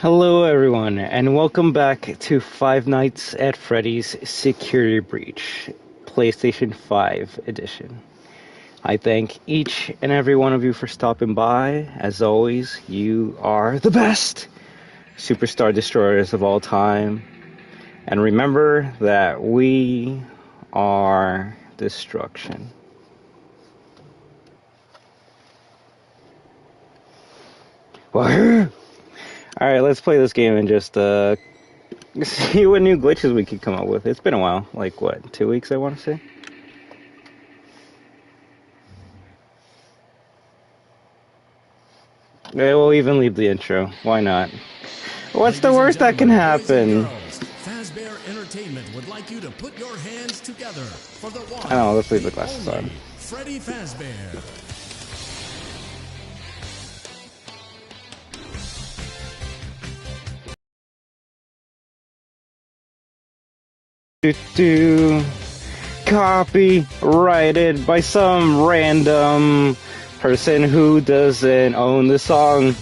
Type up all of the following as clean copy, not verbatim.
Hello everyone, and welcome back to Five Nights at Freddy's Security Breach, PlayStation 5 edition. I thank each and every one of you for stopping by. As always, you are the best superstar destroyers of all time. And remember that we are destruction. WAHOO! Alright, let's play this game and just see what new glitches we could come up with. It's been a while. Like, what, 2 weeks, I want to say? Yeah, we'll even leave the intro. Why not? What's the worst that can happen? Entertainment would like you to put your hands together for the one. I don't know, let's leave the glasses on. Freddy Fazbear. Copyrighted by some random person who doesn't own the song.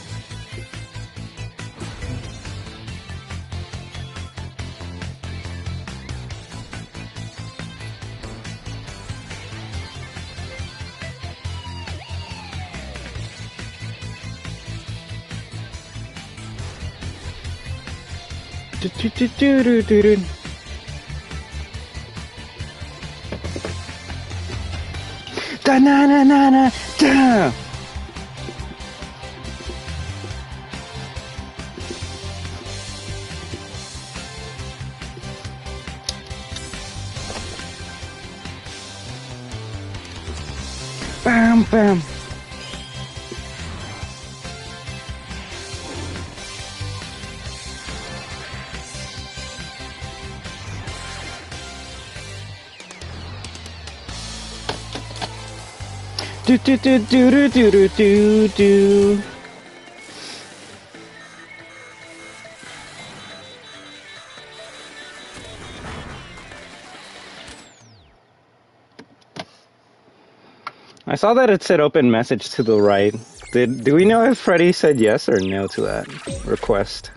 Da na na na na da. Bam bam. Do do do do do do do do. I saw that it said open message to the right. Do we know if Freddy said yes or no to that request?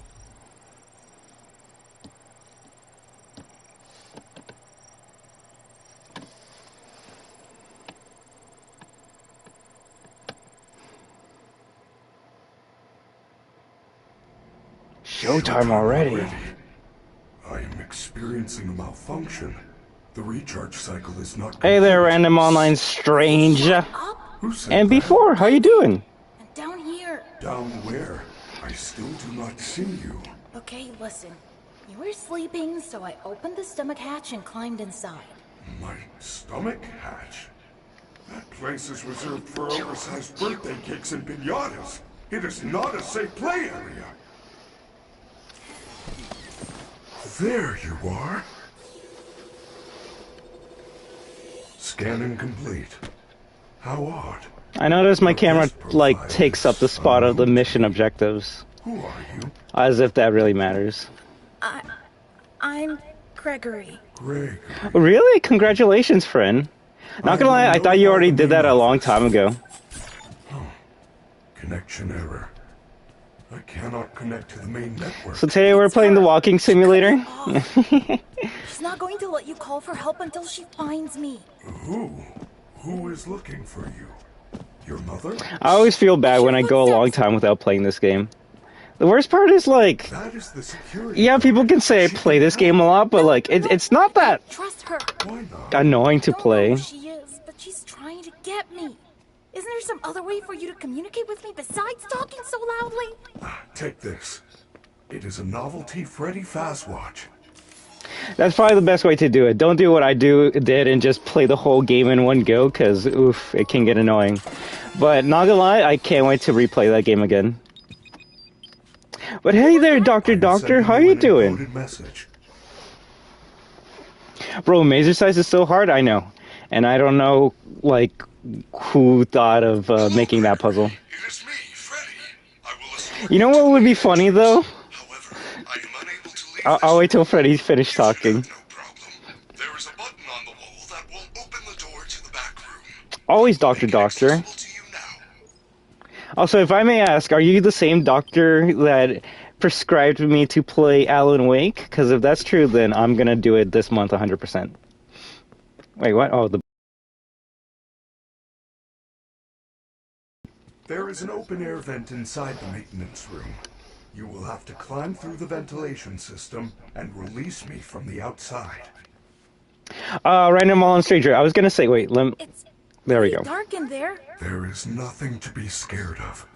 Showtime already. I am experiencing a malfunction. The recharge cycle is not complete. Hey there, random online strange. Who said And that? before, how you doing? Down here. Down where? I still do not see you. Okay, listen. You were sleeping, so I opened the stomach hatch and climbed inside. My stomach hatch? That place is reserved for oversized birthday cakes and piñatas. It is not a safe play area. There you are. Scanning complete. How odd. I noticed my camera, like, takes up the spot of the mission objectives. Who are you? As if that really matters. I'm Gregory. Greg. Really? Congratulations, friend. Not gonna lie, I thought you already did that a long time ago. Connection error. I cannot connect to the main network. So today we're playing the walking simulator. She's not going to let you call for help until she finds me. Who? Who is looking for you? Your mother? I always feel bad when I go a long time without playing this game. The worst part is, like, That is the security. yeah, people can say I play this game a lot, but, like, it's not that Trust her. Why not? annoying to I don't know play. who she is, but she's trying to get me. Isn't there some other way for you to communicate with me besides talking so loudly? Take this. It is a novelty Freddy Fazwatch. That's probably the best way to do it. Don't do what I did and just play the whole game in one go, because, oof, it can get annoying. But not gonna lie, I can't wait to replay that game again. But hey there, Doctor, how you doing? Message. Bro, Mazer size is so hard, I know. And I don't know, like, who thought of making that puzzle. It is me, Freddy. I will assume. You know what would be funny, though? However, I am unable to leave. I'll wait till Freddy's finished talking. No problem. There is a button on the wall that will open the door to the back room. Always Doctor. To you now. Also, if I may ask, are you the same doctor that prescribed me to play Alan Wake? Because if that's true, then I'm gonna do it this month 100%. Wait, what? Oh, the... There is an open-air vent inside the maintenance room. You will have to climb through the ventilation system and release me from the outside. Random All Stranger. I was gonna say, wait, It's there we go. dark in there. There is nothing to be scared of.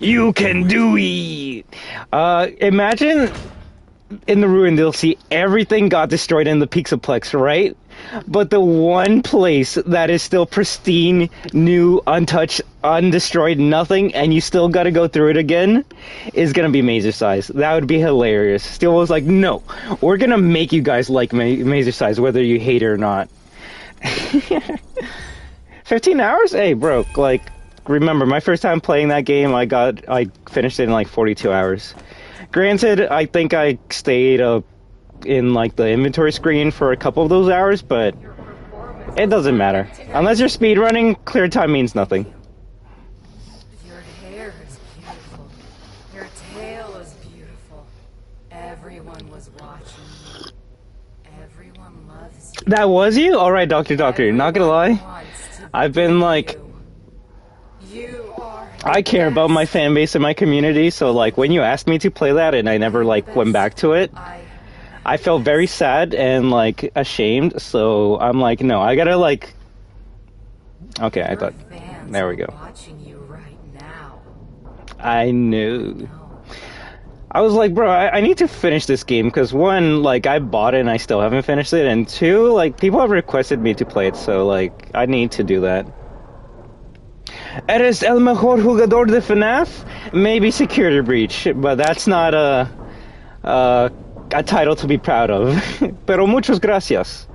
You can do it! Imagine in the ruin they'll see everything got destroyed in the Pizza Plex, right? But the one place that is still pristine, new, untouched, undestroyed, nothing, and you still gotta go through it again, is gonna be Mazer Size. That would be hilarious. Steel was like, no, we're gonna make you guys like Mazer Size, whether you hate it or not. 15 hours? Hey, bro, like, remember, my first time playing that game, I finished it in like 42 hours. Granted, I think I stayed in like the inventory screen for a couple of those hours, but it doesn't matter. Unless you're speedrunning, clear time means nothing. Your hair is beautiful. Your tail is beautiful. Everyone was watching you. Everyone loves you. That was you? Alright, Doctor, not gonna lie. I've been like... I care about my fan base and my community, so like when you asked me to play that and I never like went back to it, I felt very sad and like ashamed, so I'm like, no, I gotta like... Okay, I thought... There we go. I knew. I was like, bro, I need to finish this game, because one, like, I bought it and I still haven't finished it, and two, like, people have requested me to play it, so like, I need to do that. Eres el mejor jugador de FNAF? Maybe Security Breach, but that's not a title to be proud of. Pero muchas gracias.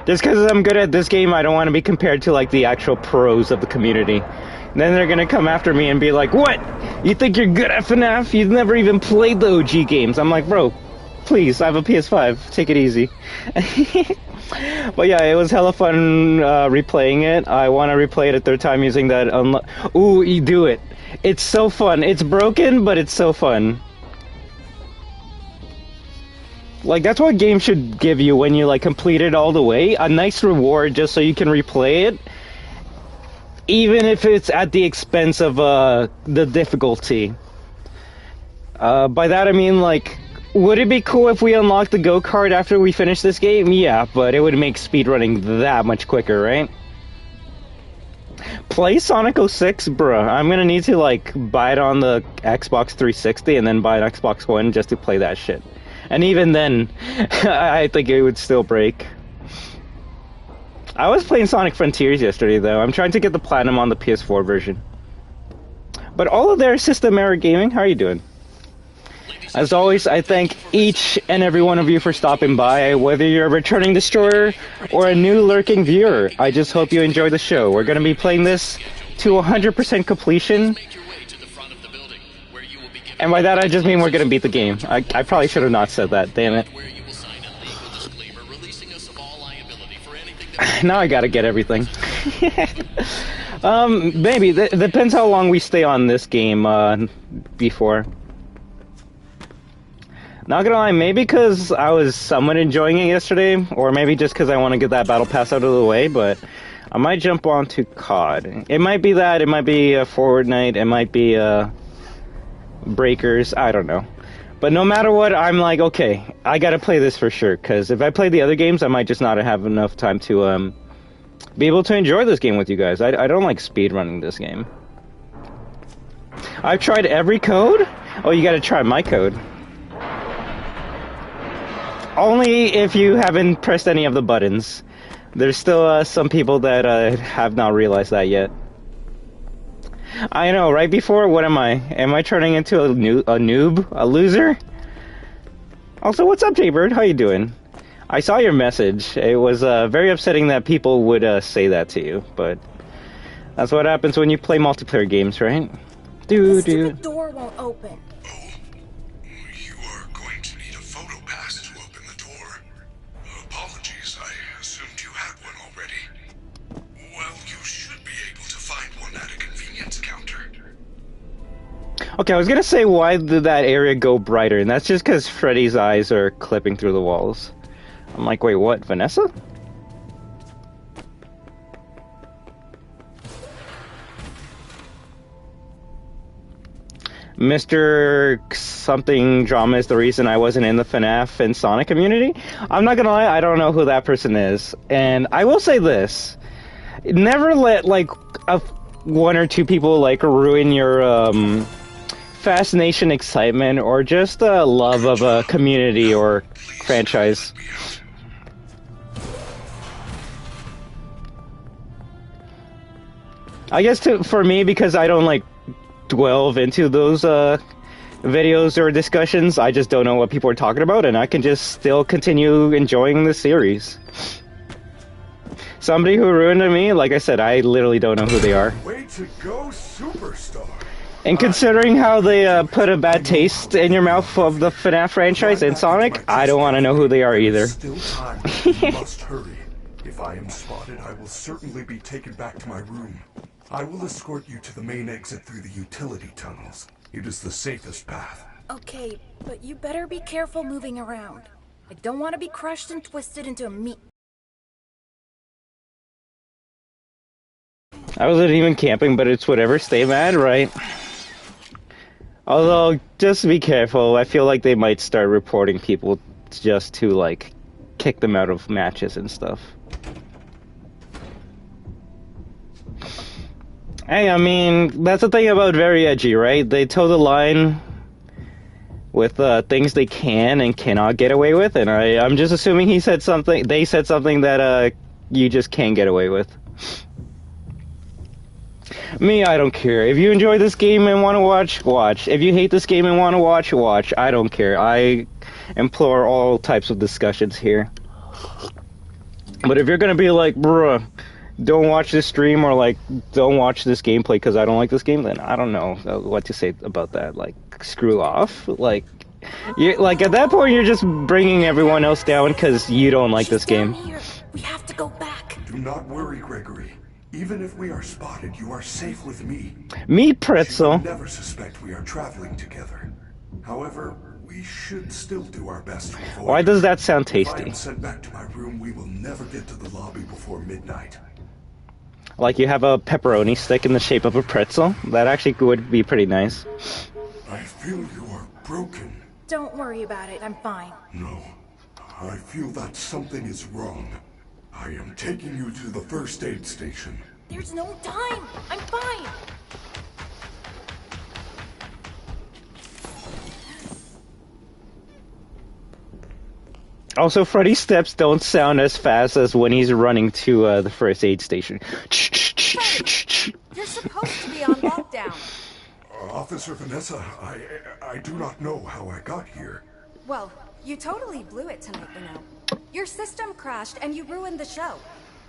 Just because I'm good at this game, I don't want to be compared to like the actual pros of the community. And then they're gonna come after me and be like, what? You think you're good at FNAF? You've never even played the OG games. I'm like, bro, please, I have a PS5. Take it easy. But yeah, it was hella fun replaying it. I want to replay it a third time using that Ooh, you do it. It's so fun. It's broken, but it's so fun. Like, that's what games should give you when you, like, complete it all the way. A nice reward just so you can replay it. Even if it's at the expense of the difficulty. By that I mean, like... Would it be cool if we unlocked the go-kart after we finish this game? Yeah, but it would make speedrunning that much quicker, right? Play Sonic 06? Bruh, I'm gonna need to, like, buy it on the Xbox 360 and then buy an Xbox One just to play that shit. And even then, I think it would still break. I was playing Sonic Frontiers yesterday, though. I'm trying to get the Platinum on the PS4 version. But all of their System Era Gaming, how are you doing? As always, I thank each and every one of you for stopping by, whether you're a returning destroyer or a new lurking viewer. I just hope you enjoy the show. We're going to be playing this to 100% completion. And by that I just mean we're going to beat the game. I probably should have not said that, damn it. Now I gotta get everything. Maybe. Depends how long we stay on this game before. Not gonna lie, maybe because I was somewhat enjoying it yesterday, or maybe just because I want to get that battle pass out of the way, but I might jump on to COD. It might be that, it might be a Forward Night, it might be Breakers, I don't know. But no matter what, I'm like, okay, I gotta play this for sure, because if I play the other games, I might just not have enough time to be able to enjoy this game with you guys. I don't like speedrunning this game. I've tried every code? Oh, you gotta try my code. Only if you haven't pressed any of the buttons. There's still some people that have not realized that yet. I know, right before, what am I? Am I turning into a noob? A loser? Also, what's up, Jaybird? How you doing? I saw your message. It was very upsetting that people would say that to you, but that's what happens when you play multiplayer games, right? The stupid door won't open. You are going to need a photo pass to open the door. Apologies, I assumed you had one already. Well, you should be able to find one at a convenience counter. Okay, I was gonna say, why did that area go brighter? And that's just because Freddy's eyes are clipping through the walls. I'm like, wait, what? Vanessa? Mr. Something Drama is the reason I wasn't in the FNAF and Sonic community. I'm not gonna lie, I don't know who that person is. And I will say this. Never let, like, one or two people, like, ruin your, fascination, excitement, or just a love of a community or franchise. I guess for me, because I don't, like, delve into those videos or discussions, I just don't know what people are talking about, and I can just still continue enjoying the series. Somebody who ruined me, like I said, I literally don't know who they are. Way to go, superstar. And considering how they put a bad taste in your mouth of the FNAF franchise and Sonic, I don't want to know who they are either. Still time. You must hurry. If I am spotted, I will certainly be taken back to my room. I will escort you to the main exit through the utility tunnels. It is the safest path. Okay, but you better be careful moving around. I don't want to be crushed and twisted into a meat. I wasn't even camping, but it's whatever. Stay mad, right? Although, just be careful. I feel like they might start reporting people just to, like, kick them out of matches and stuff. Hey, I mean, that's the thing about Very Edgy, right? They toe the line with things they can and cannot get away with, and I'm just assuming they said something that you just can't get away with. Me, I don't care. If you enjoy this game and want to watch, watch. If you hate this game and want to watch, watch. I don't care. I implore all types of discussions here. But if you're gonna be like, bruh, don't watch this stream, or like, don't watch this gameplay because I don't like this game, then I don't know what to say about that. Like, screw off. Like at that point, you're just bringing everyone else down because you don't like this game. Here. We have to go back. Do not worry, Gregory. Even if we are spotted, you are safe with me. Me, Pretzel. She will never suspect we are traveling together. However, we should still do our best to avoid. Why does that sound If I tasty? am sent back to my room, we will never get to the lobby before midnight. Like you have a pepperoni stick in the shape of a pretzel? That actually would be pretty nice. I feel you are broken. Don't worry about it. I'm fine. No, I feel that something is wrong. I am taking you to the first aid station. There's no time. I'm fine. Also, Freddy's steps don't sound as fast as when he's running to the first aid station. You're supposed to be on lockdown. Officer Vanessa, I do not know how I got here. Well, you totally blew it tonight, you know. Your system crashed and you ruined the show.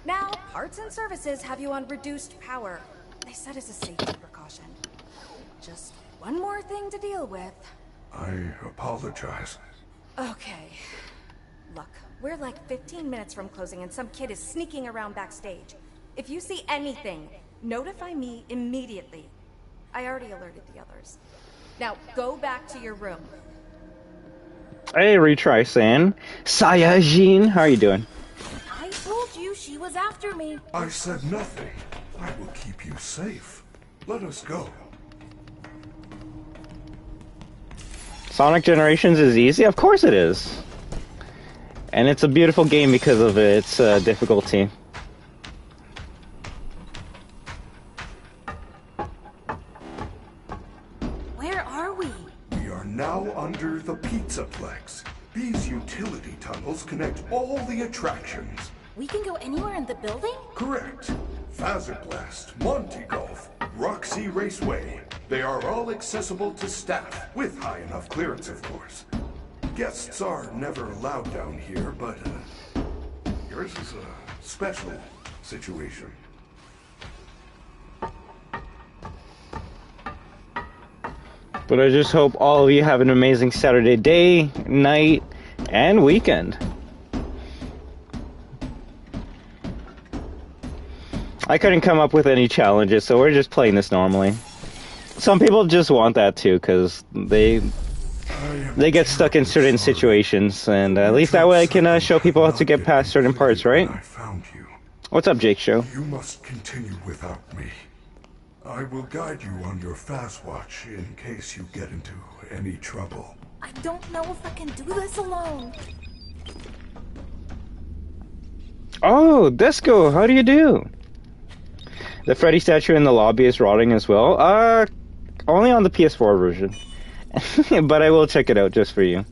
Now, parts and services have you on reduced power. They said as a safety precaution. Just one more thing to deal with. I apologize. Okay. Look, we're like 15 minutes from closing and some kid is sneaking around backstage. If you see anything, notify me immediately. I already alerted the others. Now, go back to your room. Hey, retry, San. Sayajin, how are you doing? I told you she was after me. I said nothing. I will keep you safe. Let us go. Sonic Generations is easy? Of course it is. And it's a beautiful game because of its difficulty. Where are we? We are now under the Pizza Plex. These utility tunnels connect all the attractions. We can go anywhere in the building? Correct. Fazard Blast, Monte Golf, Roxy Raceway. They are all accessible to staff, with high enough clearance, of course. Guests are never allowed down here, but yours is a special situation. But I just hope all of you have an amazing Saturday day, night, and weekend. I couldn't come up with any challenges, so we're just playing this normally. Some people just want that too, because they get stuck in certain situations, and at least that way I can show people how to get past certain parts, right? I found you. What's up, Jake Show? You must continue without me. I will guide you on your fast watch in case you get into any trouble. I don't know if I can do this alone. Oh, Disco, how do you do? The Freddy statue in the lobby is rotting as well. Only on the PS4 version. But I will check it out just for you.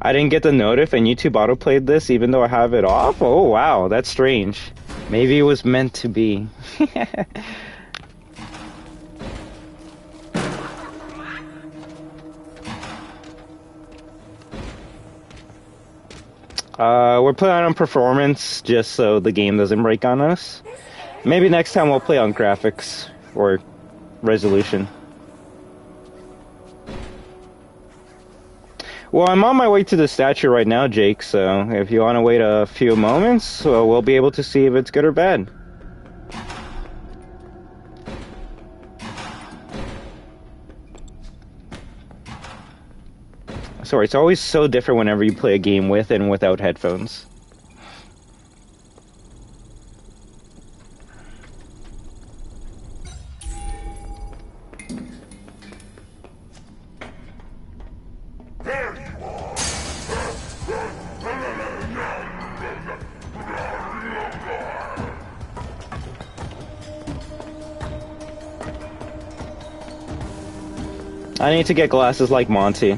I didn't get the notif and YouTube autoplayed this even though I have it off? Oh wow, that's strange. Maybe it was meant to be. We're playing on performance just so the game doesn't break on us. Maybe next time we'll play on graphics or resolution. Well, I'm on my way to the statue right now, Jake, so if you want to wait a few moments, we'll be able to see if it's good or bad. Sorry, it's always so different whenever you play a game with and without headphones. I need to get glasses like Monty.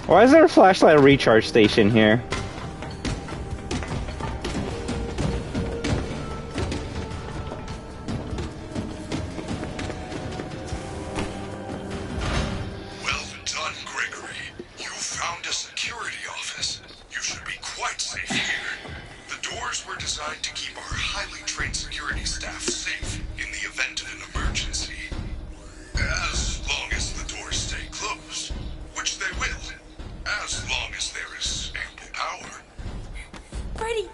Why is there a flashlight recharge station here? Well done, Gregory. You found a security office. You should be quite safe here. The doors were designed to keep our highly trained security staff safe in the event of an emergency. As long as the doors stay closed, which they will. As long as there is ample power. Freddy!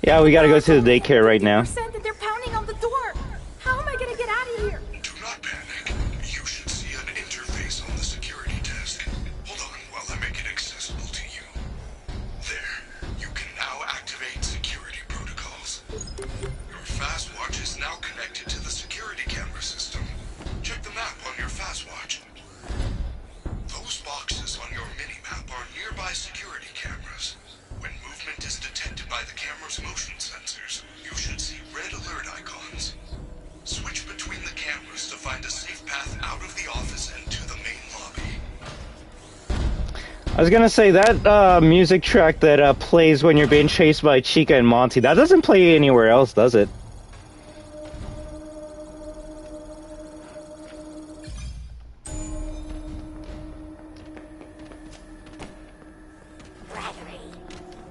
Yeah, we gotta go to the daycare right now. Said that they're pounding on the door. How am I gonna get out of here? Do not panic. You should see an interface on the security desk. Hold on while I make it accessible to you. There. You can now activate security protocols. Your fast watch is now connected to the security camera system. Check the map on your fast watch. Those boxes on your mini-map are nearby security cameras. When movement is detected by the camera's motion sensors, you should see red alert icons. Switch between the cameras to find a safe path out of the office and to the main lobby. I was gonna say, that music track that plays when you're being chased by Chica and Monty, that doesn't play anywhere else, does it?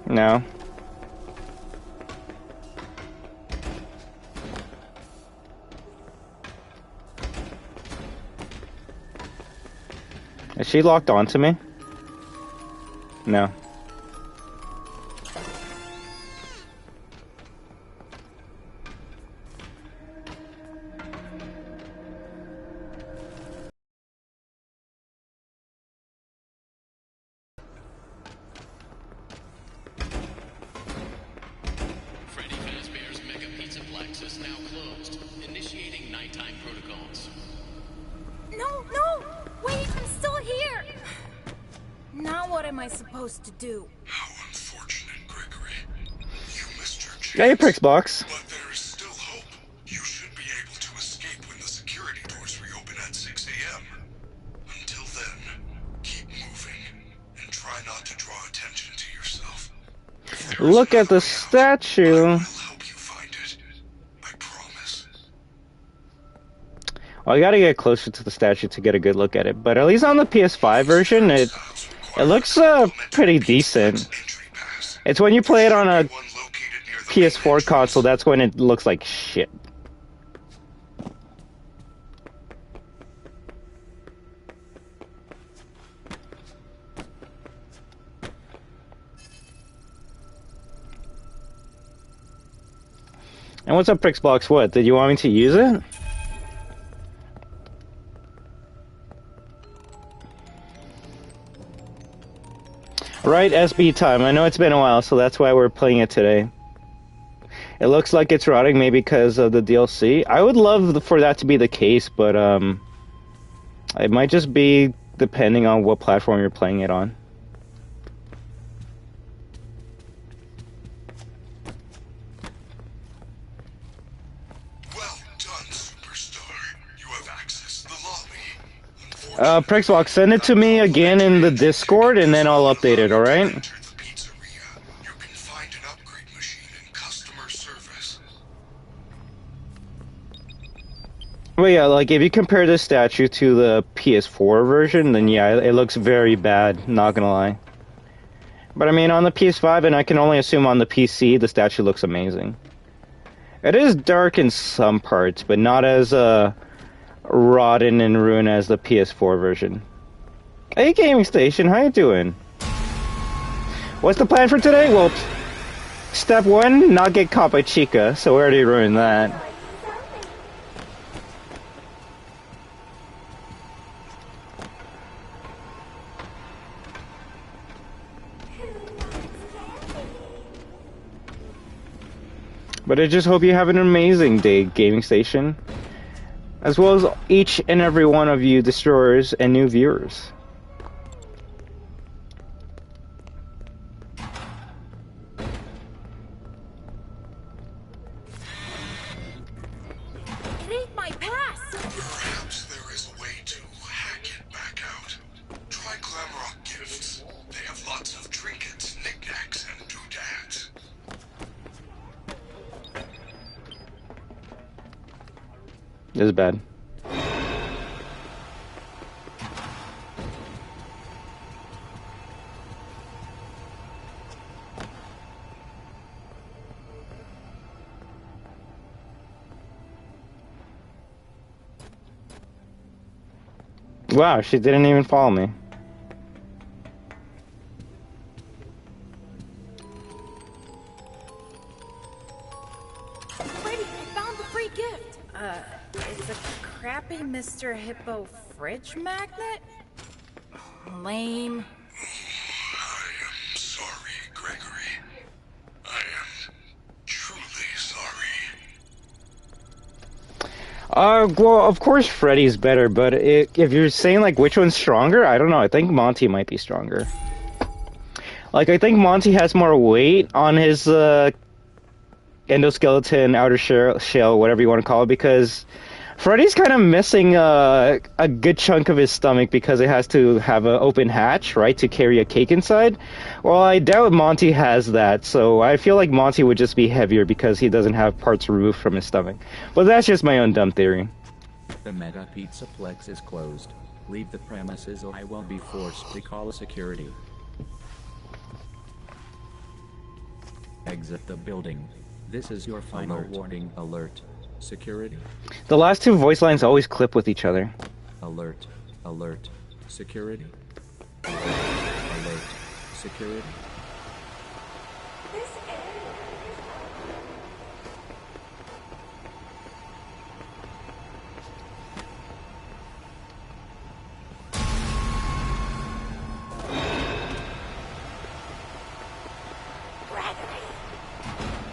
No. Is she locked onto me? No. Freddy Fazbear's Mega Pizza Plex is now closed. Initiating nighttime protocols. No, no! Wait, I'm still here! Now what am I supposed to do? How unfortunate, Gregory. You missed your chance. Yeah, you pricks box. But there is still hope. You should be able to escape when the security doors reopen at 6 a.m. Until then, keep moving and try not to draw attention to yourself. If there is Look at the another way out, I statue. will help you find it. I promise. Well, I gotta get closer to the statue to get a good look at it, but at least on the PS5 version, it looks pretty decent. It's when you play it on a PS4 console, that's when it looks like shit. And what's up, Prixbox? What? Did you want me to use it? Right, SB time. I know it's been a while, so that's why we're playing it today. It looks like it's rotting, maybe because of the DLC. I would love for that to be the case, but it might just be depending on what platform you're playing it on. Prixbox, send it to me again in the Discord, and then I'll update it, alright? Well, yeah, like, if you compare this statue to the PS4 version, then yeah, it looks very bad, not gonna lie. But I mean, on the PS5, and I can only assume on the PC, the statue looks amazing. It is dark in some parts, but not as, rotten and ruined as the PS4 version. Hey, Gaming Station, how you doing? What's the plan for today? Well, step one, not get caught by Chica, so we already ruined that. But I just hope you have an amazing day, Gaming Station. As well as each and every one of you destroyers and new viewers. It ain't my pass! Perhaps there is a way to hack it back out. Try Klaw-Naw gifts. They have lots of trinkets, knickknacks, and doodads. This is bad. Wow, she didn't even follow me. Freddy, I found the free gift! It's a crappy Mr. Hippo fridge magnet? Lame. I am sorry, Gregory. I am truly sorry. Well, of course Freddy's better, but if you're saying, like, which one's stronger, I don't know. I think Monty might be stronger. Like, I think Monty has more weight on his, endoskeleton, outer shell, whatever you want to call it, because Freddy's kind of missing a good chunk of his stomach because it has to have an open hatch, right, to carry a cake inside. Well, I doubt Monty has that, so I feel like Monty would just be heavier because he doesn't have parts removed from his stomach. But that's just my own dumb theory. The Mega Pizza Plex is closed. Leave the premises or I will be forced to call security. Exit the building. This is your final warning. Alert. Security. The last two voice lines always clip with each other. Alert. Alert. Security. Alert. Alert. Security.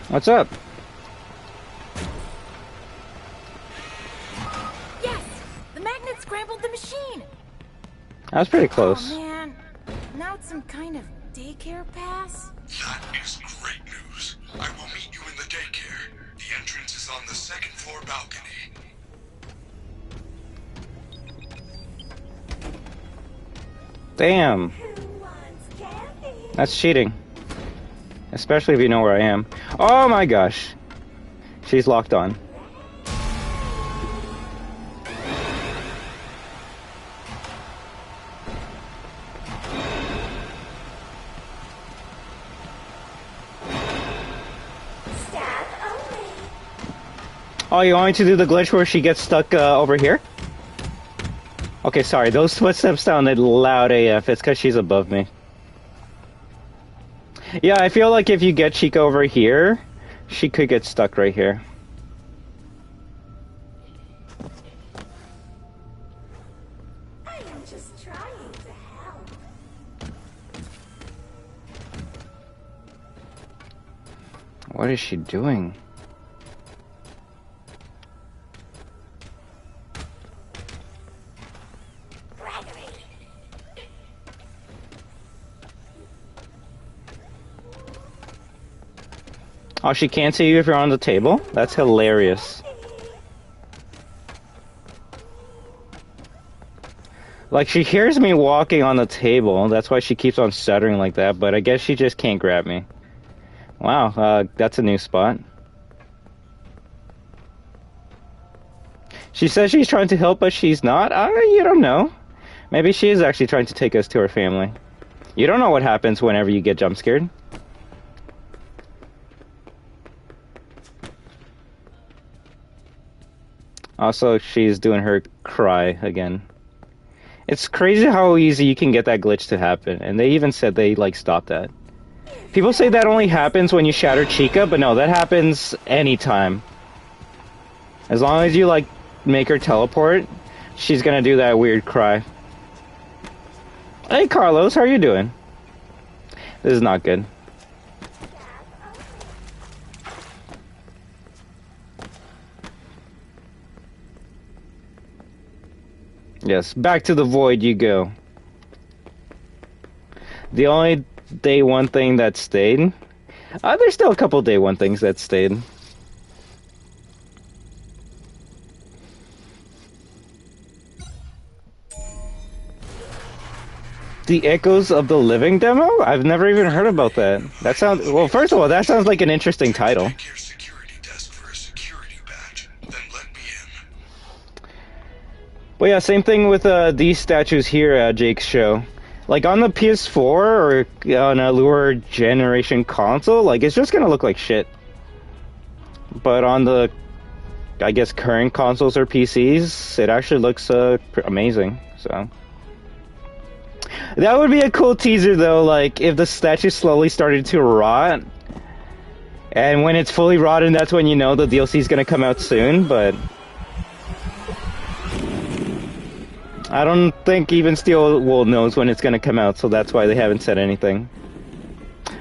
What's up? Yes! The magnet scrambled the machine! That was pretty close. Oh man, now it's some kind of daycare pass? That is great news. I will meet you in the daycare. The entrance is on the second floor balcony. Damn. That's cheating. Especially if you know where I am. Oh my gosh. She's locked on. Oh, you want me to do the glitch where she gets stuck over here? Okay, sorry, those footsteps sounded loud AF. It's because she's above me. Yeah, I feel like if you get Chica over here, she could get stuck right here. I am just trying to help. What is she doing? Oh, she can't see you if you're on the table? That's hilarious. Like, she hears me walking on the table. That's why she keeps on stuttering like that, but I guess she just can't grab me. Wow, that's a new spot. She says she's trying to help, but she's not. You don't know. Maybe she is actually trying to take us to her family. You don't know what happens whenever you get jump scared. Also, she's doing her cry again. It's crazy how easy you can get that glitch to happen, and they even said they, like, stopped that. People say that only happens when you shatter Chica, but no, that happens anytime. As long as you, like, make her teleport, she's gonna do that weird cry. Hey, Carlos, how are you doing? This is not good. Yes, back to the void you go. The only day one thing that stayed. There's still a couple day one things that stayed. The Echoes of the Living demo? I've never even heard about that. That sounds, well, first of all, that sounds like an interesting title. But yeah, same thing with these statues here at Jake's show. Like on the PS4 or on a newer generation console, like it's just gonna look like shit. But on the, I guess, current consoles or PCs, it actually looks amazing. So that would be a cool teaser, though. Like if the statue slowly started to rot, and when it's fully rotten, that's when you know the DLC is gonna come out soon. But I don't think even Steel Wool knows when it's gonna come out, so that's why they haven't said anything.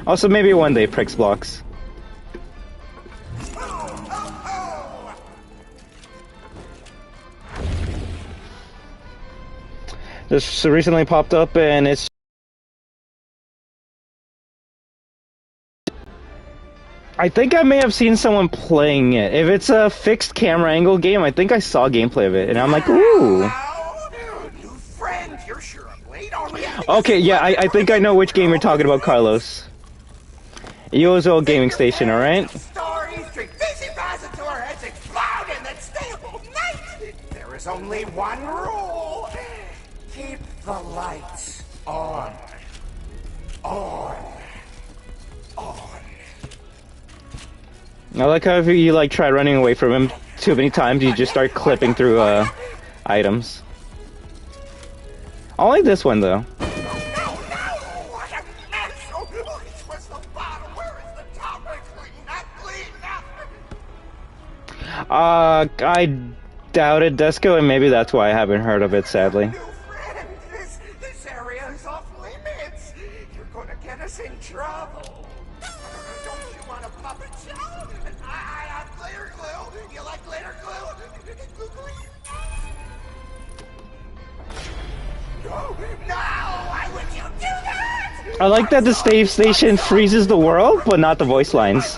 Also, maybe one day, Prix Blocks. This recently popped up, and it's... I think I may have seen someone playing it. If it's a fixed camera angle game, I think I saw gameplay of it, and I'm like, ooh. Okay, yeah, I think I know which game you're talking about, Carlos. Yozo Gaming Station, alright? There is only one rule. Keep the lights on. On. I like how if you like try running away from him too many times, you just start clipping through items. I like this one though. I doubt it, Desco, and maybe that's why I haven't heard of it, sadly. This area is off limits. You're gonna get us in trouble. Don't you want a puppet show? I have glitter glue. You like glitter glue? No! Why would you do that? I like that the save station freezes the world, but not the voice lines.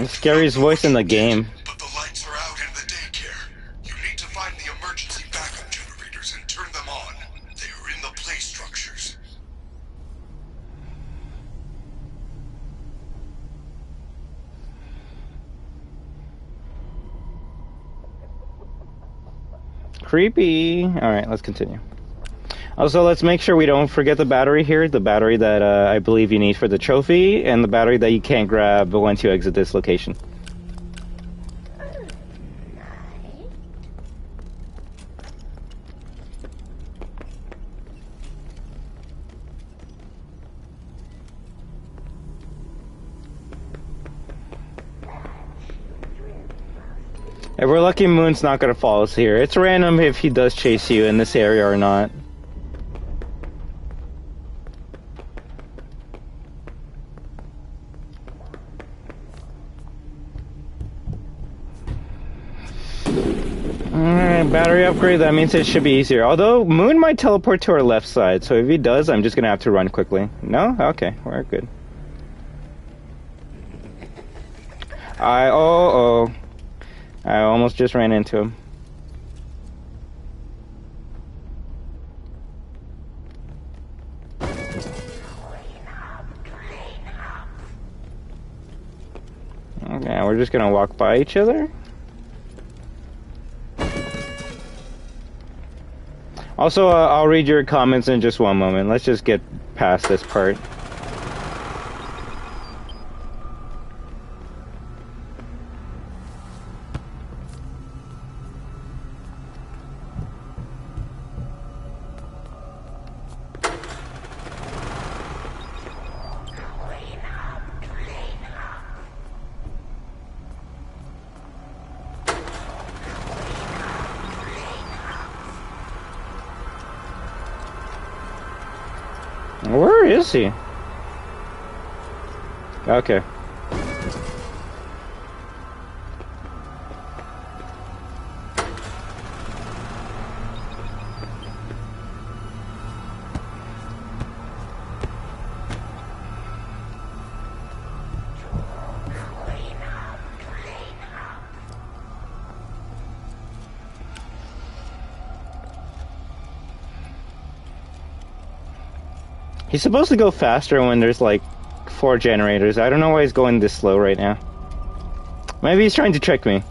Scariest voice in the game. But the lights are out in the daycare. You need to find the emergency backup generators and turn them on. They Creepy. Alright, let's continue. Also, let's make sure we don't forget the battery here. The battery that I believe you need for the trophy, and the battery that you can't grab once you exit this location. If we're lucky, Moon's not gonna follow us here. It's random if he does chase you in this area or not. Alright, battery upgrade, that means it should be easier. Although, Moon might teleport to our left side, so if he does, I'm just gonna have to run quickly. No? Okay, we're good. I almost just ran into him. Okay, we're just gonna walk by each other. Also, I'll read your comments in just one moment. Let's just get past this part. Where is he? Okay. He's supposed to go faster when there's like 4 generators. I don't know why he's going this slow right now. Maybe he's trying to trick me.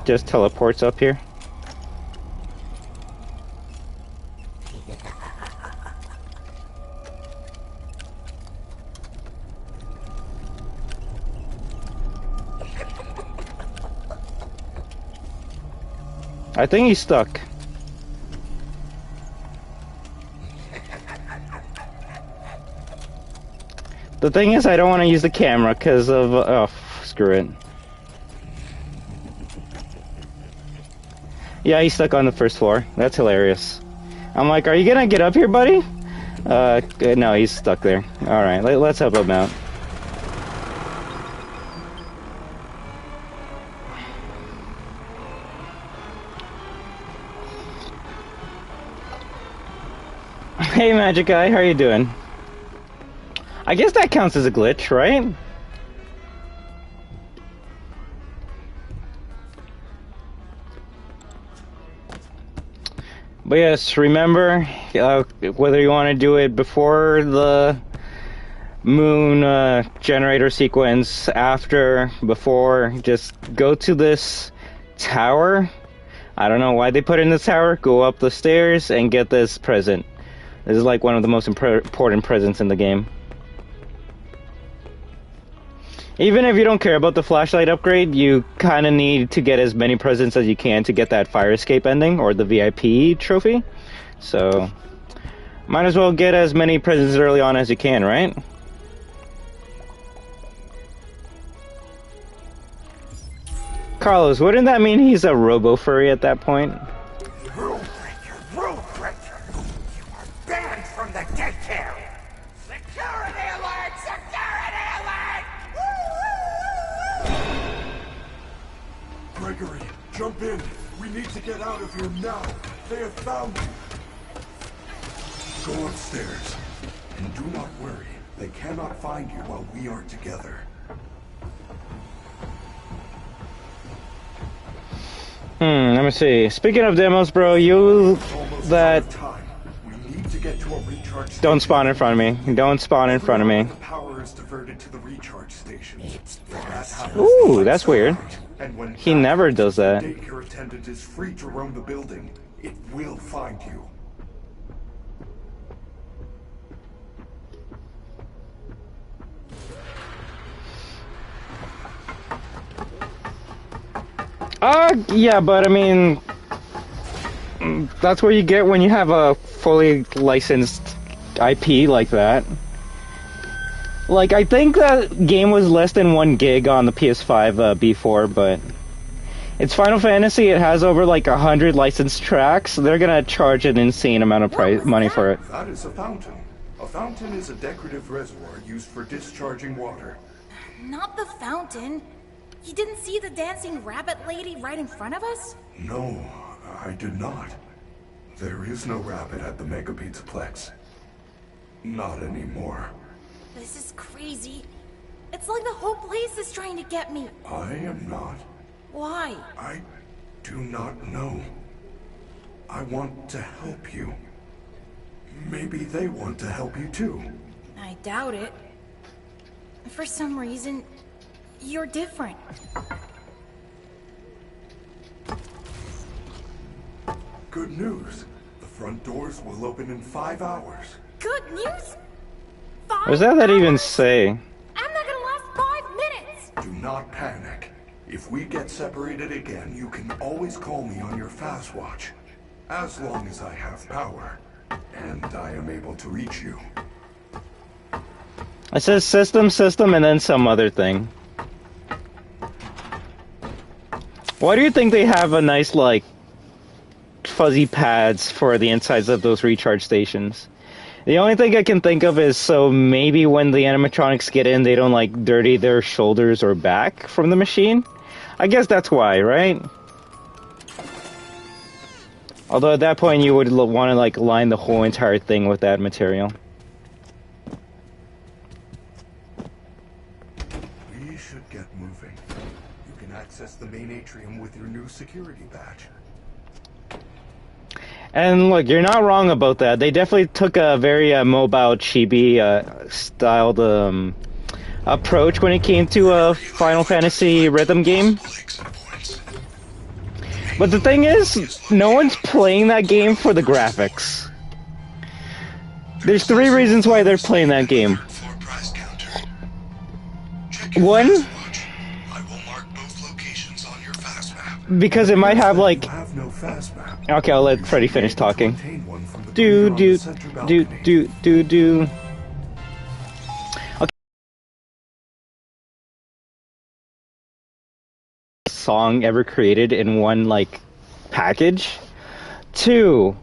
Just teleports up here. I think he's stuck. The thing is, I don't want to use the camera because of... oh, screw it. Yeah, he's stuck on the first floor. That's hilarious. I'm like, are you gonna get up here, buddy? No, he's stuck there. Alright, let's help him out. Hey, Magic Guy, how are you doing? I guess that counts as a glitch, right? But yes, remember, whether you want to do it before the moon generator sequence, after, before, just go to this tower. I don't know why they put it in this tower. Go up the stairs and get this present. This is like one of the most important presents in the game. Even if you don't care about the flashlight upgrade, you kind of need to get as many presents as you can to get that fire escape ending, or the VIP trophy. So, might as well get as many presents early on as you can, right? Carlos, wouldn't that mean he's a robo-furry at that point? Rule breaker! You are banned from the daycare! Security alert! Security alert! Gregory, jump in. We need to get out of here now. They have found you. Go upstairs. And do not worry. They cannot find you while we are together. Let me see. Speaking of demos, bro, you Almost that out of time. We need to get to a recharge station. don't spawn in front of me. Don't spawn in front of me. The power is diverted to the recharge station. If that happens, Ooh, the lights that's are weird. out. And when He that never happens, does that. The daycare attendant is free to roam the building. It will find you. Yeah, but I mean, that's what you get when you have a fully licensed IP like that. Like, I think that game was less than 1 gig on the PS5 before, but it's Final Fantasy. It has over like 100 licensed tracks. They're gonna charge an insane amount of money for it. That is a fountain. A fountain is a decorative reservoir used for discharging water. Not the fountain. You didn't see the dancing rabbit lady right in front of us? No, I did not. There is no rabbit at the Mega Pizza Plex. Not anymore. This is crazy. It's like the whole place is trying to get me. I am not. Why? I do not know. I want to help you. Maybe they want to help you too. I doubt it. For some reason, you're different. Good news. The front doors will open in 5 hours. Good news? What does that even say? I'm not gonna last 5 minutes! Do not panic. If we get separated again, you can always call me on your fast watch. As long as I have power. And I am able to reach you. It says system, and then some other thing. Why do you think they have a nice, like, fuzzy pads for the insides of those recharge stations? The only thing I can think of is so maybe when the animatronics get in, they don't, like, dirty their shoulders or back from the machine? I guess that's why, right? Although at that point you would want to, like, line the whole entire thing with that material. We should get moving. You can access the main atrium with your new security badge. And look, you're not wrong about that. They definitely took a very mobile chibi styled approach when it came to a Final Fantasy rhythm game. But the thing is, no one's playing that game for the graphics. There's 3 reasons why they're playing that game. One, because it might have like... Okay, I'll let Freddy finish talking. Okay. Song ever created in one, like, package. 2,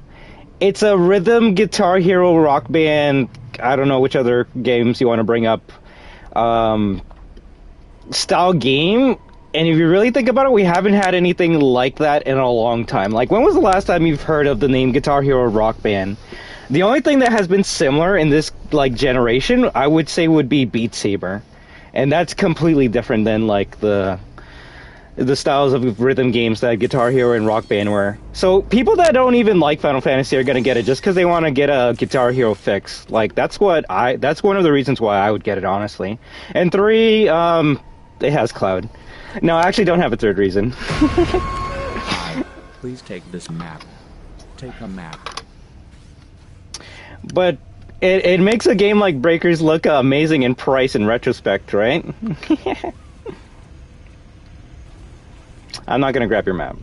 it's a rhythm guitar hero rock band, I don't know which other games you want to bring up, style game. And if you really think about it, we haven't had anything like that in a long time. Like, when was the last time you've heard of the name Guitar Hero Rock Band? The only thing that has been similar in this, like, generation, I would say, would be Beat Saber. And that's completely different than, like, the styles of rhythm games that Guitar Hero and Rock Band were. So, people that don't even like Final Fantasy are gonna get it just because they want to get a Guitar Hero fix. Like, that's one of the reasons why I would get it, honestly. And 3, it has Cloud. No, I actually don't have a 3rd reason. Please take this map. Take a map. But it makes a game like Breakers look amazing in price in retrospect, right? I'm not gonna grab your map.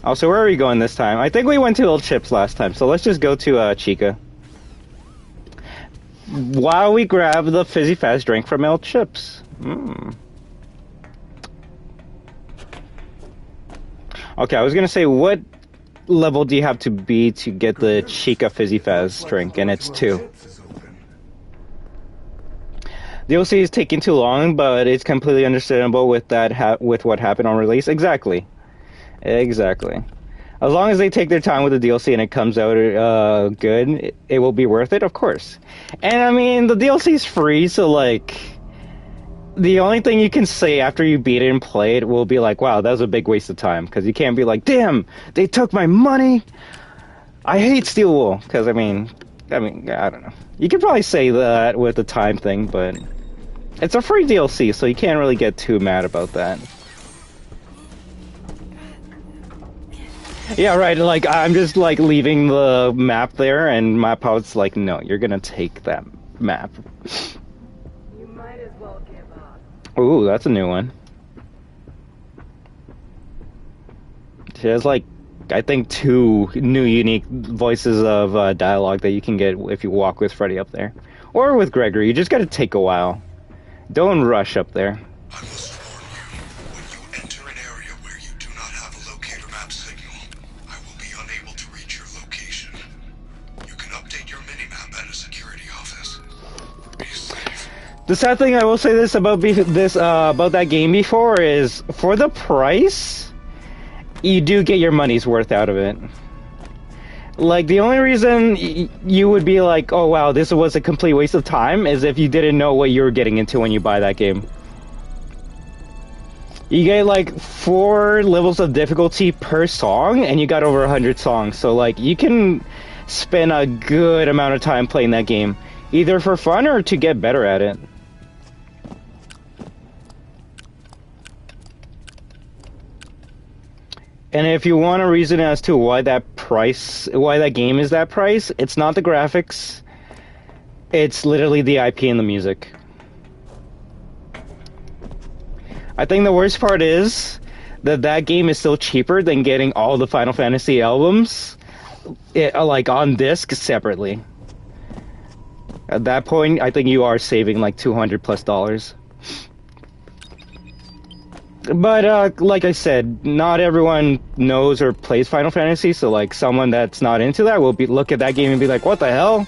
Also, where are we going this time? I think we went to Little Chips last time, so let's just go to Chica. While we grab the fizzy fast drink from Little Chips. Okay, I was gonna say, what level do you have to be to get the Chica Fizzy Faz drink? And it's 2. DLC is taking too long, but it's completely understandable with that with what happened on release. Exactly. As long as they take their time with the DLC and it comes out good, it will be worth it, of course. And I mean, the DLC is free, so like, the only thing you can say after you beat it and play it will be like, wow, that was a big waste of time. Because you can't be like, damn, they took my money. I hate Steel Wool. Because, I mean, I don't know. You could probably say that with the time thing, but it's a free DLC, so you can't really get too mad about that. Yeah, right, like, I'm just, like, leaving the map there, and my pilot's like, no, you're gonna take that map. You might as well give up. Ooh, that's a new one. She has, like, I think 2 new unique voices of dialogue that you can get if you walk with Freddy up there. Or with Gregory, you just gotta take a while. Don't rush up there. I must warn you, when you enter an area where you do not have a locator map signal, I will be unable to reach your location. You can update your minimap at a security office. Be safe. The sad thing I will say this about that game before is, for the price, you do get your money's worth out of it. Like, the only reason you would be like, oh wow, this was a complete waste of time, is if you didn't know what you were getting into when you buy that game. You get like 4 levels of difficulty per song, and you got over 100 songs, so like, you can spend a good amount of time playing that game, either for fun or to get better at it. And if you want a reason as to why that game is that price, it's not the graphics, it's literally the IP and the music. I think the worst part is that game is still cheaper than getting all the Final Fantasy albums, like on disc separately. At that point, I think you are saving like $200+. But, like I said, not everyone knows or plays Final Fantasy, so, like, someone that's not into that will look at that game and be like, what the hell?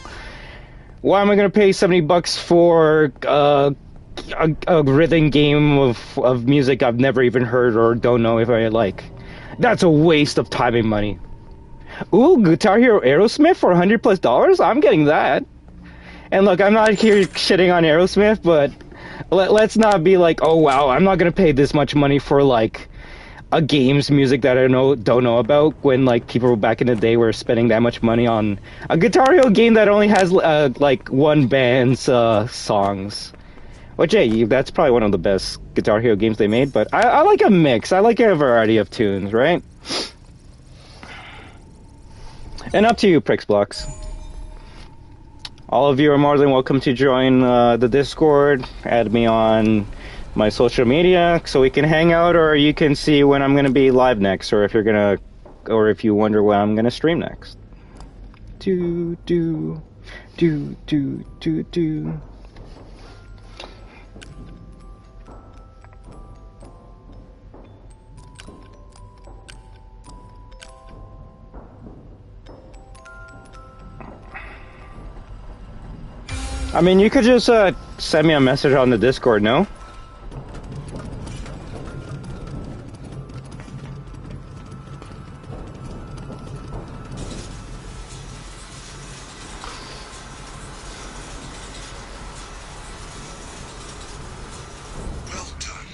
Why am I gonna pay $70 for, a rhythm game of music I've never even heard or don't know if I like? That's a waste of time and money. Ooh, Guitar Hero Aerosmith for $100+? I'm getting that. And look, I'm not here shitting on Aerosmith, but let's not be like, oh wow, I'm not gonna pay this much money for like a game's music that I don't know about, when like people back in the day were spending that much money on a Guitar Hero game that only has like one band's songs. Which, hey, that's probably one of the best Guitar Hero games they made, but I like a mix. I like a variety of tunes, right? And up to you, Prixblocks. All of you are more than welcome to join the Discord, add me on my social media so we can hang out, or you can see when I'm going to be live next, or if you wonder when I'm going to stream next. Do. I mean, you could just send me a message on the Discord, no? Well done.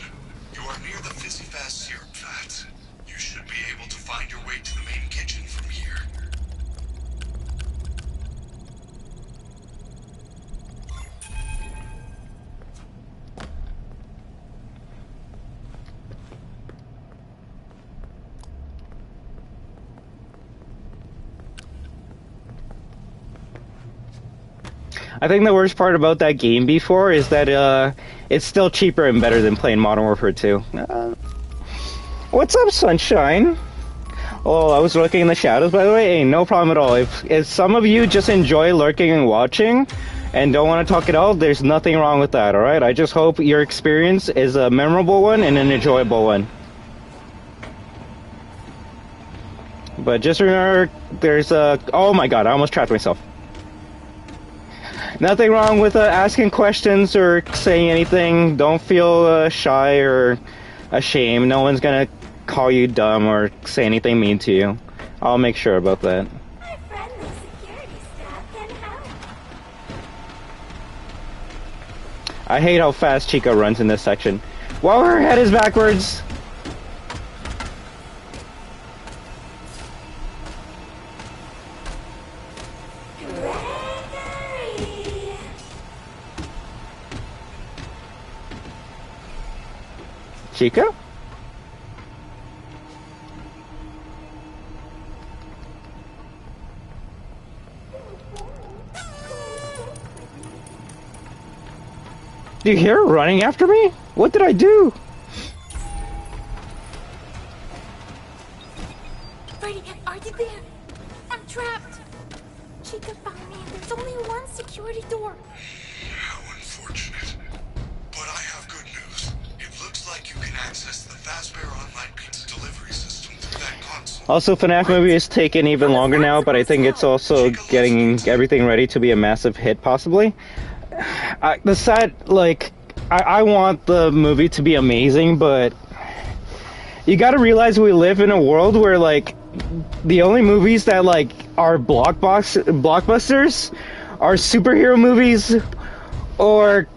You are near the fizzy fast syrup vat. You should be able to find your way to the main kitchen from here. I think the worst part about that game before is that it's still cheaper and better than playing Modern Warfare 2. What's up, Sunshine? Oh, I was lurking in the shadows, by the way. Hey, no problem at all. If some of you just enjoy lurking and watching and don't want to talk it out, there's nothing wrong with that, alright? I just hope your experience is a memorable one and an enjoyable one. But just remember, there's a... Oh my god, I almost trapped myself. Nothing wrong with asking questions or saying anything. Don't feel shy or ashamed. No one's gonna call you dumb or say anything mean to you. I'll make sure about that. My friendly security staff can help. I hate how fast Chica runs in this section. While her head is backwards. Chica? Do you hear her running after me? What did I do? Freddy, are you there? I'm trapped. Chica found me. There's only one security door. How unfortunate. But I have good news. It looks like you can access the Fazbear Online Pizza delivery system through that console. Also, FNAF movie is taking even longer now, but I think it's also getting everything ready to be a massive hit, possibly. I want the movie to be amazing, but you gotta realize we live in a world where, like, the only movies that, like, are blockbusters are superhero movies or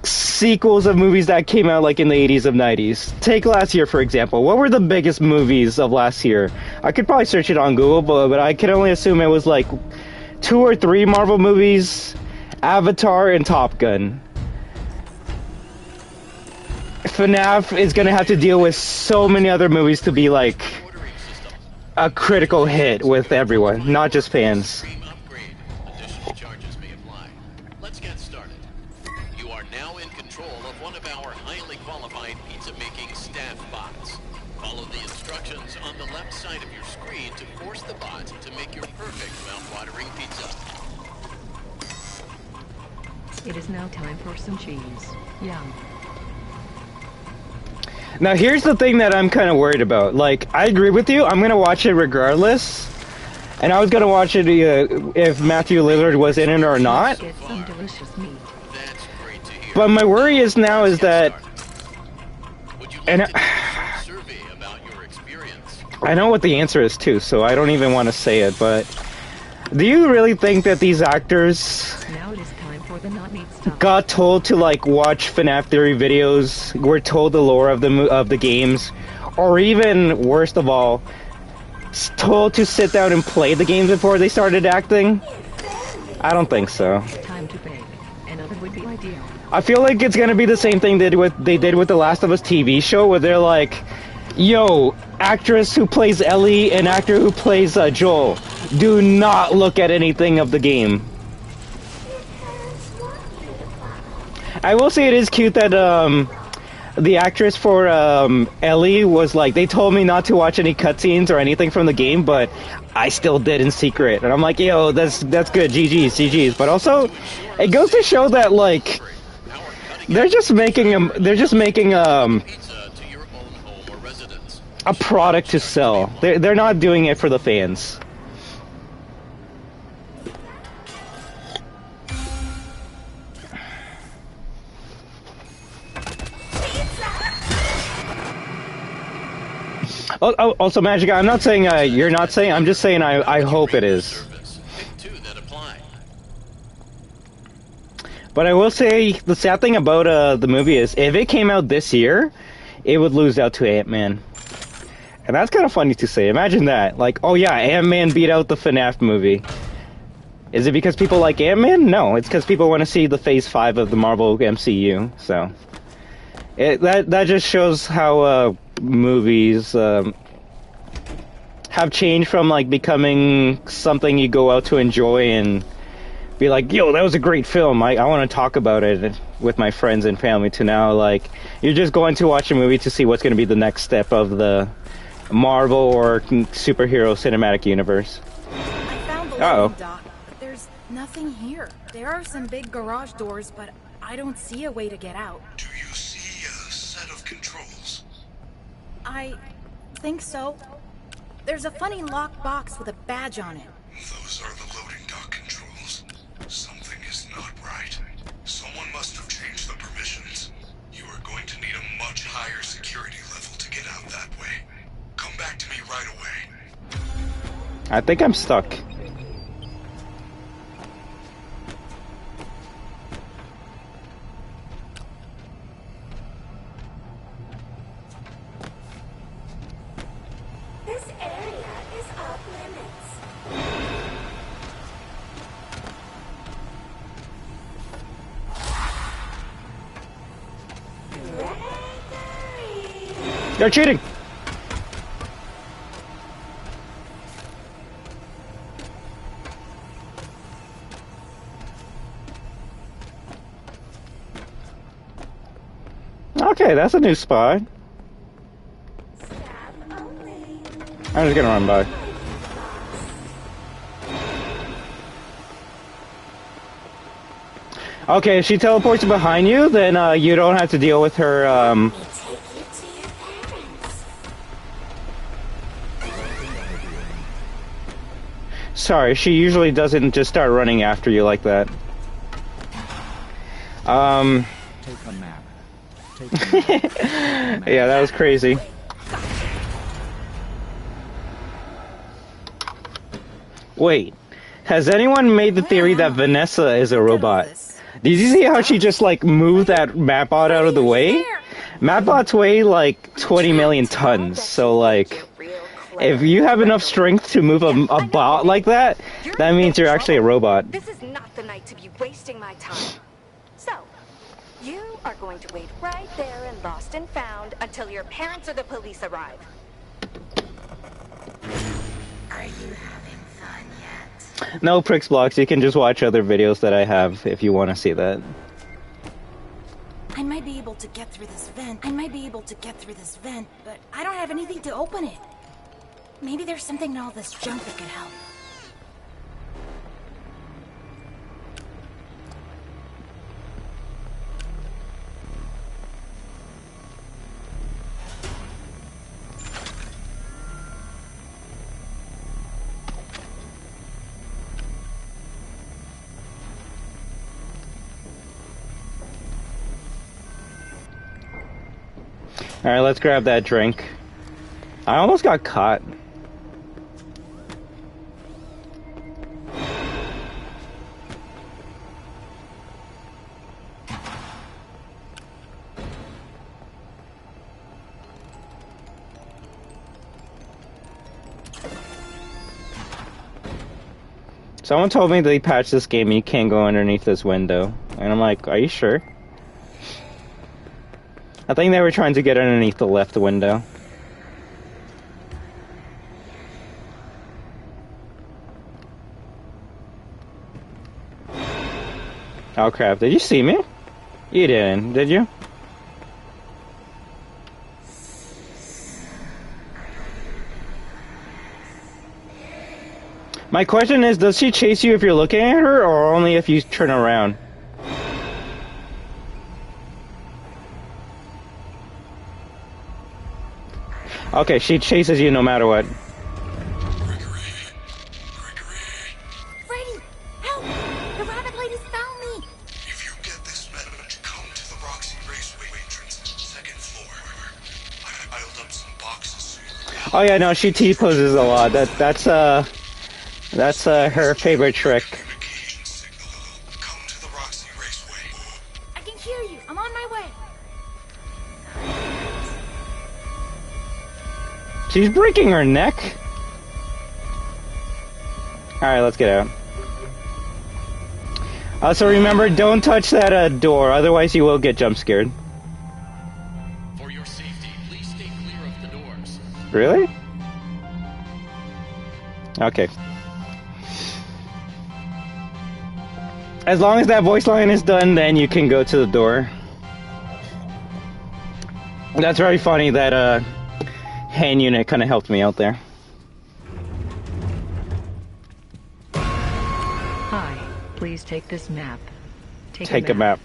sequels of movies that came out, like, in the 80s and 90s. Take last year, for example. What were the biggest movies of last year? I could probably search it on Google, but I can only assume it was, like, 2 or 3 Marvel movies, Avatar, and Top Gun. FNAF is gonna have to deal with so many other movies to be like a critical hit with everyone, not just fans. Upgrade. Additional charges may apply. Let's get started. You are now in control of one of our highly qualified pizza-making staff bots. Follow the instructions on the left side of your screen to force the bot to make your perfect mouth-watering pizza. It is now time for some cheese. Yum. Now here's the thing that I'm kind of worried about. Like, I agree with you, I'm gonna watch it regardless. And I was gonna watch it if Matthew Lillard was in it or not. Get some delicious meat. That's great to hear. But my worry is now is that, Would you like and to take a short survey about your experience? I know what the answer is too, so I don't even want to say it, but do you really think that these actors Now it is time for the not meat stuff. got told to, like, watch FNAF theory videos, were told the lore of the games, or even worst of all, told to sit down and play the games before they started acting? I don't think so. Time to bake. Another would be ideal. I feel like it's gonna be the same thing they did with the Last of Us TV show, where they're like, yo, actress who plays Ellie and actor who plays Joel, do not look at anything of the game. I will say it is cute that the actress for Ellie was like, they told me not to watch any cutscenes or anything from the game, but I still did in secret. And I'm like, yo, that's good, GG's. But also, it goes to show that, like, they're just making a product to sell. They're not doing it for the fans. Also, Magic, I'm not saying you're not saying. I'm just saying I hope it is. But I will say the sad thing about the movie is if it came out this year, it would lose out to Ant-Man. And that's kind of funny to say. Imagine that. Like, oh yeah, Ant-Man beat out the FNAF movie. Is it because people like Ant-Man? No, it's because people want to see the Phase 5 of the Marvel MCU. So that just shows how movies have changed from, like, becoming something you go out to enjoy and be like, yo, that was a great film, I want to talk about it with my friends and family, to now, like, you're just going to watch a movie to see what's going to be the next step of the Marvel or superhero cinematic universe. I found the loading dock, but there's nothing here. There are some big garage doors, but I don't see a way to get out. Do you see a set of controls? I think so. There's a funny locked box with a badge on it. Those are the loading dock controls. Something is not right. Someone must have changed the permissions. You are going to need a much higher security level to get out that way. Come back to me right away. I think I'm stuck. You're cheating! Okay, that's a new spot. I'm just gonna run by. Okay, if she teleports behind you, then you don't have to deal with her. Sorry, she usually doesn't just start running after you like that. Take a map. Take a map. Yeah, that was crazy. Wait, has anyone made the theory that Vanessa is a robot? Did you see how she just like moved that Mapbot out of the way? Mapbot's weigh like 20 million tons, so like, if you have enough strength to move a bot like that, that means you're actually a robot. This is not the night to be wasting my time. So, you are going to wait right there and lost and found until your parents or the police arrive. Are you having fun yet? No Pricks Blocks, you can just watch other videos that I have if you want to see that. I might be able to get through this vent. But I don't have anything to open it. Maybe there's something in all this junk that could help. Alright, let's grab that drink. I almost got caught. Someone told me they patched this game and you can't go underneath this window. And I'm like, are you sure? I think they were trying to get underneath the left window. Oh crap, did you see me? You didn't, did you? My question is, does she chase you if you're looking at her, or only if you turn around? Okay, she chases you no matter what. Freddy! Help! The rabbit lady's found me! If you get this message, come to the Roxy Raceway entrance, second floor. I piled up some boxes. Oh yeah, no, she T-poses a lot. That's her favorite trick. Come to the Roxy Raceway. I can hear you. I'm on my way. She's breaking her neck. Alright, let's get out. Also remember, don't touch that door, otherwise you will get jump scared. For your safety, please stay clear of the doors. Really? Okay. As long as that voice line is done, then you can go to the door. That's very funny that hand unit kind of helped me out there. Hi, please take this map. Take a map.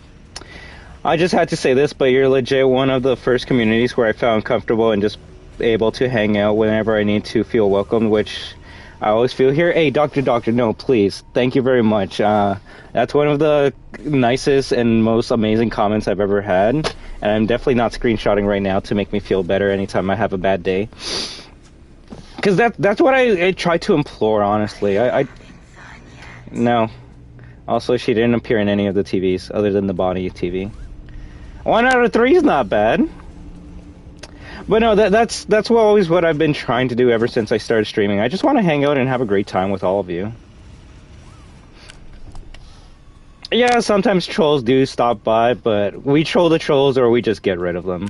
I just had to say this, but you're legit one of the first communities where I found comfortable and just able to hang out whenever I need to feel welcome, which I always feel here. Hey, Doctor, no, please. Thank you very much. That's one of the nicest and most amazing comments I've ever had. And I'm definitely not screenshotting right now to make me feel better anytime I have a bad day. Because that's what I try to implore, honestly. No. Also, she didn't appear in any of the TVs other than the body TV. 1 out of 3 is not bad. But no, that's always what I've been trying to do ever since I started streaming. I just want to hang out and have a great time with all of you. Yeah, sometimes trolls do stop by, but we troll the trolls or we just get rid of them.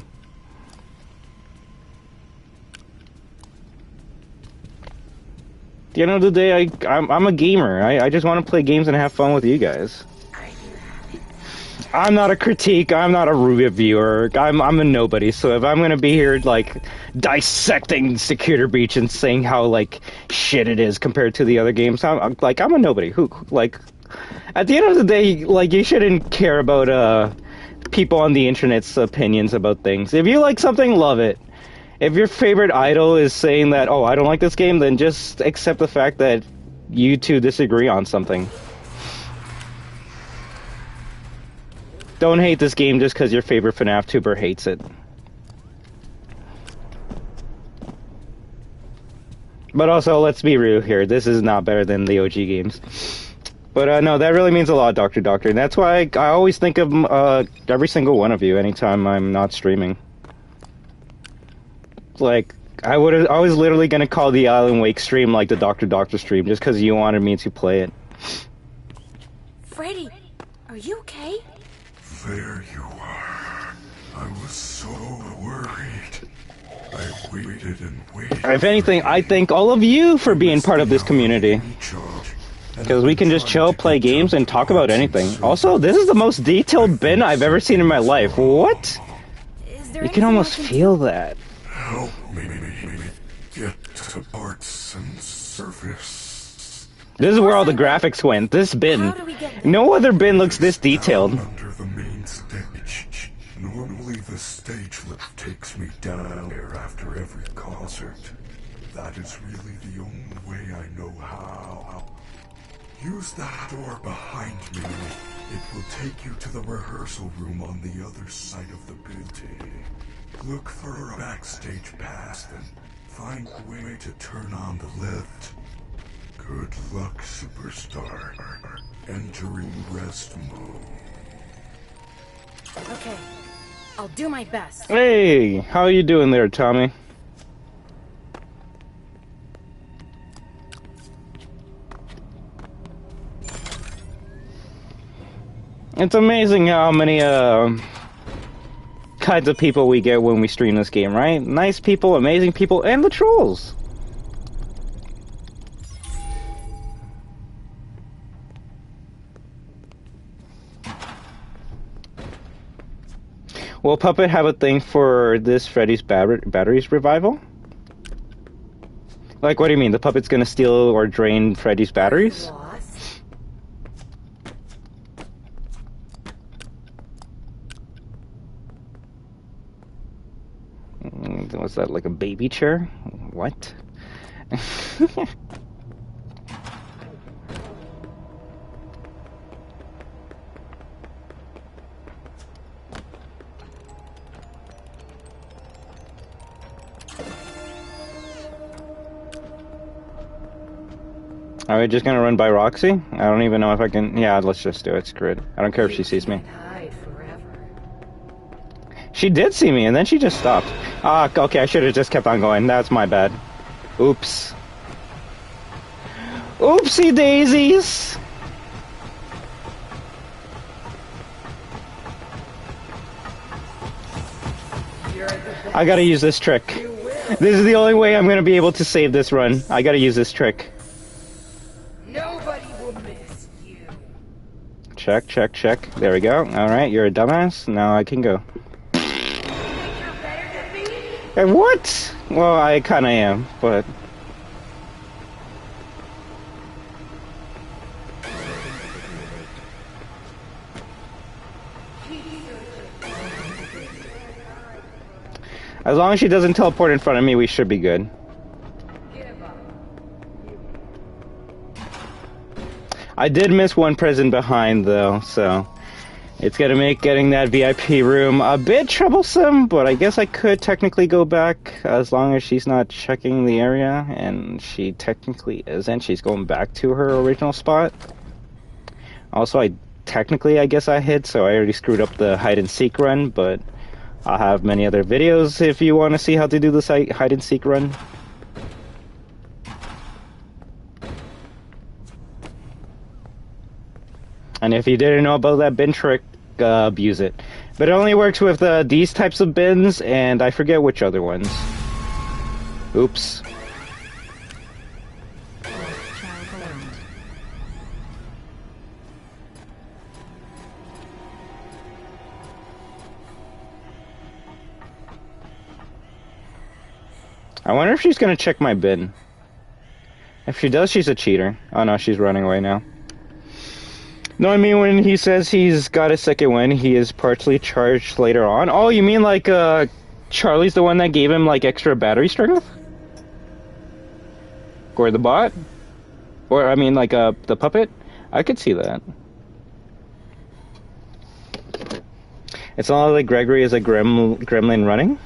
the end of the day, I'm a gamer. I just want to play games and have fun with you guys. I'm not a critique. I'm not a reviewer. I'm a nobody. So if I'm gonna be here like dissecting Security Breach and saying how like shit it is compared to the other games, I'm a nobody. Who like at the end of the day, like you shouldn't care about people on the internet's opinions about things. If you like something, love it. If your favorite idol is saying that, oh, I don't like this game, then just accept the fact that you two disagree on something. Don't hate this game just because your favorite FNAF tuber hates it. But also, let's be real here. This is not better than the OG games. But no, that really means a lot, Dr. Doctor. And that's why I always think of every single one of you anytime I'm not streaming. Like, I was literally going to call the Alan Wake stream like the Dr. Doctor stream just because you wanted me to play it. Freddy, are you okay? There you are. I was so worried. I waited and waited. If anything, I thank all of you for being part of this community. Because we can just chill, play games, and talk about anything. Also, this is the most detailed bin I've ever seen in my life. What? You can almost feel that. Help me get to parts and surface. This is where all the graphics went. This bin. No other bin looks this detailed. Under the main stage. Normally the stage lift takes me down there after every concert. That is really the only way I know how. Use that door behind me. It will take you to the rehearsal room on the other side of the building. Look for a backstage pass and find a way to turn on the lift. Good luck, superstar. Entering rest mode. Okay, I'll do my best. Hey, how you doing there, Tommy? It's amazing how many kinds of people we get when we stream this game, right? Nice people, amazing people, and the trolls. Will Puppet have a thing for this Freddy's batteries revival? Like, what do you mean? The Puppet's gonna steal or drain Freddy's batteries? Was that like a baby chair? What? Are we just gonna run by Roxy? I don't even know if I can. Yeah, let's just do it. Screw it. I don't care if she sees me. She did see me, and then she just stopped. Ah, okay, I should have just kept on going. That's my bad. Oops. Oopsie daisies! I gotta use this trick. This is the only way I'm gonna be able to save this run. I gotta use this trick. Nobody will miss you. Check, check, check. There we go. Alright, you're a dumbass. Now I can go. What? Well, I kinda am, but... As long as she doesn't teleport in front of me, we should be good. I did miss one present behind, though, so... It's gonna make getting that VIP room a bit troublesome, but I guess I could technically go back as long as she's not checking the area, and she technically isn't. She's going back to her original spot. Also, I guess I hid, so I already screwed up the hide-and-seek run, but I'll have many other videos if you want to see how to do this hide-and-seek run. And if you didn't know about that bin trick, abuse it. But it only works with these types of bins, and I forget which other ones. Oops. I wonder if she's gonna check my bin. If she does, she's a cheater. Oh no, she's running away now. No, I mean when he says he's got a second win, he is partially charged later on. Oh, you mean like Charlie's the one that gave him like extra battery strength? Or the bot? Or I mean like the puppet? I could see that. It's not like Gregory is a gremlin running.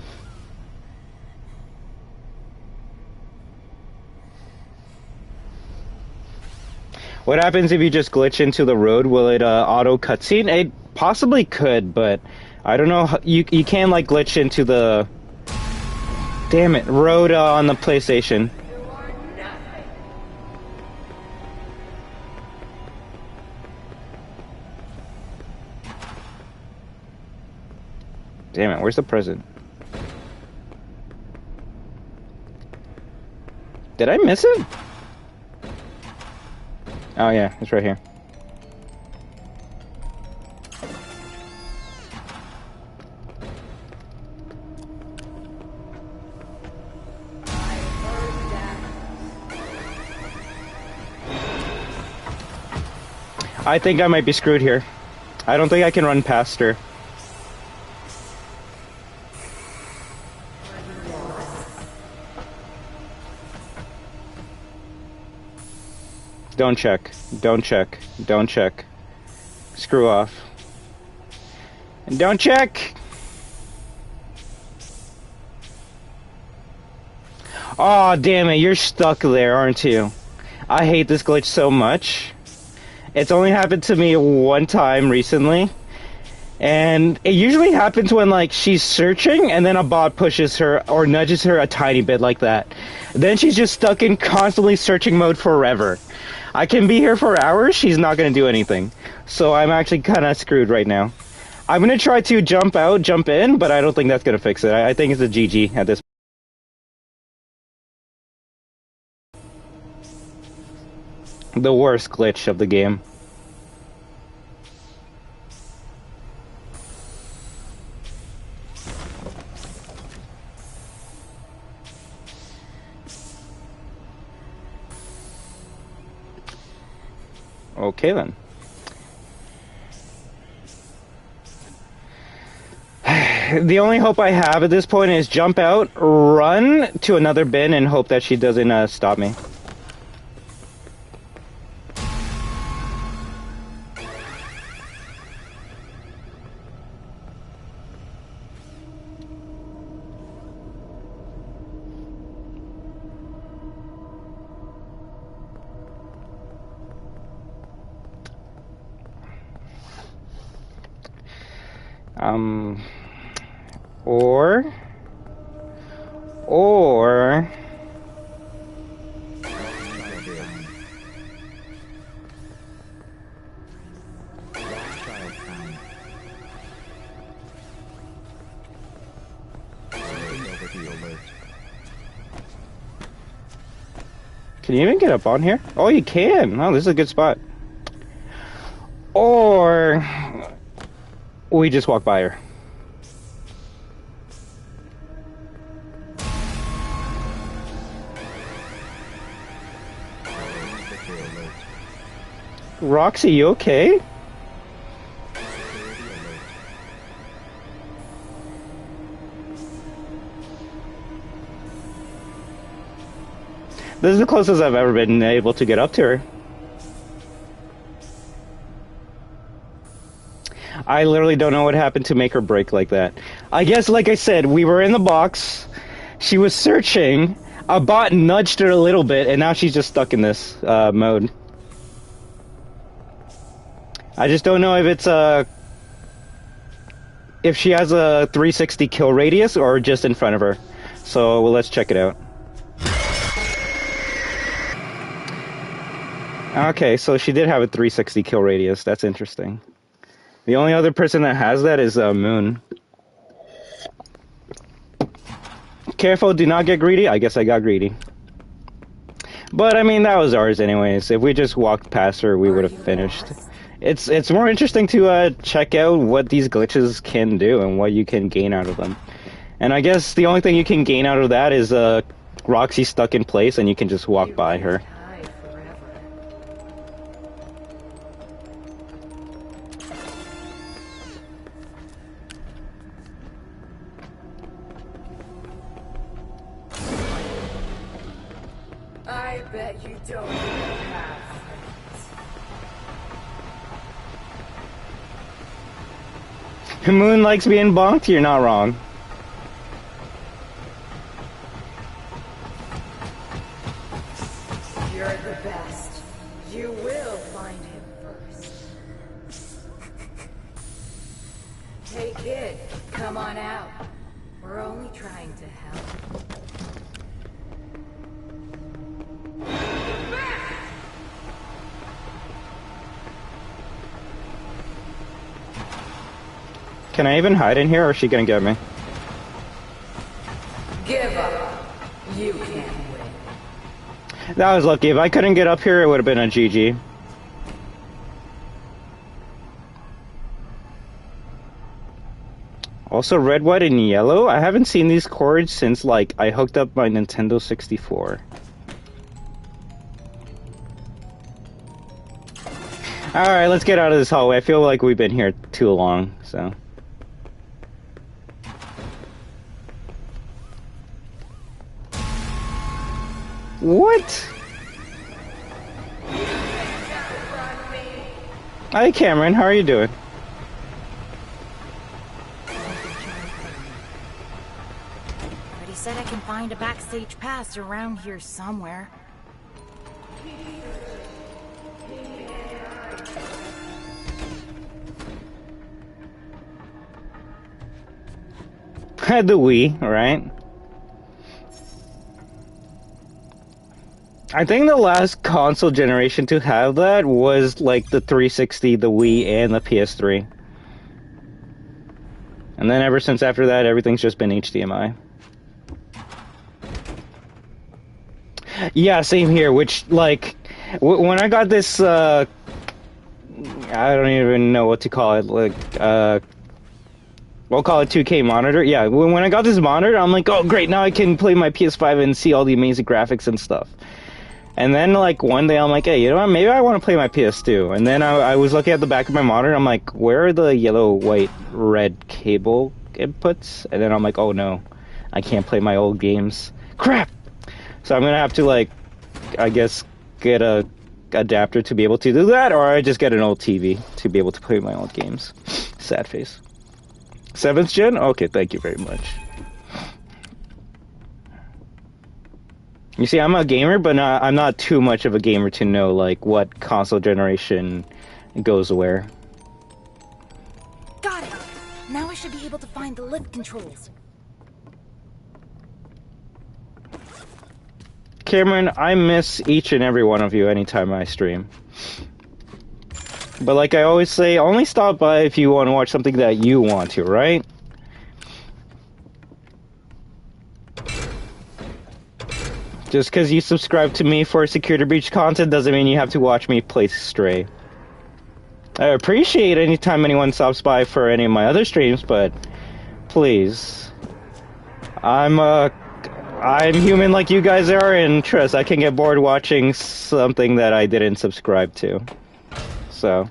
What happens if you just glitch into the road? Will it auto cutscene? It possibly could, but I don't know. You can like glitch into the damn it road on the PlayStation. Damn it! Where's the present? Did I miss it? Oh yeah, it's right here. I think I might be screwed here. I don't think I can run past her. Don't check. Don't check. Don't check. Screw off. And don't check! Aw, damn it, you're stuck there, aren't you? I hate this glitch so much. It's only happened to me one time recently. And it usually happens when, like, she's searching and then a bot pushes her or nudges her a tiny bit like that. Then she's just stuck in constantly searching mode forever. I can be here for hours, she's not going to do anything. So I'm actually kind of screwed right now. I'm going to try to jump out, jump in, but I don't think that's going to fix it. I think it's a GG at this point. The worst glitch of the game. Okay then. The only hope I have at this point is jump out, run to another bin, and hope that she doesn't stop me. Or can you even get up on here? Oh, you can. Oh, this is a good spot. Or we just walk by her. Roxy, you okay? This is the closest I've ever been able to get up to her. I literally don't know what happened to make her break like that. I guess, like I said, we were in the box, she was searching, a bot nudged her a little bit, and now she's just stuck in this mode. I just don't know if it's if she has a 360 kill radius or just in front of her. So well, let's check it out. Okay, so she did have a 360 kill radius. That's interesting. The only other person that has that is Moon. Careful, do not get greedy. I guess I got greedy. But I mean, that was ours anyways. If we just walked past her, we would have finished. It's more interesting to check out what these glitches can do and what you can gain out of them. And I guess the only thing you can gain out of that is Roxy stuck in place and you can just walk by her. I bet you don't even have friends. Moon likes being bonked, you're not wrong. You're the best. You will find him first. Hey kid, come on out. We're only trying to help. Can I even hide in here, or is she gonna get me? Give up. You can't win. That was lucky. If I couldn't get up here, it would have been a GG. Also, red, white, and yellow. I haven't seen these cords since, like, I hooked up my Nintendo 64. Alright, let's get out of this hallway. I feel like we've been here too long, so... What? Hi Cameron, how are you doing? Freddy said I can find a backstage pass around here somewhere. The Wii, right? I think the last console generation to have that was like the 360, the Wii, and the PS3. And then ever since after that, everything's just been HDMI. Yeah, same here, which, like, when I got this, I don't even know what to call it, like, we'll call it 2K monitor. Yeah, when I got this monitor, I'm like, oh great, now I can play my PS5 and see all the amazing graphics and stuff. And then, like, one day I'm like, hey, you know what, maybe I want to play my PS2. And then I was looking at the back of my monitor, I'm like, where are the yellow, white, red cable inputs? And then I'm like, oh no, I can't play my old games. Crap! So I'm gonna have to, like, I guess, get a adapter to be able to do that, or I just get an old TV to be able to play my old games. Sad face. 7th gen? Okay, thank you very much. You see, I'm a gamer, but I'm not too much of a gamer to know, like, what console generation goes where. Got it! Now I should be able to find the lift controls. Cameron, I miss each and every one of you anytime I stream. But like I always say, only stop by if you want to watch something that you want to, right? Just because you subscribe to me for security breach content doesn't mean you have to watch me play Stray. I appreciate anytime anyone stops by for any of my other streams, but please. I'm human like you guys are, and trust, I can get bored watching something that I didn't subscribe to. So.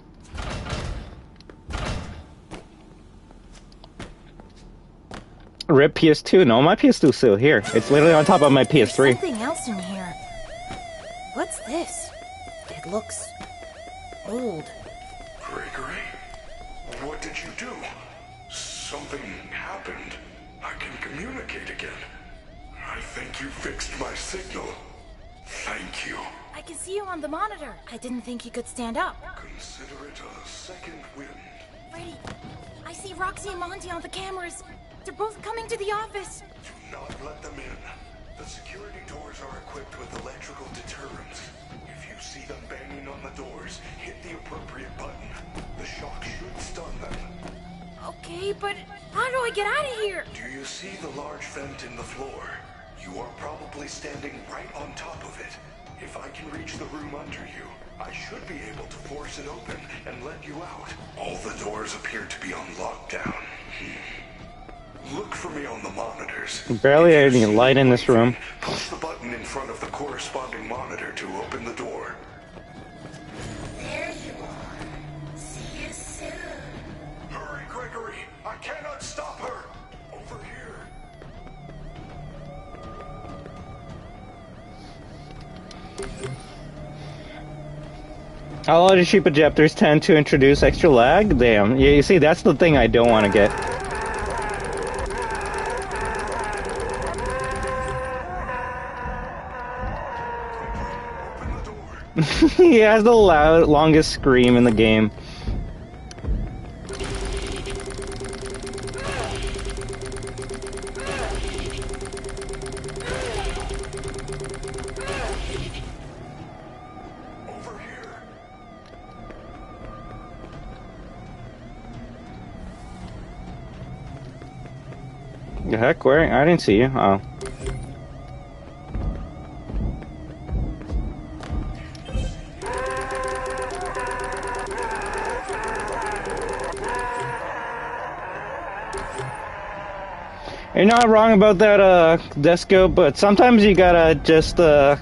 RIP PS2. No, my PS2 is still here. It's literally on top of my PS3. There's something else in here. What's this? It looks old. Gregory? What did you do? Something happened. I can communicate again. I think you fixed my signal. Thank you. I can see you on the monitor. I didn't think you could stand up. Consider it a second wind. Freddy, I see Roxy and Monty on the cameras. They're both coming to the office. Do not let them in. The security doors are equipped with electrical deterrents. If you see them banging on the doors, hit the appropriate button. The shock should stun them. Okay, but how do I get out of here? Do you see the large vent in the floor? You are probably standing right on top of it. If I can reach the room under you, I should be able to force it open and let you out. All the doors appear to be on lockdown. Look for me on the monitors. Barely any light in this room. Push the button in front of the corresponding monitor to open the door. There you are. See you soon. Hurry, Gregory! I cannot stop her! Over here. A lot of cheap adapters tend to introduce extra lag. Damn. Yeah, you see, that's the thing I don't want to get. He has the longest scream in the game. Over here. The heck? Where? I didn't see you. Oh. You're not wrong about that, Desco, but sometimes you gotta just, buy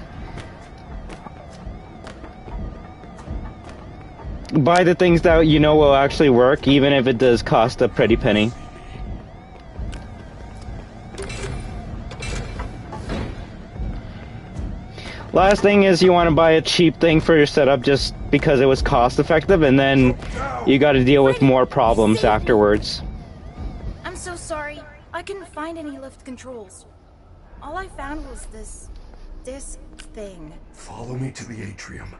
the things that you know will actually work, even if it does cost a pretty penny. Last thing is you want to buy a cheap thing for your setup just because it was cost effective, and then you gotta deal with more problems afterwards. I'm so sorry. I couldn't find any lift controls. All I found was this thing. Follow me to the atrium.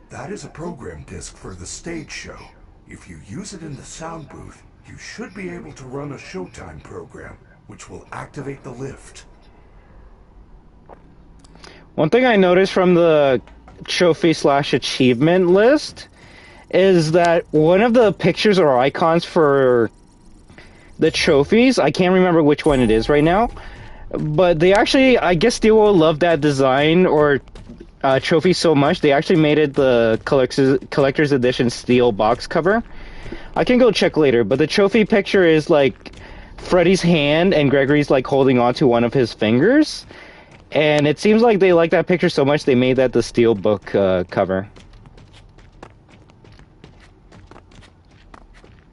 That is a program disc for the stage show. If you use it in the sound booth, you should be able to run a Showtime program, which will activate the lift. One thing I noticed from the trophy/achievement list is that one of the pictures or icons for the trophies, I can't remember which one it is right now, but they actually, I guess they will love that design or trophy so much, they actually made it the collector's edition steel box cover. I can go check later, but the trophy picture is like Freddy's hand and Gregory's like holding on to one of his fingers, and it seems like they like that picture so much they made that the steel book cover.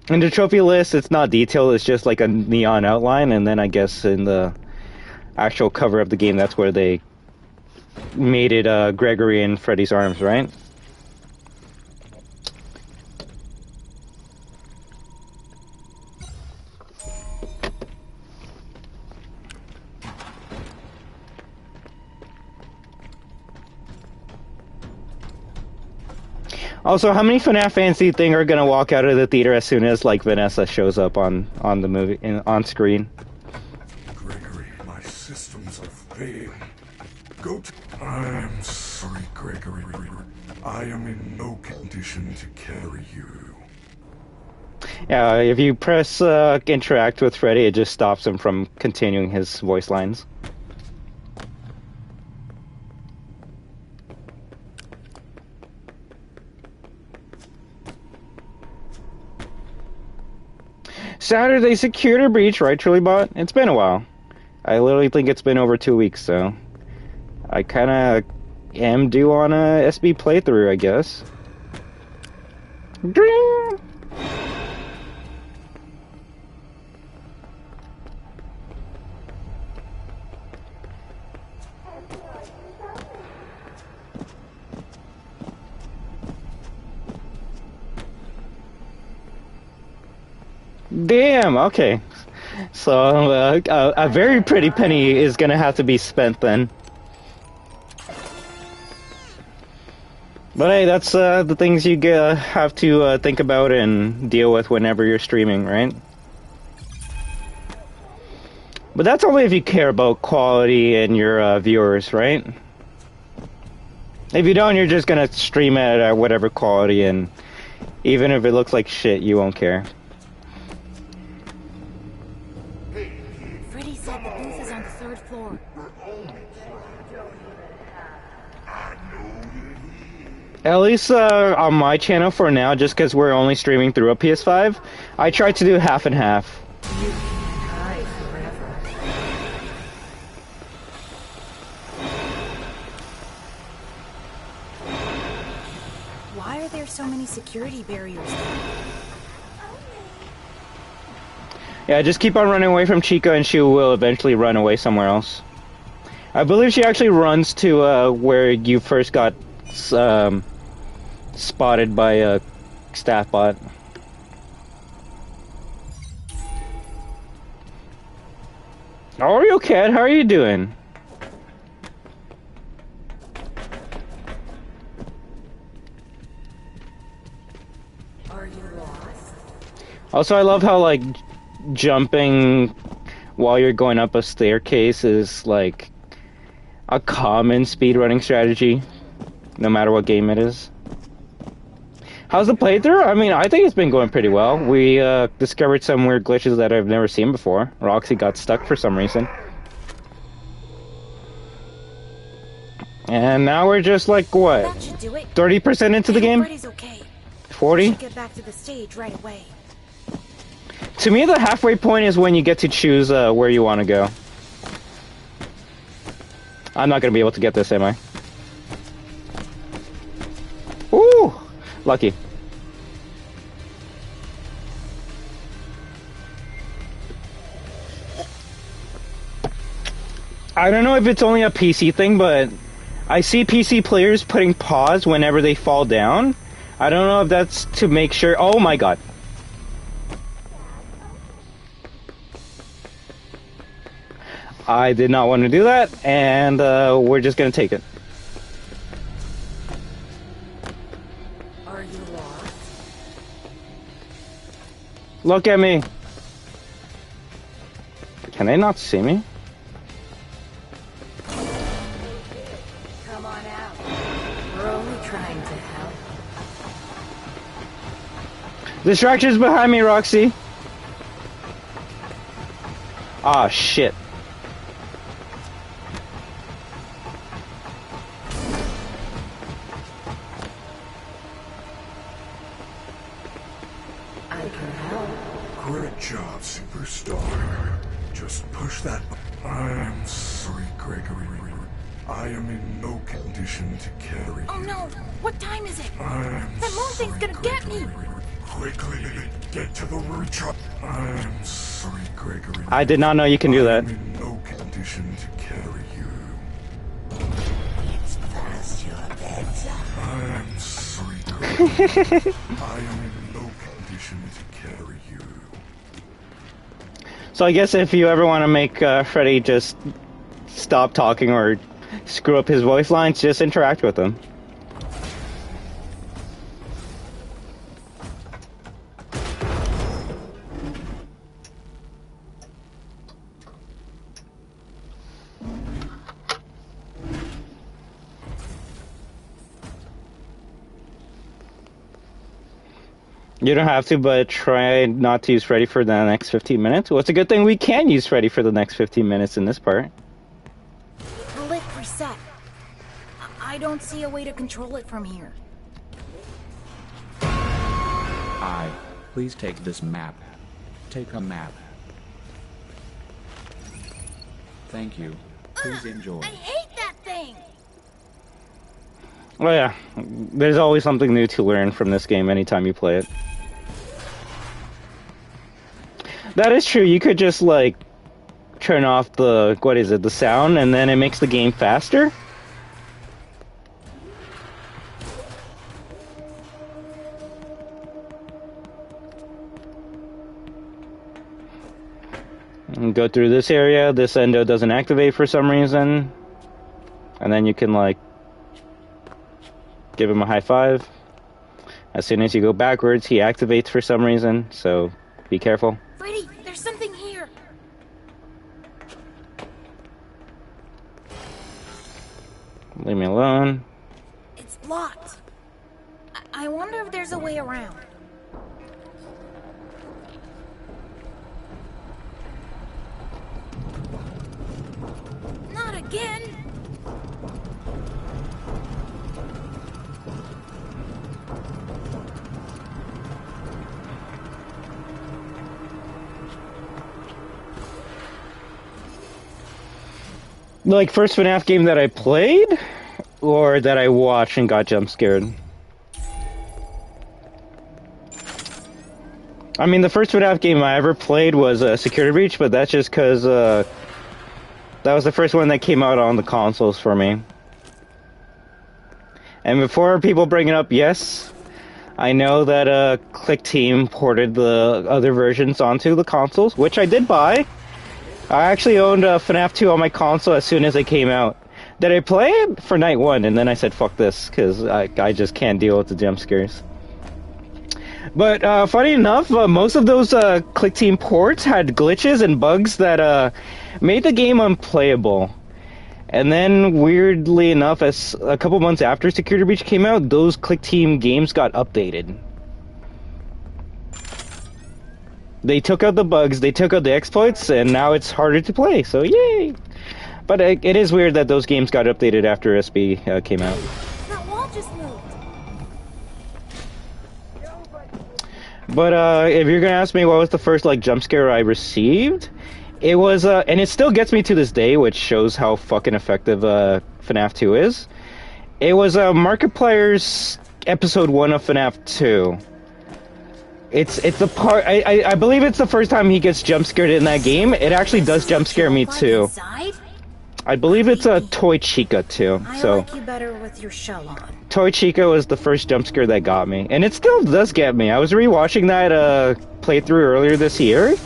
In the trophy list, it's not detailed, it's just like a neon outline, and then I guess in the actual cover of the game, that's where they made it Gregory and Freddy's arms, right? Also, how many FNAF fans do you think are gonna walk out of the theater as soon as like Vanessa shows up on the movie on screen? Gregory, my systems are failing. Go to... I am sorry, Gregory. I am in no condition to carry you. Yeah, if you press interact with Freddy, it just stops him from continuing his voice lines. Saturday security breach, right, Trillybot? It's been a while. I literally think it's been over 2 weeks, so I kind of am due on a SB playthrough, I guess. Ding! Damn, okay. So, a very pretty penny is gonna have to be spent then. But hey, that's the things you have to think about and deal with whenever you're streaming, right? But that's only if you care about quality and your viewers, right? If you don't, you're just gonna stream it at whatever quality, and even if it looks like shit, you won't care. Freddy said the booth is on the 3rd floor. At least on my channel for now, just because we're only streaming through a PS5, I try to do half and half. You can hide forever. Why are there so many security barriers there? Yeah, just keep on running away from Chica and she will eventually run away somewhere else. I believe she actually runs to where you first got spotted by a staff bot. Oreo Cat, how are you doing? Are you lost? Also, I love how, like, jumping while you're going up a staircase is, like, a common speedrunning strategy, no matter what game it is. How's the playthrough? I mean, I think it's been going pretty well. We discovered some weird glitches that I've never seen before. Roxy got stuck for some reason. And now we're just like, what? That should do it. 30% into the game? Freddy's okay. 40? Should get back to the stage right away. To me, the halfway point is when you get to choose where you want to go. I'm not going to be able to get this, am I? Ooh! Lucky. I don't know if it's only a PC thing, but I see PC players putting pause whenever they fall down. I don't know if that's to make sure... Oh my god. I did not want to do that, and we're just gonna take it. Are you lost? Look at me. Can they not see me? Come on out. We're only trying to help. Distractions behind me, Roxy. Ah, shit. I can help. Great job, superstar. Just push that button. I'm sorry, Gregory. I am in no condition to carry Oh you. no! What time is it? I'm That moon thing's gonna get me! Quickly, get to the recharge. I'm sorry, Gregory. I did not know you can do that. I'm in no condition to carry you. It's past your bedtime. I'm sorry, Gregory. I am in no condition to carry you. So I guess if you ever want to make Freddy just stop talking or screw up his voice lines, just interact with him. You don't have to, but try not to use Freddy for the next 15 minutes. Well, it's a good thing we can use Freddy for the next 15 minutes in this part. The lift reset. I don't see a way to control it from here. Please take this map. Take a map. Thank you. Please enjoy. I hate that thing! Oh yeah, there's always something new to learn from this game anytime you play it. That is true, you could just like turn off the, what is it, the sound, and then it makes the game faster? And go through this area, this endo doesn't activate for some reason, and then you can like give him a high five. As soon as you go backwards, he activates for some reason, so be careful. Freddy, there's something here! Leave me alone. It's locked. I wonder if there's a way around. Not again! Like, first FNAF game that I played? Or that I watched and got jump scared? I mean, the first FNAF game I ever played was Security Breach, but that's just because that was the first one that came out on the consoles for me. And before people bring it up, yes, I know that Click Team ported the other versions onto the consoles, which I did buy. I actually owned FNAF 2 on my console as soon as it came out. Did I play it for night one, and then I said, fuck this, because I just can't deal with the jump scares. But funny enough, most of those Click Team ports had glitches and bugs that made the game unplayable. And then, weirdly enough, as a couple months after Security Breach came out, those Click Team games got updated. They took out the bugs, they took out the exploits, and now it's harder to play, so yay! But it is weird that those games got updated after SB came out. That wall just moved. But if you're gonna ask me what was the first like jump scare I received, it was and it still gets me to this day, which shows how fucking effective FNAF 2 is. It was Markiplier's episode 1 of FNAF 2. It's the part I believe it's the first time he gets jump scared in that game. It actually does jump scare me too. I believe it's a Toy Chica too. I So like you better with your shell on. Toy Chica was the first jump scare that got me, and it still does get me. I was rewatching that playthrough earlier this year,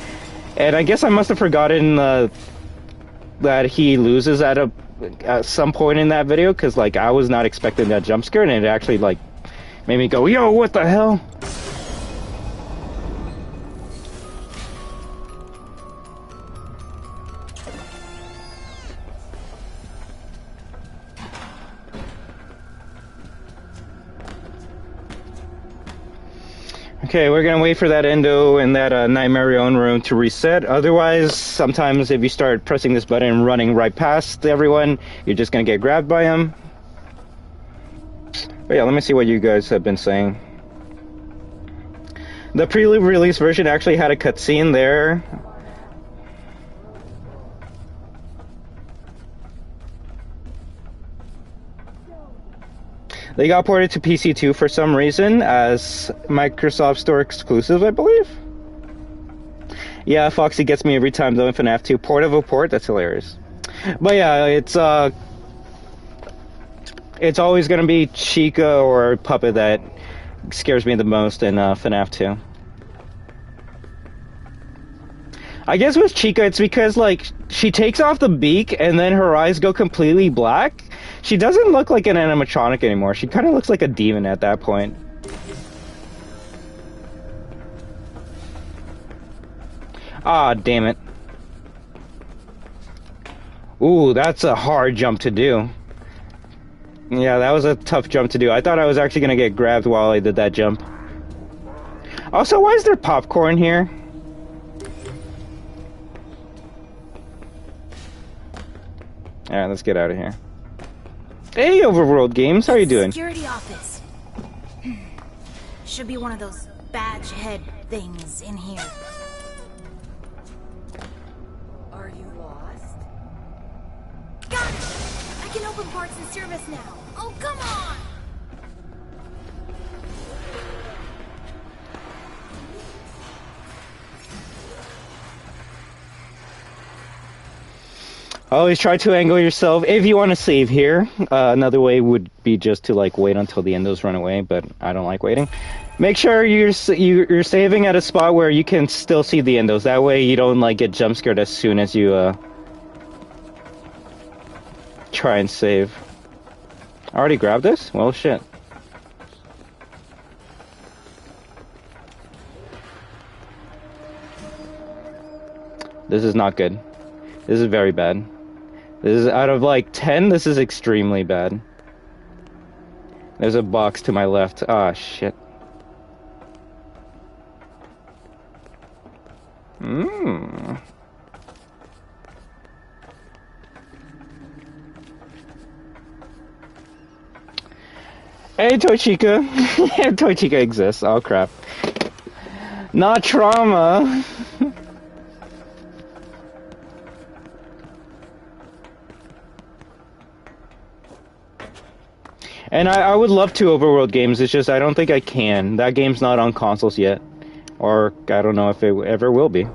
and I guess I must have forgotten that he loses at some point in that video, because like I was not expecting that jump scare, and it actually like made me go, "Yo, what the hell?" Okay, we're gonna wait for that endo and that Nightmare Own room to reset. Otherwise, sometimes if you start pressing this button and running right past everyone, you're just gonna get grabbed by them. But yeah, let me see what you guys have been saying. The pre-release version actually had a cutscene there. They got ported to PC too for some reason as Microsoft Store exclusive, I believe. Yeah, Foxy gets me every time though in FNAF 2. Port of a port, that's hilarious. But yeah, it's always gonna be Chica or Puppet that scares me the most in FNAF 2. I guess with Chica, it's because like she takes off the beak and then her eyes go completely black. She doesn't look like an animatronic anymore. She kind of looks like a demon at that point. Ah, damn it. Ooh, that's a hard jump to do. Yeah, that was a tough jump to do. I thought I was actually going to get grabbed while I did that jump. Also, why is there popcorn here? Alright, let's get out of here. Hey, Overworld Games, how you doing? Security office. Should be one of those badge head things in here. Are you lost? Got it! I can open parts and service now. Oh, come on! Always try to angle yourself if you want to save here. Another way would be just to like wait until the endos run away, but I don't like waiting. Make sure you're saving at a spot where you can still see the endos. That way you don't like get jump scared as soon as you try and save. I already grabbed this? Well, shit. This is not good. This is very bad. This is out of like 10, this is extremely bad. There's a box to my left. Ah, shit. Hey, Toy Chica. Toy Chica exists. Oh, crap. Not trauma. And I would love to Overworld games, it's just I don't think I can. That game's not on consoles yet. Or I don't know if it ever will be.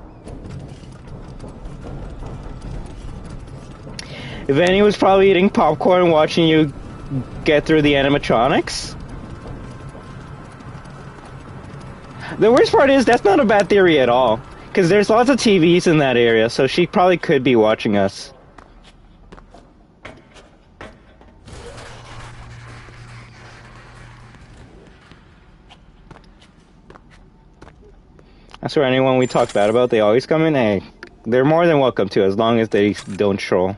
If Annie was probably eating popcorn watching you get through the animatronics. The worst part is that's not a bad theory at all. Because there's lots of TVs in that area, so she probably could be watching us. I swear anyone we talk bad about, they always come in. Hey, they're more than welcome to, as long as they don't troll.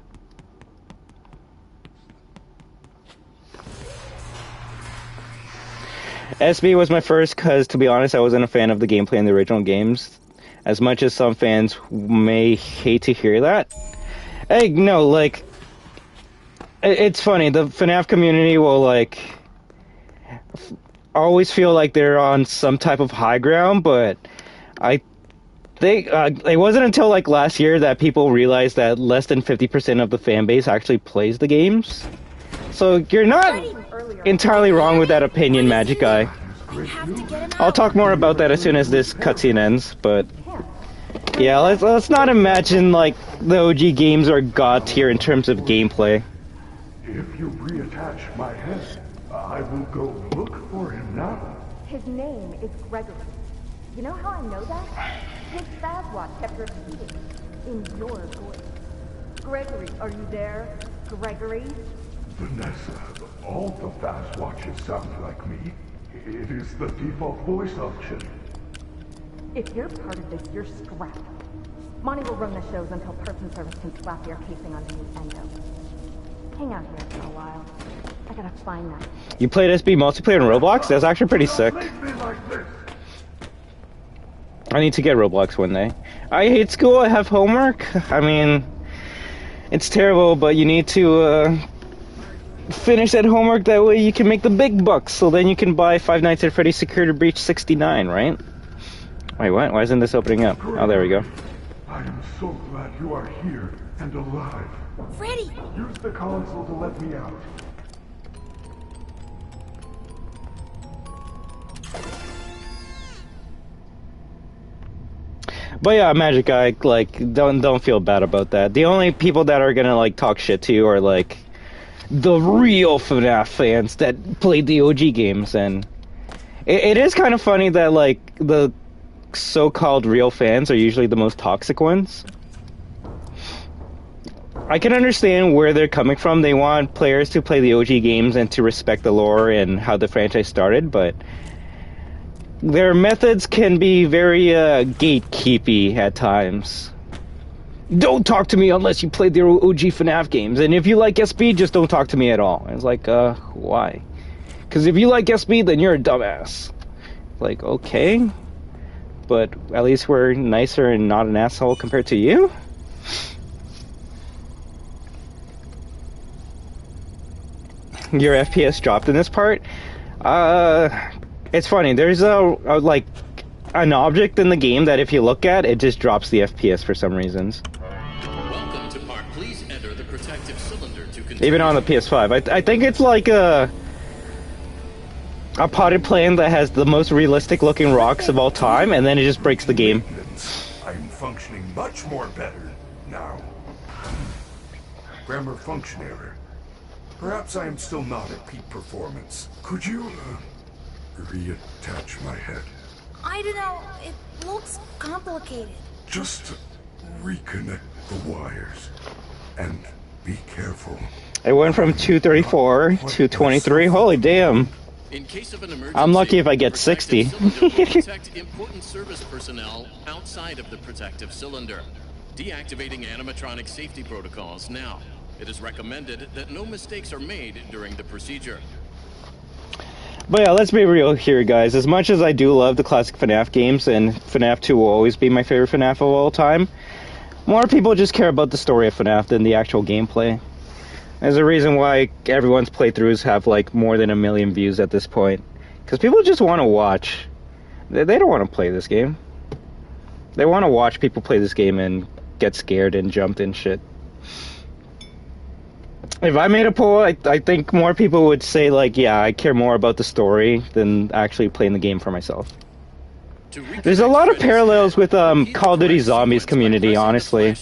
SB was my first because, to be honest, I wasn't a fan of the gameplay in the original games. As much as some fans may hate to hear that. Hey, no, like, it's funny, the FNAF community will, like, always feel like they're on some type of high ground, but I think it wasn't until, like, last year that people realized that less than 50% of the fan base actually plays the games. So you're not entirely wrong with that opinion, Magic Guy. I'll talk more about that as soon as this cutscene ends, but yeah, let's not imagine like the OG games are god tier in terms of gameplay. If you reattach my head, I will go look for him now. His name is Gregory. You know how I know that? His Sasquatch kept repeating in your voice. Gregory, are you there? Gregory? Vanessa, all the fast watches sound like me. It is the default voice option. If you're part of this, you're scrapped. Monty will run the shows until person service can slap your casing onto his endo. Hang out here for a while. I gotta find that. You played SB multiplayer in Roblox? That's actually pretty sick. I need to get Roblox one day. I hate school, I have homework. I mean, it's terrible, but you need to finish that homework, that way you can make the big bucks, so then you can buy Five Nights at Freddy's Security Breach 69, right? Wait, what? Why isn't this opening up? Oh, there we go. I am so glad you are here and alive. Freddy! Use the console to let me out. But yeah, Magic Guy, like, don't feel bad about that. The only people that are gonna, like, talk shit to you are, like, the real FNAF fans that played the OG games, and it is kind of funny that, like, the so-called real fans are usually the most toxic ones. I can understand where they're coming from. They want players to play the OG games and to respect the lore and how the franchise started, but their methods can be very gatekeepy at times. Don't talk to me unless you played the OG FNAF games, and if you like SB, just don't talk to me at all. And it's like, why? Because if you like SB, then you're a dumbass. Like, okay, but at least we're nicer and not an asshole compared to you? Your FPS dropped in this part? It's funny, there's like an object in the game that if you look at, it just drops the FPS for some reasons. Welcome to Park. Please enter the protective cylinder to continue. Even on the PS5. I think it's like a potted plant that has the most realistic looking rocks of all time, and then it just breaks the game. I'm functioning much more better now. Grammar function error. Perhaps I am still not at peak performance. Could you reattach my head? I don't know. It looks complicated. Just reconnect the wires. And be careful. It went from 234 to 23. Holy damn. In case of an emergency, I'm lucky if I get 60. protect important service personnel outside of the protective cylinder. Deactivating animatronic safety protocols now. It is recommended that no mistakes are made during the procedure. But yeah, let's be real here, guys. As much as I do love the classic FNAF games, and FNAF 2 will always be my favorite FNAF of all time, more people just care about the story of FNAF than the actual gameplay. There's a reason why everyone's playthroughs have like more than 1 million views at this point. Because people just want to watch. They don't want to play this game. They want to watch people play this game and get scared and jumped and shit. If I made a poll, I think more people would say, like, yeah, I care more about the story than actually playing the game for myself. There's a lot of parallels with Call of Duty Zombies community, honestly.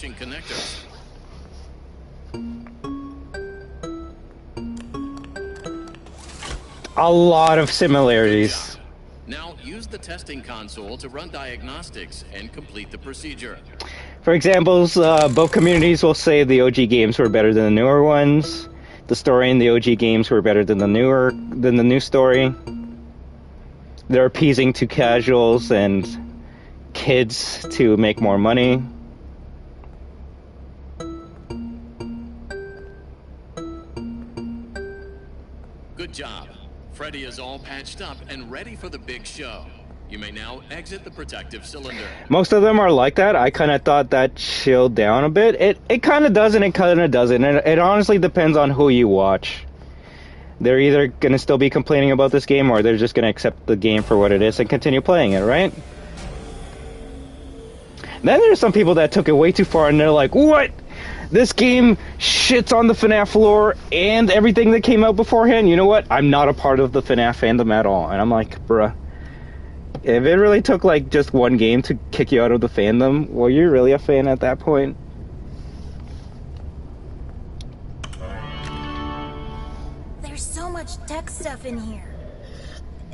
A lot of similarities. Now use the testing console to run diagnostics and complete the procedure. For examples, both communities will say the OG games were better than the newer ones. The story in the OG games were better than the new story. They're appeasing to casuals and kids to make more money. Good job. Freddy is all patched up and ready for the big show. You may now exit the protective cylinder. Most of them are like that. I kind of thought that chilled down a bit. It kind of does and it kind of doesn't. And it honestly depends on who you watch. They're either going to still be complaining about this game or they're just going to accept the game for what it is and continue playing it, right? Then there's some people that took it way too far and they're like, what? This game shits on the FNAF lore and everything that came out beforehand? You know what? I'm not a part of the FNAF fandom at all. And I'm like, bruh. If it really took like just one game to kick you out of the fandom, well, you're really a fan at that point. There's so much tech stuff in here.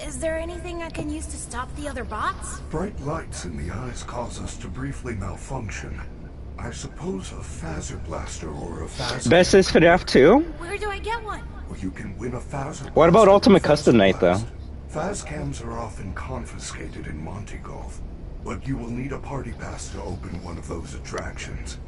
Is there anything I can use to stop the other bots? Bright lights in the eyes cause us to briefly malfunction. I suppose a phaser blaster or a phaser... Best is FNAF 2? Where do I get one? Well, you can win a phaser. What about Ultimate Custom Night, though? Phascams are often confiscated in Monty Golf, but you will need a party pass to open one of those attractions.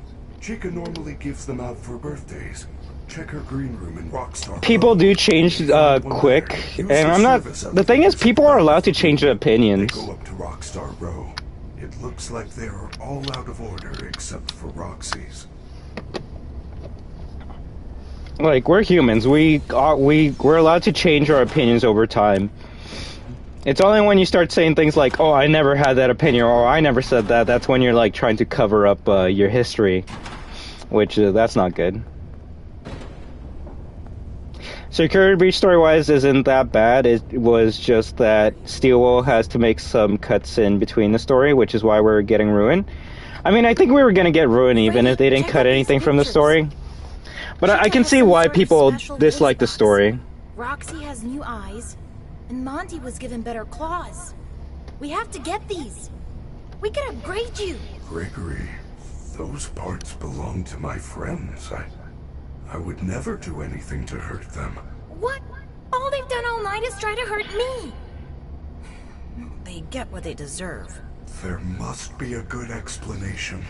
Chica normally gives them out for birthdays. Check her green room in Rockstar. People do change quick, and I'm not... The thing is, people are allowed to change their opinions. Go up to Rockstar Row. It looks like they are all out of order except for Roxy's. Like, we're humans. We're allowed to change our opinions over time. It's only when you start saying things like, oh, I never had that opinion, or I never said that, that's when you're, like, trying to cover up your history. Which, that's not good. Security Breach story-wise isn't that bad. It was just that Steelwell has to make some cuts in between the story, which is why we're getting ruined. I mean, I think we were going to get ruined even if they didn't cut anything from the story. But I can see why people dislike the story. Roxy has new eyes, and Monty was given better claws. We have to get these. We can upgrade you. Gregory, those parts belong to my friends. I would never do anything to hurt them. What? All they've done all night is try to hurt me. They get what they deserve. There must be a good explanation.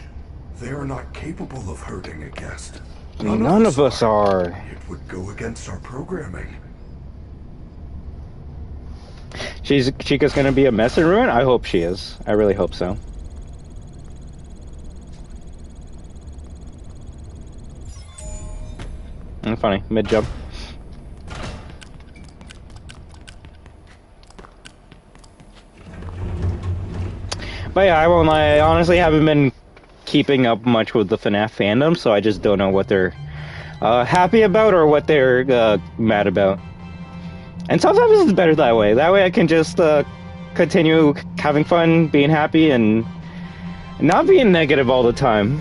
They are not capable of hurting a guest. None of us are. It would go against our programming. Chica's gonna be a mess and ruin? I hope she is. I really hope so. Funny, mid-jump. But yeah, I won't lie, I honestly haven't been keeping up much with the FNAF fandom, so I just don't know what they're happy about or what they're mad about. And sometimes it's better that way. That way I can just continue having fun, being happy, and not being negative all the time.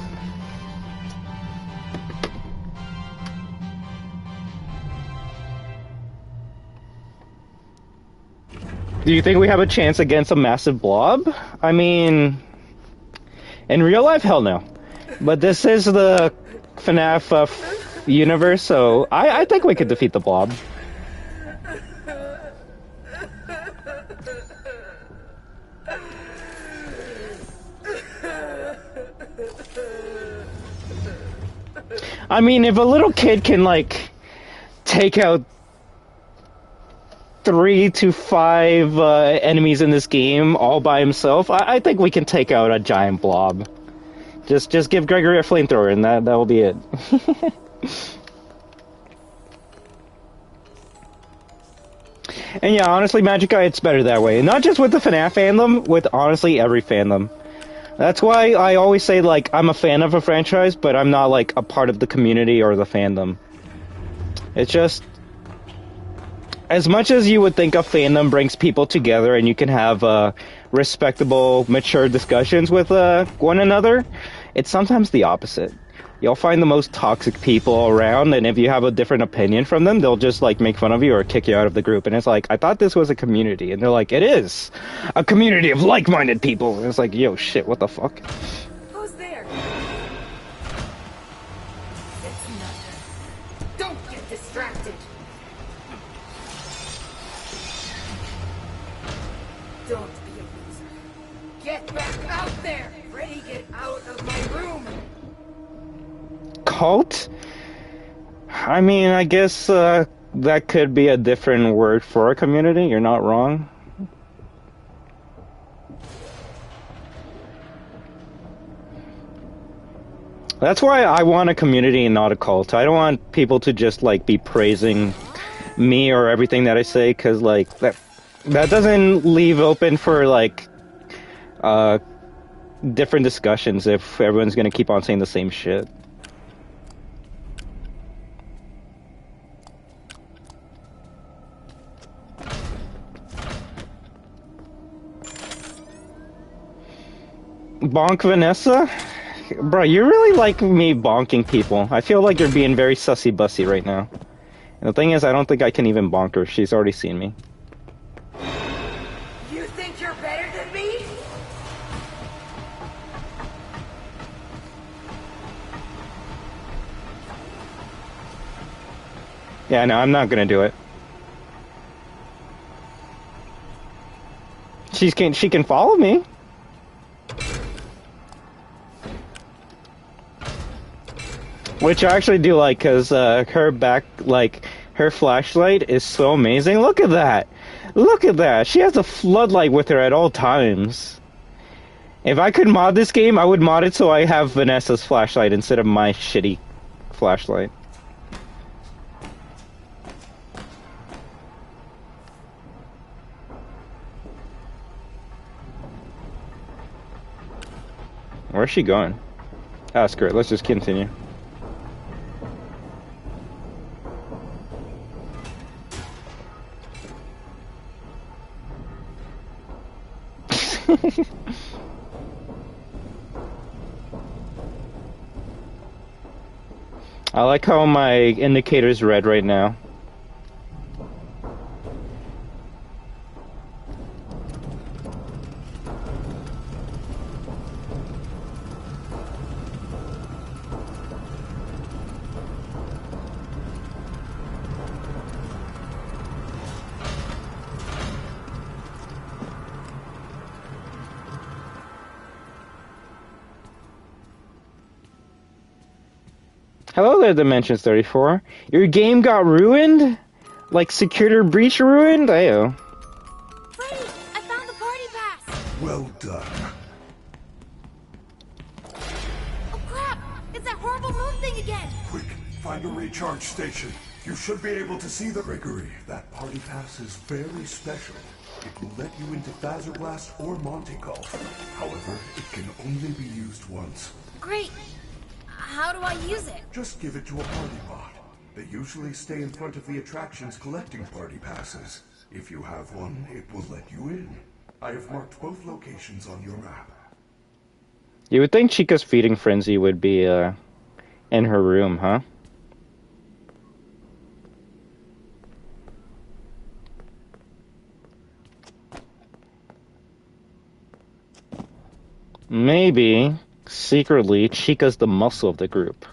Do you think we have a chance against a massive blob? I mean, in real life, hell no. But this is the FNAF universe, so I think we could defeat the blob. I mean, if a little kid can, like, take out 3 to 5 enemies in this game all by himself, I think we can take out a giant blob. Just give Gregory a flamethrower and that will be it. And yeah, honestly, Magic Eye, it's better that way. Not just with the FNAF fandom, with honestly every fandom. That's why I always say, like, I'm a fan of a franchise, but I'm not, like, a part of the community or the fandom. It's just... as much as you would think a fandom brings people together and you can have respectable, mature discussions with one another, it's sometimes the opposite. You'll find the most toxic people around, and if you have a different opinion from them, they'll just like make fun of you or kick you out of the group. And it's like, I thought this was a community, and they're like, it is a community of like-minded people. And it's like, yo, shit, what the fuck? Who's there? It's nothing. Don't get distracted. Don't be a loser. Get back out there! Freddy, get out of my room! Cult? I mean, I guess that could be a different word for a community. You're not wrong. That's why I want a community and not a cult. I don't want people to just like be praising me or everything that I say, because like that doesn't leave open for like different discussions if everyone's gonna keep on saying the same shit. Bonk Vanessa? Bro, you really like me bonking people. I feel like you're being very sussy-bussy right now. And the thing is, I don't think I can even bonk her. She's already seen me. You think you're better than me? Yeah, no, I'm not gonna do it. She can follow me. Which I actually do like, because her back, like, her flashlight is so amazing. Look at that! Look at that! She has a floodlight with her at all times. If I could mod this game, I would mod it so I have Vanessa's flashlight instead of my shitty flashlight. Where's she going? Ah, screw it. Let's just continue. I like how my indicator's red right now. Hello there, Dimensions 34. Your game got ruined? Like security breach ruined? Ayo. Freddy, I found the party pass! Well done. Oh crap! It's that horrible moon thing again! Quick, find a recharge station. You should be able to see the Gregory. That party pass is very special. It will let you into Phaser Blast or Monte Golf. However, it can only be used once. Great! How do I use it? Just give it to a party bot. They usually stay in front of the attractions collecting party passes. If you have one, it will let you in. I have marked both locations on your map. You would think Chica's feeding frenzy would be in her room, huh? Maybe, secretly, Chica's the muscle of the group.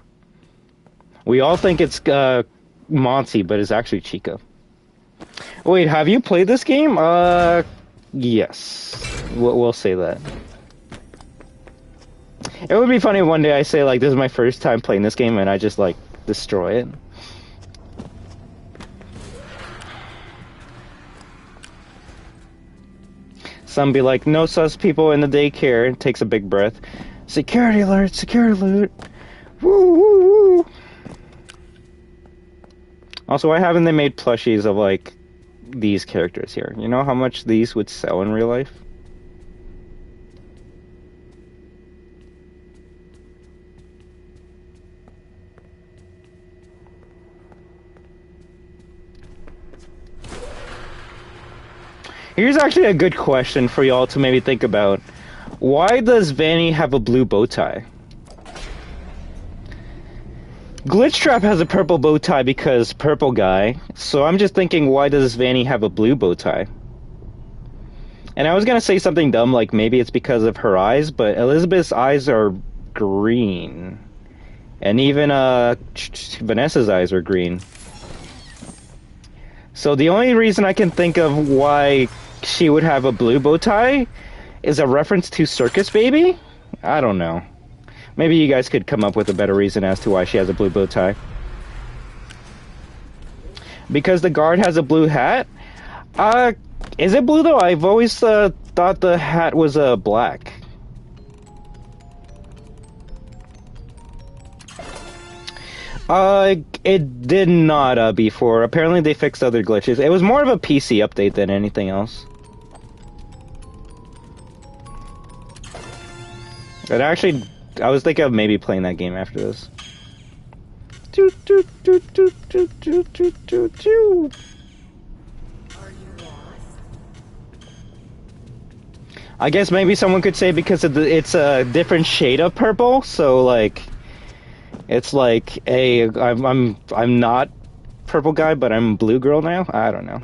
We all think it's Monty, but it's actually Chica. Wait, have you played this game? Yes. We'll say that. It would be funny one day I say, like, this is my first time playing this game, and I just, like, destroy it. Some be like, no sus people in the daycare. It takes a big breath. Security alert, security alert. Woo, woo, woo. Also, why haven't they made plushies of, like, these characters here? You know how much these would sell in real life? Here's actually a good question for y'all to maybe think about. Why does Vanny have a blue bow tie? Glitchtrap has a purple bow tie because purple guy, so I'm just thinking, why does Vanny have a blue bow tie? And I was gonna say something dumb, like maybe it's because of her eyes, but Elizabeth's eyes are green. And even Vanessa's eyes are green. So the only reason I can think of why she would have a blue bow tie is a reference to Circus Baby? I don't know. Maybe you guys could come up with a better reason as to why she has a blue bow tie. Because the guard has a blue hat? Is it blue though? I've always thought the hat was black. It did not before. Apparently they fixed other glitches. It was more of a PC update than anything else. But actually, I was thinking of maybe playing that game after this. I guess maybe someone could say because it's a different shade of purple, so like it's like I'm not purple guy, but I'm blue girl now. I don't know.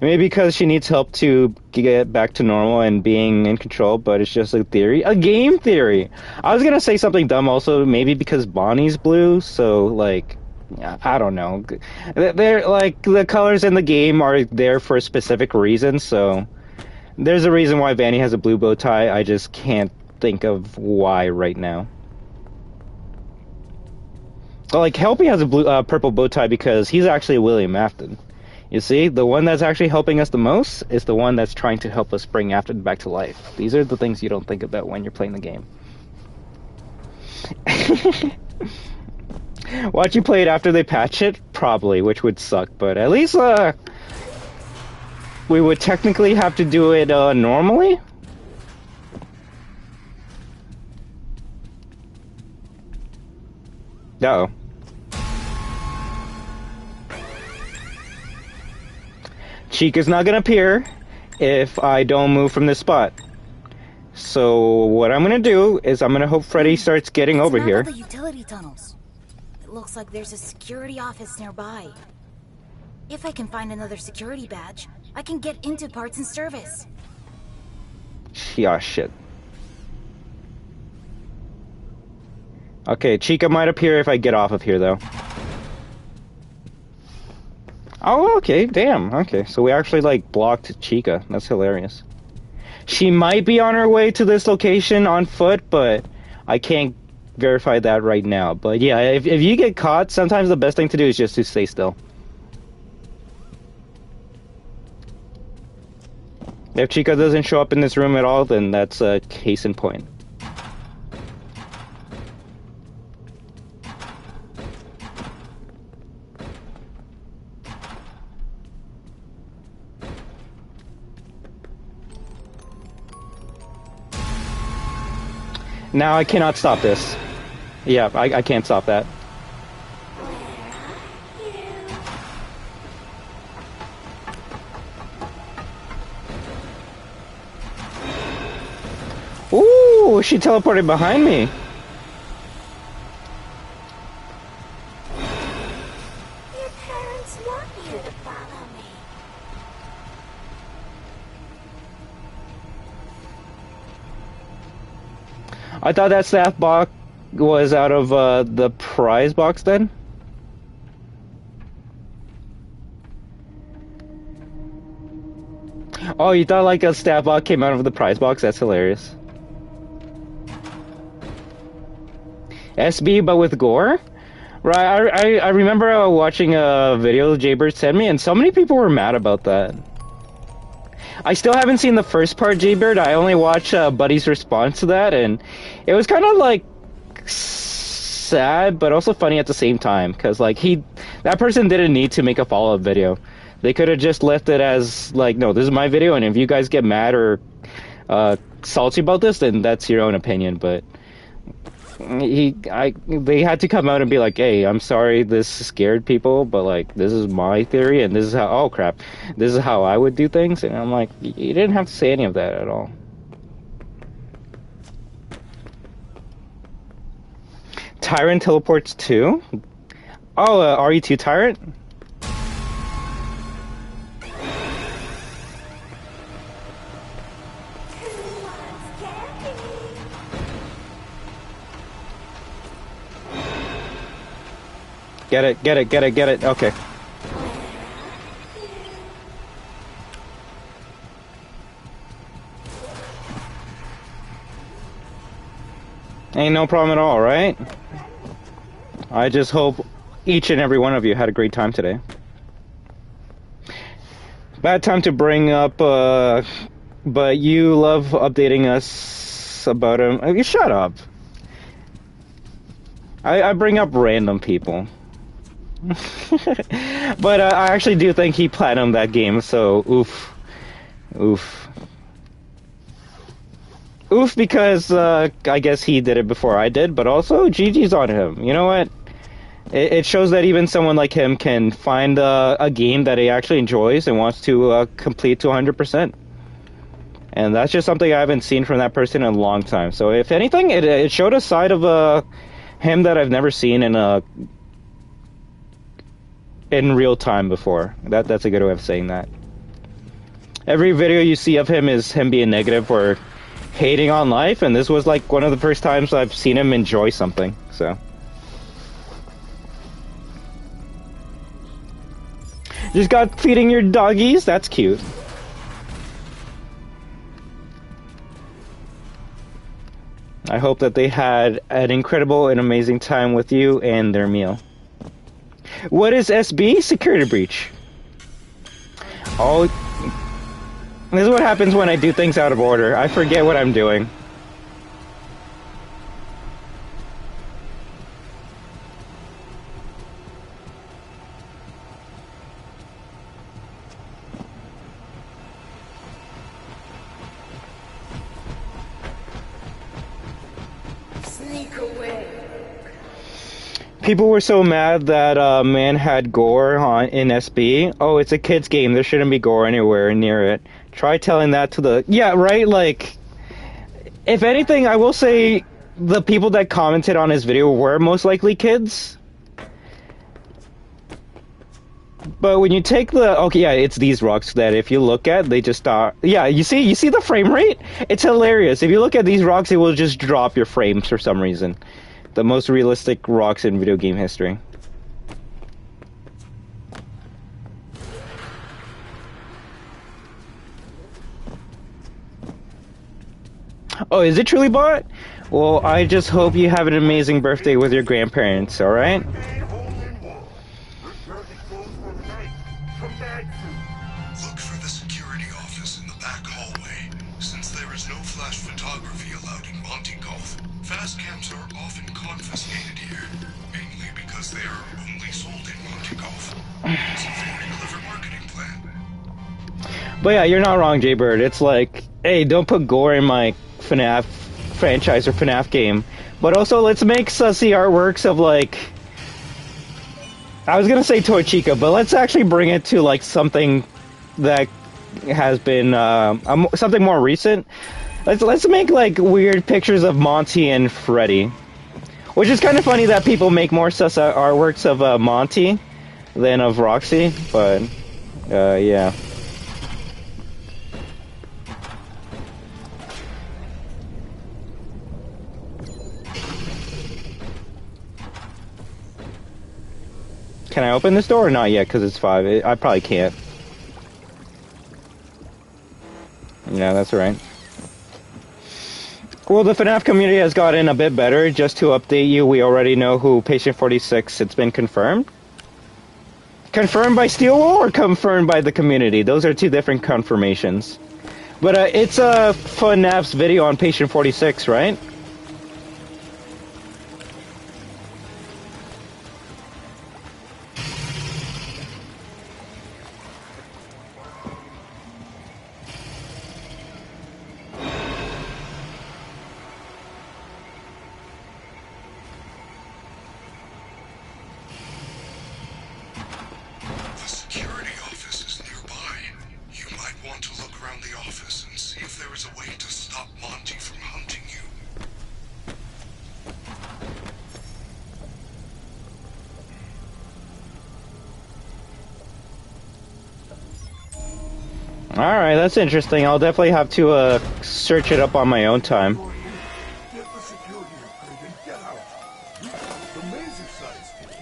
Maybe because she needs help to get back to normal and being in control, but it's just a theory, a game theory. I was gonna say something dumb also, maybe because Bonnie's blue, so like I don't know. They're like the colors in the game are there for a specific reason, so there's a reason why Vanny has a blue bow tie. I just can't think of why right now. Like Helpy has a purple bow tie because he's actually William Afton. You see, the one that's actually helping us the most is the one that's trying to help us bring Afton back to life. These are the things you don't think about when you're playing the game. Watch you play it after they patch it? Probably, which would suck, but at least we would technically have to do it normally. Uh-oh. Chica's not gonna appear if I don't move from this spot. So what I'm gonna do is I'm gonna hope Freddy starts getting over here. The utility tunnels. It looks like there's a security office nearby. If I can find another security badge, I can get into parts and service. Yeah, shit. Okay, Chica might appear if I get off of here, though. Oh, okay, damn. Okay, so we actually, like, blocked Chica. That's hilarious. She might be on her way to this location on foot, but I can't verify that right now. But yeah, if you get caught, sometimes the best thing to do is just to stay still. If Chica doesn't show up in this room at all, then that's a case in point. Now I cannot stop this. Yeah, I can't stop that. Ooh, she teleported behind me. Your parents want you to follow me. I thought that staff box was out of the prize box then? Oh, you thought like a staff box came out of the prize box? That's hilarious. SB but with gore? Right, I remember watching a video Jaybird sent me and so many people were mad about that. I still haven't seen the first part, Jaybird. I only watched Buddy's response to that, and it was kind of like sad, but also funny at the same time. Because like that person didn't need to make a follow-up video. They could have just left it as like, no, this is my video, and if you guys get mad or salty about this, then that's your own opinion. But They had to come out and be like, "Hey, I'm sorry, this scared people, but like, this is my theory, and this is how. Oh crap, this is how I would do things." And I'm like, you didn't have to say any of that at all. Tyrant teleports too. Oh, RE2 Tyrant. Get it, get it, get it, get it. Okay. Ain't no problem at all, right? I just hope each and every one of you had a great time today. Bad time to bring up, but you love updating us about him. Oh, you shut up. I bring up random people. But I actually do think he platinumed that game, so oof. Oof. Oof, because I guess he did it before I did, but also GG's on him. You know what? It shows that even someone like him can find a game that he actually enjoys and wants to complete to 100%. And that's just something I haven't seen from that person in a long time. So if anything, it showed a side of him that I've never seen in real time before. That's a good way of saying that. Every video you see of him is him being negative or hating on life, and this was like one of the first times I've seen him enjoy something. So just got feeding your doggies. That's cute. I hope that they had an incredible and amazing time with you and their meal. What is SB? Security breach. Oh, this is what happens when I do things out of order. I forget what I'm doing. Sneak away. People were so mad that man had gore in SB. Oh, it's a kid's game. There shouldn't be gore anywhere near it. Try telling that to the... Yeah, right? Like, if anything, I will say the people that commented on his video were most likely kids. But when you take the... Okay, yeah, it's these rocks that if you look at, they just start... Yeah, you see the frame rate? It's hilarious. If you look at these rocks, it will just drop your frames for some reason. The most realistic rocks in video game history. Oh, is it truly bought? Well, I just hope you have an amazing birthday with your grandparents, alright? Look for the security office in the back hallway. Since there is no flash photography allowed in Monte Golf, fast cams are often confiscated here, mainly because they are only sold in Monte Golf. It's a very clever marketing plan. But yeah, you're not wrong, Jaybird. It's like, hey, don't put gore in my FNAF franchise or FNAF game. But also, let's make sussy artworks of, like... I was gonna say Toy Chica, but let's actually bring it to, like, something that has been, something more recent. Let's make, like, weird pictures of Monty and Freddy. Which is kind of funny that people make more sus artworks of, Monty than of Roxy, but, yeah. Can I open this door or not yet? Because it's 5. I probably can't. Yeah, that's right. Well, the FNAF community has gotten a bit better. Just to update you, we already know who Patient 46. It's been confirmed. Confirmed by Steelwall or confirmed by the community? Those are two different confirmations. But it's FNAF's video on Patient 46, right? Alright, that's interesting. I'll definitely have to search it up on my own time. Get the security upgrade and get out. You got the Mazer size ticket.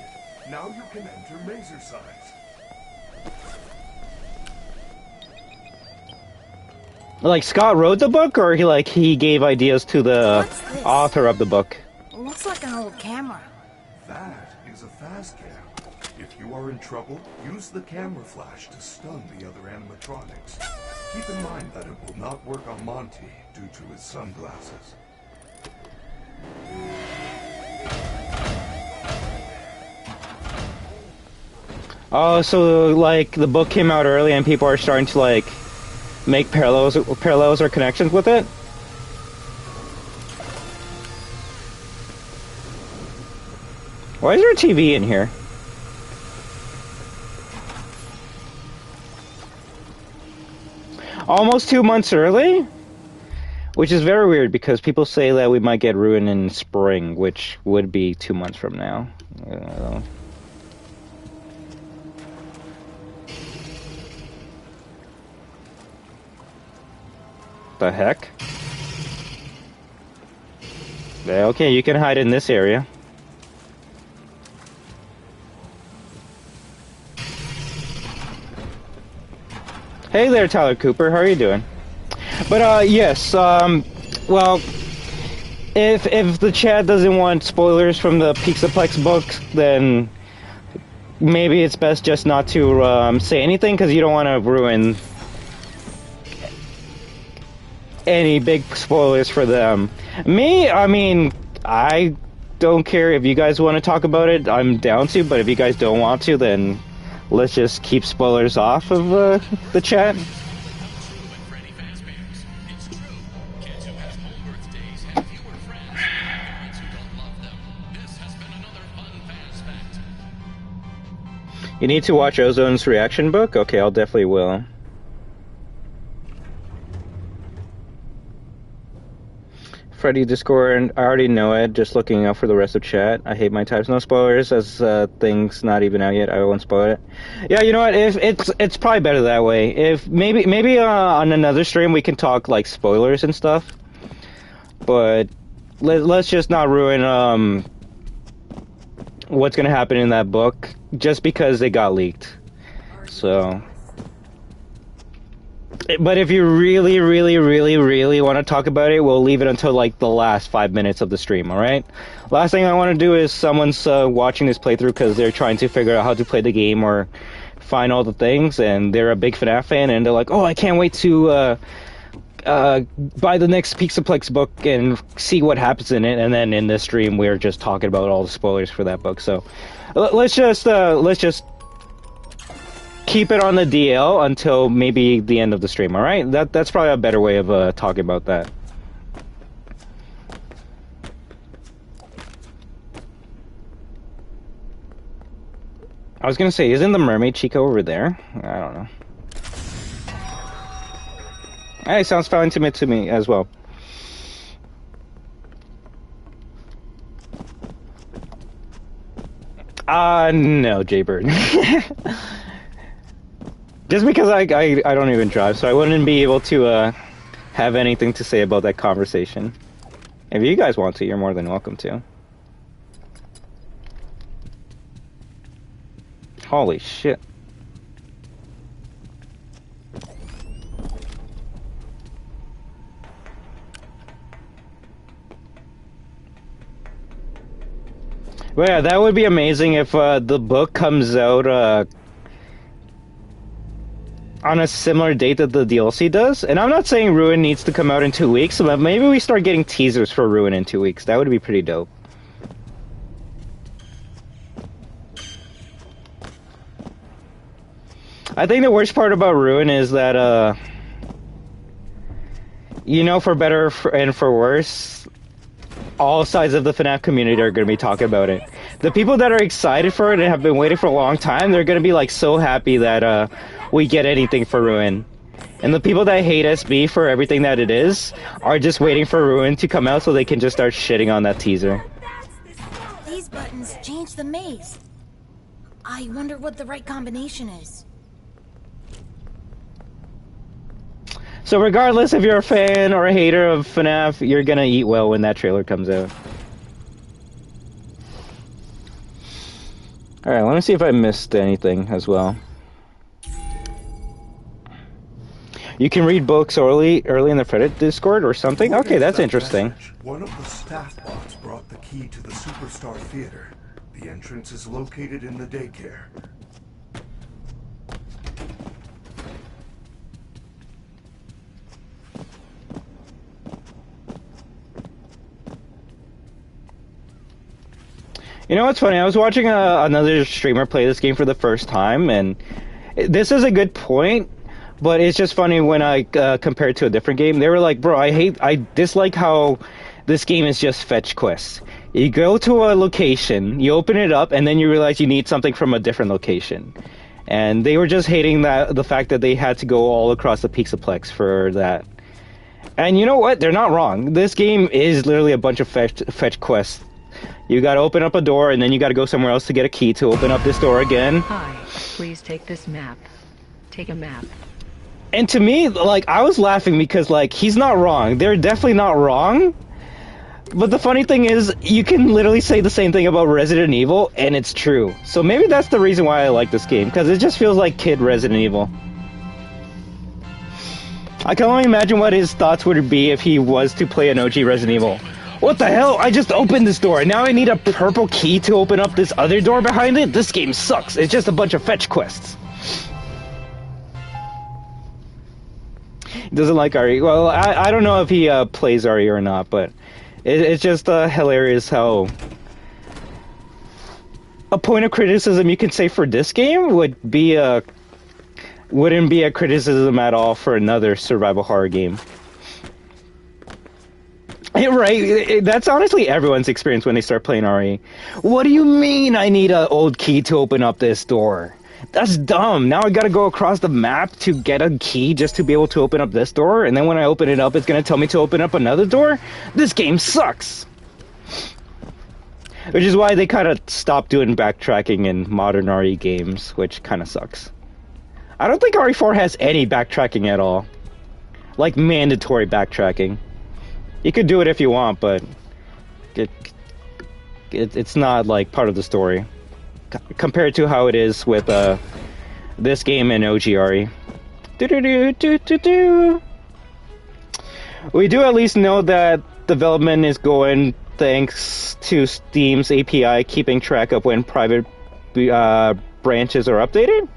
Now you can enter Mazer size. Like Scott wrote the book, or he gave ideas to the author of the book? Looks like an old camera. That is a fast cam. If you are in trouble, use the camera flash to stun the other animatronics. Keep in mind that it will not work on Monty due to his sunglasses. Oh, so like the book came out early and people are starting to like make parallels or connections with it? Why is there a TV in here? Almost 2 months early? Which is very weird because people say that we might get Ruin in spring, which would be 2 months from now. The heck? Yeah, okay, you can hide in this area. Hey there, Tyler Cooper. How are you doing? But yes. Well, if the chat doesn't want spoilers from the Pizza Plex books, then maybe it's best just not to say anything because you don't want to ruin any big spoilers for them. Me, I mean, I don't care if you guys want to talk about it. I'm down to, but if you guys don't want to, then let's just keep spoilers off of the chat. You need to watch Ozone's reaction book? Okay, I'll definitely will. Freddy Discord, I already know it, just looking out for the rest of chat. I hate my types, no spoilers, as things not even out yet, I won't spoil it. Yeah, you know what, if it's probably better that way. If maybe on another stream we can talk like spoilers and stuff. But let's just not ruin what's gonna happen in that book just because it got leaked. So, but if you really want to talk about it, we'll leave it until like the last 5 minutes of the stream, alright? Last thing I want to do is someone's watching this playthrough because they're trying to figure out how to play the game or find all the things, and they're a big FNAF fan, and they're like, oh, I can't wait to buy the next Pizza Plex book and see what happens in it, and then in this stream we're just talking about all the spoilers for that book. So let's just keep it on the DL until maybe the end of the stream, alright? That's probably a better way of talking about that. I was gonna say, isn't the mermaid Chica over there? I don't know. Hey, sounds fine to me as well. No, Jaybird. Just because I don't even drive, so I wouldn't be able to have anything to say about that conversation. If you guys want to, you're more than welcome to. Holy shit. Well, yeah, that would be amazing if the book comes out on a similar date that the DLC does. And I'm not saying Ruin needs to come out in 2 weeks, but maybe we start getting teasers for Ruin in 2 weeks. That would be pretty dope. I think the worst part about Ruin is that, you know, for better and for worse, all sides of the FNAF community are going to be talking about it. The people that are excited for it and have been waiting for a long time, they're going to be like so happy that we get anything for Ruin. And the people that hate SB for everything that it is are just waiting for Ruin to come out so they can just start shitting on that teaser. These buttons change the maze. I wonder what the right combination is. So regardless if you're a fan or a hater of FNAF, you're gonna eat well when that trailer comes out. Alright, let me see if I missed anything as well. You can read books early in the Reddit Discord or something? Okay, that's interesting. One of the staff bots brought the key to the Superstar Theater. The entrance is located in the daycare. You know what's funny? I was watching another streamer play this game for the first time, and this is a good point, but it's just funny when I compare it to a different game. They were like, bro, I dislike how this game is just fetch quests. You go to a location, you open it up, and then you realize you need something from a different location. And they were just hating the fact that they had to go all across the Pizza Plex for that. And you know what? They're not wrong. This game is literally a bunch of fetch quests. You gotta open up a door, and then you gotta go somewhere else to get a key to open up this door again. Hi, please take this map. Take a map. And to me, like, I was laughing because, like, he's not wrong. They're definitely not wrong. But the funny thing is, you can literally say the same thing about Resident Evil, and it's true. So maybe that's the reason why I like this game, because it just feels like kid Resident Evil. I can only imagine what his thoughts would be if he was to play an OG Resident Evil. What the hell? I just opened this door, and now I need a purple key to open up this other door behind it? This game sucks. It's just a bunch of fetch quests. He doesn't like RE. Well, I don't know if he plays RE or not, but it's just hilarious how a point of criticism you can say for this game wouldn't be a criticism at all for another survival horror game. Right, that's honestly everyone's experience when they start playing RE. What do you mean I need an old key to open up this door? That's dumb. Now I gotta go across the map to get a key just to be able to open up this door, and then when I open it up, it's gonna tell me to open up another door? This game sucks! Which is why they kind of stopped doing backtracking in modern RE games, which kind of sucks. I don't think RE4 has any backtracking at all. Like, mandatory backtracking. You could do it if you want, but it's not, like, part of the story. Compared to how it is with this game and OG RE. We do at least know that development is going thanks to Steam's API keeping track of when private branches are updated.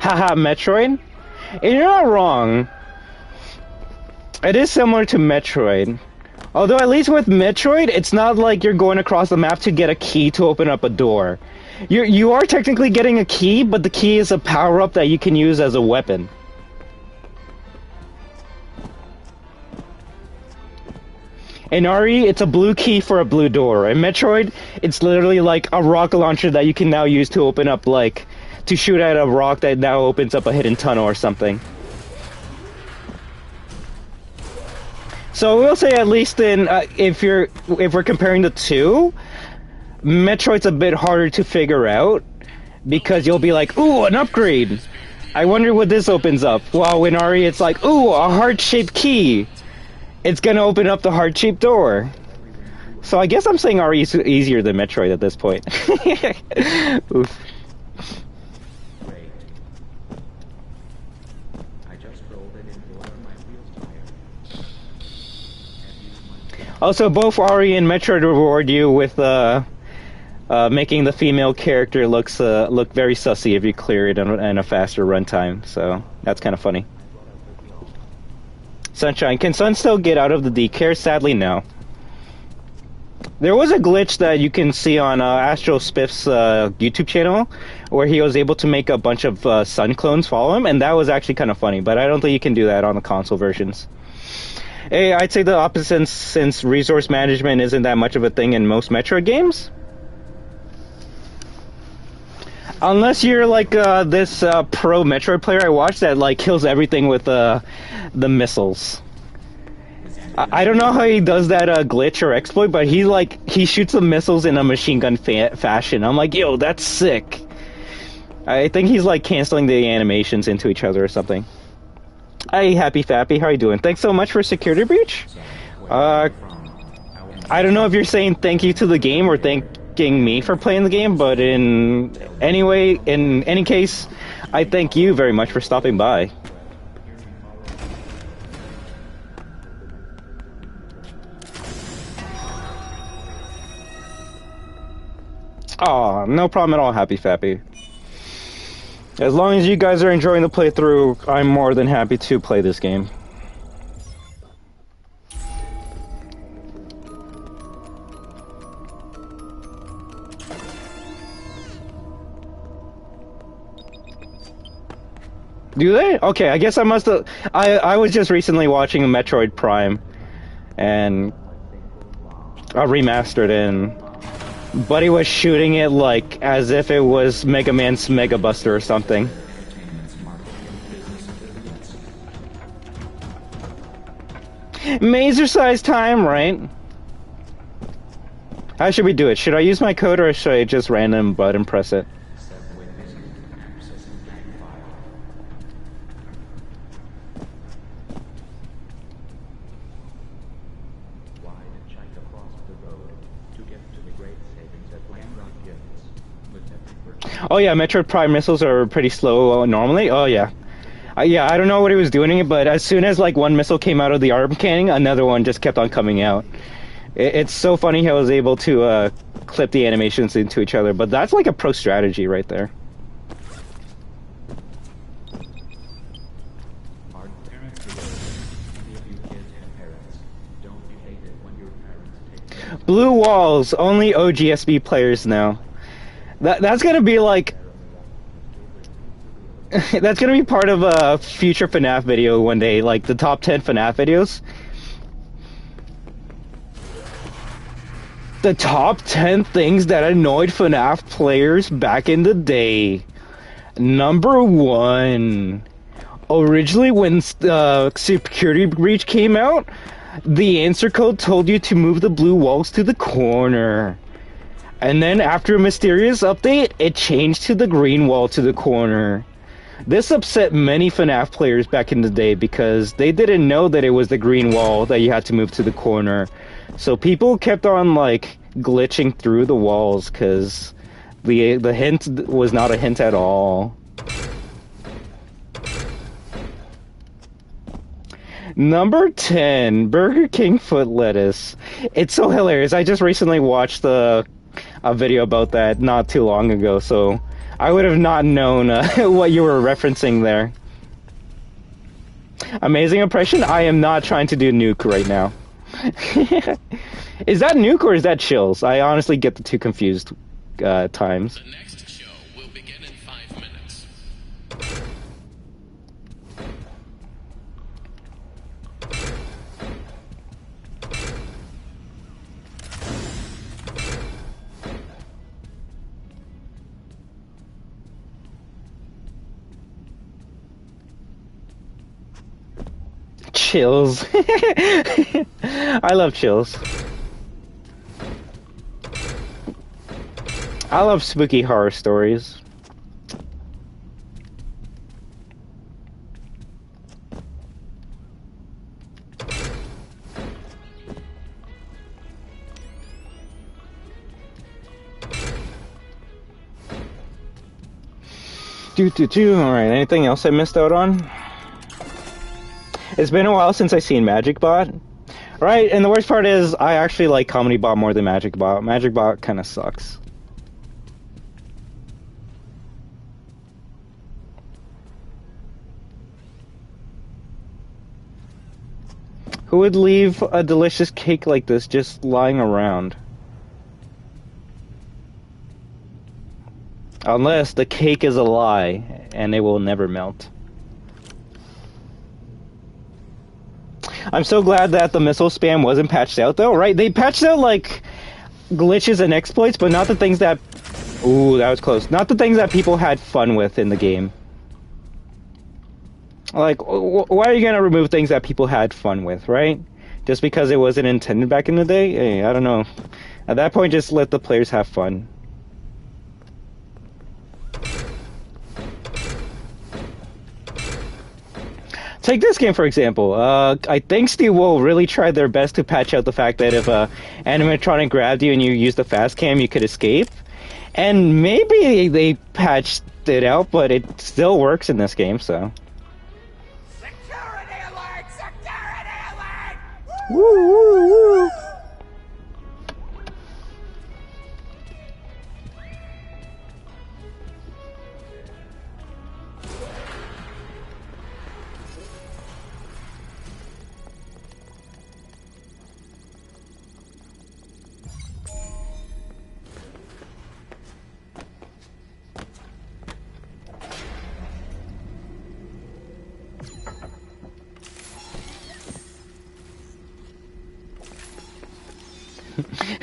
Haha, Metroid. And you're not wrong. It is similar to Metroid. Although at least with Metroid, it's not like you're going across the map to get a key to open up a door. You are technically getting a key, but the key is a power-up that you can use as a weapon. In RE, it's a blue key for a blue door. In Metroid, it's literally like a rocket launcher that you can now use to open up, like, to shoot at a rock that now opens up a hidden tunnel or something. So we'll say at least in if we're comparing the two, Metroid's a bit harder to figure out because you'll be like, ooh, an upgrade. I wonder what this opens up. While in RE, it's like, ooh, a heart-shaped key. It's gonna open up the heart-shaped door. So I guess I'm saying RE is easier than Metroid at this point. Oof. Also, both RE and Metroid reward you with making the female character look very sussy if you clear it in a faster runtime. So that's kind of funny. Sunshine, can Sun still get out of the daycare? Sadly, no. There was a glitch that you can see on Astro Spiff's YouTube channel where he was able to make a bunch of Sun clones follow him, and that was actually kind of funny. But I don't think you can do that on the console versions. Hey, I'd say the opposite since resource management isn't that much of a thing in most Metroid games. Unless you're like this pro Metroid player I watched that like kills everything with the missiles. I don't know how he does that glitch or exploit, but he shoots the missiles in a machine gun fashion. I'm like, yo, that's sick. I think he's like canceling the animations into each other or something. Hey, Happy Fappy, how are you doing? Thanks so much for Security Breach. I don't know if you're saying thank you to the game or thanking me for playing the game, but in any case, I thank you very much for stopping by. Oh, no problem at all, Happy Fappy. As long as you guys are enjoying the playthrough, I'm more than happy to play this game. Do they? Okay, I guess I must have... I was just recently watching Metroid Prime, and remastered, and Buddy was shooting it like as if it was Mega Man's Mega Buster or something. Mazer size time, right? How should we do it? Should I use my code or should I just random button press it? Oh yeah, Metroid Prime missiles are pretty slow normally. Oh yeah. Yeah, I don't know what he was doing, but as soon as like one missile came out of the arm cannon, another one just kept on coming out. It's so funny how I was able to clip the animations into each other, but that's like a pro strategy right there. Blue walls, only OGSB players know. That's gonna be like... that's gonna be part of a future FNAF video one day, like the top 10 FNAF videos. The top 10 things that annoyed FNAF players back in the day. Number 1. Originally when Security Breach came out, the answer code told you to move the blue walls to the corner. And then after a mysterious update, it changed to the green wall to the corner. This upset many FNAF players back in the day because they didn't know that it was the green wall that you had to move to the corner. So people kept on like glitching through the walls because the hint was not a hint at all. Number 10, Burger King foot lettuce. It's so hilarious. I just recently watched a video about that not too long ago, so I would have not known what you were referencing there. Amazing impression? I am not trying to do Nuke right now. Is that Nuke or is that Chills? I honestly get the two confused times. The next show will begin in 5 minutes. Chills. I love Chills. I love spooky horror stories. Alright, anything else I missed out on? It's been a while since I seen Magic Bot. Right, and the worst part is I actually like Comedy Bot more than Magic Bot. Magic Bot kind of sucks. Who would leave a delicious cake like this just lying around? Unless the cake is a lie and it will never melt. I'm so glad that the missile spam wasn't patched out though, right? They patched out like glitches and exploits, but not the things that... Ooh, that was close. Not the things that people had fun with in the game. Like, why are you gonna remove things that people had fun with, right? Just because it wasn't intended back in the day? Hey, I don't know. At that point, just let the players have fun. Take this game, for example. I think Steve will really try their best to patch out the fact that if animatronic grabbed you and you used the fast cam, you could escape. And maybe they patched it out, but it still works in this game, so. Security alert! Security alert! Woo, woo, woo.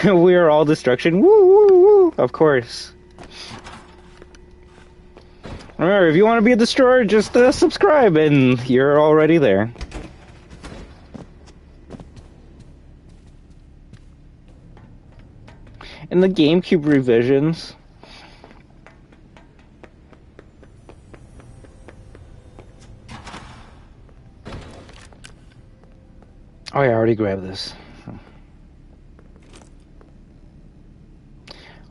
We are all destruction. Woo, woo, woo. Of course. Remember, if you want to be a destroyer, just subscribe and you're already there. In the GameCube revisions. Oh yeah, I already grabbed this.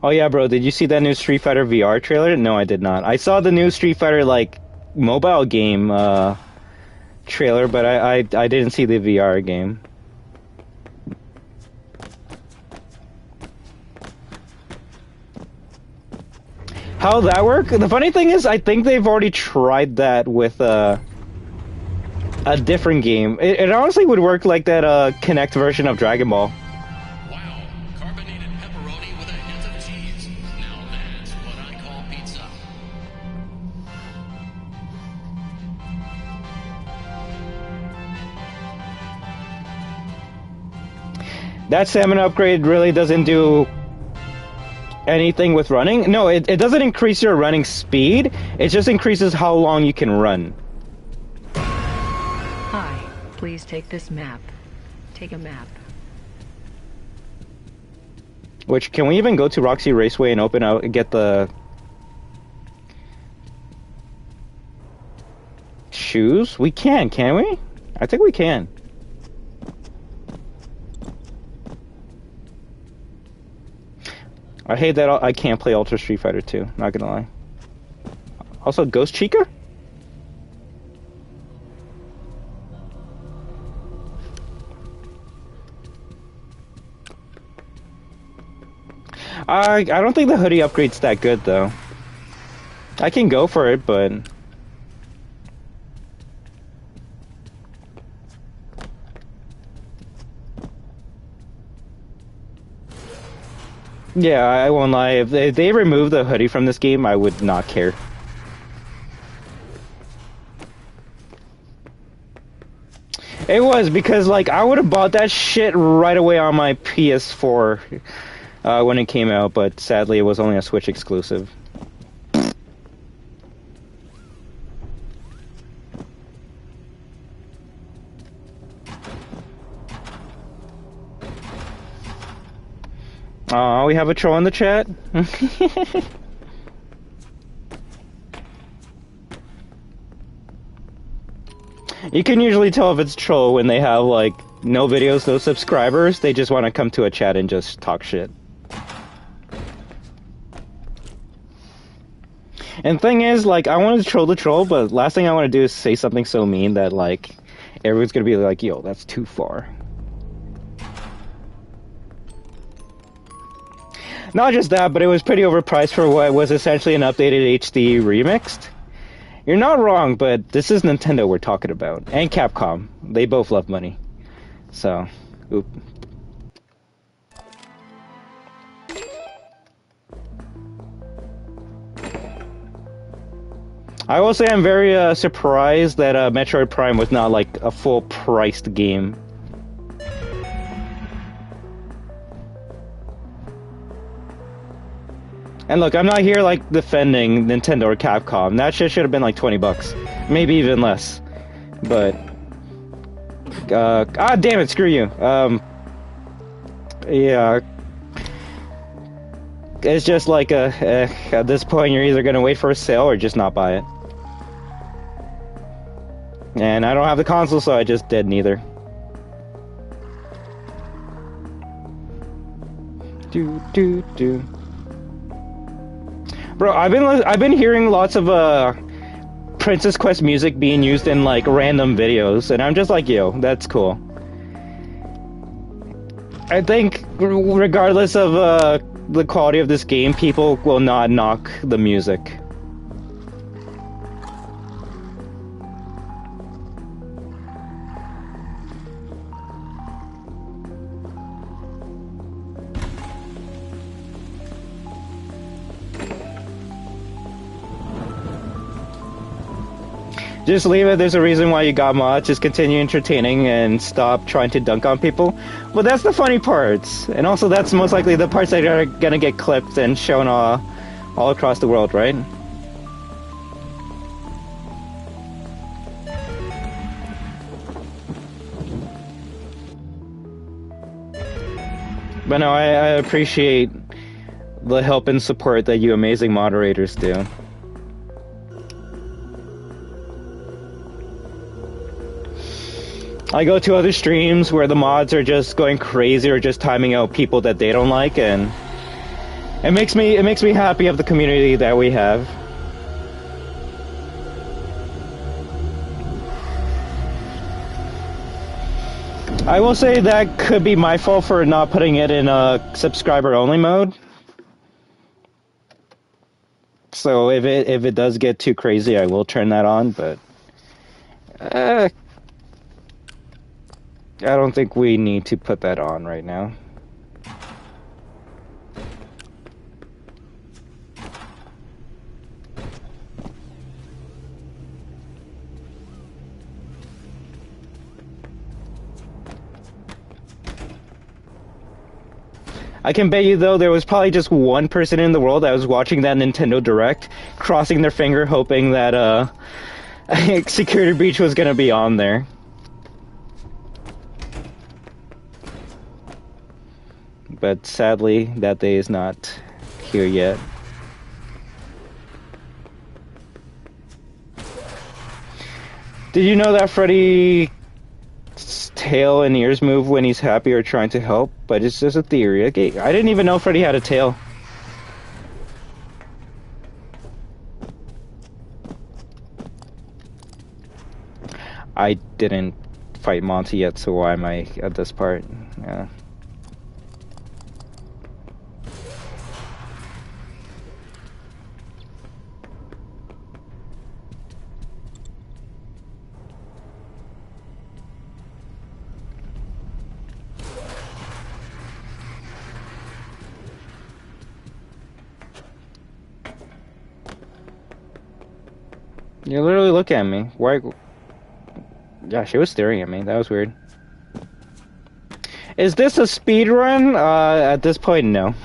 Oh yeah, bro, did you see that new Street Fighter VR trailer? No, I did not. I saw the new Street Fighter, like, mobile game, trailer, but I didn't see the VR game. How'd that work? The funny thing is, I think they've already tried that with, a different game. It honestly would work like that, Kinect version of Dragon Ball. That stamina upgrade really doesn't do anything with running. No, it doesn't increase your running speed. It just increases how long you can run. Hi, please take this map. Take a map. Which, can we even go to Roxy Raceway and open out and get the shoes? We can we? I think we can. I hate that I can't play Ultra Street Fighter 2, not gonna lie. Also, Ghost Chica? I don't think the hoodie upgrade's that good, though. I can go for it, but... Yeah, I won't lie. If they remove the hoodie from this game, I would not care. It was, because, like, I would have bought that shit right away on my PS4 when it came out, but sadly it was only a Switch exclusive. Oh, we have a troll in the chat? You can usually tell if it's troll when they have, like, no videos, no subscribers. They just want to come to a chat and just talk shit. And thing is, like, I want to troll the troll, but last thing I want to do is say something so mean that, like, everyone's gonna be like, yo, that's too far. Not just that, but it was pretty overpriced for what was essentially an updated HD remixed. You're not wrong, but this is Nintendo we're talking about. And Capcom. They both love money. So, oop. I will say I'm very surprised that Metroid Prime was not like a full-priced game. And look, I'm not here like defending Nintendo or Capcom. That shit should have been like 20 bucks. Maybe even less. But damn it, screw you. Yeah. It's just like at this point you're either gonna wait for a sale or just not buy it. And I don't have the console, so I just did neither. Do. Bro, I've been hearing lots of Princess Quest music being used in like random videos, and I'm just like, yo, that's cool. I think regardless of the quality of this game, people will not knock the music. Just leave it. There's a reason why you got mods. Just continue entertaining and stop trying to dunk on people. But that's the funny parts. And also that's most likely the parts that are gonna get clipped and shown all across the world, right? But no, I appreciate the help and support that you amazing moderators do. I go to other streams where the mods are just going crazy or just timing out people that they don't like, and it makes me happy of the community that we have. I will say that could be my fault for not putting it in a subscriber only mode. So if it does get too crazy, I will turn that on, but I don't think we need to put that on right now. I can bet you, though, there was probably just one person in the world that was watching that Nintendo Direct, crossing their finger, hoping that Security Breach was gonna be on there. But sadly, that day is not here yet. Did you know that Freddy's tail and ears move when he's happy or trying to help? But it's just a theory. Okay, I didn't even know Freddy had a tail. I didn't fight Monty yet, so why am I at this part? Yeah. You literally look at me. Why? Yeah, she was staring at me. That was weird. Is this a speed run? At this point, no.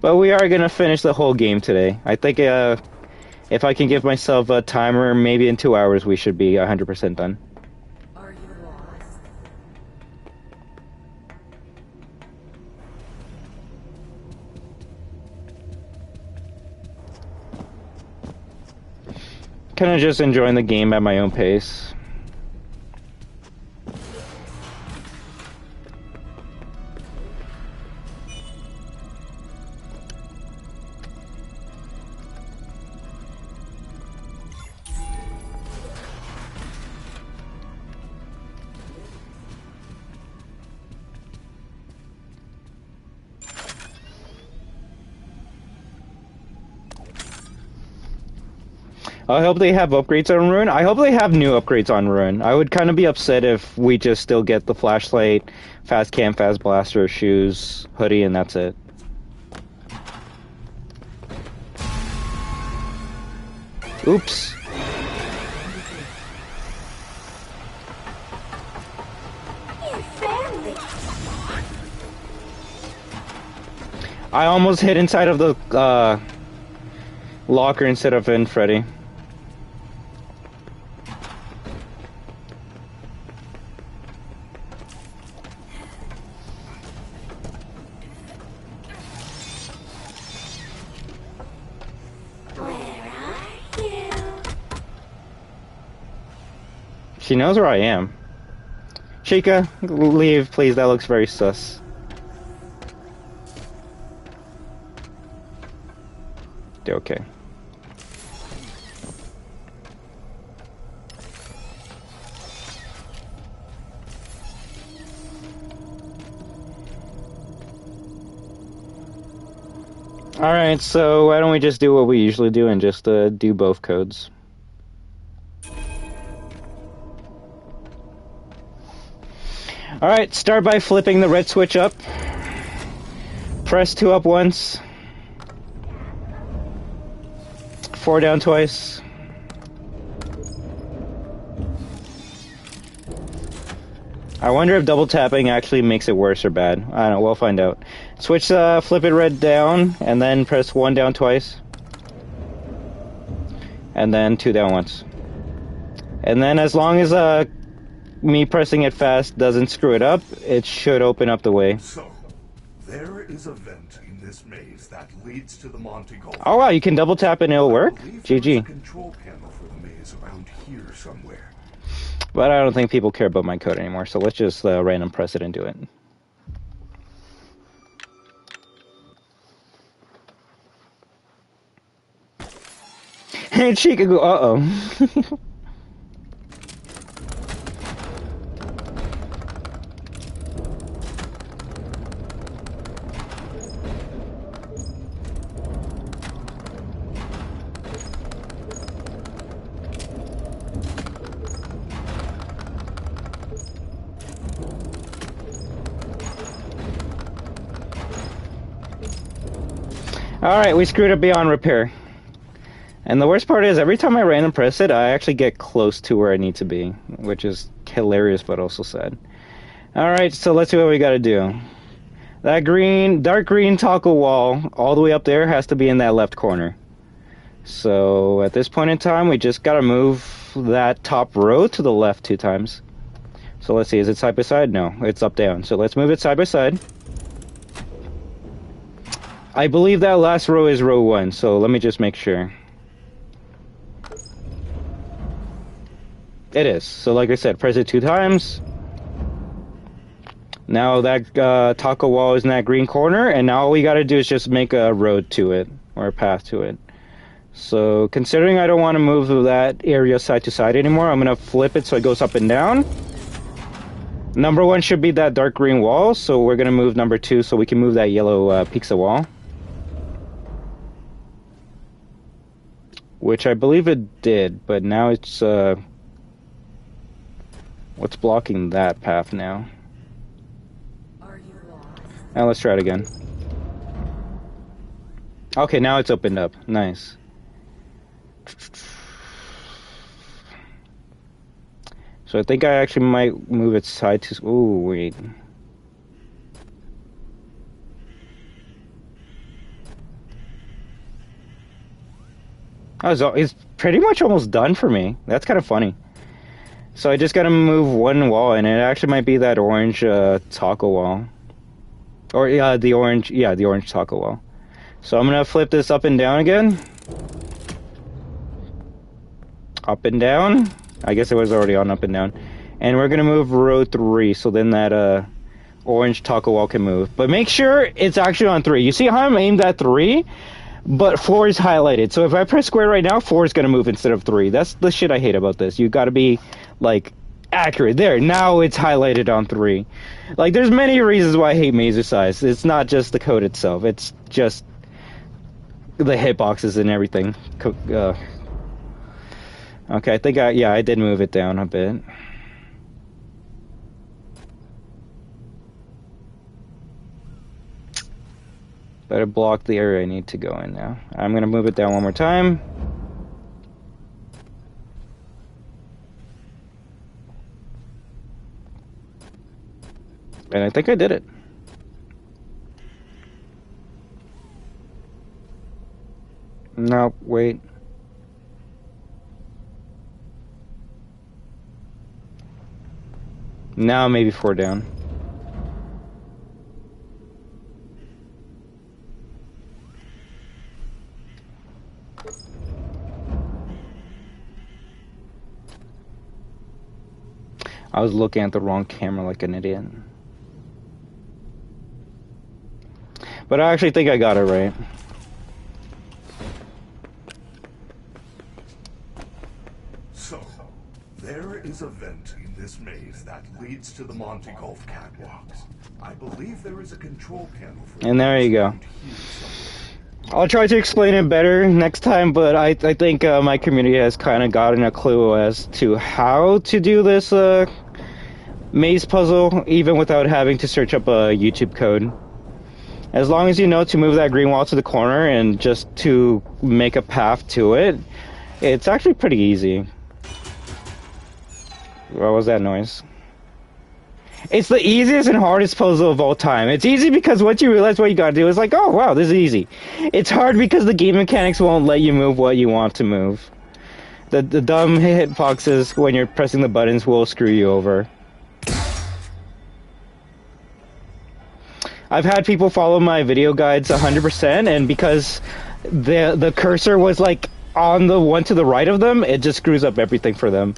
But we are gonna finish the whole game today. I think if I can give myself a timer, maybe in 2 hours we should be 100% done. Are you lost? Kind of just enjoying the game at my own pace. I hope they have upgrades on Ruin. I hope they have new upgrades on Ruin. I would kind of be upset if we just still get the flashlight, fast cam, fast blaster, shoes, hoodie, and that's it. Oops. I almost hid inside of the locker instead of in Freddy. She knows where I am. Chica, leave, please. That looks very sus. Okay. Alright, so why don't we just do what we usually do and just do both codes. Alright, start by flipping the red switch up. Press 2 up once. 4 down twice. I wonder if double tapping actually makes it worse or bad. I don't know, we'll find out. Switch, flip it red down, and then press 1 down twice. And then 2 down once. And then as long as, me pressing it fast doesn't screw it up, it should open up the way. So, there is a vent in this maze that leads to the Monty Golf. Oh wow, you can double tap and it'll work? GG. Control panel for the maze around here somewhere. But I don't think people care about my code anymore, so let's just random press it and do it. Hey, Chica, go, uh-oh. Alright, we screwed up beyond repair. And the worst part is, every time I random press it, I actually get close to where I need to be, which is hilarious but also sad. Alright, so let's see what we gotta do. That green, dark green toggle wall, all the way up there, has to be in that left corner. So, at this point in time, we just gotta move that top row to the left 2 times. So let's see, is it side by side? No, it's up down. So let's move it side by side. I believe that last row is row 1, so let me just make sure. It is. So like I said, press it 2 times. Now that taco wall is in that green corner, and now all we gotta do is just make a road to it, or a path to it. So considering I don't want to move that area side to side anymore, I'm gonna flip it so it goes up and down. Number 1 should be that dark green wall, so we're gonna move number 2 so we can move that yellow pizza wall. Which I believe it did, but now it's, what's blocking that path now? Are you lost? Now let's try it again. Okay, now it's opened up. Nice. So I think I actually might move it side to... Ooh, wait. Oh, it's pretty much almost done for me. That's kind of funny. So I just gotta move 1 wall, and it actually might be that orange taco wall. Or, the orange taco wall. So I'm gonna flip this up and down again. Up and down. I guess it was already on up and down. And we're gonna move row 3, so then that orange taco wall can move. But make sure it's actually on 3. You see how I'm aimed at 3? But 4 is highlighted. So if I press square right now, 4 is gonna move instead of 3. That's the shit I hate about this. You gotta be, like, accurate. There, now it's highlighted on 3. Like, there's many reasons why I hate mazer size. It's not just the code itself. It's just the hitboxes and everything. Okay, I think I did move it down a bit. Better block the area I need to go in now. I'm gonna move it down 1 more time. And I think I did it. No, wait. Now maybe 4 down. I was looking at the wrong camera like an idiot. But I actually think I got it right. So, there is a vent in this maze that leads to the Monte Golf catwalks. I believe there is a control panel for and there you go. I'll try to explain it better next time, but I think my community has kind of gotten a clue as to how to do this maze puzzle, even without having to search up a YouTube code. As long as you know to move that green wall to the corner and just to make a path to it, it's actually pretty easy. What was that noise? It's the easiest and hardest puzzle of all time. It's easy because once you realize what you gotta do, it's like, oh wow, this is easy. It's hard because the game mechanics won't let you move what you want to move. The dumb hitboxes when you're pressing the buttons will screw you over. I've had people follow my video guides 100%, and because the cursor was like on the one to the right of them, it just screws up everything for them.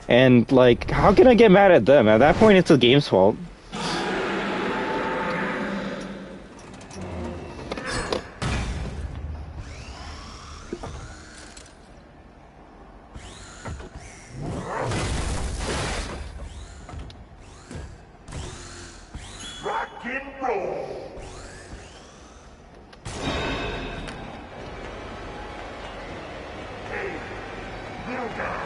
And, like, how can I get mad at them? At that point, it's the game's fault. Rock and roll! Hey, little guy!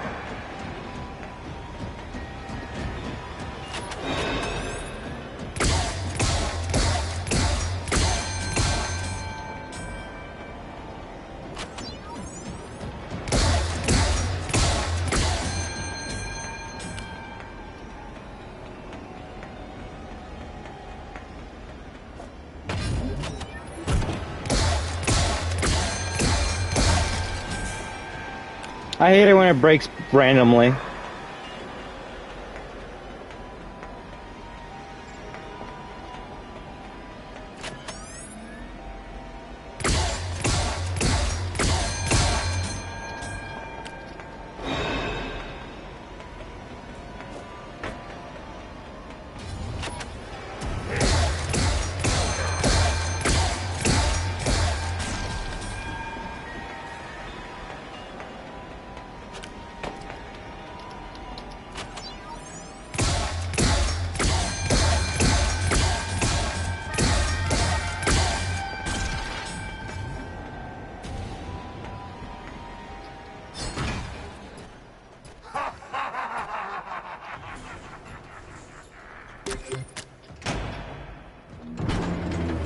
I hate it when it breaks randomly.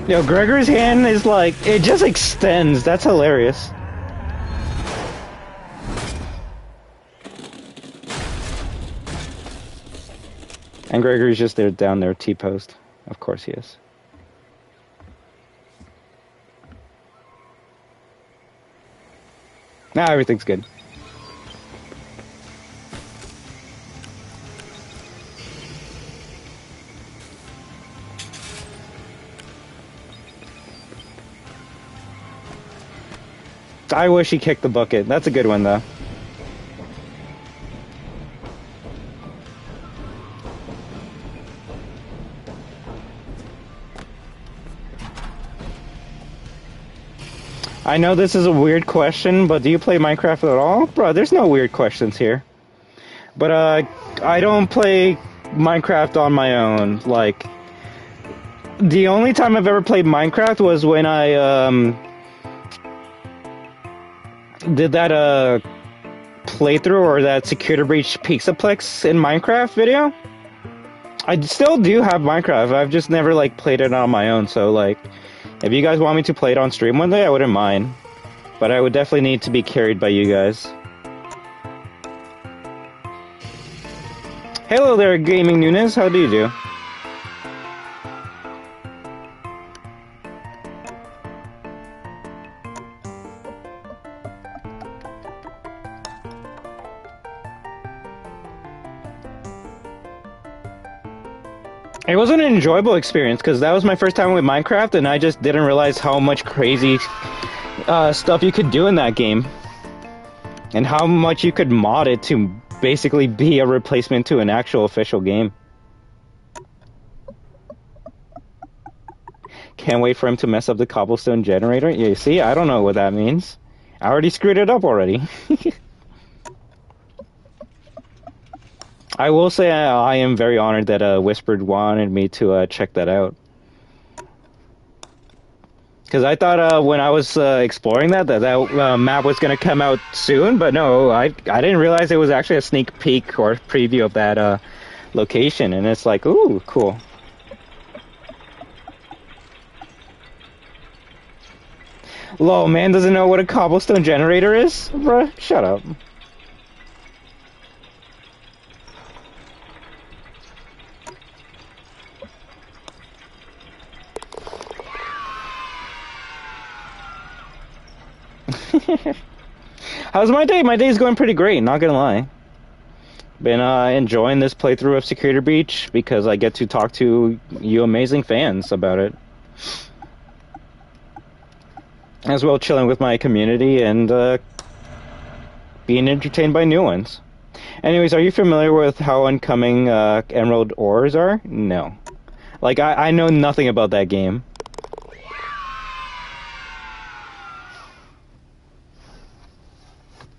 Yo, Gregor's hand is like, it just extends. That's hilarious. And Gregory's just there down there, T-post. Of course he is. Nah, everything's good. I wish he kicked the bucket. That's a good one, though. I know this is a weird question, but do you play Minecraft at all? Bro, there's no weird questions here. But, I don't play Minecraft on my own. Like, the only time I've ever played Minecraft was when I, did that playthrough or that security breach Pizza Plex in Minecraft video. I still do have Minecraft. I've just never like played it on my own. So like, if you guys want me to play it on stream one day, I wouldn't mind. But I would definitely need to be carried by you guys. Hello there, Gaming Nunes. How do you do? It was an enjoyable experience because that was my first time with Minecraft, and I just didn't realize how much crazy stuff you could do in that game, and how much you could mod it to basically be a replacement to an actual official game. Can't wait for him to mess up the cobblestone generator. Yeah, you see, I don't know what that means. I already screwed it up already. I will say I am very honored that Whispered wanted me to check that out. Because I thought when I was exploring that map was going to come out soon, but no, I didn't realize it was actually a sneak peek or preview of that location, and it's like, ooh, cool. Lol, man doesn't know what a cobblestone generator is? Bruh, shut up. How's my day? My day's going pretty great, not gonna lie. Been enjoying this playthrough of Security Breach because I get to talk to you amazing fans about it. As well, chilling with my community and being entertained by new ones. Anyways, are you familiar with how incoming emerald ores are? No. Like, I know nothing about that game.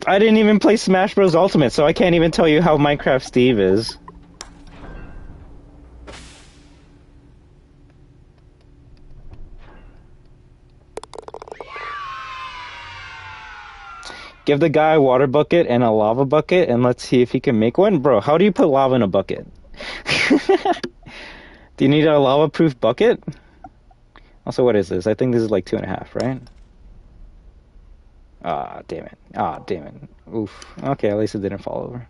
I didn't even play Smash Bros. Ultimate, so I can't even tell you how Minecraft Steve is. Give the guy a water bucket and a lava bucket, and let's see if he can make one. Bro, how do you put lava in a bucket? Do you need a lava-proof bucket? Also, what is this? I think this is like 2.5, right? Ah, damn it. Ah, damn it. Oof. Okay, at least it didn't fall over.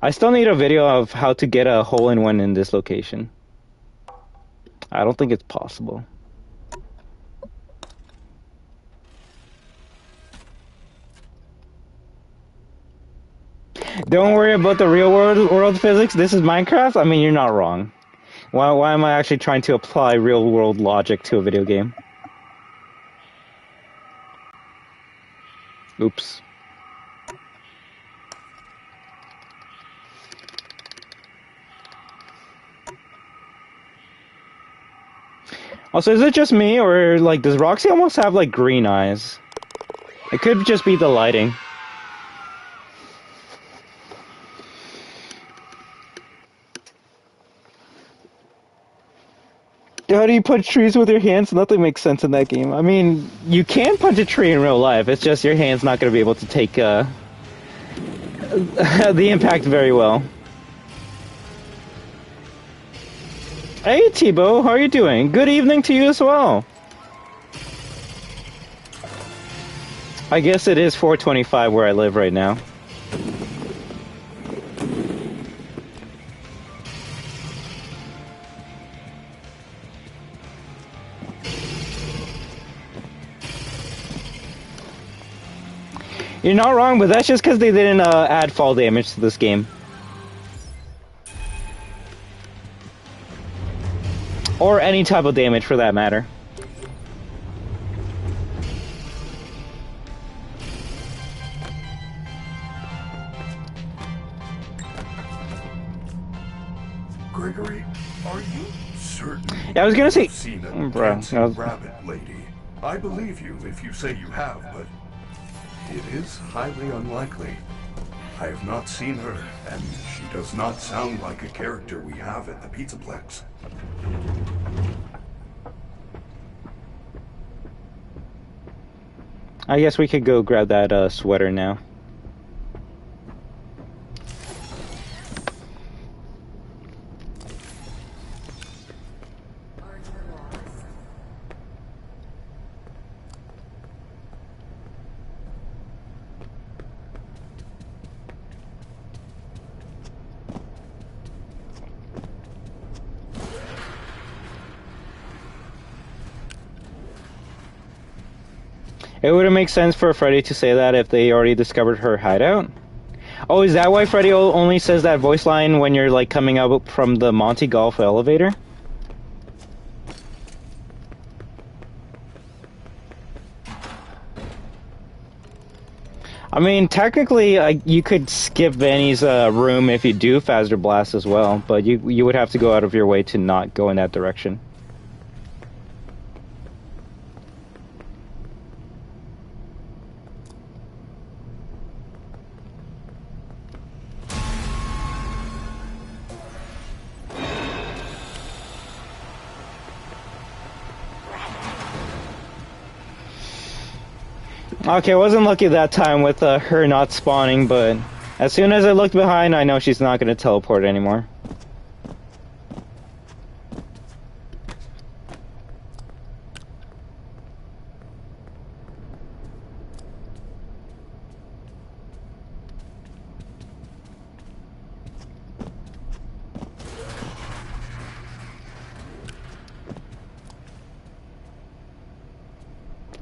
I still need a video of how to get a hole-in-one in this location. I don't think it's possible. Don't worry about the real world physics. This is Minecraft. I mean, you're not wrong. Why am I actually trying to apply real world logic to a video game? Oops. Also, is it just me, or like does Roxy almost have like green eyes? It could just be the lighting. How do you punch trees with your hands? Nothing makes sense in that game. I mean, you can punch a tree in real life. It's just your hand's not going to be able to take the impact very well. Hey, Tebow, how are you doing? Good evening to you as well. I guess it is 4:25 where I live right now. You're not wrong, but that's just because they didn't add fall damage to this game. Or any type of damage for that matter. Gregory, are you certain? Yeah, I was gonna say, you've seen a bro, dancing rabbit lady? I believe you if you say you have, but it is highly unlikely. I have not seen her, and she does not sound like a character we have at the Pizza Plex. I guess we could go grab that sweater now. It wouldn't make sense for Freddy to say that if they already discovered her hideout. Oh, is that why Freddy only says that voice line when you're like coming up from the Monty Golf elevator? I mean, technically, you could skip Vanny's room if you do Phaser Blast as well, but you would have to go out of your way to not go in that direction. Okay, I wasn't lucky that time with her not spawning, but as soon as I looked behind, I know she's not going to teleport anymore.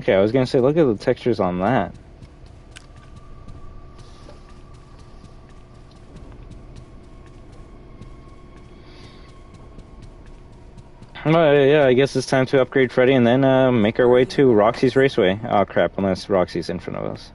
Okay, I was going to say, look at the textures on that. Yeah, I guess it's time to upgrade Freddy and then make our way to Roxy's Raceway. Oh crap, unless Roxy's in front of us.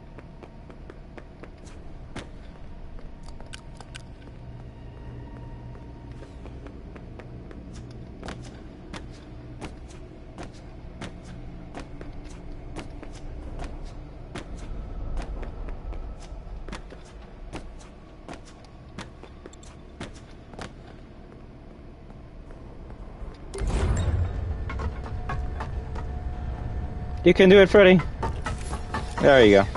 You can do it, Freddy. There you go.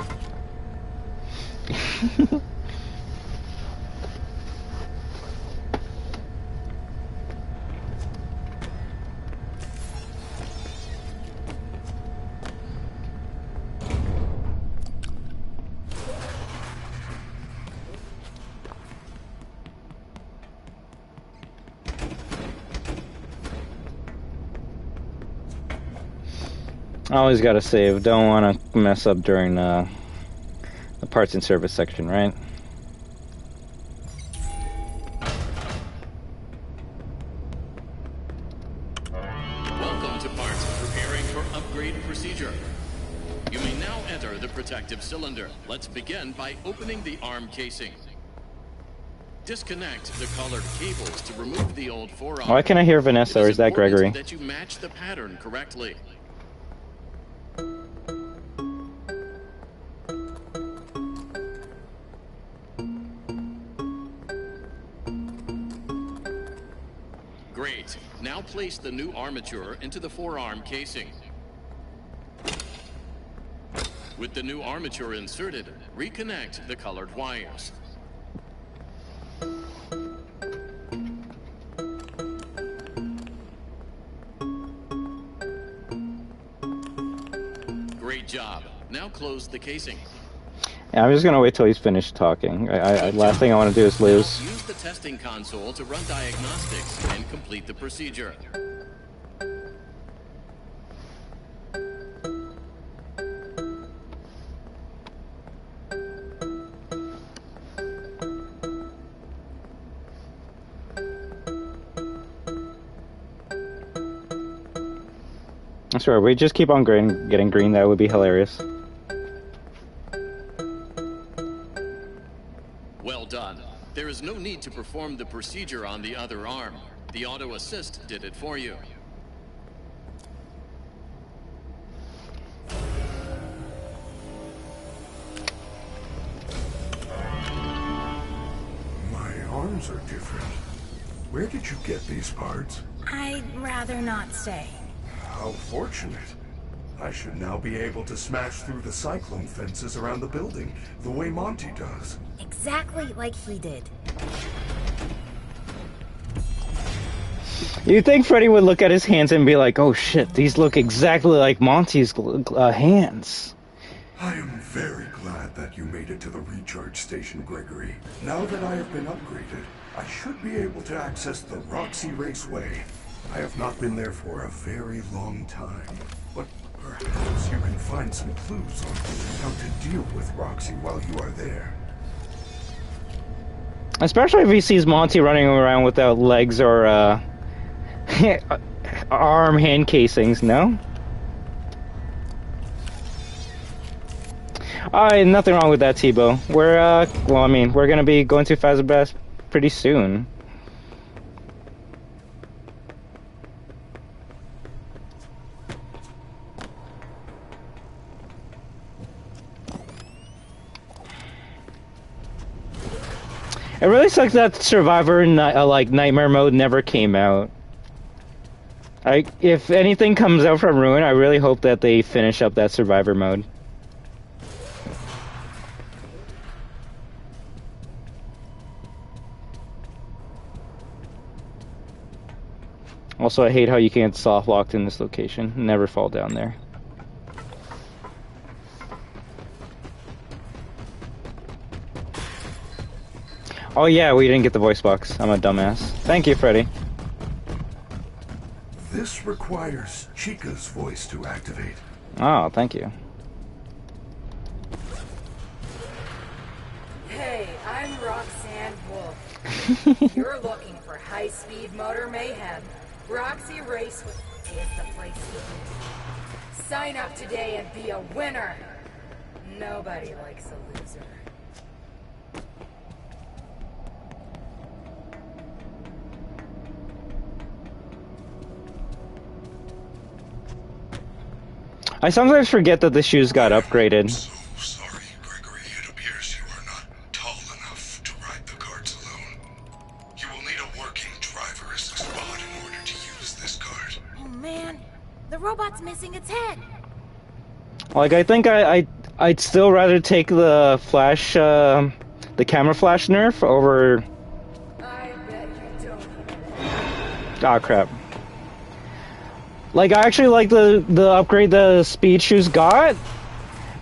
Always gotta save. Don't want to mess up during the parts and service section, right? Welcome to parts preparing for upgrade procedure. You may now enter the protective cylinder. Let's begin by opening the arm casing. Disconnect the colored cables to remove the old forearm. Why can I hear Vanessa, or is that Gregory? That you match the pattern correctly. Great. Now place the new armature into the forearm casing. With the new armature inserted, reconnect the colored wires. Great job. Now close the casing. Yeah, I'm just gonna wait till he's finished talking. Last thing I want to do is lose. Use the testing console to run diagnostics and complete the procedure. I swear, we just keep on getting green. That would be hilarious. Well done. There is no need to perform the procedure on the other arm. The auto assist did it for you. My arms are different. Where did you get these parts? I'd rather not say. How fortunate. I should now be able to smash through the cyclone fences around the building, the way Monty does. Exactly like he did. You'd think Freddy would look at his hands and be like, oh shit, these look exactly like Monty's hands. I am very glad that you made it to the recharge station, Gregory. Now that I have been upgraded, I should be able to access the Roxy Raceway. I have not been there for a very long time, but perhaps you can find some clues on how to deal with Roxy while you are there. Especially if he sees Monty running around without legs or arm hand casings, no? Nothing wrong with that, Tebow. We're, well, I mean, we're gonna be going to Fazbear pretty soon. It really sucks that Survivor, like, Nightmare Mode never came out. If anything comes out from Ruin, I really hope that they finish up that Survivor mode. Also, I hate how you can't soft locked in this location. Never fall down there. Oh yeah, we didn't get the voice box. I'm a dumbass. Thank you, Freddy. This requires Chica's voice to activate. Oh, thank you. Hey, I'm Roxanne Wolf. You're looking for high-speed motor mayhem. Roxy Raceway is the place to be. Sign up today and be a winner. Nobody likes a loser. I sometimes forget that the shoes got upgraded. So sorry, Gregory. It appears you are not tall enough to ride the carts alone. You will need a working driver assist pod in order to use this cart. Oh man, the robot's missing its head. Like, I think I'd still rather take the flash, the camera flash nerf over... I bet you don't. Ah, crap. Like, I actually like the upgrade the speed shoes got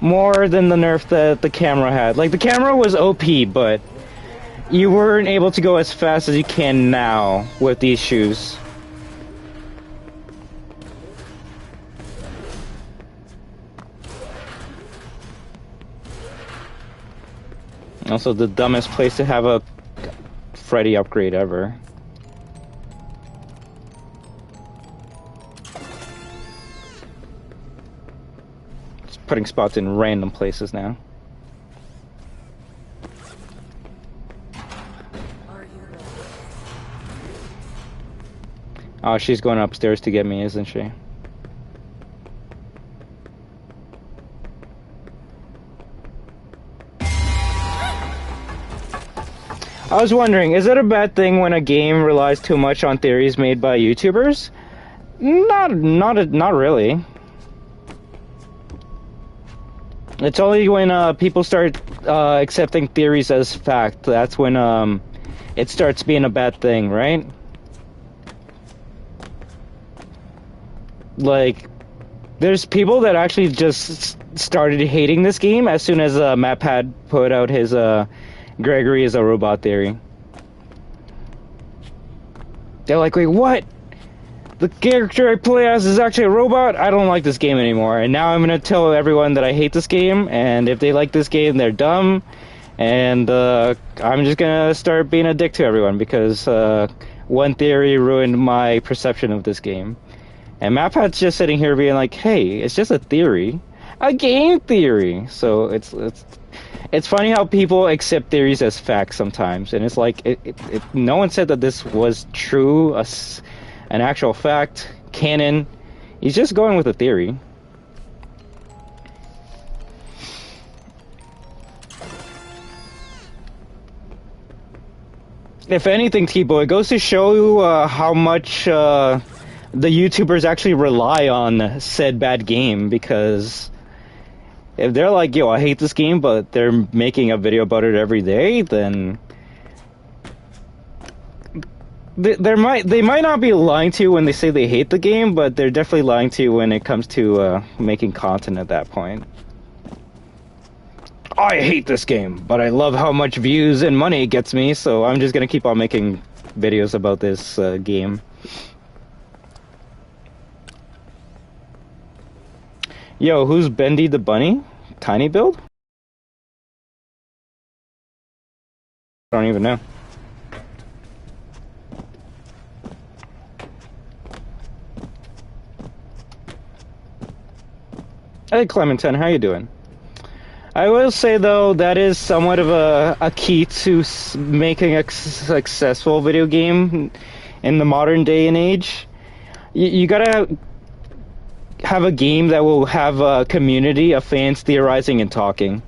more than the nerf that the camera had. Like, the camera was OP, but you weren't able to go as fast as you can now with these shoes. Also, the dumbest place to have a Freddy upgrade ever. Putting spots in random places now. Oh, she's going upstairs to get me, isn't she? I was wondering, is it a bad thing when a game relies too much on theories made by YouTubers? Not really. It's only when people start accepting theories as fact, that's when it starts being a bad thing, right? Like, there's people that actually just started hating this game as soon as MatPat put out his Gregory is a robot theory. They're like, wait, what? The character I play as is actually a robot? I don't like this game anymore. And now I'm gonna tell everyone that I hate this game, and if they like this game, they're dumb. And I'm just gonna start being a dick to everyone because one theory ruined my perception of this game. And MatPat's just sitting here being like, hey, it's just a theory. A game theory! So it's funny how people accept theories as facts sometimes. And it's like, no one said that this was true, an actual fact, canon. He's just going with a theory. If anything, T-Boy, it goes to show how much the YouTubers actually rely on said bad game, because if they're like, yo, I hate this game, but they're making a video about it every day, then they might not be lying to you when they say they hate the game, but they're definitely lying to you when it comes to making content at that point. I hate this game, but I love how much views and money it gets me, so I'm just gonna keep on making videos about this game. Yo, who's Bendy the Bunny? Tiny Build? I don't even know. Hey, Clementine, how you doing? I will say, though, that is somewhat of a key to making a successful video game in the modern day and age. You gotta have a game that will have a community of fans theorizing and talking.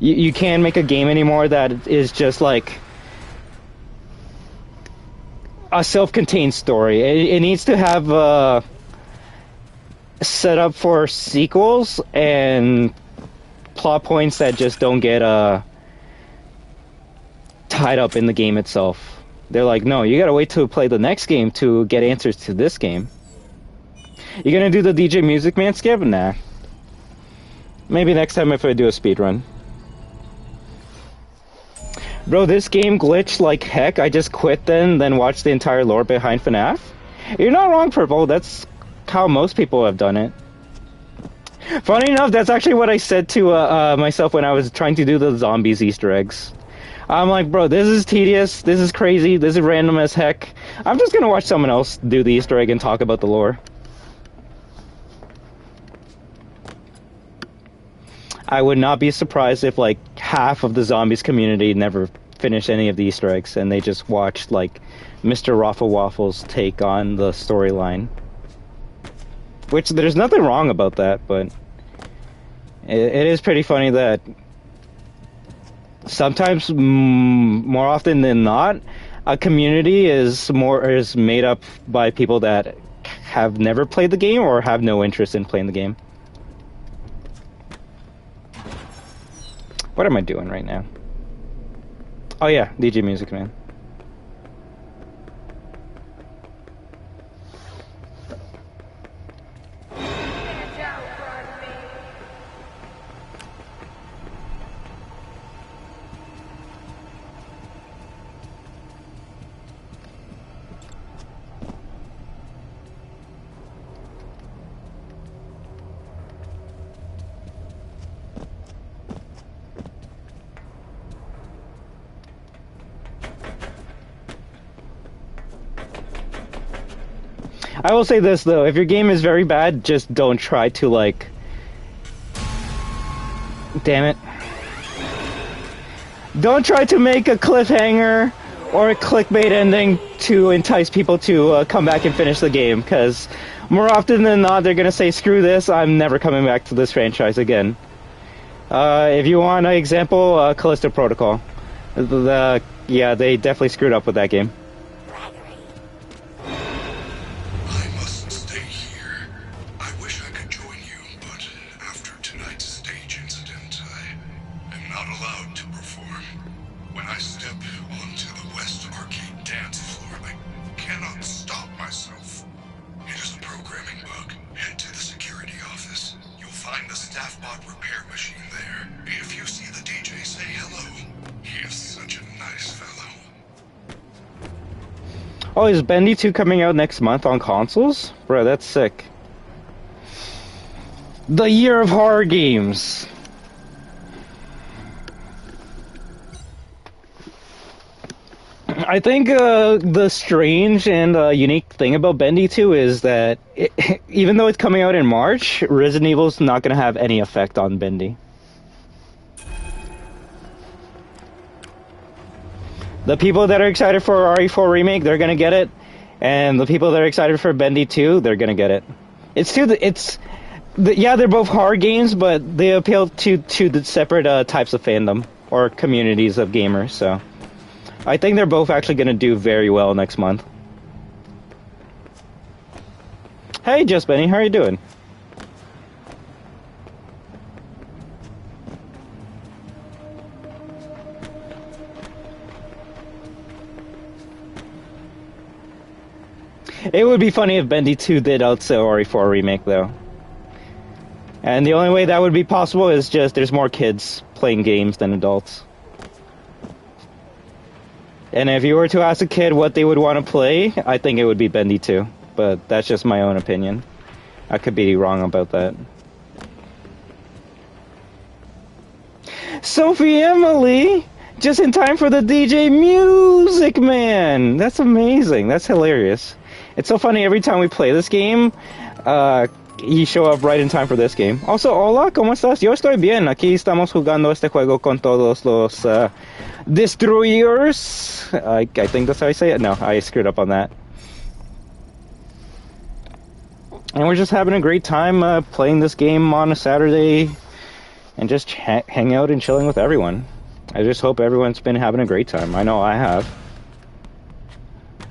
You can't make a game anymore that is just like a self-contained story. It needs to have a setup for sequels and plot points that just don't get tied up in the game itself. They're like, no, you gotta wait to play the next game to get answers to this game. You gonna do the DJ Music Man skip? Nah. Maybe next time if I do a speedrun. Bro, this game glitched like heck. I just quit then watched the entire lore behind FNAF. You're not wrong, Purple. That's how most people have done it. Funny enough, that's actually what I said to myself when I was trying to do the zombies Easter eggs. I'm like, bro, this is tedious, this is crazy, this is random as heck. I'm just gonna watch someone else do the Easter egg and talk about the lore. I would not be surprised if like half of the zombies community never finished any of the Easter eggs and they just watched like Mr. Raffle Waffle's take on the storyline. Which, there's nothing wrong about that, but it is pretty funny that sometimes, more often than not, a community is made up by people that have never played the game or have no interest in playing the game. What am I doing right now? Oh yeah, DJ Music Man. I will say this though, if your game is very bad, just don't try to like... Damn it. Don't try to make a cliffhanger or a clickbait ending to entice people to come back and finish the game, because more often than not they're gonna say, screw this, I'm never coming back to this franchise again. If you want an example, Callisto Protocol. Yeah, they definitely screwed up with that game. Oh, is Bendy 2 coming out next month on consoles? Bro, that's sick. The year of horror games. I think the strange and unique thing about Bendy 2 is that even though it's coming out in March, Resident Evil's not going to have any effect on Bendy. The people that are excited for RE4 Remake, they're gonna get it. And the people that are excited for Bendy 2, they're gonna get it. Yeah, they're both horror games, but they appeal to the separate types of fandom or communities of gamers, so I think they're both actually gonna do very well next month. Hey, Just Benny, how are you doing? It would be funny if Bendy 2 did outsell RE4 Remake, though. And the only way that would be possible is just there's more kids playing games than adults. And if you were to ask a kid what they would want to play, I think it would be Bendy 2. But that's just my own opinion. I could be wrong about that. Sophie Emily! Just in time for the DJ Music Man! That's amazing. That's hilarious. It's so funny, every time we play this game, you show up right in time for this game. Also, hola, ¿cómo estás? Yo estoy bien. Aquí estamos jugando este juego con todos los destroyers. I think that's how I say it. No, I screwed up on that. And we're just having a great time playing this game on a Saturday and just hang out and chilling with everyone. I just hope everyone's been having a great time. I know I have.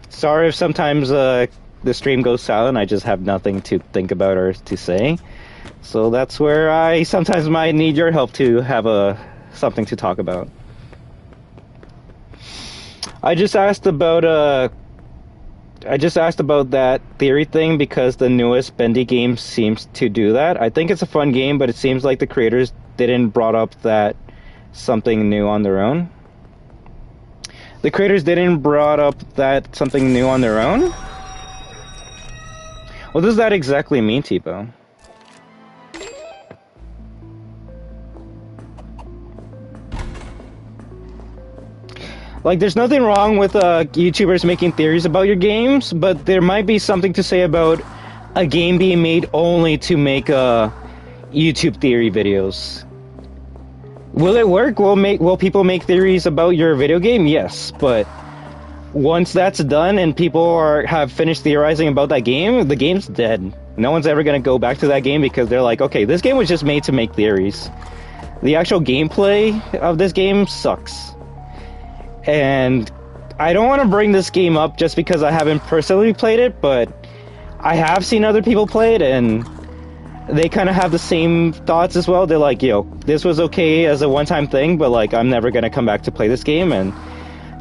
Sorry if sometimes the stream goes silent. I just have nothing to think about or to say. So that's where I sometimes might need your help to have something to talk about. I just asked about that theory thing because the newest Bendy game seems to do that. I think it's a fun game, but it seems like the creators didn't brought up that something new on their own. The creators didn't brought up that something new on their own? What does that exactly mean, Tipo? Like, there's nothing wrong with YouTubers making theories about your games, but there might be something to say about a game being made only to make YouTube theory videos. Will it work? Will people make theories about your video game? Yes, but once that's done and people have finished theorizing about that game, the game's dead. No one's ever gonna go back to that game because they're like, okay, this game was just made to make theories. The actual gameplay of this game sucks. And I don't want to bring this game up just because I haven't personally played it, but I have seen other people play it and they kind of have the same thoughts as well. They're like, yo, this was okay as a one-time thing, but like, I'm never gonna come back to play this game, and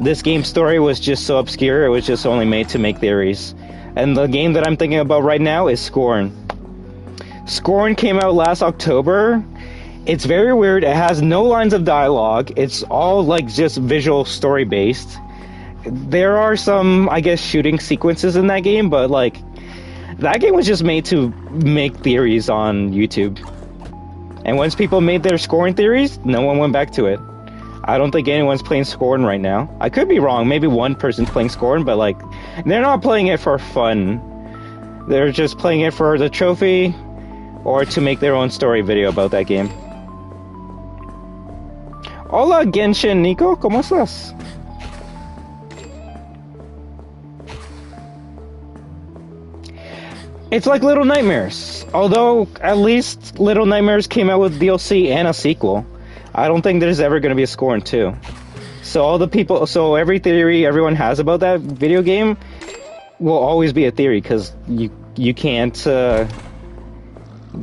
this game's story was just so obscure, it was just only made to make theories. And the game that I'm thinking about right now is Scorn. Scorn came out last October. It's very weird. It has no lines of dialogue. It's all like just visual story based. There are some, I guess, shooting sequences in that game, but like, that game was just made to make theories on YouTube. And once people made their Scorn theories, no one went back to it. I don't think anyone's playing Scorn right now. I could be wrong. Maybe one person's playing Scorn, but like, they're not playing it for fun. They're just playing it for the trophy or to make their own story video about that game. Hola, Genshin Nico, ¿cómo estás? It's like Little Nightmares, although at least Little Nightmares came out with DLC and a sequel. I don't think there's ever going to be a Scorn 2. So every theory everyone has about that video game will always be a theory because you can't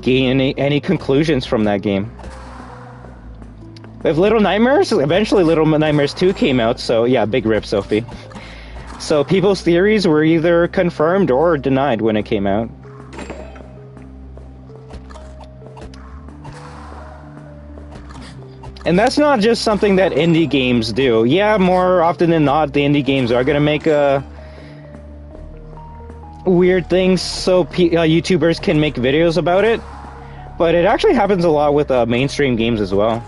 gain any conclusions from that game. With Little Nightmares, eventually Little Nightmares 2 came out, so yeah, big rip, Sophie. So people's theories were either confirmed or denied when it came out. And that's not just something that indie games do. Yeah, more often than not, the indie games are going to make weird things so YouTubers can make videos about it. But it actually happens a lot with mainstream games as well.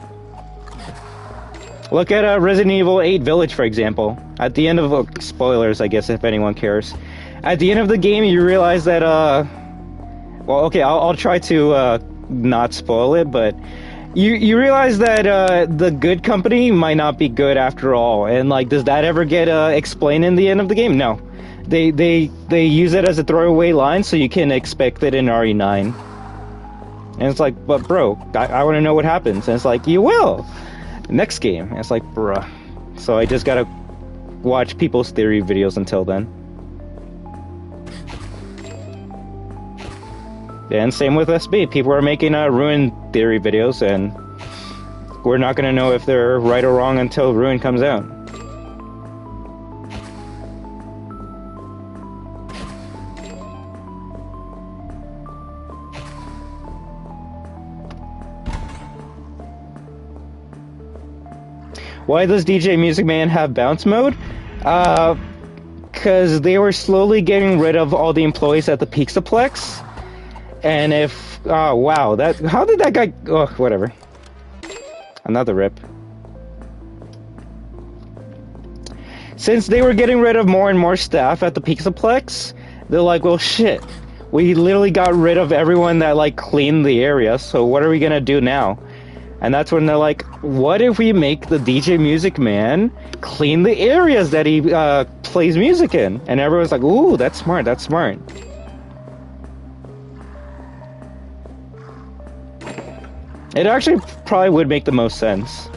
Look at Resident Evil 8 Village, for example. At the end of... spoilers, I guess, if anyone cares. At the end of the game, you realize that... well, okay, I'll try to not spoil it, but... You realize that the good company might not be good after all. And, like, does that ever get explained in the end of the game? No. They use it as a throwaway line, so you can expect it in RE9. And it's like, but bro, I want to know what happens. And it's like, you will! Next game. And it's like, bruh. So I just gotta watch people's theory videos until then. And same with SB. People are making Ruin theory videos, and we're not gonna know if they're right or wrong until Ruin comes out. Why does DJ Music Man have bounce mode? Because they were slowly getting rid of all the employees at the Pizza Plex. And if... oh, wow. How did that guy... oh, whatever. Another rip. Since they were getting rid of more and more staff at the Pizza Plex, they're like, well, shit. We literally got rid of everyone that like cleaned the area, so what are we gonna do now? And that's when they're like, what if we make the DJ Music Man clean the areas that he plays music in? And everyone's like, ooh, that's smart, that's smart. It actually probably would make the most sense.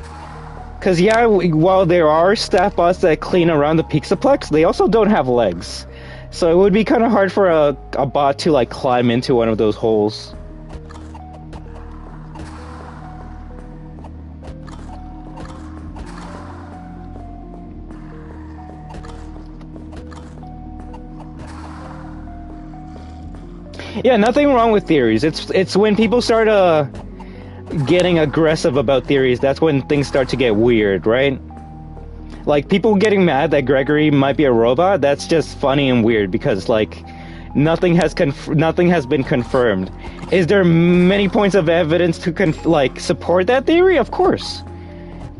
Because, yeah, while there are staff bots that clean around the Pizza Plex, they also don't have legs. So it would be kind of hard for a bot to, like, climb into one of those holes. Yeah, nothing wrong with theories. It's when people start getting aggressive about theories, that's when things start to get weird, right? Like, people getting mad that Gregory might be a robot, that's just funny and weird because, like, nothing has been confirmed. Is there many points of evidence to support that theory? Of course.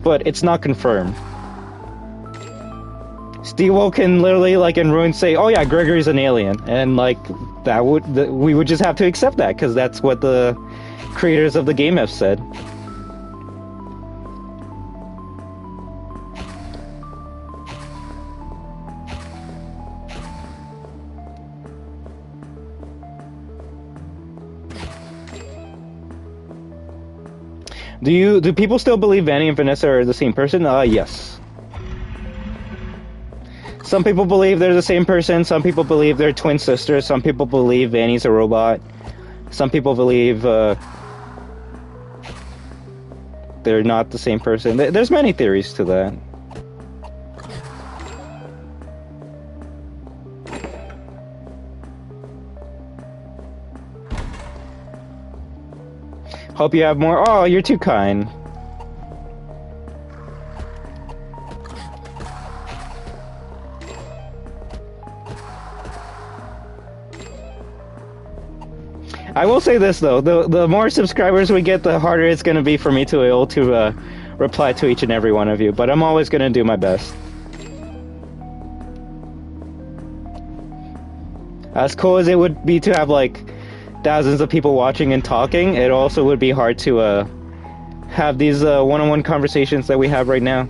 But it's not confirmed. Steve-O can literally, like, in Ruin say, oh yeah, Gregory's an alien. And, like, we would just have to accept that, because that's what the creators of the game have said. Do people still believe Vanny and Vanessa are the same person? Yes. Some people believe they're the same person, some people believe they're twin sisters, some people believe Vanny's a robot, some people believe they're not the same person. There's many theories to that. Hope you have more. Oh, you're too kind. I will say this though, the more subscribers we get, the harder it's going to be for me to be able to reply to each and every one of you, but I'm always going to do my best. As cool as it would be to have like thousands of people watching and talking, it also would be hard to have these one-on-one conversations that we have right now.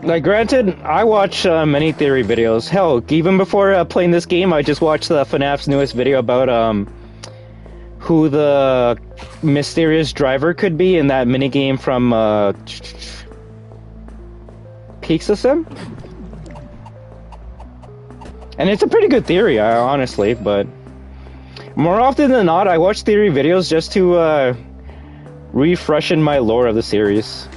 Like, granted, I watch many theory videos. Hell, even before playing this game, I just watched FNAF's newest video about who the mysterious driver could be in that minigame from Pizza Sim. And it's a pretty good theory, honestly, but more often than not, I watch theory videos just to refreshen my lore of the series.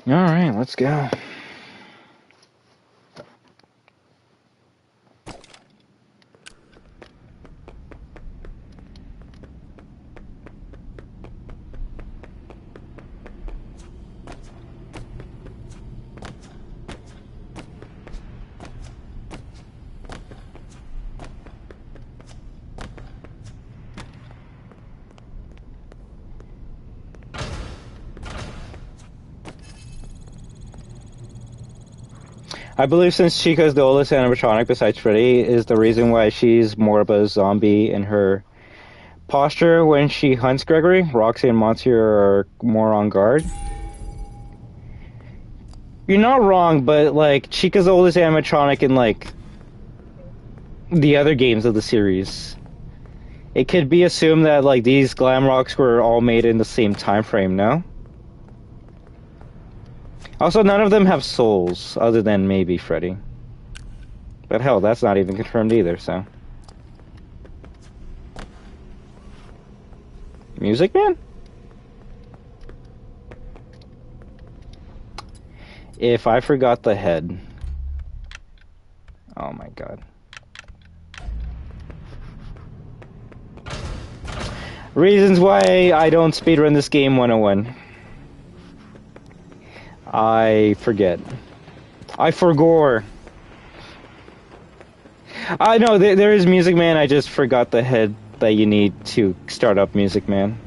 Alright, let's go. I believe since Chica's the oldest animatronic besides Freddy is the reason why she's more of a zombie in her posture when she hunts Gregory. Roxy and Monty are more on guard. You're not wrong, but like Chica's the oldest animatronic in like the other games of the series. It could be assumed that like these glam rocks were all made in the same time frame, no? Also, none of them have souls, other than maybe Freddy. But hell, that's not even confirmed either, so. Music Man? If I forgot the head. Oh my god. Reasons why I don't speedrun this game 101. I forget. I forgore. I know there is Music Man. I just forgot the head that you need to start up Music Man.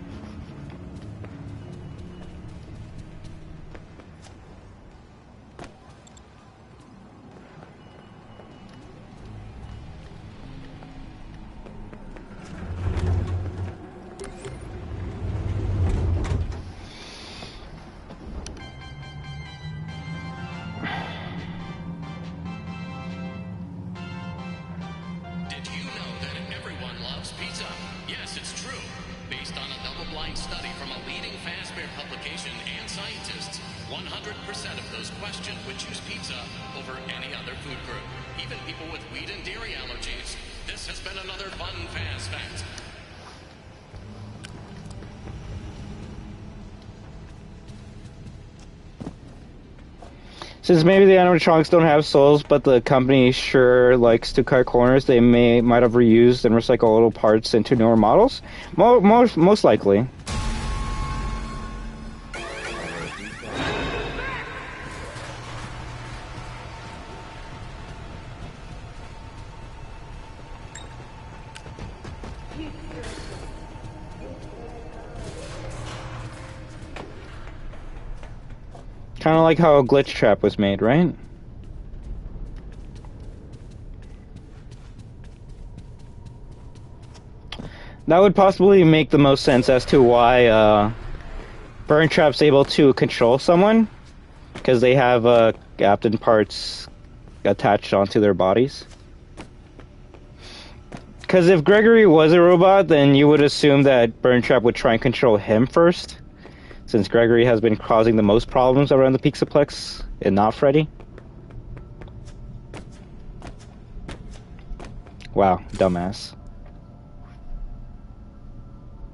Since maybe the animatronics don't have souls, but the company sure likes to cut corners, they might have reused and recycled little parts into newer models. Most likely. Kind of like how a glitch trap was made, right? That would possibly make the most sense as to why Burn Trap's able to control someone, because they have Captain parts attached onto their bodies. Because if Gregory was a robot, then you would assume that Burn Trap would try and control him first, since Gregory has been causing the most problems around the Pizza Plex, and not Freddy. Wow, dumbass.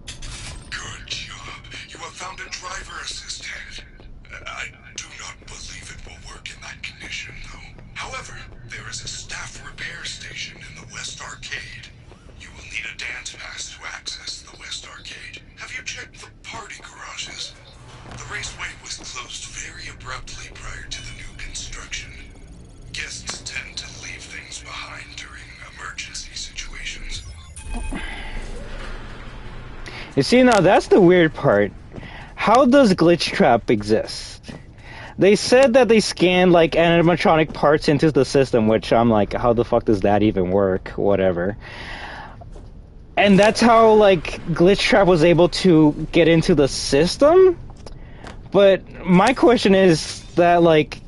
Good job. You have found a driver assistant. I do not believe it will work in that condition, though. However, there is a staff repair station in the West Arcade. You will need a dance pass to access the West Arcade. Have you checked the party garages? The raceway was closed very abruptly prior to the new construction. Guests tend to leave things behind during emergency situations. You see, now that's the weird part. How does Glitch Trap exist? They said that they scanned like animatronic parts into the system, which I'm like, how the fuck does that even work? Whatever. And that's how like Glitch Trap was able to get into the system? But my question is that like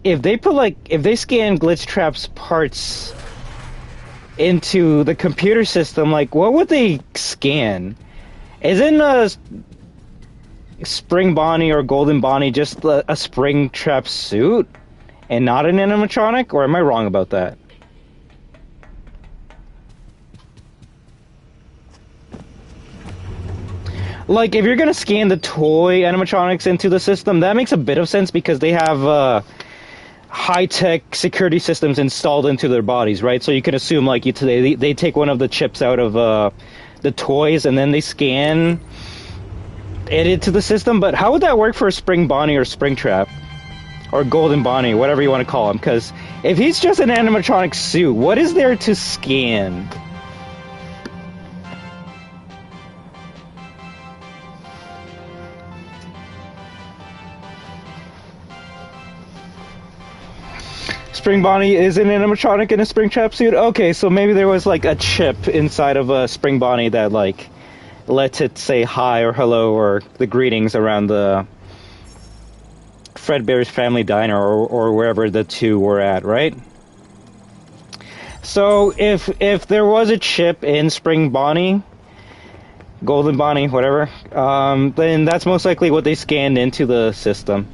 if they scan Glitch Trap's parts into the computer system, like what would they scan? Isn't Spring Bonnie or Golden Bonnie just a Spring Trap suit and not an animatronic? Or am I wrong about that? Like, if you're gonna scan the toy animatronics into the system, that makes a bit of sense because they have high-tech security systems installed into their bodies, right? So you can assume, like, they take one of the chips out of the toys and then they scan it into the system. But how would that work for a Spring Bonnie or Spring Trap? Or Golden Bonnie, whatever you want to call him. Because if he's just an animatronic suit, what is there to scan? Spring Bonnie is an animatronic in a Springtrap suit? Okay, so maybe there was like a chip inside of a Spring Bonnie that like lets it say hi or hello or the greetings around the Fredbear's Family Diner or wherever the two were at, right? So if there was a chip in Spring Bonnie, Golden Bonnie, whatever, then that's most likely what they scanned into the system.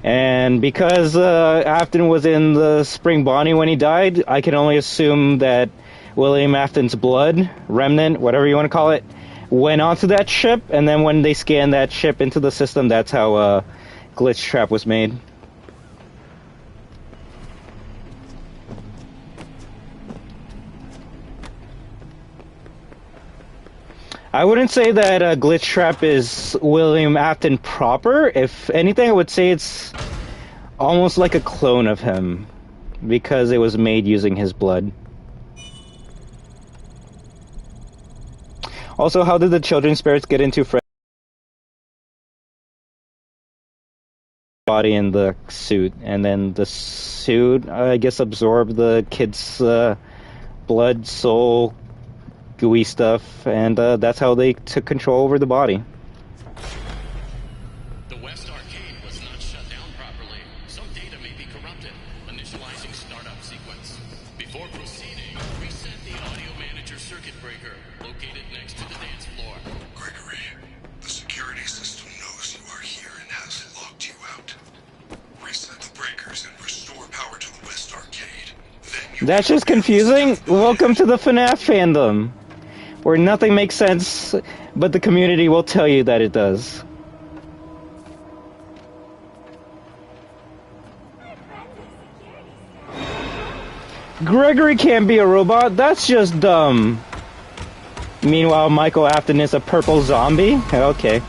And because Afton was in the Spring Bonnie when he died, I can only assume that William Afton's blood, remnant, whatever you want to call it, went onto that chip, and then when they scanned that chip into the system, that's how Glitch Trap was made. I wouldn't say that Glitch Trap is William Afton proper. If anything, I would say it's almost like a clone of him, because it was made using his blood. Also, how did the children's spirits get into Freddy's body in the suit? And then the suit, I guess, absorbed the kid's blood, soul, gooey stuff, and that's how they took control over the body. The West Arcade was not shut down properly. Some data may be corrupted. Initializing startup sequence. Before proceeding, reset the audio manager circuit breaker located next to the dance floor. Gregory, the security system knows you are here and has locked you out. Reset the breakers and restore power to the West Arcade. That's just confusing. Welcome to the FNAF fandom, where nothing makes sense, but the community will tell you that it does. Gregory can't be a robot, that's just dumb. Meanwhile, Michael Afton is a purple zombie? Okay.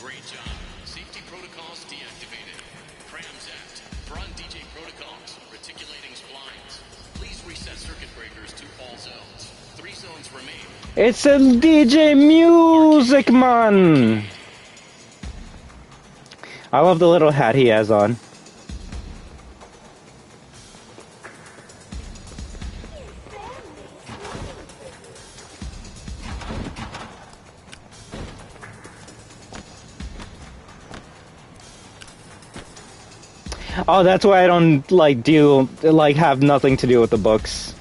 Great job. Safety protocols deactivated. Crams Act. Run DJ protocols. Reticulating splines. Please reset circuit breakers to all zones. 3 zones remain. It's a DJ Music Man! I love the little hat he has on. Oh, that's why I don't have nothing to do with the books.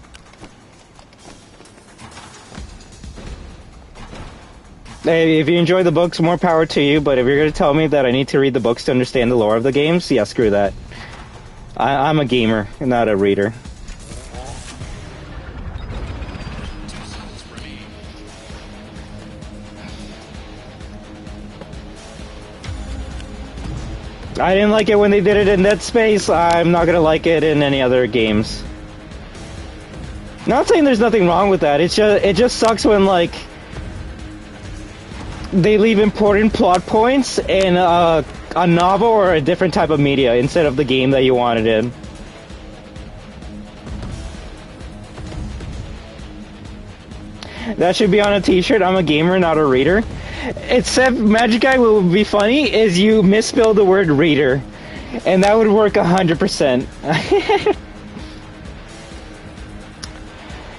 Hey, if you enjoy the books, more power to you, but if you're gonna tell me that I need to read the books to understand the lore of the games, yeah, screw that. I'm a gamer, not a reader. I didn't like it when they did it in Dead Space. I'm not gonna like it in any other games. Not saying there's nothing wrong with that. It just sucks when like they leave important plot points in a novel or a different type of media instead of the game that you wanted in. That should be on a t-shirt. I'm a gamer, not a reader. Except Magic Guy, what would be funny is you misspell the word reader, and that would work 100%.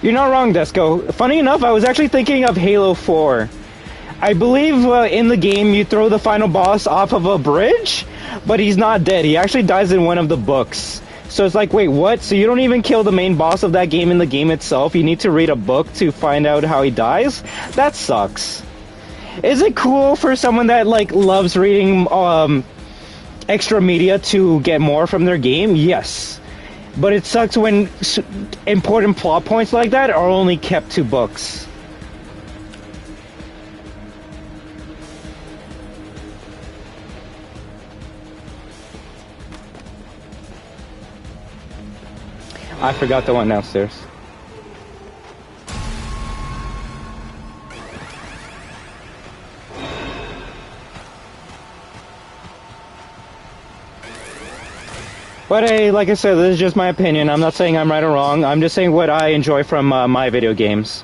You're not wrong, Desco. Funny enough, I was actually thinking of Halo 4. I believe in the game you throw the final boss off of a bridge, but he's not dead. He actually dies in one of the books. So it's like, wait, what? So you don't even kill the main boss of that game in the game itself? You need to read a book to find out how he dies? That sucks. Is it cool for someone that like loves reading extra media to get more from their game? Yes. But it sucks when important plot points like that are only kept to books. I forgot the one downstairs. But hey, like I said, this is just my opinion. I'm not saying I'm right or wrong. I'm just saying what I enjoy from my video games.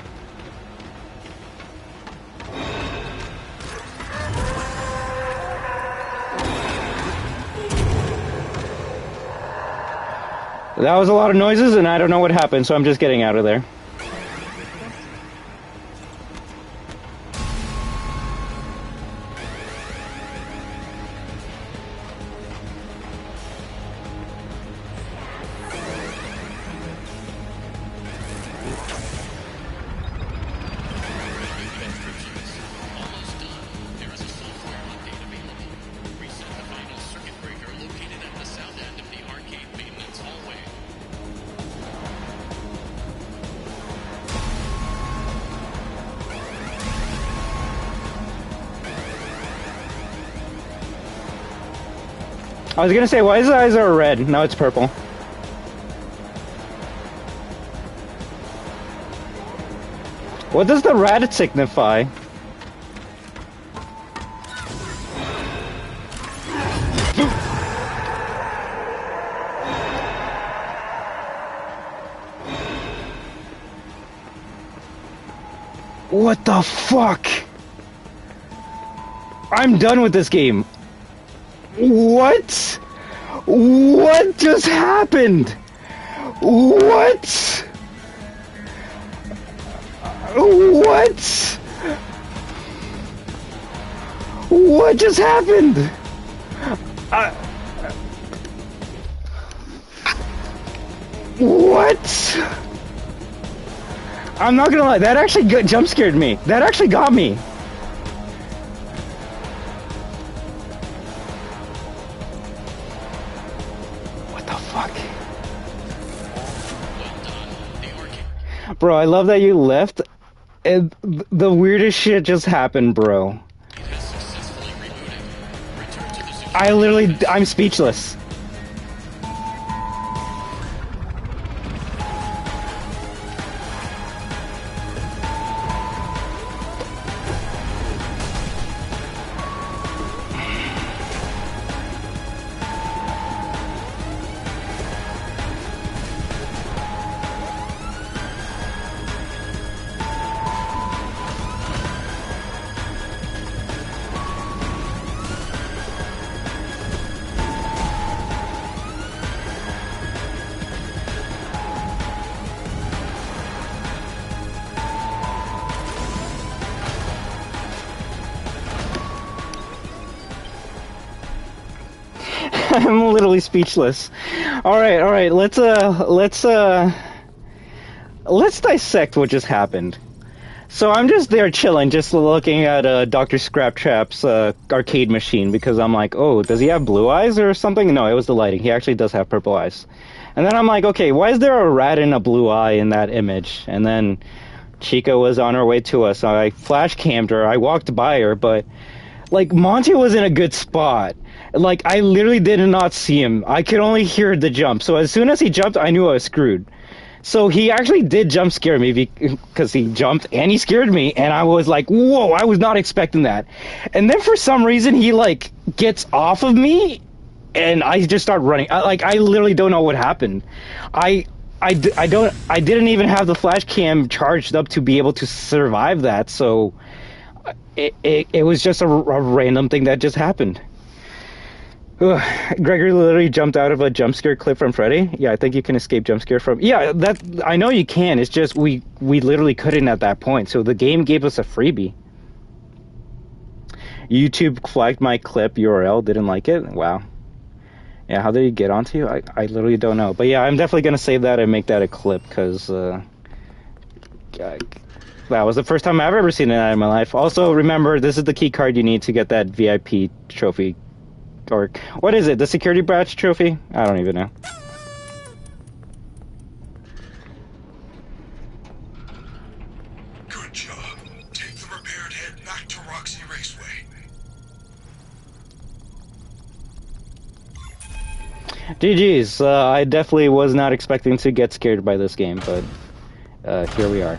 That was a lot of noises, and I don't know what happened, so I'm just getting out of there. I was gonna say, why his eyes are red? Now it's purple. What does the rat signify? What the fuck? I'm done with this game. What? What just happened? What? What? What just happened? What? I'm not gonna lie, that actually jump scared me. That actually got me. Bro, I love that you left, and the weirdest shit just happened, bro. I'm speechless. I'm literally speechless. All right, let's dissect what just happened. So I'm just there chilling, just looking at Dr. Scraptrap's arcade machine because I'm like, oh, does he have blue eyes or something? No, it was the lighting. He actually does have purple eyes. And then I'm like, okay, why is there a rat and a blue eye in that image? And then Chica was on her way to us. So I flash cammed her. I walked by her, but like Monty was in a good spot. Like I literally did not see him. I could only hear the jump. So as soon as he jumped, I knew I was screwed. So he actually did jump scare me because he jumped and he scared me, and I was like, whoa, I was not expecting that. And then for some reason he like gets off of me and I just start running. I literally don't know what happened. I didn't even have the flash cam charged up to be able to survive that. So it was just a random thing that just happened. Ugh. Gregory literally jumped out of a jump scare clip from Freddy. Yeah, I think you can escape jump scare from. Yeah, that I know you can. It's just we literally couldn't at that point. So the game gave us a freebie. YouTube flagged my clip URL. Didn't like it. Wow. Yeah, how did he get onto you? I literally don't know. But yeah, I'm definitely gonna save that and make that a clip because that was the first time I've ever seen that in my life. Also, remember, this is the key card you need to get that VIP trophy. Or, what is it? The security badge trophy? I don't even know. Good job. Take the repaired head back to Roxy Raceway. GG's. I definitely was not expecting to get scared by this game, but here we are.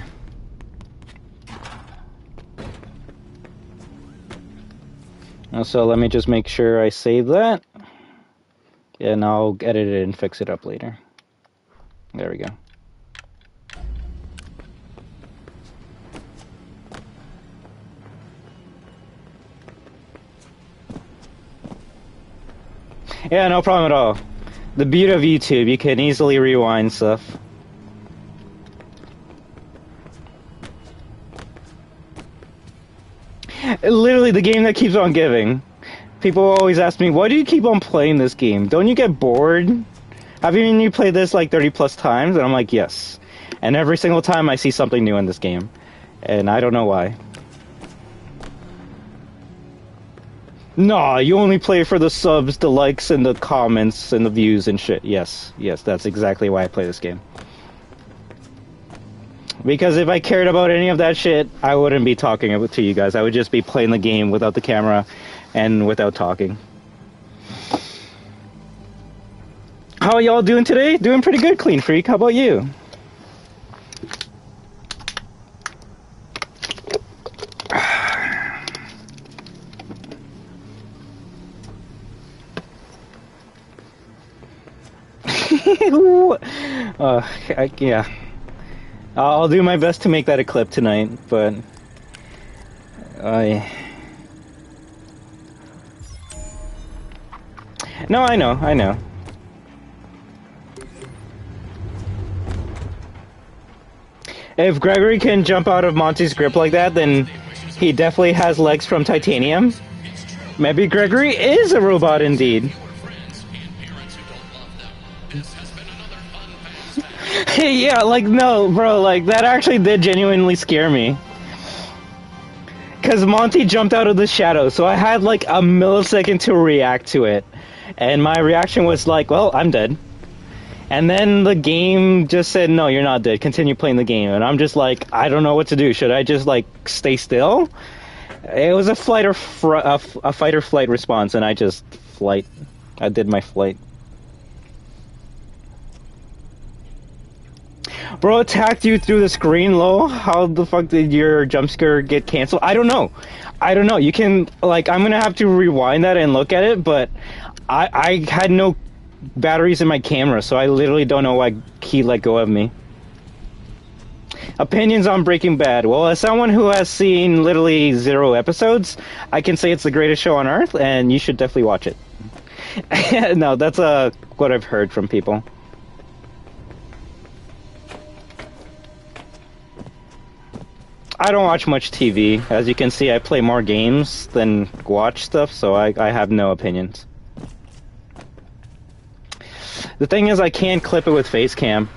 So let me just make sure I save that. And I'll edit it and fix it up later. There we go. Yeah, no problem at all. The beauty of YouTube, you can easily rewind stuff. Literally the game that keeps on giving. People always ask me, why do you keep on playing this game? Don't you get bored? Haven't you played this like 30 plus times? And I'm like, yes. And every single time I see something new in this game. And I don't know why. Nah, you only play for the subs, the likes, and the comments, and the views and shit. Yes, yes, that's exactly why I play this game. Because if I cared about any of that shit, I wouldn't be talking to you guys. I would just be playing the game without the camera and without talking. How are y'all doing today? Doing pretty good, Clean Freak. How about you? Yeah. I'll do my best to make that a clip tonight, but No, I know. If Gregory can jump out of Monty's grip like that, then he definitely has legs from titanium. Maybe Gregory is a robot indeed. Yeah, like, no, bro, like, that actually did genuinely scare me. Because Monty jumped out of the shadow, so I had, like, a millisecond to react to it. And my reaction was like, well, I'm dead. And then the game just said, no, you're not dead, continue playing the game. And I'm just like, I don't know what to do. Should I just, like, stay still? It was a fight or flight response, and I just I did my flight. Bro attacked you through the screen, Lo? How the fuck did your jump scare get canceled? I don't know. You can, like, I'm gonna have to rewind that and look at it, but I had no batteries in my camera, so I literally don't know why he let go of me. Opinions on Breaking Bad. Well, as someone who has seen literally 0 episodes, I can say it's the greatest show on earth, and you should definitely watch it. No, that's what I've heard from people. I don't watch much TV. As you can see, I play more games than watch stuff, so I have no opinions. The thing is, I can't clip it with Facecam.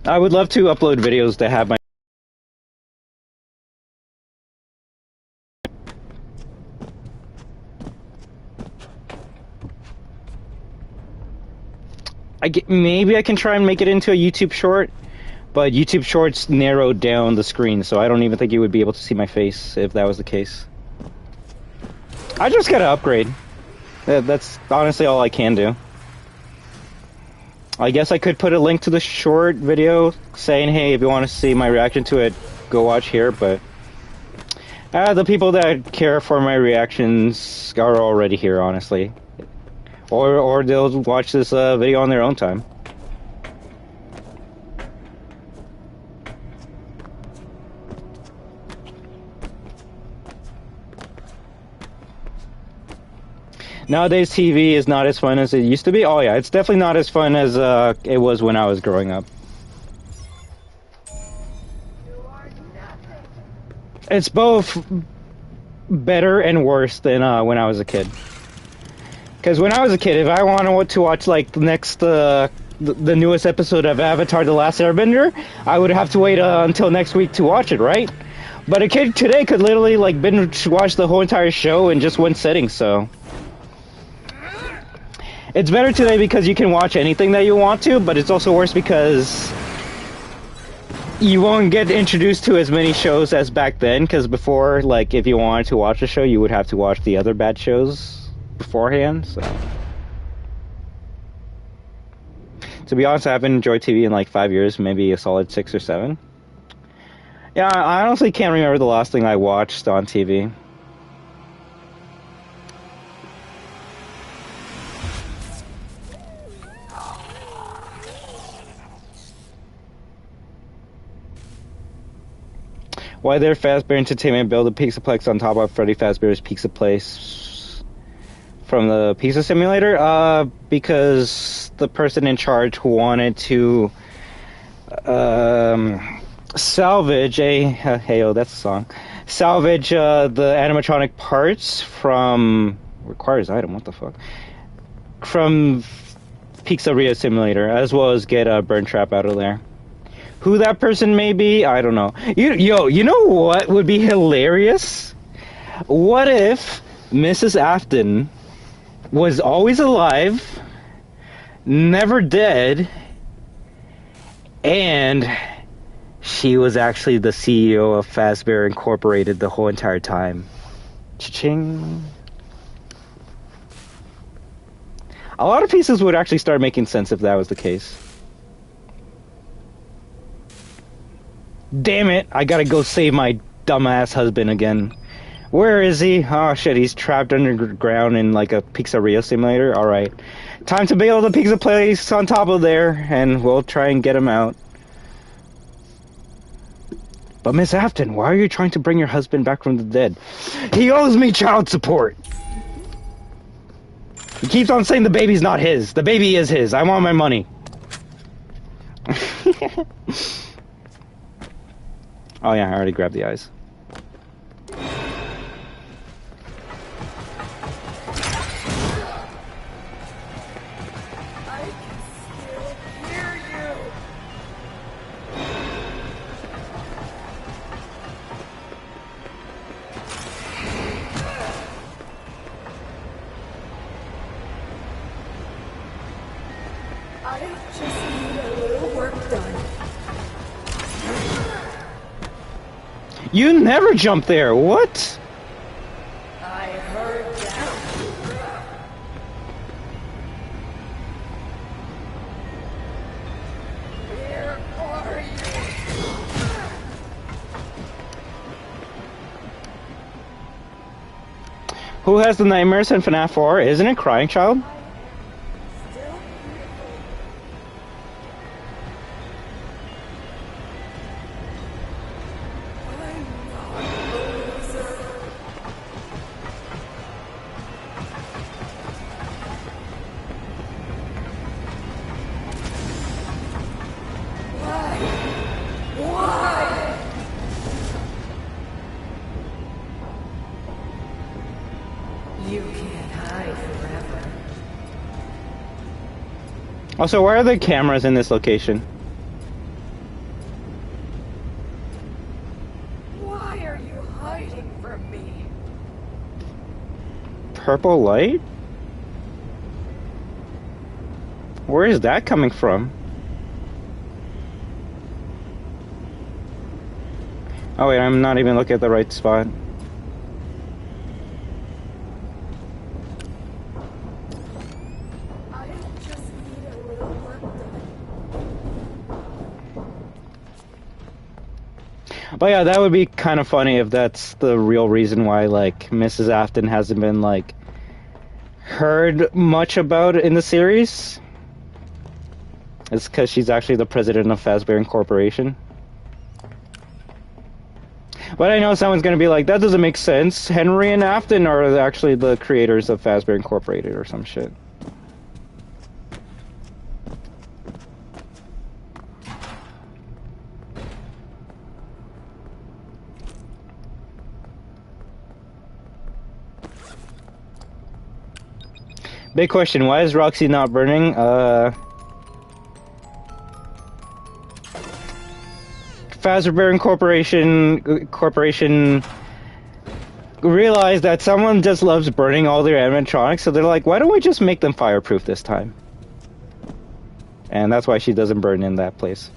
I would love to upload videos to have my... Maybe I can try and make it into a YouTube short. But YouTube Shorts narrowed down the screen, so I don't even think you would be able to see my face if that was the case. I just gotta upgrade. That's honestly all I can do. I guess I could put a link to the short video saying, hey, if you want to see my reaction to it, go watch here, but... the people that care for my reactions are already here, honestly. Or they'll watch this video on their own time. Nowadays, TV is not as fun as it used to be. Oh yeah, it's definitely not as fun as it was when I was growing up. It's both better and worse than when I was a kid. Because when I was a kid, if I wanted to watch like the next, the newest episode of Avatar: The Last Airbender, I would have to wait until next week to watch it, right? But a kid today could literally like binge watch the whole entire show in just one sitting, so... It's better today because you can watch anything that you want to, but it's also worse because you won't get introduced to as many shows as back then, because before, like, if you wanted to watch a show, you would have to watch the other bad shows beforehand, so... To be honest, I haven't enjoyed TV in like 5 years, maybe a solid 6 or 7. Yeah, I honestly can't remember the last thing I watched on TV. Why did Fazbear Entertainment build a Pizza Plex on top of Freddy Fazbear's Pizza Place from the Pizza Simulator? Because the person in charge wanted to salvage that's a song. Salvage the animatronic parts from requires item. What the fuck? From Pizzeria Simulator, as well as get a burn trap out of there. Who that person may be, I don't know. You know what would be hilarious? What if Mrs. Afton was always alive, never dead, and she was actually the CEO of Fazbear Incorporated the whole entire time? Cha-ching. A lot of pieces would actually start making sense if that was the case. Damn it, I gotta go save my dumbass husband again. Where is he? Oh shit, he's trapped underground in like a pizzeria simulator. Alright. Time to build a pizza place on top of there, and we'll try and get him out. But Miss Afton, why are you trying to bring your husband back from the dead? He owes me child support! He keeps on saying the baby's not his. The baby is his. I want my money. Oh yeah, I already grabbed the eyes. You never jump there, what? I heard that. Where are you? Who has the nightmares in FNAF 4? Isn't it Crying Child? Also, why are there cameras in this location? Why are you hiding from me? Purple light? Where is that coming from? Oh wait, I'm not even looking at the right spot. But yeah, that would be kind of funny if that's the real reason why, like, Mrs. Afton hasn't been, like, heard much about in the series. It's because she's actually the president of Fazbear Incorporation. But I know someone's going to be like, that doesn't make sense. Henry and Afton are actually the creators of Fazbear Incorporated or some shit. Big question, why is Roxy not burning? Fazbear Corporation realized that someone just loves burning all their animatronics, so they're like, why don't we just make them fireproof this time? And that's why she doesn't burn in that place.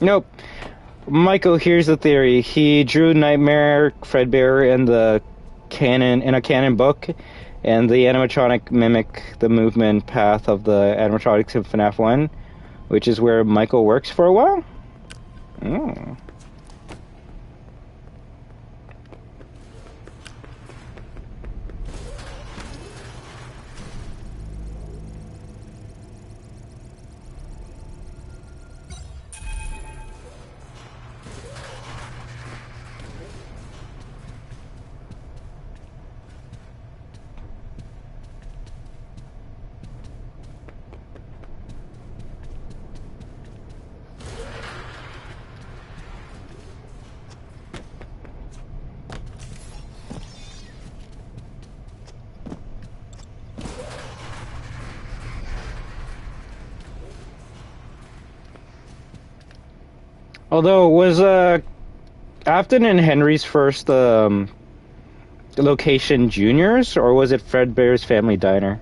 Nope. Michael, here's the theory. He drew Nightmare Fredbear in a canon book, and the animatronic mimic the movement path of the animatronics in FNAF 1, which is where Michael works for a while. Oh. Although, was Afton and Henry's first location Junior's, or was it Fredbear's Family Diner?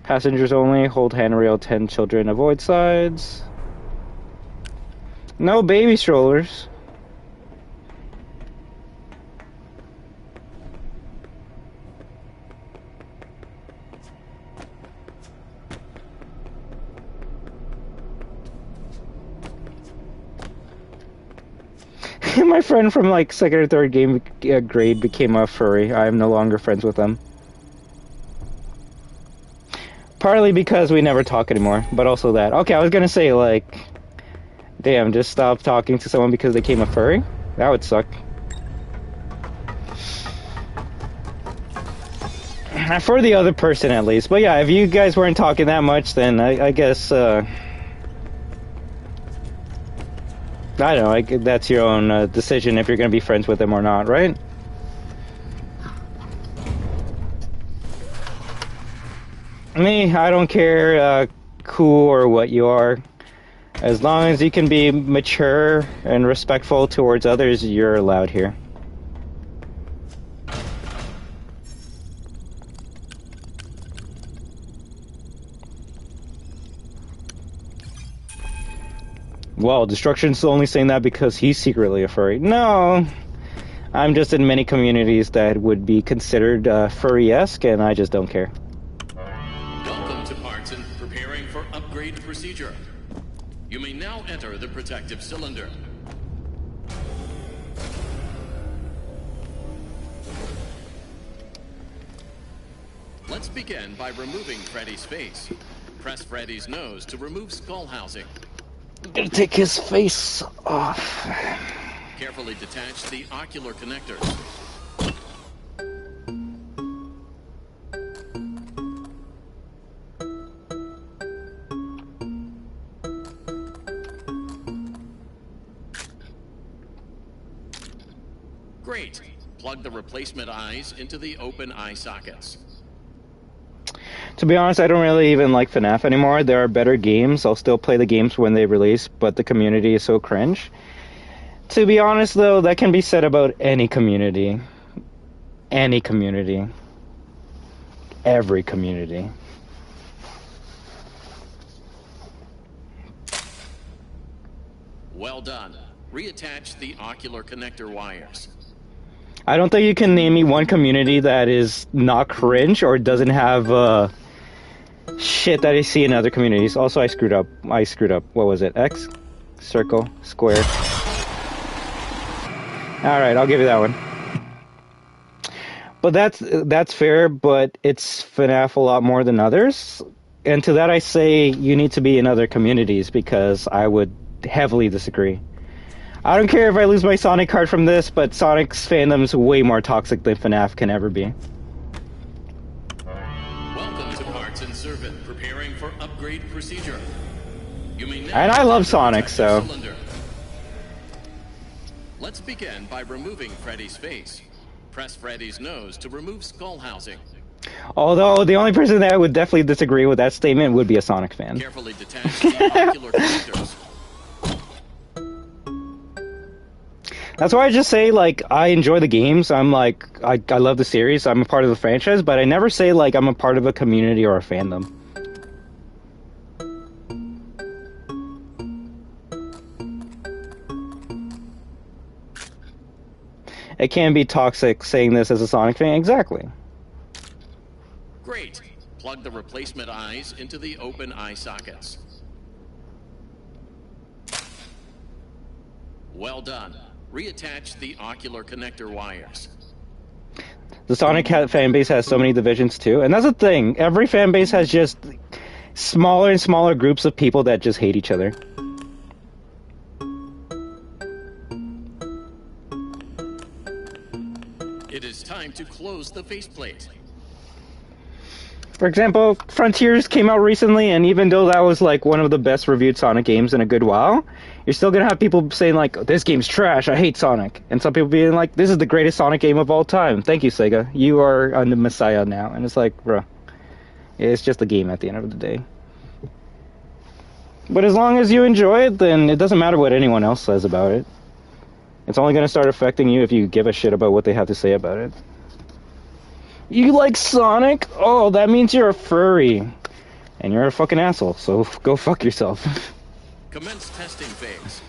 Passengers only, hold handrail, 10 children, avoid sides. No baby strollers. My friend from like second or third grade became a furry. I am no longer friends with them. Partly because we never talk anymore, but also that. Okay, I was gonna say like, damn, just stop talking to someone because they became a furry? That would suck. For the other person at least. But yeah, if you guys weren't talking that much, then I guess, I don't know, that's your own decision if you're going to be friends with them or not, right? Me, I don't care who or what you are. As long as you can be mature and respectful towards others, you're allowed here. Well, Destruction's only saying that because he's secretly a furry. No! I'm just in many communities that would be considered furry-esque, and I just don't care. Welcome to Parts and preparing for upgrade procedure. You may now enter the protective cylinder. Let's begin by removing Freddy's face. Press Freddy's nose to remove skull housing. I'm gonna take his face off. Carefully detach the ocular connectors. Great. Plug the replacement eyes into the open eye sockets. To be honest, I don't really even like FNAF anymore. There are better games. I'll still play the games when they release, but the community is so cringe. To be honest, though, that can be said about any community. Any community. Every community. Well done. Reattach the ocular connector wires. I don't think you can name me one community that is not cringe or doesn't have shit that I see in other communities. Also, I screwed up. What was it? X? Circle? Square? Alright, I'll give you that one. But that's fair, but it's FNAF a lot more than others. And to that I say you need to be in other communities because I would heavily disagree. I don't care if I lose my Sonic card from this, but Sonic's fandom's way more toxic than FNAF can ever be. Welcome to Parts and Servant, preparing for upgrade procedure. You may now And I love Sonic, so... cylinder. Let's begin by removing Freddy's face. Press Freddy's nose to remove skull housing. Although, the only person that would definitely disagree with that statement would be a Sonic fan. Carefully detach the ocular connectors. That's why I just say, like, I enjoy the games. I'm like, I love the series. I'm a part of the franchise, but I never say, like, I'm a part of a community or a fandom. It can be toxic saying this as a Sonic fan. Exactly. Great. Plug the replacement eyes into the open eye sockets. Well done. Reattach the ocular connector wires. The Sonic fan base has so many divisions too, and that's the thing. Every fan base has just smaller and smaller groups of people that just hate each other. It is time to close the faceplate. For example, Frontiers came out recently, and even though that was like one of the best reviewed Sonic games in a good while, you're still gonna have people saying like, this game's trash, I hate Sonic. And some people being like, this is the greatest Sonic game of all time. Thank you, Sega. You are the messiah now. And it's like, bro, it's just a game at the end of the day. But as long as you enjoy it, then it doesn't matter what anyone else says about it. It's only going to start affecting you if you give a shit about what they have to say about it. You like Sonic? Oh, that means you're a furry. And you're a fucking asshole, so go fuck yourself. Commence testing phase.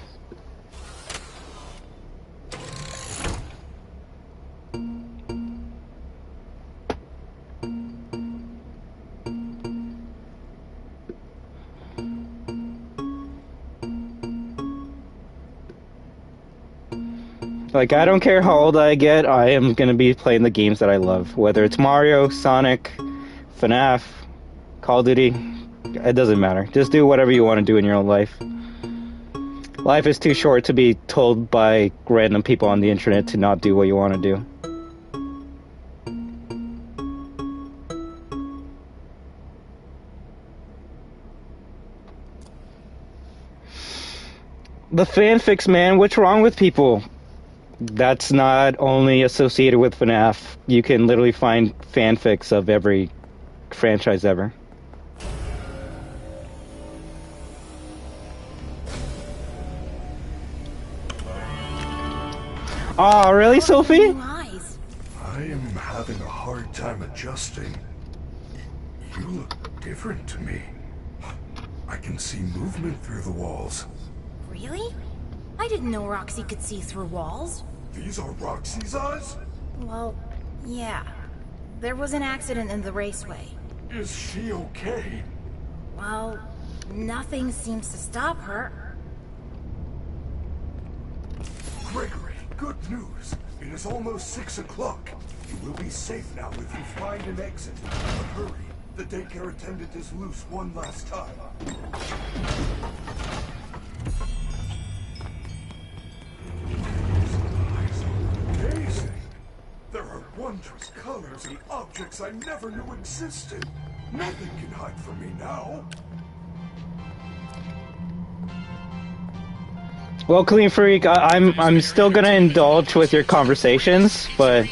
Like, I don't care how old I get, I am gonna be playing the games that I love. Whether it's Mario, Sonic, FNAF, Call of Duty, it doesn't matter. Just do whatever you want to do in your own life. Life is too short to be told by random people on the internet to not do what you want to do. The fanfics, man, what's wrong with people? That's not only associated with FNAF. You can literally find fanfics of every franchise ever. Oh, really, Sophie? I am having a hard time adjusting. You look different to me. I can see movement through the walls. Really? I didn't know Roxy could see through walls. These are Roxy's eyes? Well, yeah. There was an accident in the raceway. Is she okay? Well, nothing seems to stop her. Gregory, good news. It is almost 6 o'clock. You will be safe now if you find an exit. But hurry. The daycare attendant is loose one last time. Amazing. There are wondrous colors and objects I never knew existed. Nothing can hide from me now. Well, Clean Freak, I'm still gonna indulge with your conversations, but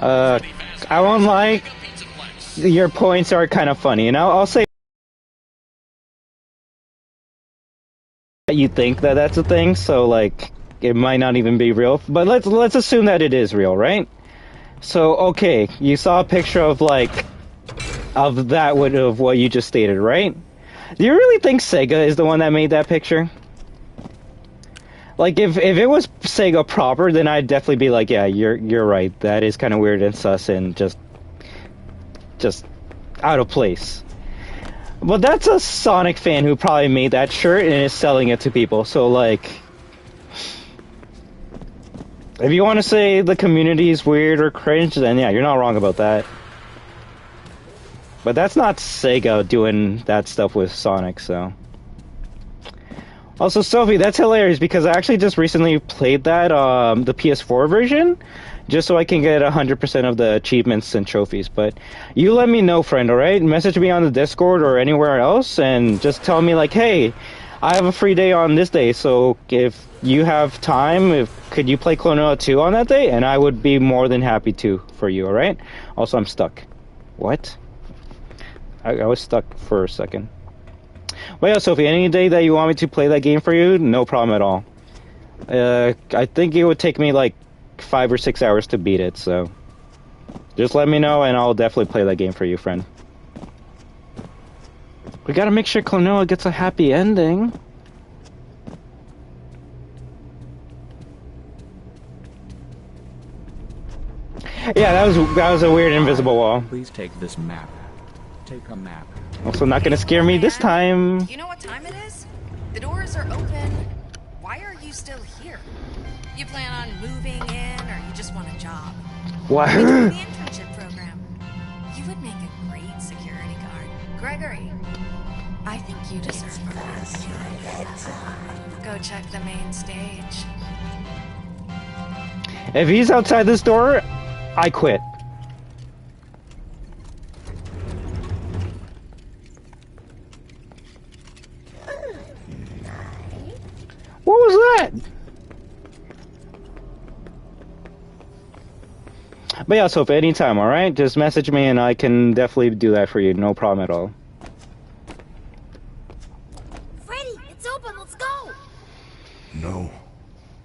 I won't lie, your points are kind of funny, and I'll say that you think that that's a thing, so like it might not even be real, but let's assume that it is real, right? So okay, you saw a picture of like of what you just stated, right? Do you really think Sega is the one that made that picture? Like, if it was Sega proper, then I'd definitely be like, yeah, you're right. That is kind of weird and sus and just out of place. But that's a Sonic fan who probably made that shirt and is selling it to people. So, like, if you want to say the community is weird or cringe, then yeah, you're not wrong about that. But that's not Sega doing that stuff with Sonic, so... Also, Sophie, that's hilarious because I actually just recently played that, the PS4 version, just so I can get 100% of the achievements and trophies. But you let me know, friend, alright? Message me on the Discord or anywhere else and just tell me, like, hey, I have a free day on this day, so if you have time, could you play Klaw-Naw 2 on that day? And I would be more than happy to for you, alright? Also, I'm stuck. What? I was stuck for a second. Well, yeah, Sophie, any day that you want me to play that game for you, no problem at all. I think it would take me like 5 or 6 hours to beat it, so just let me know and I'll definitely play that game for you, friend. We gotta make sure Klaw-Naw gets a happy ending. Yeah, that was a weird invisible wall. Please take this map. Take a map. Also not gonna scare me this time. You know what time it is? The doors are open. Why are you still here? You plan on moving in, or you just want a job? What? We do the internship program. You would make a great security guard. Gregory, I think you deserve a rest. Go check the main stage. If he's outside this door, I quit. What was that? But yeah, so if anytime, alright? Just message me and I can definitely do that for you. No problem at all. No,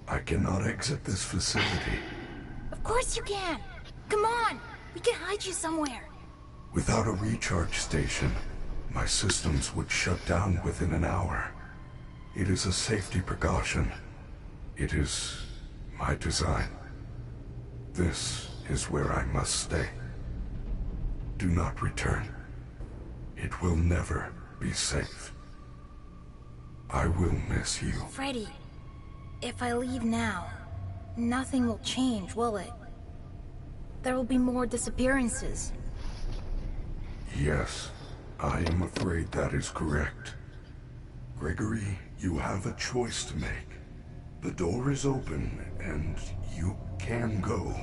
I cannot exit this facility. Of course you can. Come on. We can hide you somewhere. Without a recharge station, my systems would shut down within an hour. It is a safety precaution. It is my design. This is where I must stay. Do not return. It will never be safe. I will miss you. Freddy, if I leave now, nothing will change, will it? There will be more disappearances. Yes, I am afraid that is correct. Gregory, you have a choice to make. The door is open, and you can go.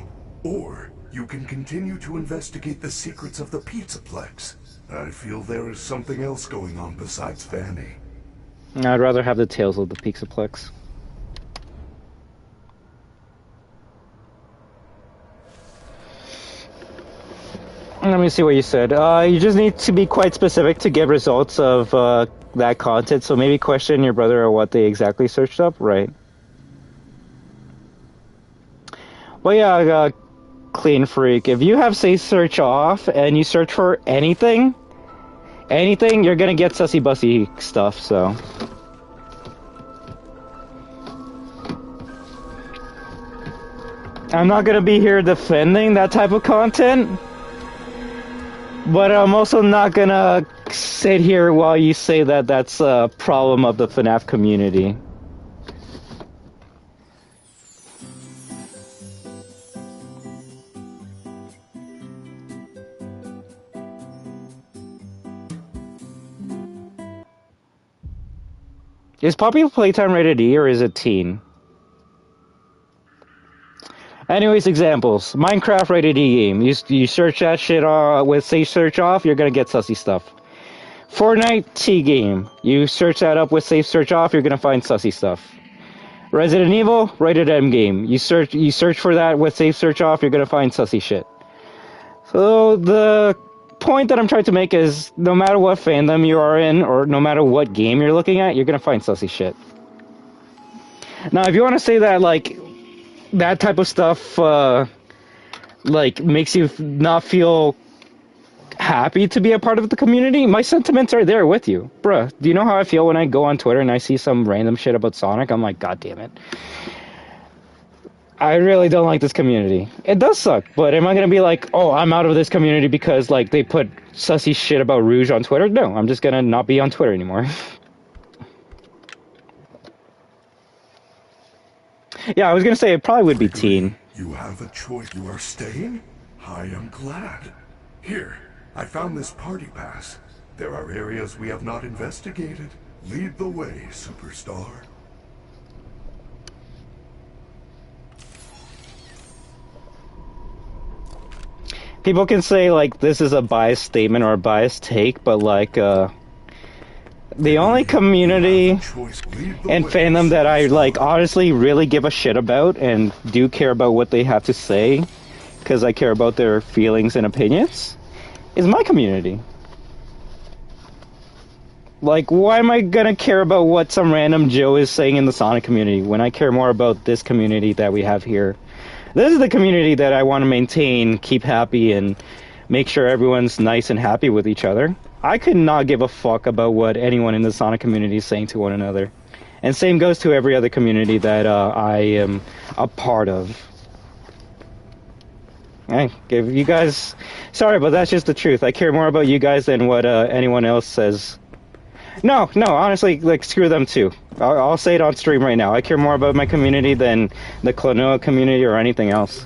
Or you can continue to investigate the secrets of the Pizza Plex. I feel there is something else going on besides Fanny. I'd rather have the tales of the Pizza Plex. Let me see what you said. You just need to be quite specific to get results of that content, so maybe question your brother or what they exactly searched up, right? But yeah, Clean Freak, if you have safe search off and you search for anything, you're gonna get sussy bussy stuff, so. I'm not gonna be here defending that type of content, but I'm also not gonna sit here while you say that that's a problem of the FNAF community. Is Popular Playtime rated E or is it teen? Anyways, examples. Minecraft rated E game. You search that shit with safe search off, you're gonna get sussy stuff. Fortnite T game. You search that up with safe search off, you're gonna find sussy stuff. Resident Evil rated M game. You search for that with safe search off, you're gonna find sussy shit. So the point that I'm trying to make is no matter what fandom you are in or no matter what game you're looking at, you're gonna find sussy shit. Now, if you want to say that like that type of stuff like makes you not feel happy to be a part of the community, my sentiments are there with you. Bruh, do you know how I feel when I go on Twitter and I see some random shit about Sonic? I'm like, god damn it. I really don't like this community. It does suck, but am I gonna be like, oh, I'm out of this community because like they put sussy shit about Rouge on Twitter? No, I'm just gonna not be on Twitter anymore. Yeah, I was gonna say it probably would be teen. You have a choice. You are staying? I am glad. Here, I found this party pass. There are areas we have not investigated. Lead the way, superstar. People can say like this is a biased statement or a biased take, but like the only community and fandom that I like honestly really give a shit about and do care about what they have to say because I care about their feelings and opinions is my community. Like, why am I gonna care about what some random Joe is saying in the Sonic community when I care more about this community that we have here? This is the community that I want to maintain, keep happy, and make sure everyone's nice and happy with each other. I could not give a fuck about what anyone in the Sonic community is saying to one another. And same goes to every other community that I am a part of. Hey, give you guys... Sorry, but that's just the truth. I care more about you guys than what anyone else says. No, honestly, like, screw them too. I'll say it on stream right now. I care more about my community than the Klaw-Naw community or anything else.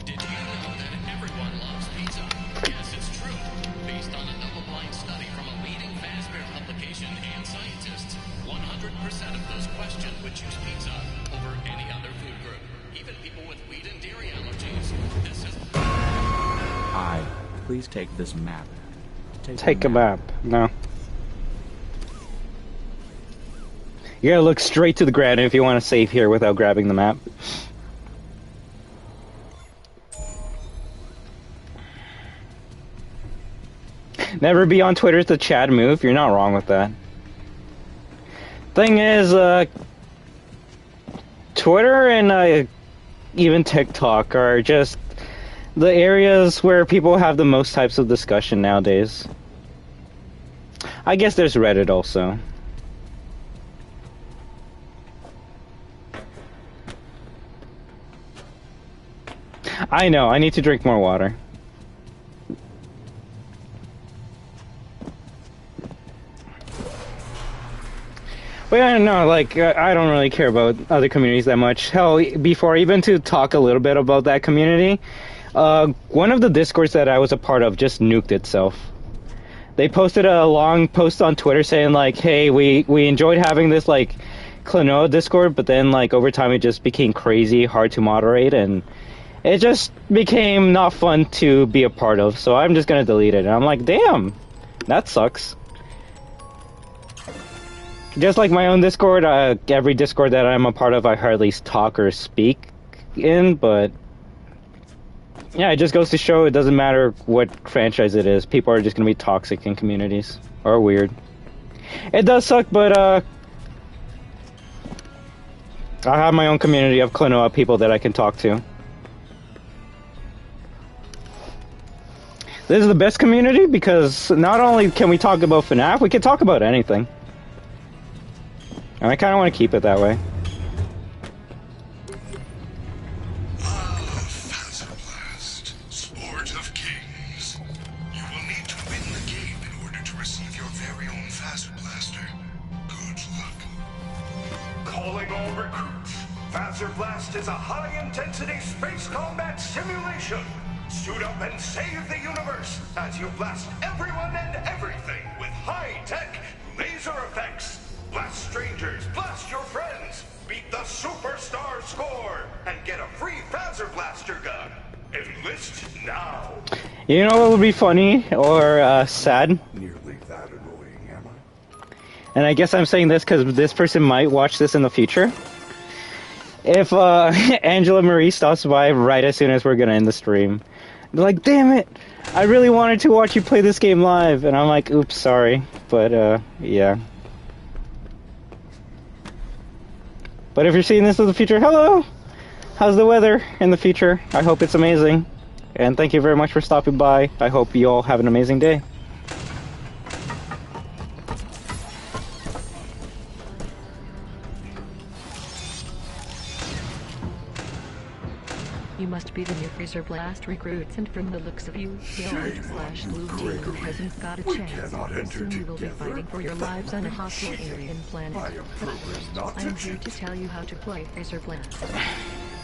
Did you know that everyone loves pizza? Yes, it's true. Based on a double-blind study from a leading fast food publication and scientists, 100% of those questioned would choose pizza over any other food group, even people with wheat and dairy allergies. This is... Please take this map. Take a map. No. You gotta look straight to the ground if you want to save here without grabbing the map. Never be on Twitter to Chad move. You're not wrong with that. Thing is, Twitter and even TikTok are just the areas where people have the most types of discussion nowadays. I guess there's Reddit also. I know, I need to drink more water. But I don't know, like, I don't really care about other communities that much. Hell, before even to talk a little bit about that community, one of the Discords that I was a part of just nuked itself. They posted a long post on Twitter saying, like, hey, we enjoyed having this, like, Klaw-Naw Discord, but then, like, over time it just became crazy, hard to moderate, and it just became not fun to be a part of, so I'm just gonna delete it. And I'm like, damn, that sucks. Just like my own Discord, every Discord that I'm a part of, I hardly talk or speak in, but yeah, it just goes to show it doesn't matter what franchise it is. People are just gonna be toxic in communities, or weird. It does suck, but I have my own community of Klaw-Naw people that I can talk to. This is the best community because not only can we talk about FNAF, we can talk about anything. And I kind of want to keep it that way. Blast, sport of kings. You will need to win the game in order to receive your very own Phaser Blaster. Good luck. Calling all recruits. Phaser Blast is a high-intensity space combat simulation. Suit up and save the universe as you blast everyone and everything with high-tech laser effects. Blast strangers, blast your friends, beat the superstar score, and get a free Phaser Blaster gun. Enlist now. You know what would be funny or sad? Nearly that annoying, am I? And I guess I'm saying this because this person might watch this in the future. If Angela Marie stops by right as soon as we're gonna end the stream, they're like, damn it, I really wanted to watch you play this game live. And I'm like, oops, sorry. But yeah. But if you're seeing this in the future, hello! How's the weather in the future? I hope it's amazing. And thank you very much for stopping by. I hope you all have an amazing day. You must be the new Phaser Blast recruits, and from the looks of you, the orange/blue team hasn't got a chance. Soon you will be fighting for your lives on a hostile alien planet. I am here to tell you how to play Phaser Blast.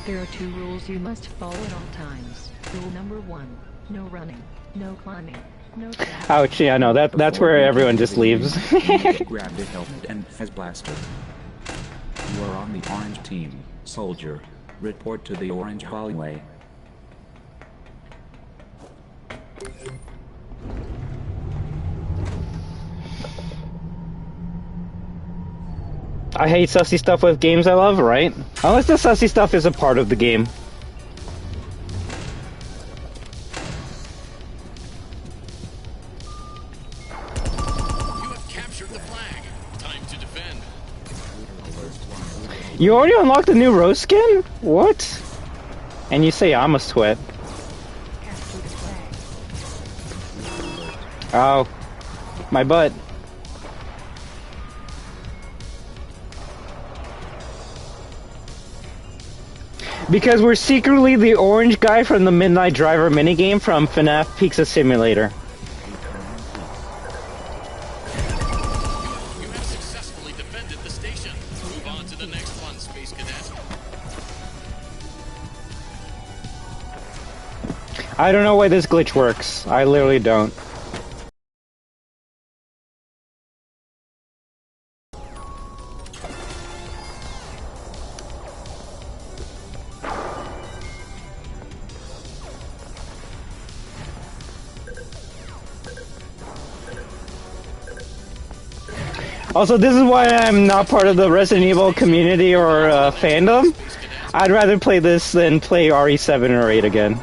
There are 2 rules you must follow at all times. Rule number 1, no running, no climbing, no... Ouch, yeah, no, that's where everyone just leaves. Grab the helmet and Phaser Blaster. You are on the orange team, soldier. Report to the orange hallway. I hate sussy stuff with games I love, right? Unless the sussy stuff is a part of the game. You have captured the flag. Time to defend. You already unlocked the new Rose skin? What? And you say I'm a sweat. Oh. My butt. Because we're secretly the orange guy from the Midnight Driver minigame from FNAF Pizza Simulator. You have successfully defended the station. Move on to the next one, Space Cadet. I don't know why this glitch works. I literally don't. Also, this is why I'm not part of the Resident Evil community or fandom. I'd rather play this than play RE7 or 8 again.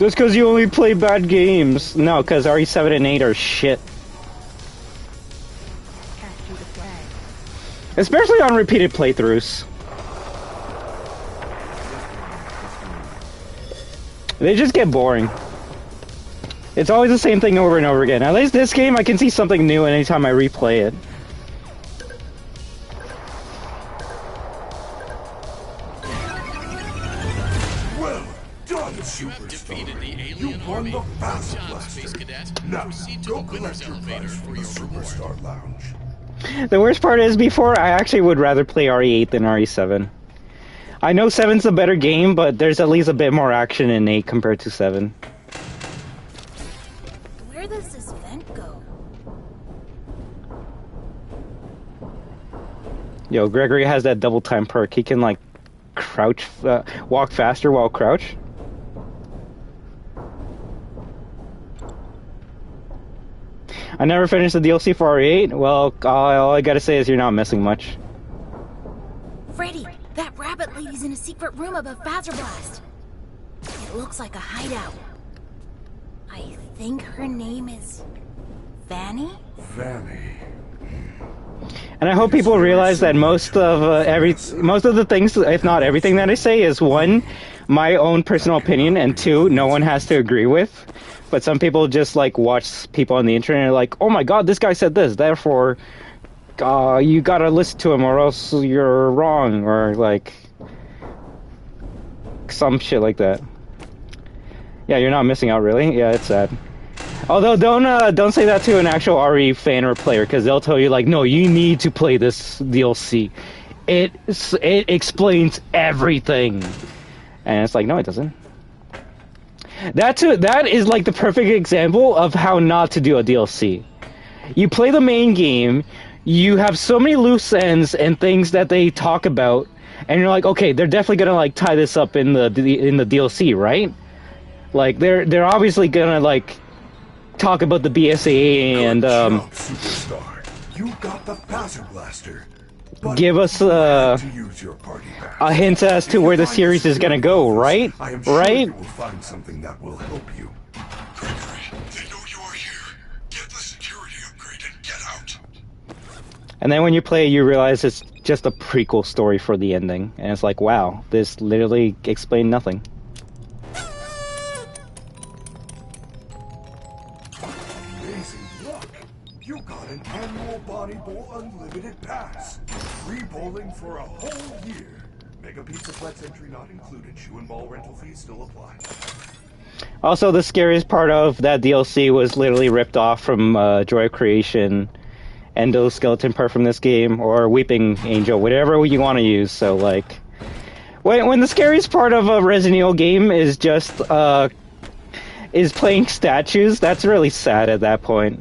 Just because you only play bad games. No, because RE7 and 8 are shit. Especially on repeated playthroughs. They just get boring. It's always the same thing over and over again. At least this game, I can see something new anytime I replay it. Well done, Superstar. You won the Pizza Blaster. Now, go collect your prize from the Superstar Lounge. The worst part is, before, I actually would rather play RE8 than RE7. I know 7's a better game, but there's at least a bit more action in 8 compared to 7. Where does this vent go? Yo, Gregory has that double time perk. He can, like, crouch, walk faster while crouch. I never finished the DLC for RE8. Well, all I gotta say is you're not missing much. Freddy, that rabbit lady's in a secret room above Blast. It looks like a hideout. I think her name is Vanny? Vanny. And I hope people realize that most of the things, if not everything that I say, is one, my own personal opinion, and two, no one has to agree with. But some people just like watch people on the internet and are like, oh my god, this guy said this, therefore you gotta listen to him or else you're wrong, or like some shit like that. Yeah, you're not missing out, really. Yeah, it's sad. Although don't say that to an actual RE fan or player, because they'll tell you like, no, you need to play this DLC. It explains everything, and it's like, no, it doesn't. That is like the perfect example of how not to do a DLC. You play the main game, you have so many loose ends and things that they talk about, and you're like, okay, they're definitely gonna like tie this up in the DLC, right? Like they're obviously gonna like talk about the BSAA and Superstar. You got the Pizza Blaster. Give us a hint as to where the series is gonna go, right? I am sure right? you will find something that will help you. Gregory, they know you are here. Get the security upgrade and get out. And then when you play, you realize it's just a prequel story for the ending, and it's like, wow, this literally explained nothing. Amazing luck. You got an annual Bonnie Bowl Unlimited Pass. Free bowling for a whole year. Mega Pizza Plex entry not included. Shoe and ball rental fees still apply. Also, the scariest part of that DLC was literally ripped off from Joy of Creation, Endoskeleton part from this game, or Weeping Angel, whatever you want to use. So, like, when the scariest part of a Resident Evil game is just is playing statues, that's really sad at that point.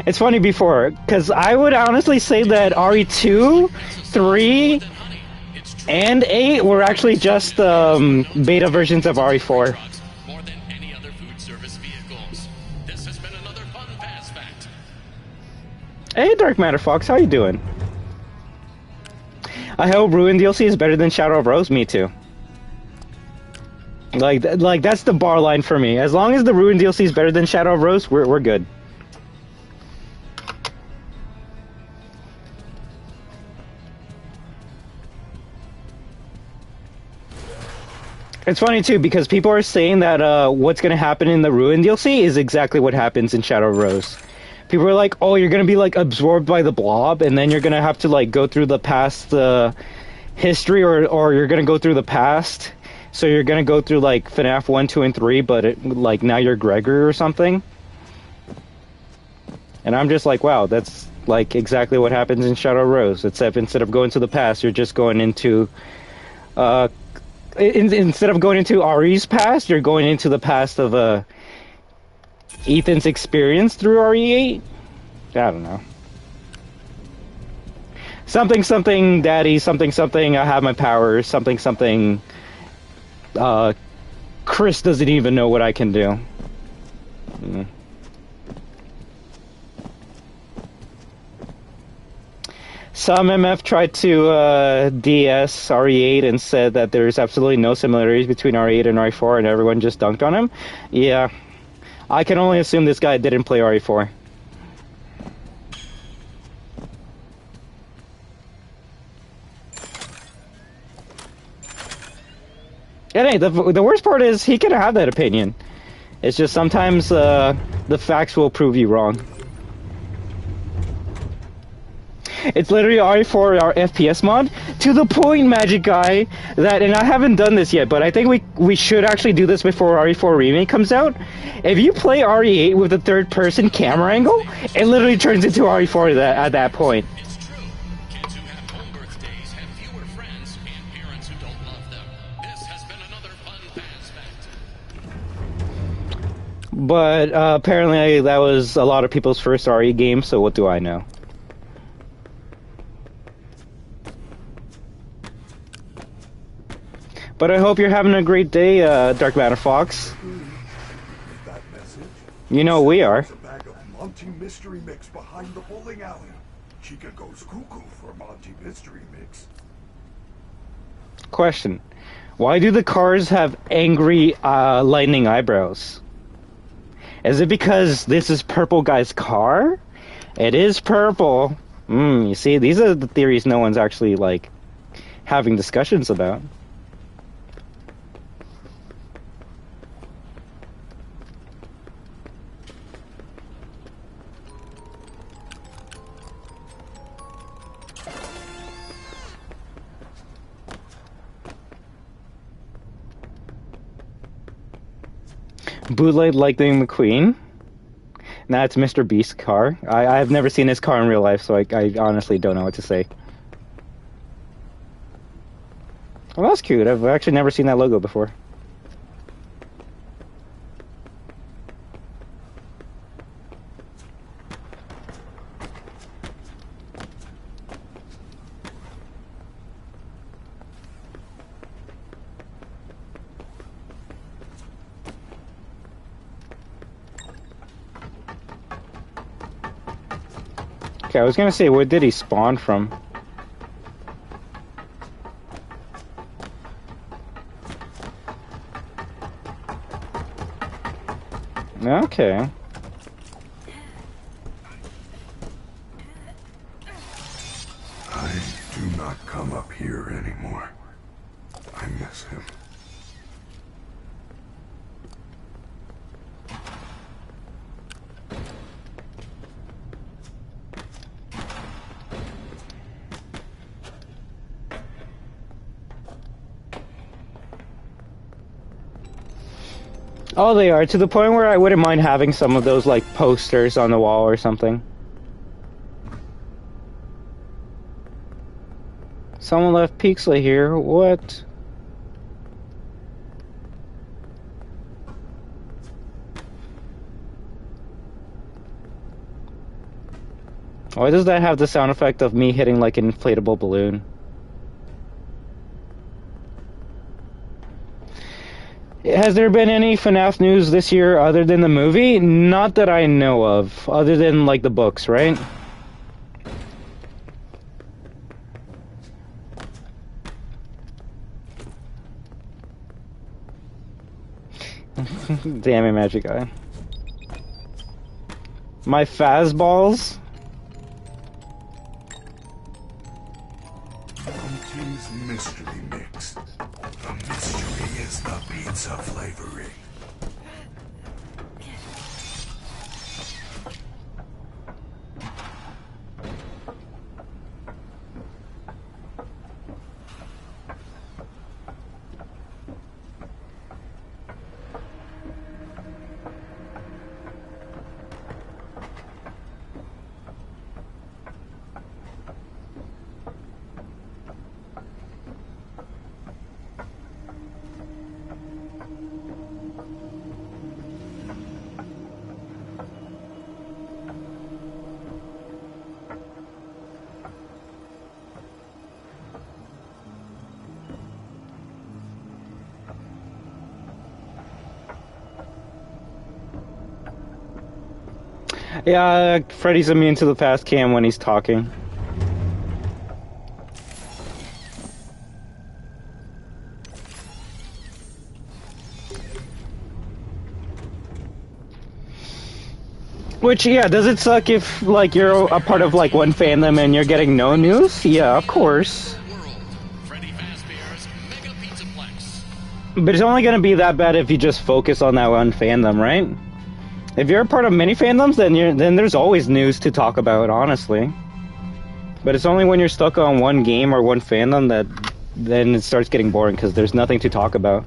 It's funny before, because I would honestly say that RE2, 3, and 8 were actually just beta versions of RE4. More than any other food service vehicles. This has been another fun pass fact. Hey, Dark Matter Fox, how you doing? I hope Ruin DLC is better than Shadow of Rose. Me too. Like that's the bar line for me. As long as the Ruin DLC is better than Shadow of Rose, we're good. It's funny too, because people are saying that what's going to happen in the Ruin DLC is exactly what happens in Shadow of Rose. People are like, oh, you're going to be like absorbed by the blob, and then you're going to have to like go through the past history, or you're going to go through the past. So you're going to go through like FNAF 1, 2, and 3, but like now you're Gregory or something. And I'm just like, wow, that's like exactly what happens in Shadow of Rose, except instead of going to the past, you're just going into instead of going into Ari's past, you're going into the past of Ethan's experience through RE8? I don't know. Something, something, daddy, something, something, I have my powers, something, something, Chris doesn't even know what I can do. Mm. Some MF tried to DS RE8 and said that there's absolutely no similarities between RE8 and RE4, and everyone just dunked on him. Yeah, I can only assume this guy didn't play RE4. And hey, the worst part is he can have that opinion. It's just sometimes the facts will prove you wrong. It's literally RE4 our FPS mod to the point, Magic Guy, that, and I haven't done this yet, but I think we should actually do this before RE4 Remake comes out. If you play RE8 with a third-person camera angle, it literally turns into RE4 at that point. It's true. Kids who have home birthdays have fewer friends and parents who don't love them. This has been another fun aspect. But apparently that was a lot of people's first RE game, so what do I know? But I hope you're having a great day, Dark Matter Fox. That message? You know we are. There's a bag of Monty Mystery Mix behind the bowling alley. Chica goes cuckoo for Monty Mystery Mix. Question. Why do the cars have angry, lightning eyebrows? Is it because this is Purple Guy's car? It is purple. You see, these are the theories no one's actually, like, having discussions about. Bootleg Lightning McQueen. Nah, it's Mr. Beast's car. I've never seen his car in real life, so I honestly don't know what to say. Well, that's cute. I've actually never seen that logo before. Okay, I was gonna say, where did he spawn from? Okay. I do not come up here anymore. I miss him. Oh, they are, to the point where I wouldn't mind having some of those, like, posters on the wall or something. Someone left Pixley here. What? Why does that have the sound effect of me hitting, like, an inflatable balloon? Has there been any FNAF news this year other than the movie? Not that I know of, other than, like, the books, right? Damn it, Magic Guy. My Fazballs? Monty's Mystery Mix. The mystery is the pizza flavoring. Yeah, Freddy's immune to the fast cam when he's talking. Which, yeah, does it suck if, like, you're a part of, like, one fandom and you're getting no news? Yeah, of course. Freddy Fazbear's Mega Pizza Plex. But it's only gonna be that bad if you just focus on that one fandom, right? If you're a part of many fandoms, then there's always news to talk about, honestly. But it's only when you're stuck on one game or one fandom that then it starts getting boring because there's nothing to talk about.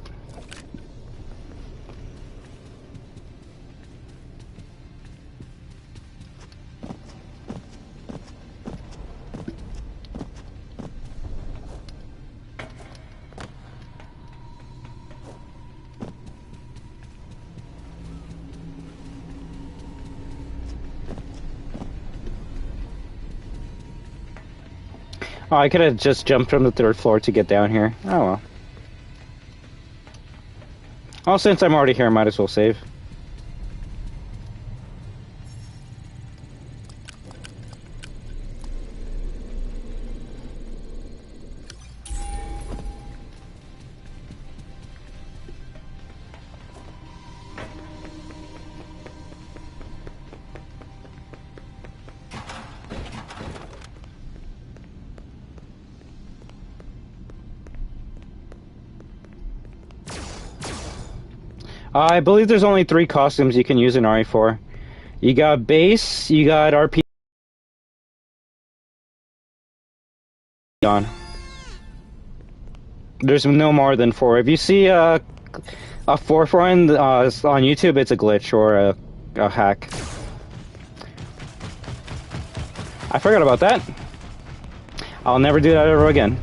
Oh, I could have just jumped from the 3rd floor to get down here. Oh well. Oh, since I'm already here, I might as well save. I believe there's only 3 costumes you can use in RE4. You got base, you got RP on. There's no more than 4. If you see a 4th one on YouTube, it's a glitch or a hack. I forgot about that. I'll never do that ever again.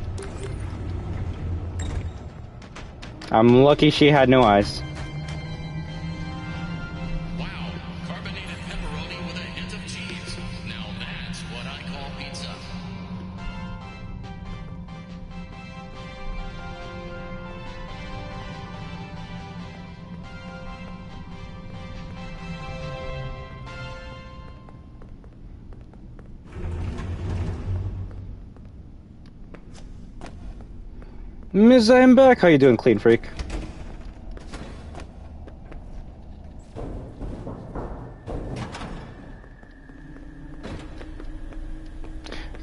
I'm lucky she had no eyes. Miss, I'm back. How you doing, Clean Freak?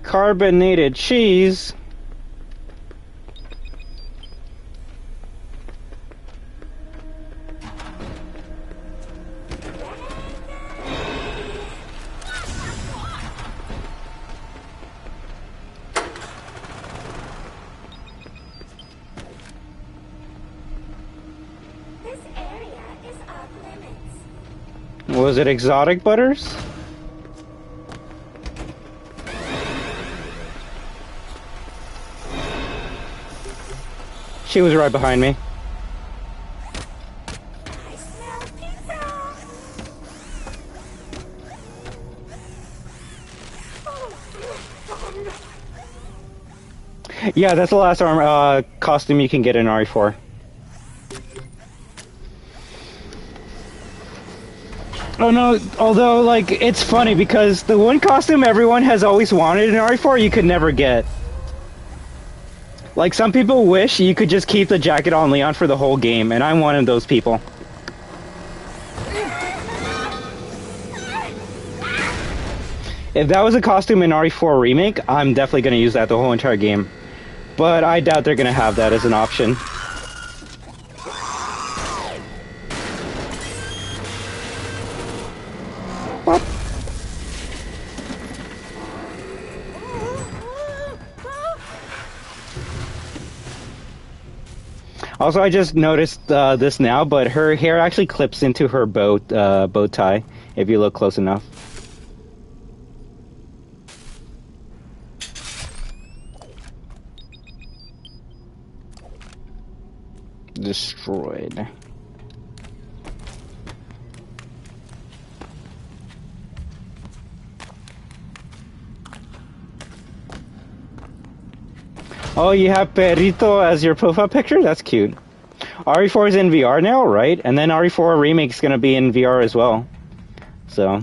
Carbonated cheese. Was it exotic butters? She was right behind me. I smell pizza. Yeah, that's the last costume you can get in RE4. Oh no, although, like, it's funny because the one costume everyone has always wanted in RE4 you could never get. Like, some people wish you could just keep the jacket on Leon for the whole game, and I'm one of those people. If that was a costume in RE4 Remake, I'm definitely going to use that the whole entire game. But I doubt they're going to have that as an option. Also, I just noticed this now, but her hair actually clips into her bow tie, if you look close enough. Destroyed. Oh, you have Perrito as your profile picture? That's cute. RE4 is in VR now, right? And then RE4 Remake's gonna be in VR as well. So,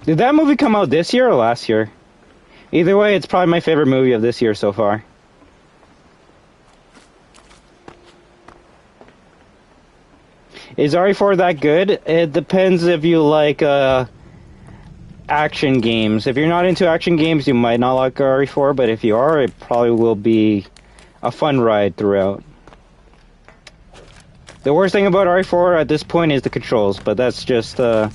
Did that movie come out this year or last year? Either way, it's probably my favorite movie of this year so far. Is RE4 that good? It depends if you like action games. If you're not into action games, you might not like RE4, but if you are, it probably will be a fun ride throughout. The worst thing about RE4 at this point is the controls, but that's just a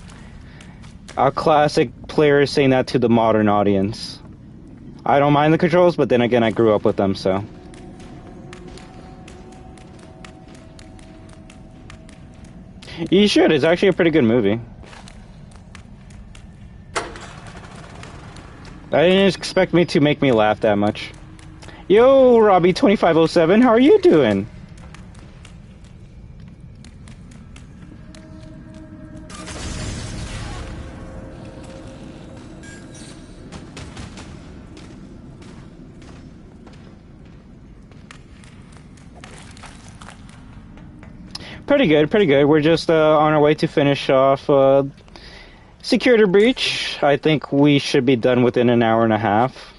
classic player saying that to the modern audience. I don't mind the controls, but then again, I grew up with them, so. You should. It's actually a pretty good movie. I didn't expect me to make me laugh that much. Yo, Robbie2507, how are you doing? Pretty good, pretty good. We're just on our way to finish off Security Breach. I think we should be done within an hour and a half.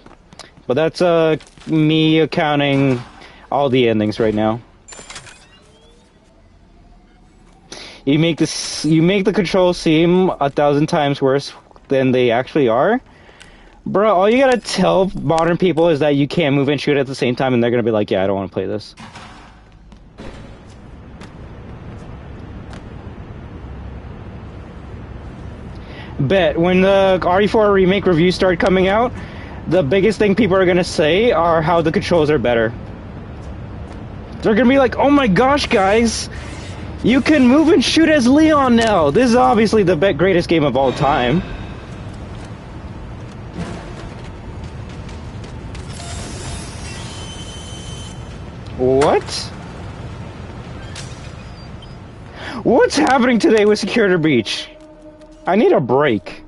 But that's me accounting all the endings right now. You make the controls seem 1,000 times worse than they actually are. Bro, all you gotta tell modern people is that you can't move and shoot at the same time, and they're gonna be like, yeah, I don't want to play this. Bet when the RE4 remake reviews start coming out, the biggest thing people are gonna say are how the controls are better. They're gonna be like, oh my gosh, guys, you can move and shoot as Leon now. This is obviously the greatest game of all time. What? What's happening today with Security Breach? I need a break.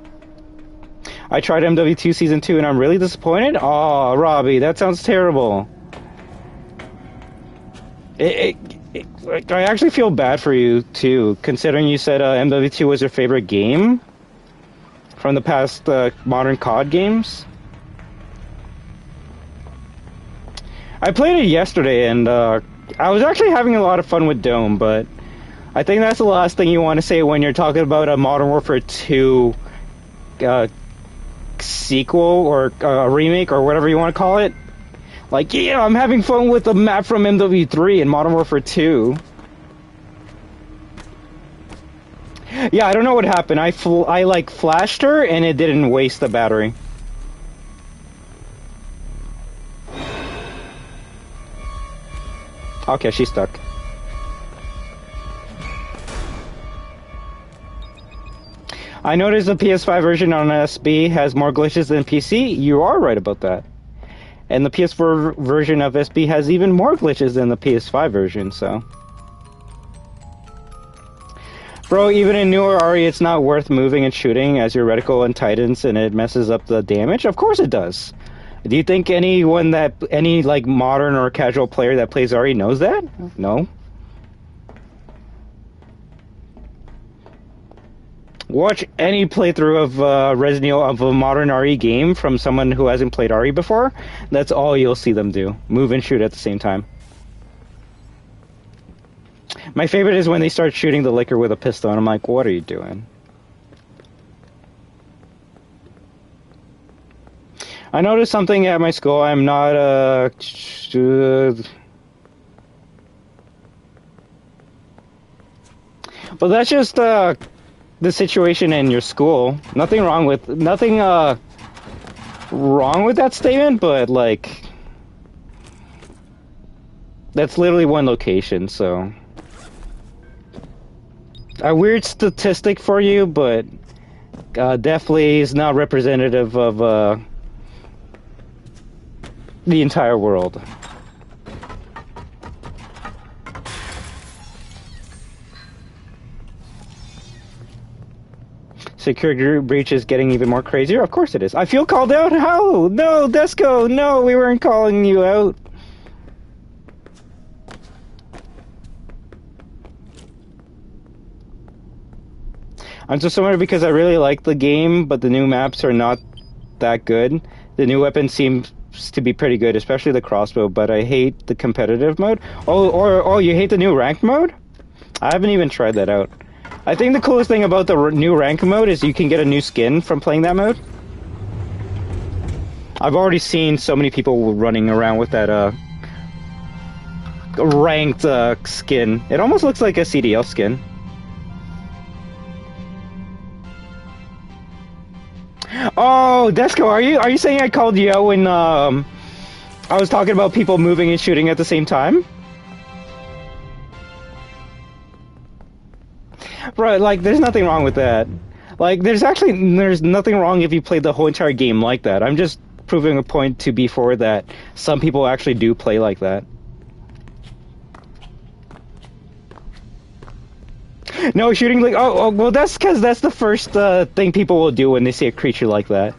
I tried MW2 Season 2 and I'm really disappointed? Aw, Robbie, that sounds terrible. I actually feel bad for you, too, considering you said MW2 was your favorite game from the past modern COD games. I played it yesterday and I was actually having a lot of fun with Dome, but I think that's the last thing you want to say when you're talking about a Modern Warfare 2 sequel or a remake or whatever you want to call it. Like, yeah, I'm having fun with the map from MW3 and Modern Warfare 2. Yeah, I don't know what happened. I like flashed her and it didn't waste the battery. Okay, she's stuck. I noticed the PS5 version on SB has more glitches than PC. You are right about that. And the PS4 version of SB has even more glitches than the PS5 version, so. Bro, even in newer RE, it's not worth moving and shooting as your reticle untightens and it messes up the damage? Of course it does. Do you think any like modern or casual player that plays RE knows that? No. Watch any playthrough of Resident Evil of a modern RE game from someone who hasn't played RE before. That's all you'll see them do. Move and shoot at the same time. My favorite is when they start shooting the liquor with a pistol, and I'm like, what are you doing? I noticed something at my school. I'm not but that's just the situation in your school. Nothing wrong with that statement, but like that's literally one location, so a weird statistic for you, but definitely is not representative of the entire world. Security breach is getting even more crazier? Of course it is. I feel called out? How? No, Desco, no, we weren't calling you out. I'm just somewhere because I really like the game, but the new maps are not that good. The new weapon seems to be pretty good, especially the crossbow, but I hate the competitive mode. Oh, you hate the new ranked mode? I haven't even tried that out. I think the coolest thing about the new ranked mode is you can get a new skin from playing that mode. I've already seen so many people running around with that ranked skin. It almost looks like a CDL skin. Oh, Desco, are you saying I called you out when I was talking about people moving and shooting at the same time? Right, like there's nothing wrong with that. Like there's nothing wrong if you played the whole entire game like that. I'm just proving a point to be forward that some people actually do play like that. No, shooting like well that's because that's the first thing people will do when they see a creature like that.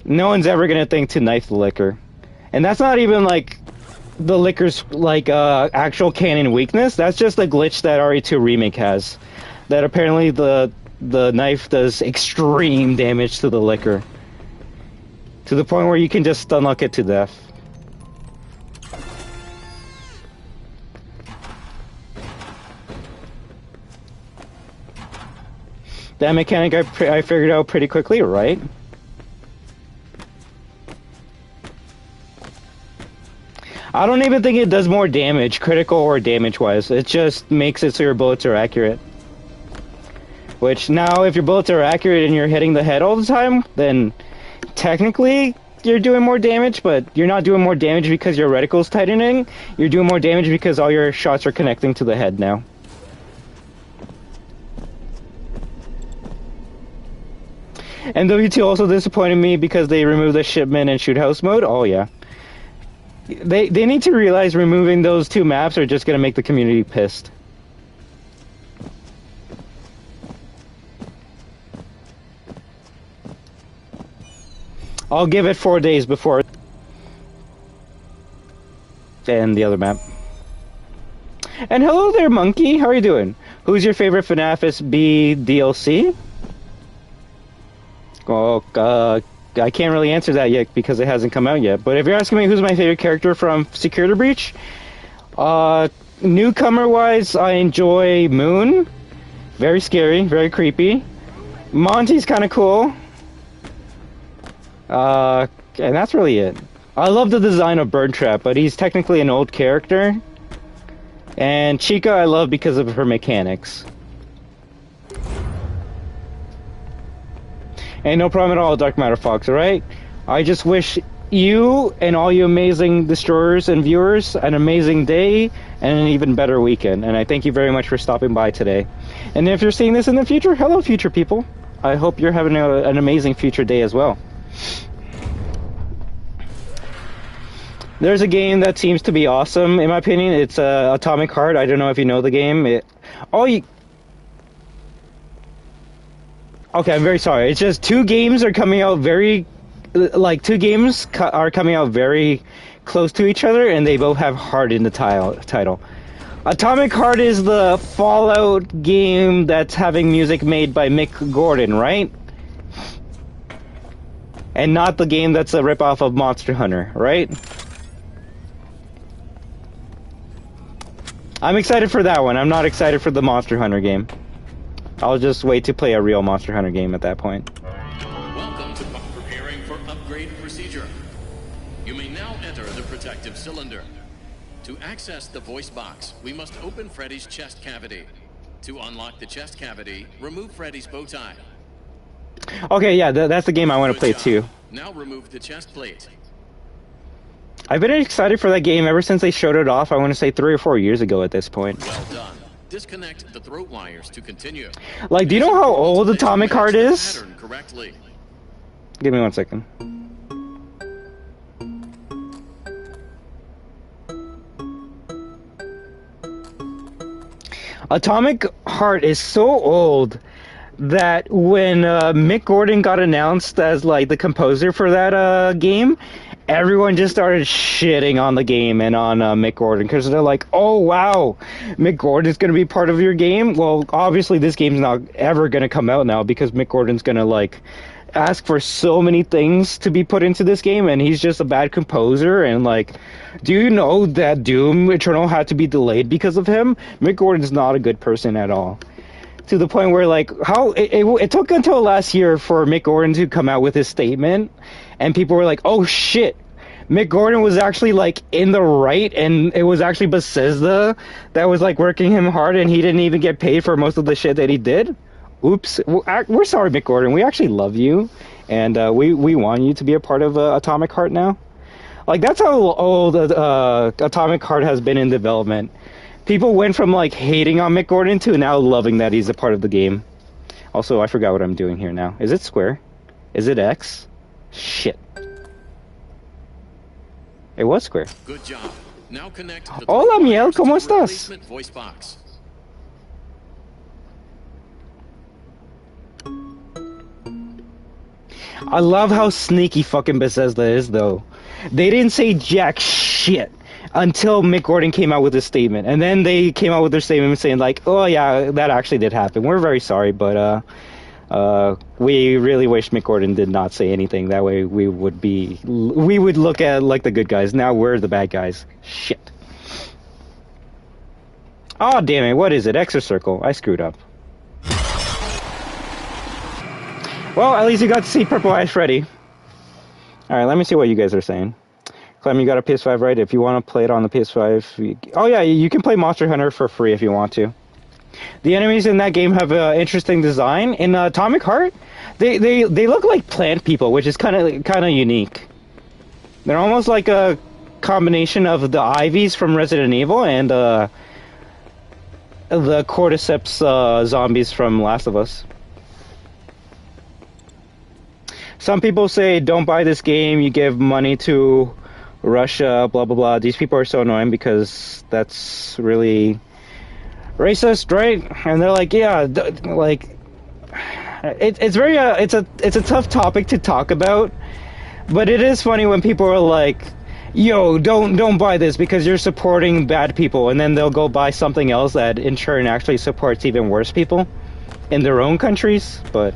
No one's ever gonna think to knife the liquor, and that's not even like the liquor's like actual canon weakness. That's just a glitch that RE2 Remake has. That apparently the knife does extreme damage to the liquor, to the point where you can just stunlock it to death. That mechanic I figured out pretty quickly, right? I don't even think it does more damage, critical or damage-wise. It just makes it so your bullets are accurate. Which, now, if your bullets are accurate and you're hitting the head all the time, then technically you're doing more damage, but you're not doing more damage because your reticle's tightening. You're doing more damage because all your shots are connecting to the head now. And W2 also disappointed me because they removed the shipment and shoot house mode. Oh yeah. They need to realize removing those two maps are just gonna make the community pissed. I'll give it 4 days before and the other map. And hello there, Monkey. How are you doing? Who's your favorite FNAF SB DLC? Oh, I can't really answer that yet because it hasn't come out yet. But if you're asking me who's my favorite character from Security Breach, newcomer-wise, I enjoy Moon. Very scary, very creepy. Monty's kind of cool. And that's really it. I love the design of Bird Trap, but he's technically an old character. And Chica I love because of her mechanics. And no problem at all, Dark Matter Fox, alright? I just wish you and all you amazing destroyers and viewers an amazing day and an even better weekend. And I thank you very much for stopping by today. And if you're seeing this in the future, hello future people. I hope you're having an amazing future day as well. There's a game that seems to be awesome, in my opinion. It's Atomic Heart. I don't know if you know the game. Okay, I'm very sorry. It's just two games are coming out very close to each other, and they both have Heart in the title. Atomic Heart is the Fallout game that's having music made by Mick Gordon, right? And not the game that's a ripoff of Monster Hunter, right? I'm excited for that one. I'm not excited for the Monster Hunter game. I'll just wait to play a real Monster Hunter game at that point. Welcome to preparing for upgrade procedure. You may now enter the protective cylinder. To access the voice box, we must open Freddy's chest cavity. To unlock the chest cavity, remove Freddy's bow tie. Okay, yeah, that's the game I want to play too. Now remove the chest plate. I've been excited for that game ever since they showed it off, I want to say 3 or 4 years ago at this point. Well done. Disconnect the throat wires to continue. Like, do you know how old Atomic Heart is? Give me 1 second. Atomic Heart is so old that when Mick Gordon got announced as like the composer for that game, everyone just started shitting on the game and on Mick Gordon because they're like, oh wow, Mick Gordon's going to be part of your game? Well, obviously this game's not ever going to come out now because Mick Gordon's going to like ask for so many things to be put into this game, and he's just a bad composer. And like, do you know that Doom Eternal had to be delayed because of him? Mick Gordon's not a good person at all. To the point where, like, how it took until last year for Mick Gordon to come out with his statement, and people were like, oh shit, Mick Gordon was actually, like, in the right, and it was actually Bethesda that was, like, working him hard, and he didn't even get paid for most of the shit that he did. Oops. We're sorry, Mick Gordon. We actually love you, and we want you to be a part of Atomic Heart now. Like, that's how old Atomic Heart has been in development. People went from, like, hating on Mick Gordon to now loving that he's a part of the game. Also, I forgot what I'm doing here now. Is it square? Is it X? Shit. It was square. Good job. Now connect the Hola, Miel. ¿Cómo estás? Voice box. I love how sneaky fucking Bethesda is, though. They didn't say jack shit until Mick Gordon came out with his statement. And then they came out with their statement saying, like, oh, yeah, that actually did happen. We're very sorry, but we really wish Mick Gordon did not say anything. That way we would look at, like, the good guys. Now we're the bad guys. Shit. Oh, damn it. What is it? X or circle? I screwed up. Well, at least you got to see Purple Eyes Freddy. Alright, let me see what you guys are saying. Clem, you got a PS5, right? If you want to play it on the PS5... Oh yeah, you can play Monster Hunter for free if you want to. The enemies in that game have an interesting design. In Atomic Heart, they look like plant people, which is kind of unique. They're almost like a combination of the Ivies from Resident Evil and the Cordyceps zombies from Last of Us. Some people say, don't buy this game, you give money to Russia, blah, blah, blah. These people are so annoying because that's really racist, right? And they're like, yeah, like, it's very, it's a tough topic to talk about, but it is funny when people are like, yo, don't buy this because you're supporting bad people, and then they'll go buy something else that in turn actually supports even worse people in their own countries, but...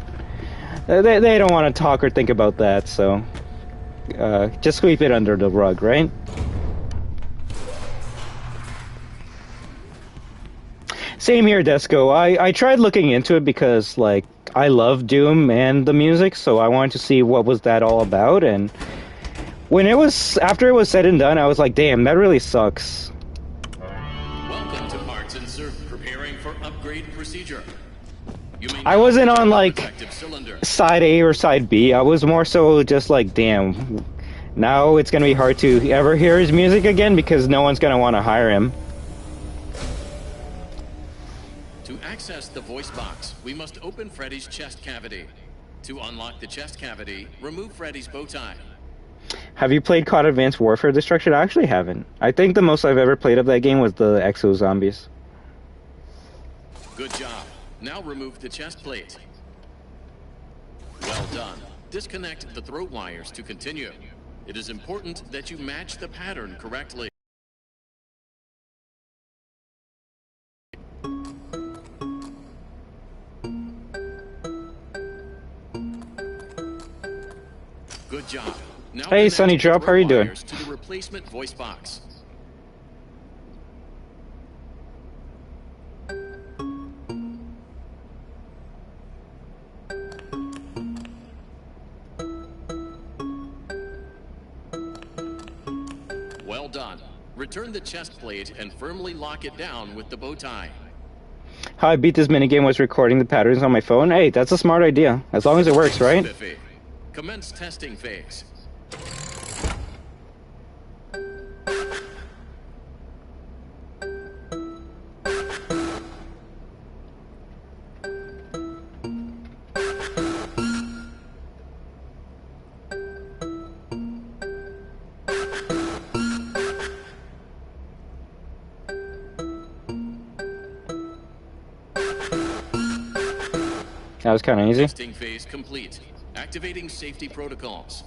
They don't want to talk or think about that, so just sweep it under the rug, right? Same here, Desco. I tried looking into it because, like, I love Doom and the music, so I wanted to see what was that all about, and when after it was said and done, I was like, damn, that really sucks. Welcome to Parts Insert, preparing for upgrade procedure. I wasn't on, like, side A or side B. I was more so just like, damn, now it's gonna be hard to ever hear his music again because no one's gonna want to hire him. To access the voice box, we must open Freddy's chest cavity. To unlock the chest cavity, remove Freddy's bow tie. Have you played COD Advanced Warfare Destruction? I actually haven't. I think the most I've ever played of that game was the Exo Zombies. Good job. Now remove the chest plate. Well done. Disconnect the throat wires to continue. It is important that you match the pattern correctly. Good job. Now hey, Sunny Drop, how are you doing? To the replacement voice box. Well done. Return the chest plate and firmly lock it down with the bow tie. How I beat this minigame was recording the patterns on my phone. Hey, that's a smart idea. As long as it works, right? Spiffy. Commence testing phase. That was kind of easy. Testing phase complete. Activating safety protocols.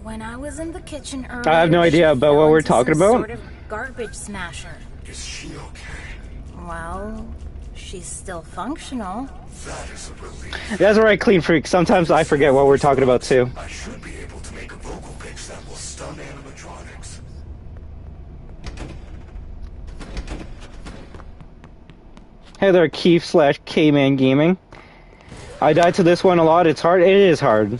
When I was in the kitchen earlier, I have no idea she about fell what we're into talking some about. Sort of garbage smasher. Is she okay? Well, she's still functional. That is a relief. That's right, Clean Freak. Sometimes I forget what we're talking about too. I should be able to make a vocal pitch that will stun animatronics. Hey there, Keith/K-Man Gaming. I died to this one a lot. It's hard. It is hard.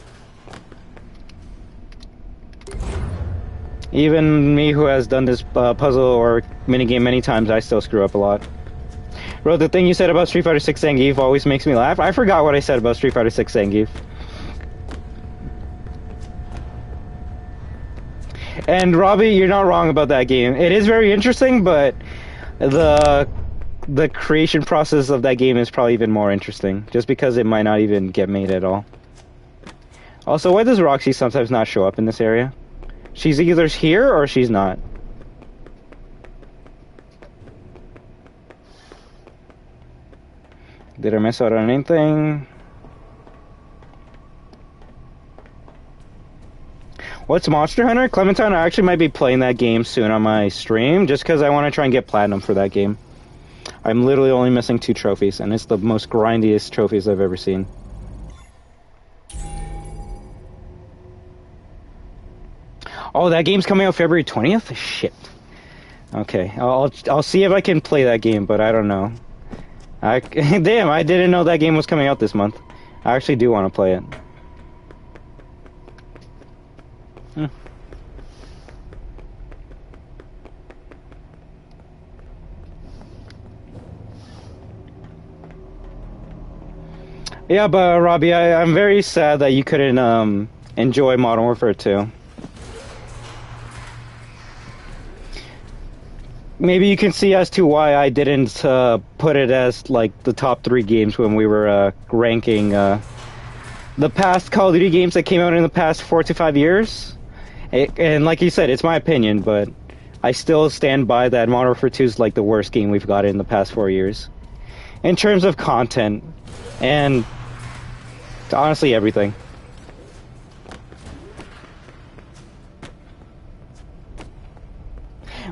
Even me, who has done this puzzle or minigame many times, I still screw up a lot. Bro, the thing you said about Street Fighter 6 Zangief always makes me laugh. I forgot what I said about Street Fighter 6 Zangief. And Robbie, you're not wrong about that game. It is very interesting, but the creation process of that game is probably even more interesting, just because it might not even get made at all. Also, why does Roxy sometimes not show up in this area? She's either here or she's not. Did I miss out on anything? What's Monster Hunter? Clementine, I actually might be playing that game soon on my stream, just because I want to try and get platinum for that game. I'm literally only missing 2 trophies, and it's the most grindiest trophies I've ever seen. Oh, that game's coming out February 20th? Shit. Okay, I'll see if I can play that game, but I don't know. Damn, I didn't know that game was coming out this month. I actually do want to play it. Yeah, but Robbie, I'm very sad that you couldn't enjoy Modern Warfare 2. Maybe you can see as to why I didn't put it as like the top 3 games when we were ranking the past Call of Duty games that came out in the past 4 to 5 years. And like you said, it's my opinion, but I still stand by that Modern Warfare 2 is like the worst game we've got in the past 4 years. In terms of content and honestly everything.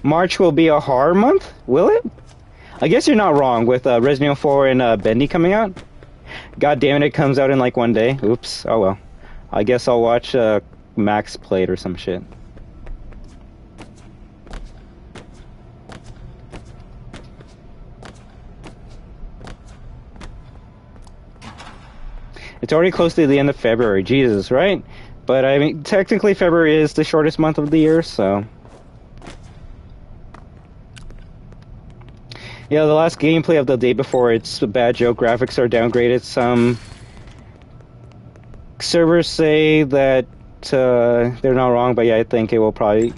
March will be a horror month, will it? I guess you're not wrong with Resident Evil 4 and Bendy coming out. God damn it comes out in like one day. Oops, oh well. I guess I'll watch Max play it or some shit. It's already close to the end of February, Jesus, right? But I mean, technically February is the shortest month of the year, so... Yeah, the last gameplay of the day before, it's a bad joke. Graphics are downgraded. Some servers say that they're not wrong, but yeah, I think it will probably...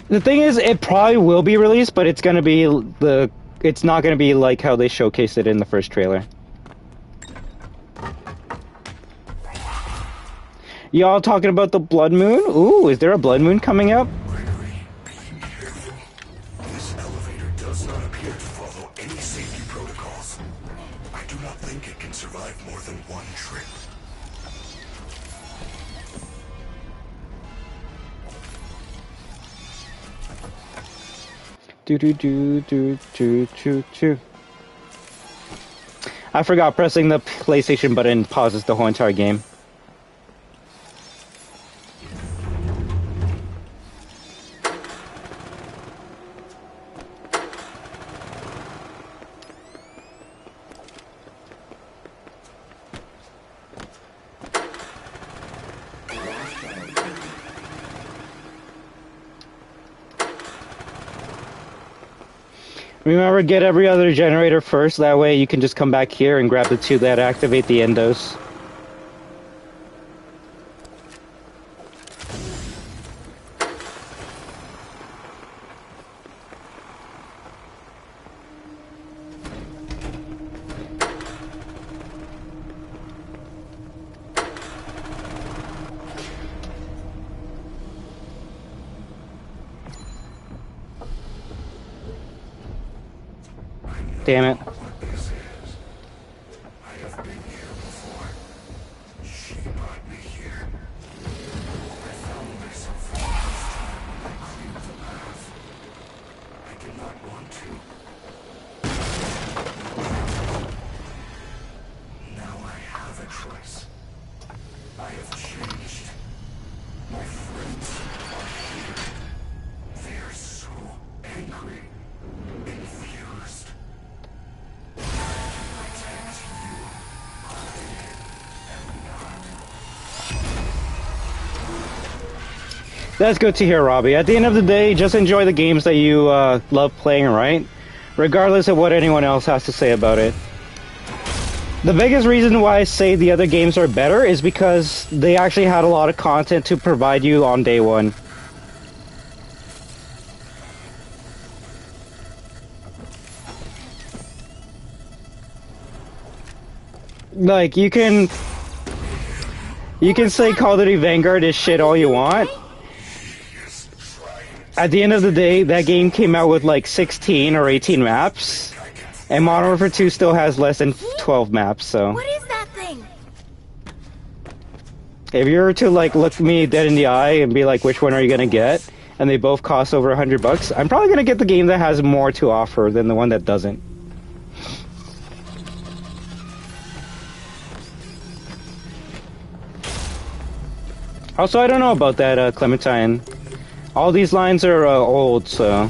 The thing is, it probably will be released, but it's gonna be it's not gonna be like how they showcased it in the first trailer. Y'all talking about the Blood Moon? Ooh, is there a Blood Moon coming up? Do. I forgot pressing the PlayStation button pauses the whole entire game. Remember, get every other generator first, that way you can just come back here and grab the 2 that activate the endos. Damn it. I have changed. My friends are here. They are so angry, confused. Protect you. That's good to hear, Robbie. At the end of the day, just enjoy the games that you love playing, right? Regardless of what anyone else has to say about it. The biggest reason why I say the other games are better is because they actually had a lot of content to provide you on day one. Like, you can say Call of Duty Vanguard is shit all you want. At the end of the day, that game came out with like 16 or 18 maps, and Modern Warfare 2 still has less than 12 maps, so... What is that thing? If you were to like look me dead in the eye and be like, which one are you gonna get? And they both cost over $100, I'm probably gonna get the game that has more to offer than the one that doesn't. Also, I don't know about that, Clementine. All these lines are old, so...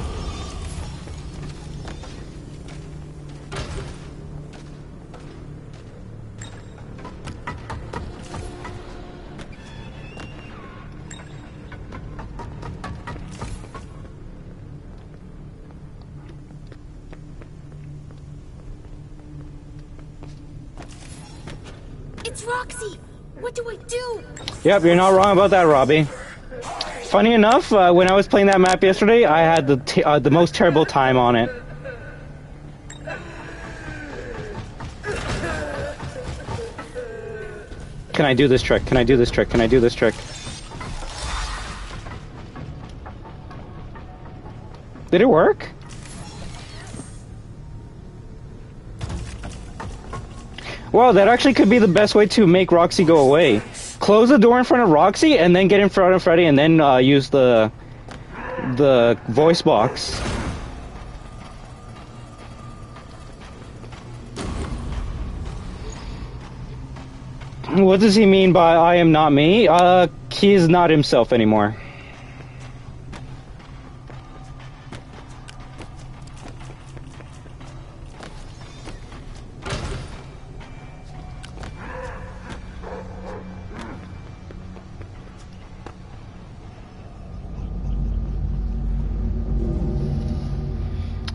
It's Roxy! What do I do? Yep, you're not wrong about that, Robbie. Funny enough, when I was playing that map yesterday, I had the most terrible time on it. Can I do this trick? Can I do this trick? Can I do this trick? Did it work? Well, that actually could be the best way to make Roxy go away. Close the door in front of Roxy, and then get in front of Freddy, and then use the voice box. What does he mean by I am not me? He is not himself anymore.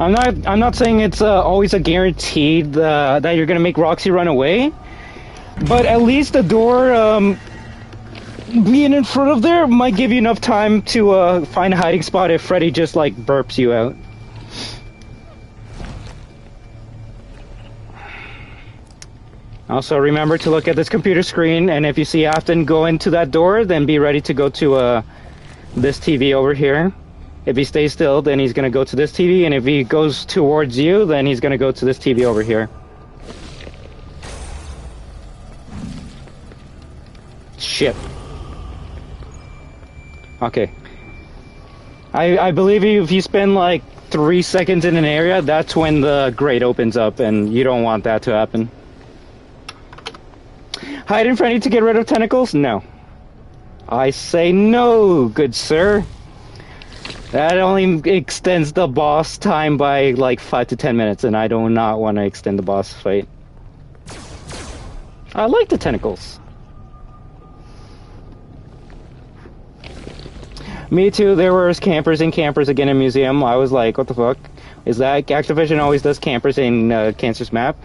I'm not saying it's always a guarantee that you're gonna make Roxy run away, but at least the door being in front of there might give you enough time to find a hiding spot if Freddy just like burps you out. Also, remember to look at this computer screen, and if you see Afton go into that door, then be ready to go to this TV over here. If he stays still, then he's going to go to this TV, and if he goes towards you, then he's going to go to this TV over here. Shit. Okay. I believe if you spend like 3 seconds in an area, that's when the grate opens up, and you don't want that to happen. Hide in Freddy to get rid of tentacles? No. I say no, good sir. That only extends the boss time by like 5 to 10 minutes, and I do not want to extend the boss fight. I like the tentacles. Me too, there were campers and campers again in Museum. I was like, what the fuck? Is that Activision always does campers in Cancer's map?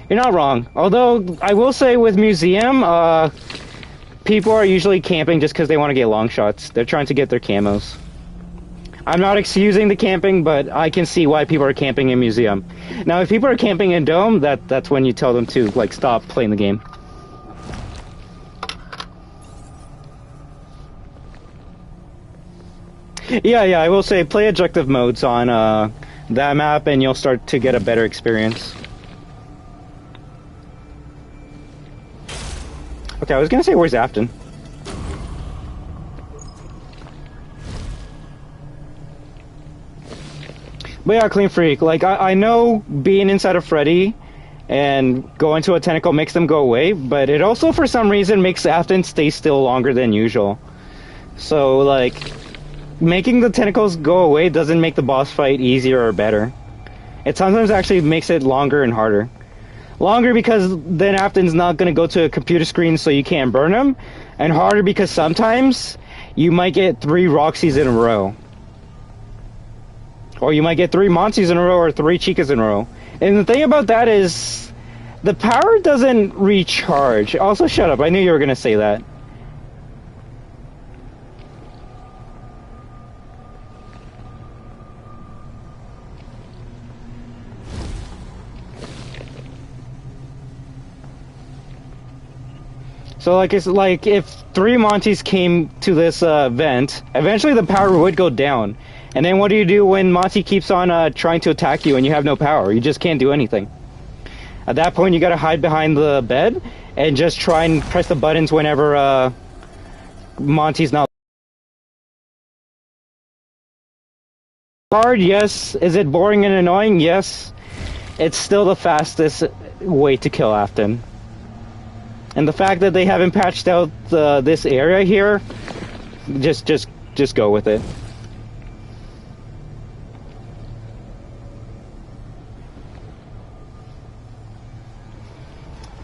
You're not wrong. Although, I will say with Museum, people are usually camping just because they want to get long shots. They're trying to get their camos. I'm not excusing the camping, but I can see why people are camping in Museum. Now, if people are camping in Dome, that's when you tell them to, like, stop playing the game. Yeah, I will say, play objective modes on that map, and you'll start to get a better experience. Okay, I was gonna say, where's Afton? But yeah, Clean Freak, like, I know being inside of Freddy and go into a tentacle makes them go away, but it also for some reason makes Afton stay still longer than usual. So like making the tentacles go away doesn't make the boss fight easier or better. It sometimes actually makes it longer and harder. Longer because then Afton's not going to go to a computer screen so you can't burn him, and harder because sometimes you might get 3 Roxys in a row. Or you might get 3 Monties in a row or 3 Chicas in a row. And the thing about that is the power doesn't recharge. Also, shut up. I knew you were going to say that. So like it's like if 3 Monties came to this vent, eventually the power would go down. And then what do you do when Monty keeps on trying to attack you and you have no power? You just can't do anything. At that point you gotta hide behind the bed and just try and press the buttons whenever Monty's not hard. Yes. Is it boring and annoying? Yes. It's still the fastest way to kill Afton. And the fact that they haven't patched out this area here, just go with it.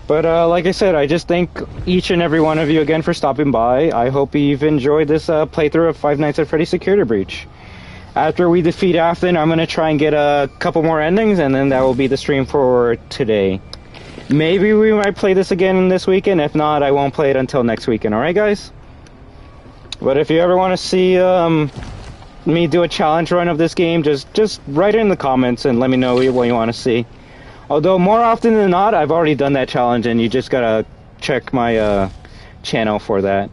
But like I said, I just thank each and every one of you again for stopping by. I hope you've enjoyed this playthrough of Five Nights at Freddy's Security Breach. After we defeat Afton, I'm going to try and get a couple more endings, and then that will be the stream for today. Maybe we might play this again this weekend. If not, I won't play it until next weekend. Alright, guys? But if you ever want to see me do a challenge run of this game, just write it in the comments and let me know what you want to see. Although, more often than not, I've already done that challenge, and you just gotta check my channel for that.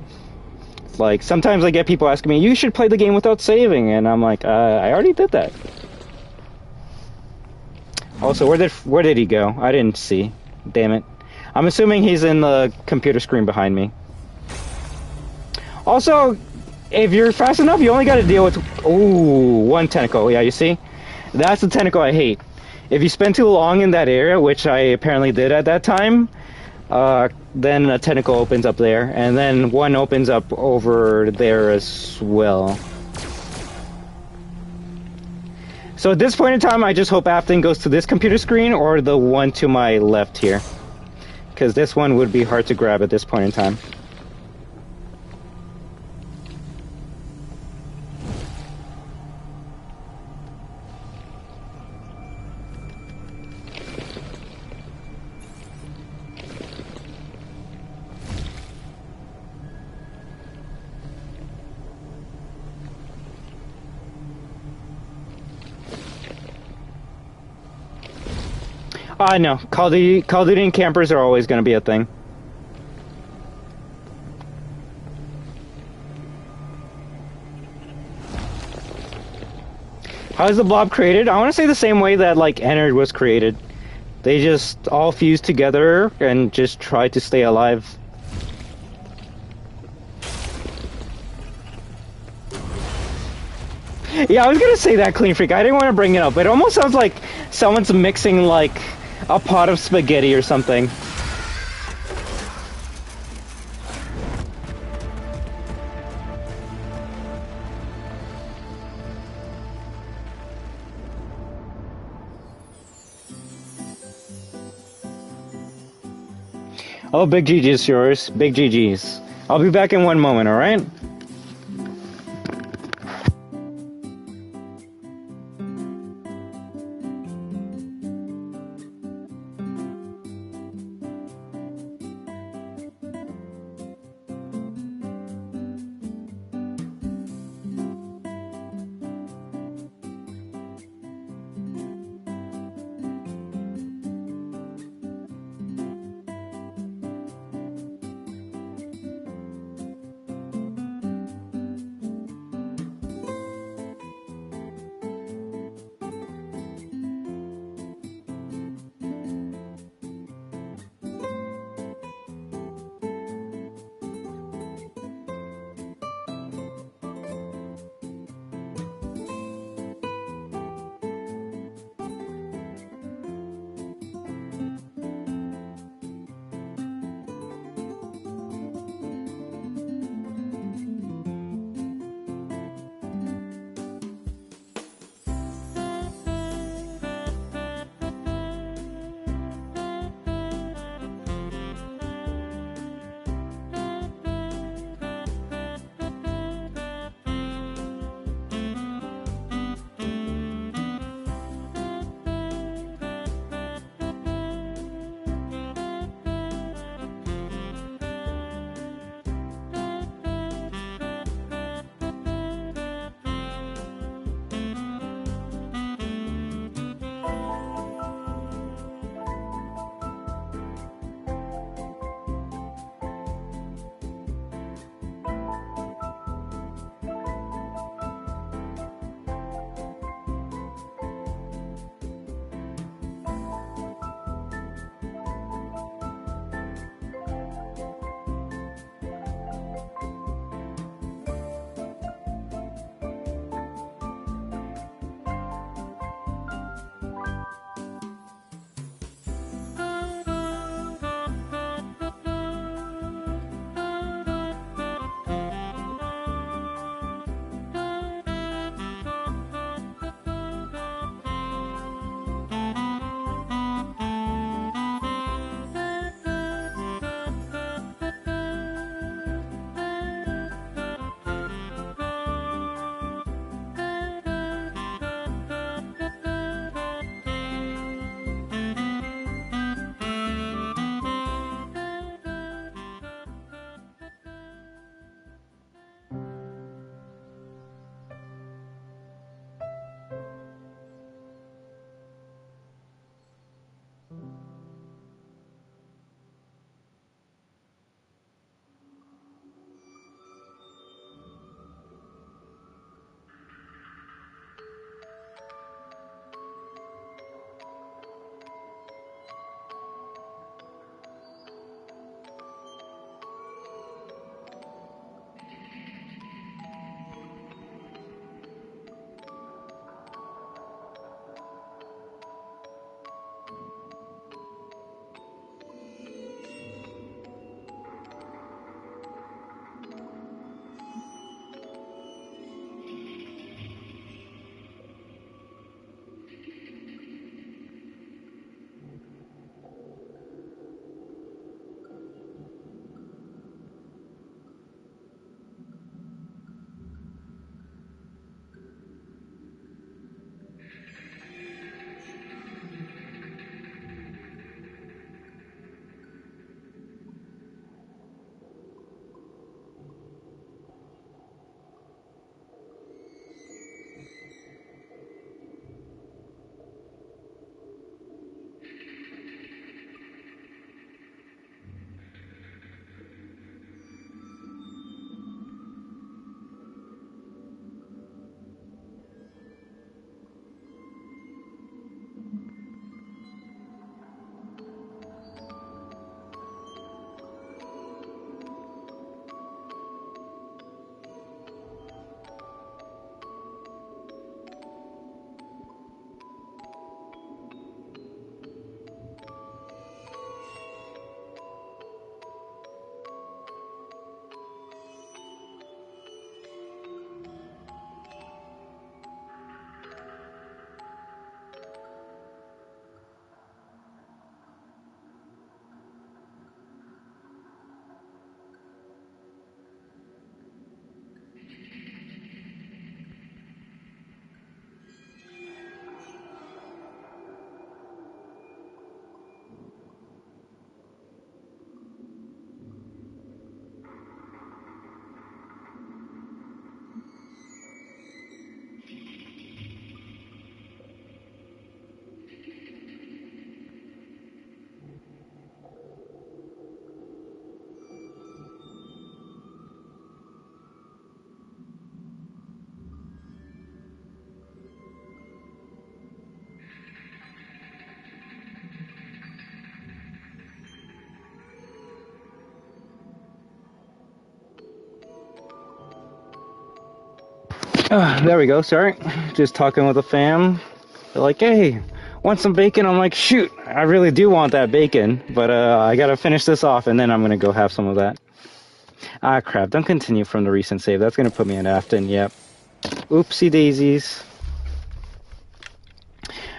Like, sometimes I get people asking me, you should play the game without saving, and I'm like, I already did that. Also, where did he go? I didn't see. Damn it. I'm assuming he's in the computer screen behind me. Also, if you're fast enough, you only gotta deal with... Ooh, 1 tentacle. Yeah, you see? That's the tentacle I hate. If you spend too long in that area, which I apparently did at that time, then a tentacle opens up there, and then 1 opens up over there as well. So at this point in time, I just hope Afton goes to this computer screen or the one to my left here. Because this one would be hard to grab at this point in time. No. Call of Duty and campers are always going to be a thing. How is the blob created? I want to say the same way that, like, Ennard was created. They just all fused together and just tried to stay alive. Yeah, I was gonna say that, Clean Freak. I didn't want to bring it up. It almost sounds like someone's mixing, like, a pot of spaghetti or something. Oh, big GG's yours. Big GG's. I'll be back in 1 moment, alright? There we go, sorry. Just talking with the fam. They're like, hey, want some bacon? I'm like, shoot, I really do want that bacon, but I gotta finish this off and then I'm gonna go have some of that. Ah, crap, don't continue from the recent save. That's gonna put me in Afton, yep. Oopsie daisies.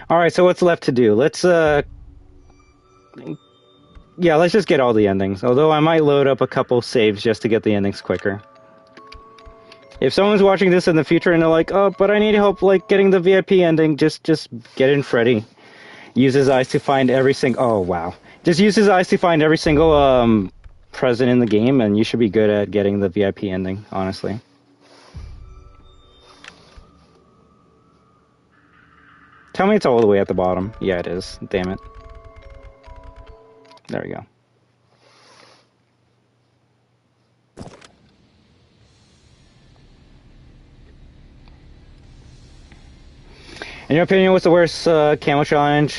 Alright, so what's left to do? Let's just get all the endings. Although I might load up a couple saves just to get the endings quicker. If someone's watching this in the future and they're like, oh, but I need help, like, getting the VIP ending, just get in Freddy. Use his eyes to find every single... Oh, wow. Just use his eyes to find every single, present in the game, and you should be good at getting the VIP ending, honestly. Tell me it's all the way at the bottom. Yeah, it is. Damn it. There we go. In your opinion, what's the worst camo challenge?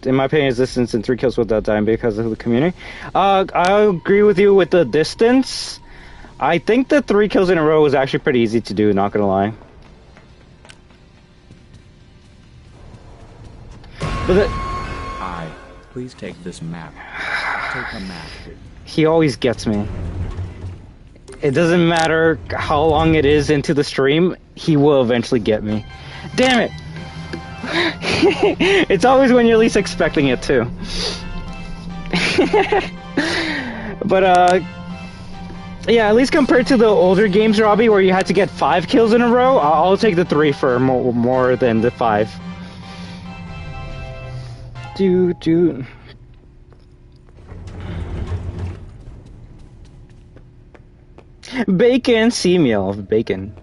In my opinion, is distance and 3 kills without dying because of the community. I agree with you with the distance. I think the 3 kills in a row was actually pretty easy to do, not gonna lie. But please take this map. Take a map. He always gets me. It doesn't matter how long it is into the stream, he will eventually get me. Damn it! It's always when you're least expecting it, too. But, yeah, at least compared to the older games, Robbie, where you had to get 5 kills in a row, I'll take the 3 for more than the 5. Dude. Bacon, C-meal of bacon.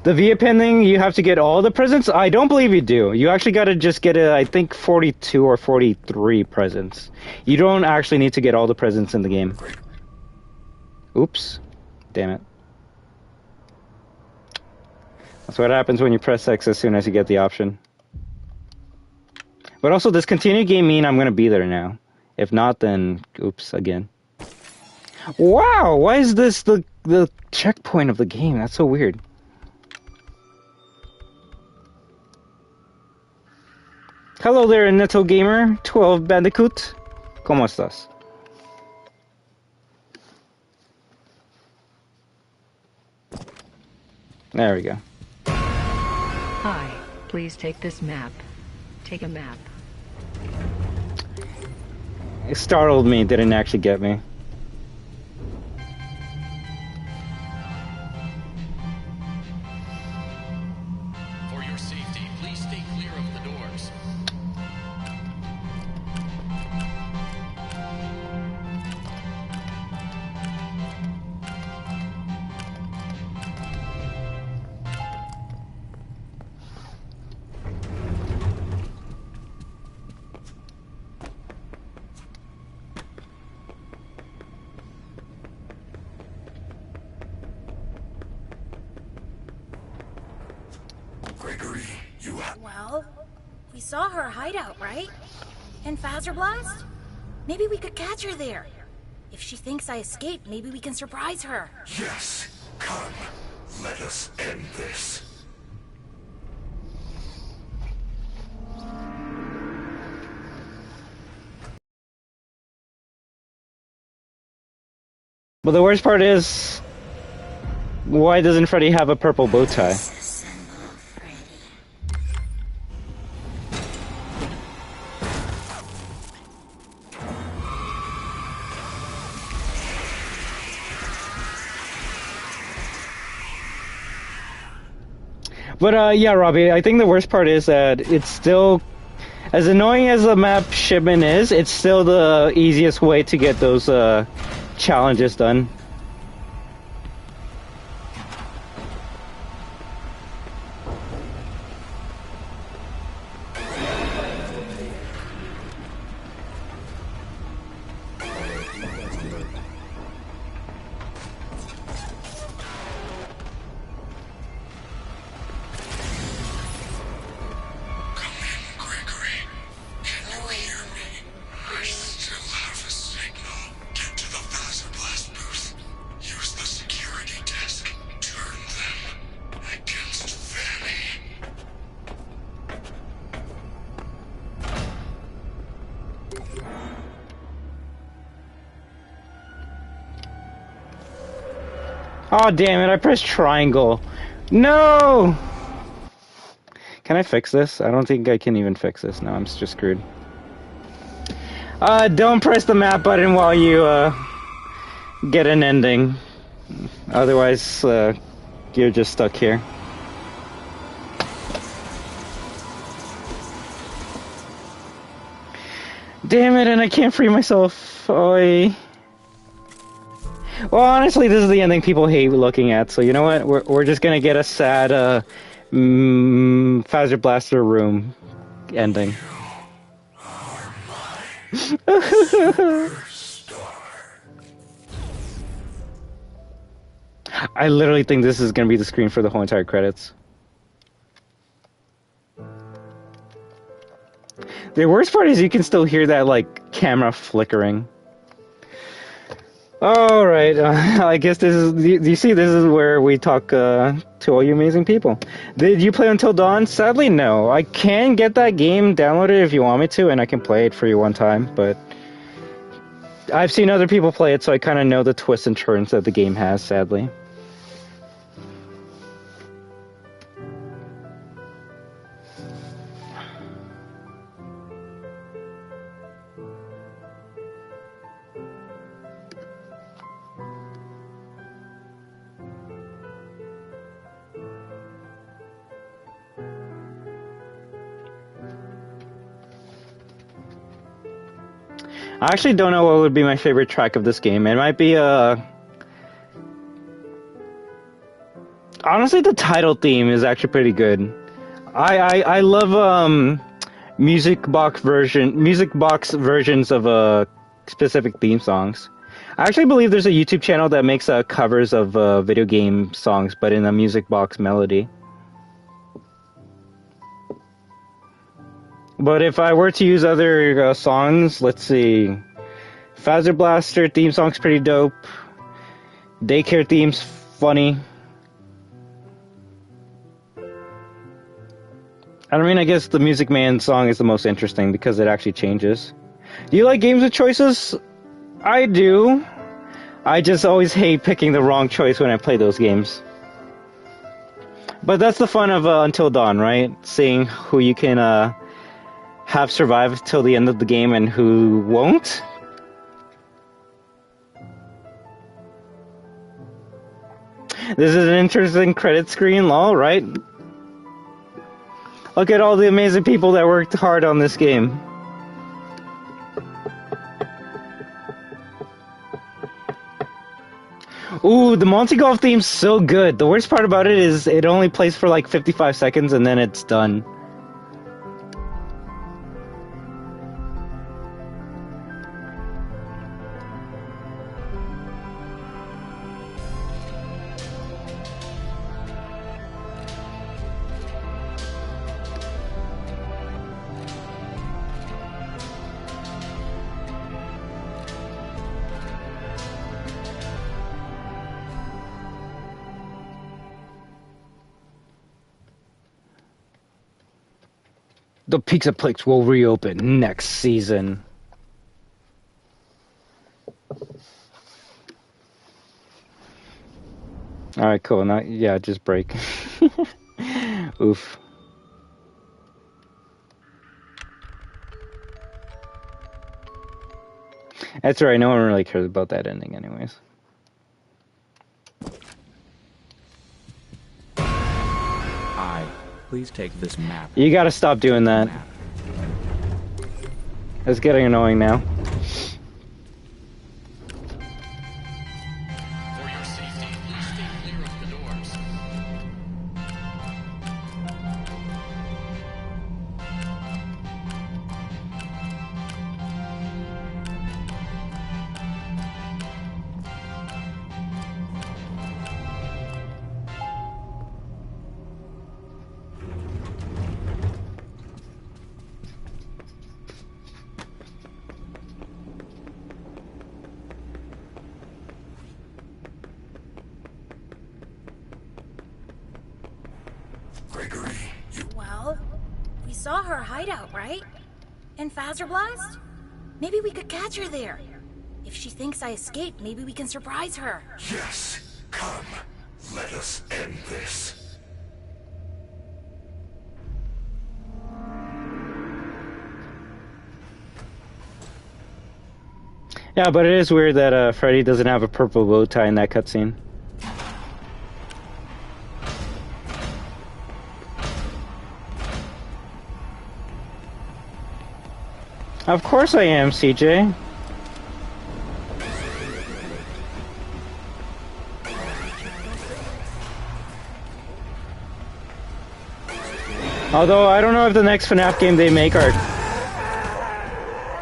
The VIP ending, you have to get all the presents? I don't believe you do. You actually gotta just get, I think, 42 or 43 presents. You don't actually need to get all the presents in the game. Oops. Damn it. That's what happens when you press X as soon as you get the option. But also, does continue game mean I'm gonna be there now? If not, then oops again. Wow, why is this the checkpoint of the game? That's so weird. Hello there, Neto Gamer 12 Bandicoot. ¿Cómo estás? There we go. Hi, please take this map. Take a map. It startled me, didn't actually get me. For your safety, please stay clear of the doors. Well, we saw her hideout, right? In Phaser Blast? Maybe we could catch her there. If she thinks I escaped, maybe we can surprise her. Yes, come. Let us end this. But the worst part is, why doesn't Freddy have a purple bow tie? But yeah, Robbie, I think the worst part is that it's still, as annoying as the map shipment is, it's still the easiest way to get those challenges done. Oh, damn it, I pressed triangle. No! Can I fix this? I don't think I can even fix this. No, I'm just screwed. Don't press the map button while you, get an ending. Otherwise, you're just stuck here. Damn it, and I can't free myself. Oy. Well, honestly, this is the ending people hate looking at, so you know what? We're just gonna get a sad, Phaser Blaster room ending. I literally think this is gonna be the screen for the whole entire credits. The worst part is you can still hear that, like, camera flickering. Alright, I guess this is, you see, this is where we talk, to all you amazing people. Did you play Until Dawn? Sadly, no. I can get that game downloaded if you want me to, and I can play it for you one time, but I've seen other people play it, so I kind of know the twists and turns that the game has, sadly. I actually don't know what would be my favorite track of this game. It might be, honestly, the title theme is actually pretty good. I love, music box versions of, specific theme songs. I actually believe there's a YouTube channel that makes, covers of, video game songs, but in a music box melody. But if I were to use other songs, let's see. Phaser Blaster theme song's pretty dope. Daycare theme's funny. I mean, I guess the Music Man song is the most interesting because it actually changes. Do you like games with choices? I do. I just always hate picking the wrong choice when I play those games. But that's the fun of Until Dawn, right? Seeing who you can, have survived till the end of the game and who won't. This is an interesting credit screen, lol, right? Look at all the amazing people that worked hard on this game. Ooh, the Monty Golf theme's so good. The worst part about it is it only plays for like 55 seconds and then it's done. The Pizza Plex will reopen next season. Alright, cool. Now, yeah, just break. Oof. That's right, no one really cares about that ending anyways. Please take this map. You gotta stop doing that. It's getting annoying now. For your safety, please stay clear of the doors. Saw her hideout, right? In Phaser Blast? Maybe we could catch her there. If she thinks I escaped, maybe we can surprise her. Yes! Come, let us end this. Yeah, but it is weird that Freddy doesn't have a purple bow tie in that cutscene. Of course I am, CJ. Although I don't know if the next FNAF game they make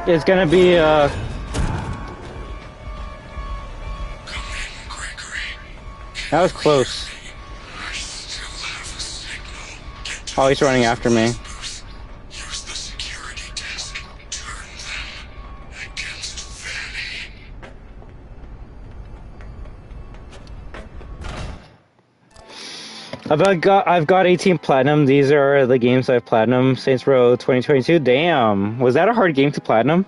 is gonna be that was close. Oh, he's running after me. I've got 18 platinum. These are the games I've platinum. Saints Row 2022. Damn, was that a hard game to platinum?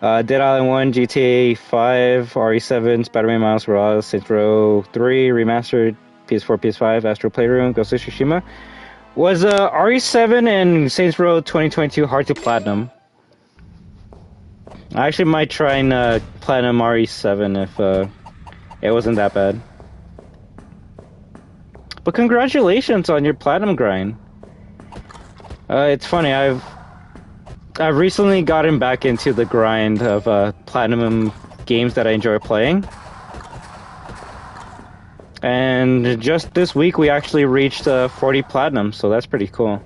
Dead Island 1, GTA 5, RE7, Spider-Man Miles Morales, Saints Row 3 Remastered, PS4, PS5, Astro Playroom, Ghost of Tsushima. Was RE7 and Saints Row 2022 hard to platinum? I actually might try and platinum RE7 if it wasn't that bad. But congratulations on your platinum grind. It's funny, I've recently gotten back into the grind of platinum games that I enjoy playing. And just this week we actually reached 40 platinum, so that's pretty cool.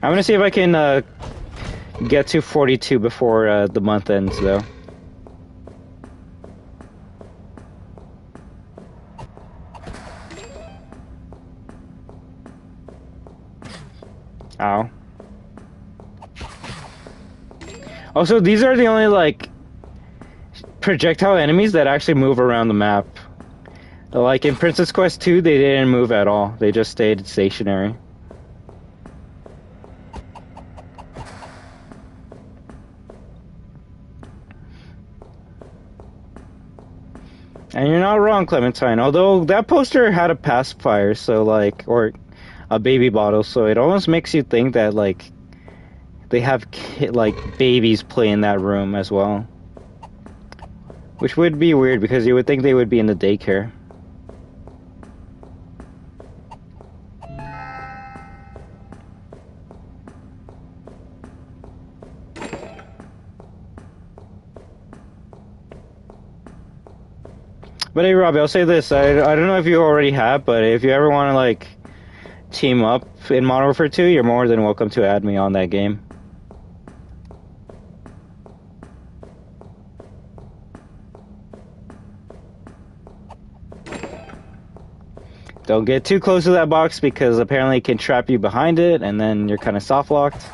I'm gonna see if I can get to 42 before the month ends, though. Ow. Also, these are the only, like, projectile enemies that actually move around the map. Like, in Princess Quest 2, they didn't move at all. They just stayed stationary. And you're not wrong, Clementine. Although, that poster had a pacifier, so, like, or a baby bottle, so it almost makes you think that, like, they have, like, babies play in that room as well. Which would be weird, because you would think they would be in the daycare. But hey, Robbie, I'll say this. I don't know if you already have, but if you ever want to, like, team up in Modern Warfare 2, you're more than welcome to add me on that game. Don't get too close to that box, because apparently it can trap you behind it, and then you're kind of soft-locked.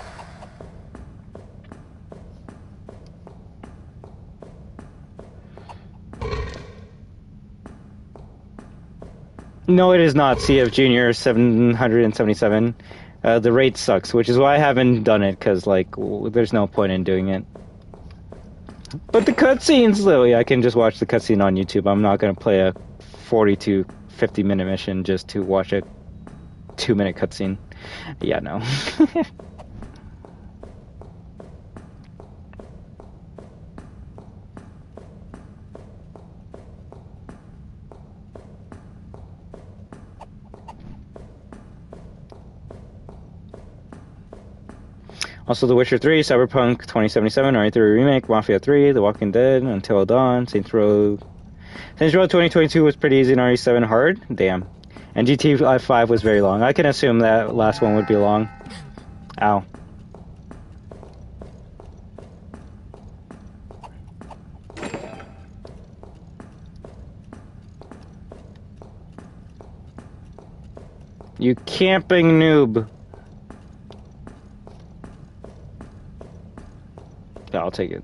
No, it is not CF Junior 777. The rate sucks, which is why I haven't done it, because, like, there's no point in doing it. But the cutscenes, though, yeah, I can just watch the cutscene on YouTube. I'm not going to play a 40 to 50 minute mission just to watch a 2-minute cutscene. Yeah, no. Also, The Witcher 3, Cyberpunk 2077, RE3 Remake, Mafia 3, The Walking Dead, Until Dawn, Saints Row 2022 was pretty easy and RE7 hard. Damn. And GTA 5 was very long. I can assume that last one would be long. Ow. You camping noob. Yeah, I'll take it.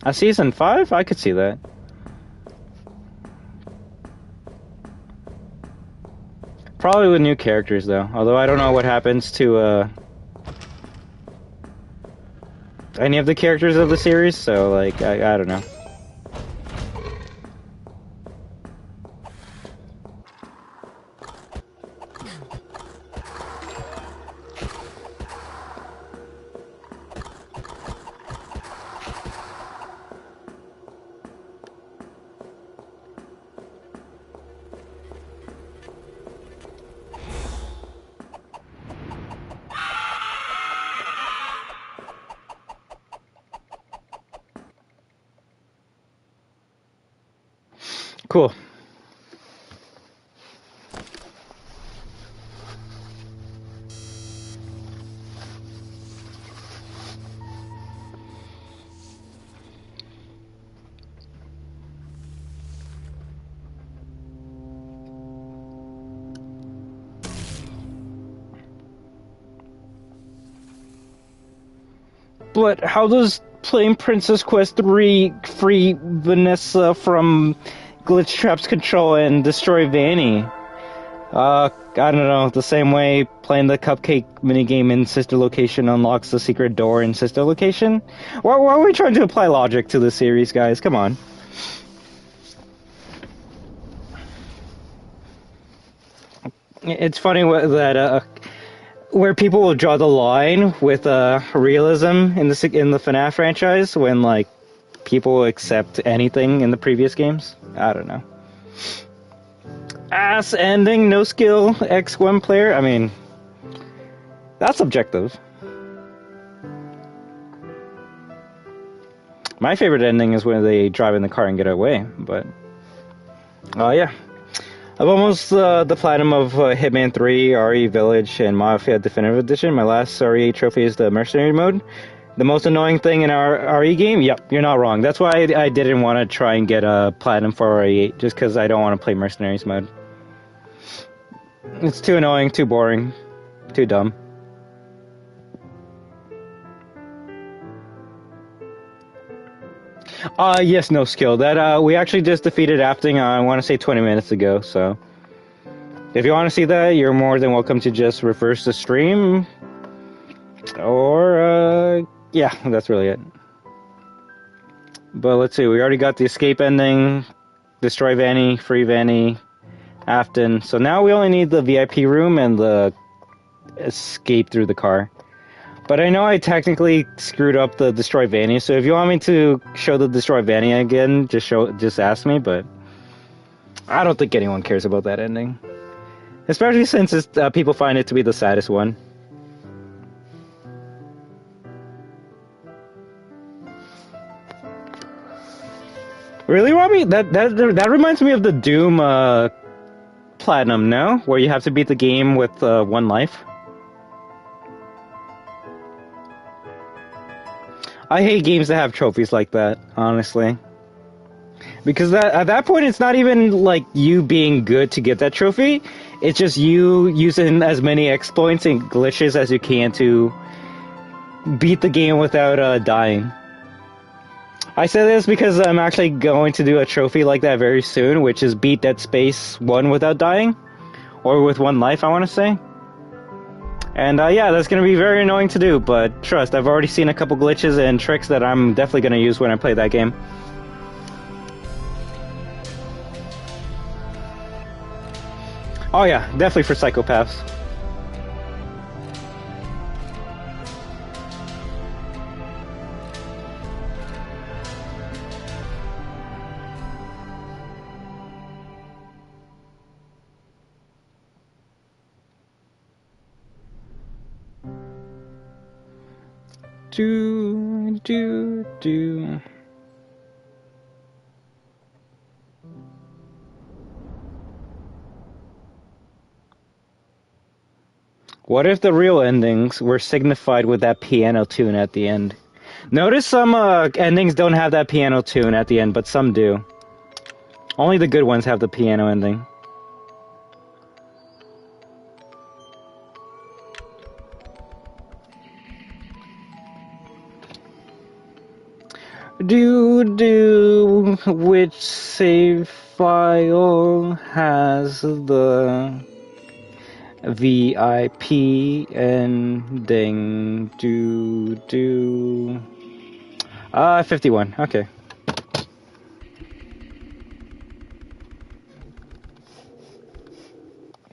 A season 5? I could see that. Probably with new characters, though. Although I don't know what happens to any of the characters of the series, so like I don't know. Cool. But how does playing Princess Quest 3 free Vanessa from Glitch Trap's control and destroy Vanny? I don't know, the same way playing the cupcake minigame in Sister Location unlocks the secret door in Sister Location? Why are we trying to apply logic to the series, guys? Come on. It's funny that where people will draw the line with realism in the FNAF franchise when like people will accept anything in the previous games. I don't know. Ass ending, no skill, X1 player. I mean, that's subjective. My favorite ending is when they drive in the car and get away. But yeah. I've almost the platinum of Hitman 3, RE Village, and Mafia Definitive Edition. My last RE trophy is the Mercenary mode. The most annoying thing in our RE game? Yep, you're not wrong. That's why I didn't want to try and get a platinum for RE8, just because I don't want to play Mercenaries mode. It's too annoying, too boring, too dumb. Yes, no skill. That we actually just defeated Afting, I want to say 20 minutes ago, so if you want to see that, you're more than welcome to just reverse the stream. Or yeah, that's really it. But let's see, we already got the escape ending, destroy Vanny, free Vanny, Afton. So now we only need the VIP room and the escape through the car. But I know I technically screwed up the Destroy Vanny, so if you want me to show the Destroy Vanny again, just ask me, but I don't think anyone cares about that ending. Especially since people find it to be the saddest one. Really, Robbie? That reminds me of the Doom Platinum, no? Where you have to beat the game with one life. I hate games that have trophies like that, honestly. Because at that point, it's not even like you being good to get that trophy. It's just you using as many exploits and glitches as you can to beat the game without dying. I say this because I'm actually going to do a trophy like that very soon, which is beat Dead Space 1 without dying. Or with one life, I want to say. And yeah, that's going to be very annoying to do, but trust, I've already seen a couple glitches and tricks that I'm definitely going to use when I play that game. Oh yeah, definitely for psychopaths. Do. What if the real endings were signified with that piano tune at the end? Notice some endings don't have that piano tune at the end, but some do. Only the good ones have the piano ending. Which save file has the VIP ending? 51. Okay.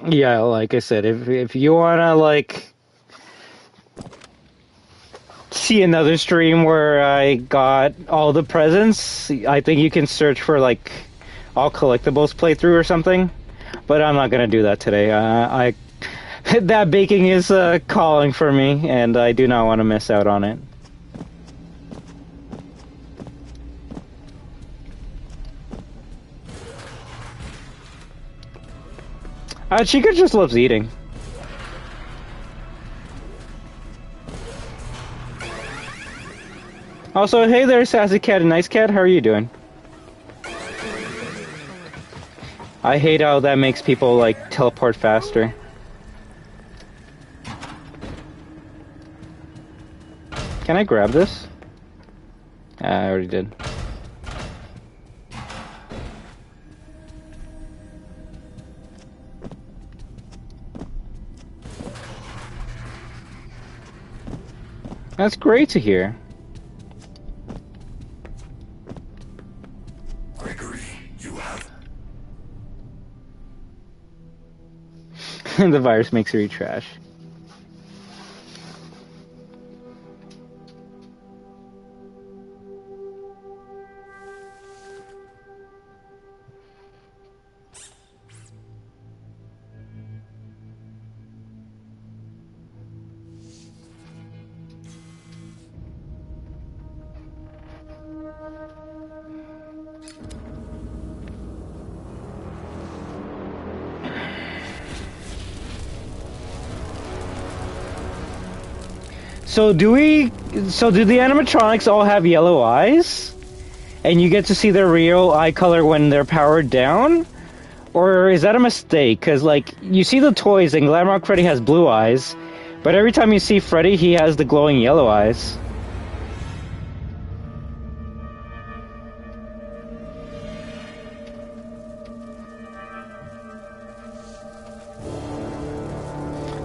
Yeah, like I said, if you wanna like see another stream where I got all the presents, I think you can search for like all collectibles playthrough or something. But I'm not gonna do that today. I that baking is calling for me, and I do not want to miss out on it. Chica just loves eating. Also, hey there, Sassy Cat and Nice Cat. How are you doing? I hate how that makes people like teleport faster. Can I grab this? I already did. That's great to hear. Gregory, you have... The virus makes her eat trash. So do the animatronics all have yellow eyes? And you get to see their real eye color when they're powered down? Or is that a mistake? Because, like, you see the toys and Glamrock Freddy has blue eyes, but every time you see Freddy, he has the glowing yellow eyes.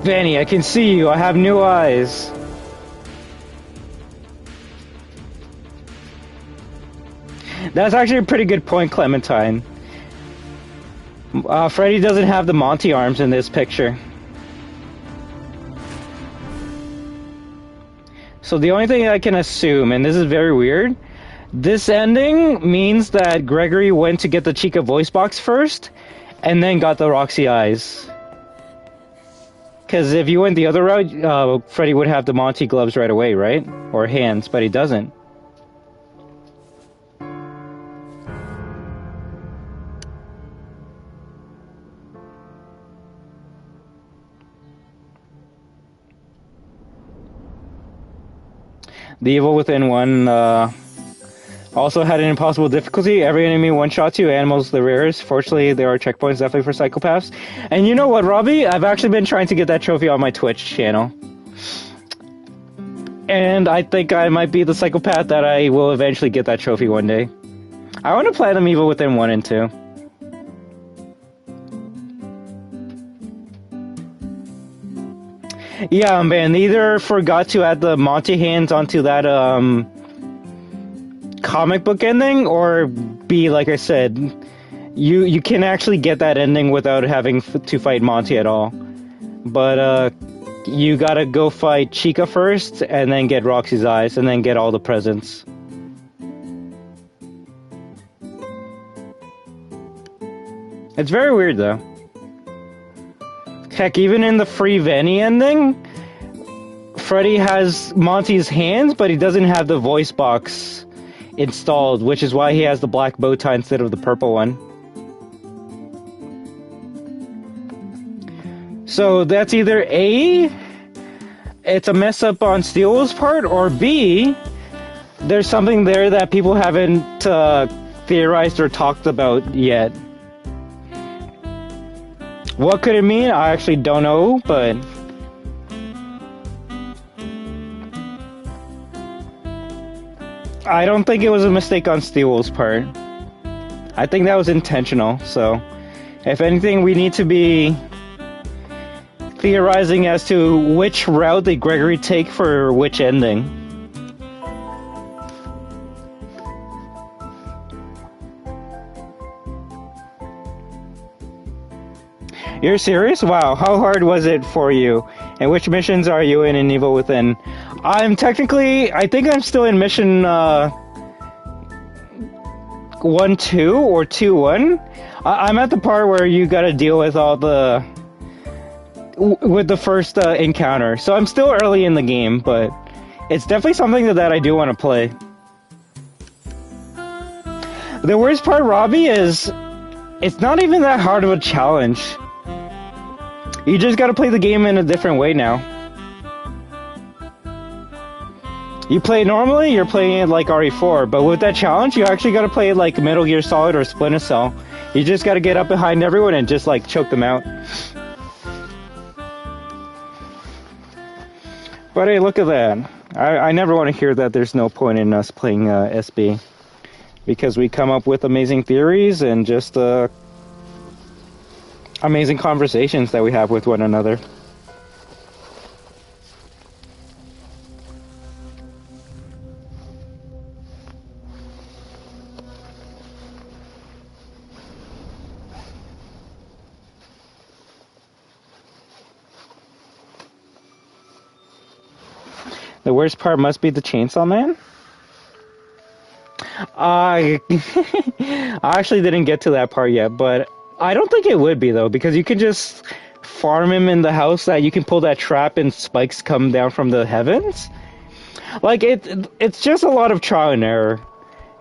Vanny, I can see you. I have new eyes. That's actually a pretty good point, Clementine. Freddy doesn't have the Monty arms in this picture. So the only thing I can assume, and this is very weird, this ending means that Gregory went to get the Chica voice box first, and then got the Roxy eyes. Because if you went the other route, Freddy would have the Monty gloves right away, right? Or hands, but he doesn't. The Evil Within one also had an impossible difficulty. Every enemy one-shots you, animals the rarest. Fortunately, there are checkpoints definitely for psychopaths. And you know what, Robbie? I've actually been trying to get that trophy on my Twitch channel. And I think I might be the psychopath that I will eventually get that trophy one day. I want to play them Evil Within 1 and 2. Yeah, man, they either forgot to add the Monty hands onto that comic book ending, or B, like I said, you can actually get that ending without having to fight Monty at all. But you gotta go fight Chica first, and then get Roxy's eyes, and then get all the presents. It's very weird though. Heck, even in the free Vanny ending, Freddy has Monty's hands, but he doesn't have the voice box installed, which is why he has the black bow tie instead of the purple one. So that's either A, it's a mess up on Steel's part, or B, there's something there that people haven't theorized or talked about yet. What could it mean? I actually don't know, but I don't think it was a mistake on Steel's part. I think that was intentional, so if anything, we need to be theorizing as to which route did Gregory take for which ending. You're serious? Wow, how hard was it for you? And which missions are you in Evil Within? I'm technically, I think I'm still in mission 1-2 or 2-1. I'm at the part where you gotta deal with all the... with the first encounter. So I'm still early in the game, but it's definitely something that I do want to play. The worst part, Robbie, is it's not even that hard of a challenge. You just gotta play the game in a different way now. You play it normally, you're playing it like RE4, but with that challenge, you actually gotta play it like Metal Gear Solid or Splinter Cell. You just gotta get up behind everyone and just like choke them out. But hey, look at that. I never want to hear that there's no point in us playing SB. Because we come up with amazing theories and just amazing conversations that we have with one another. The worst part must be the Chainsaw Man? I actually didn't get to that part yet, but I don't think it would be, though, because you can just farm him in the house that you can pull that trap and spikes come down from the heavens. Like, it's just a lot of trial and error.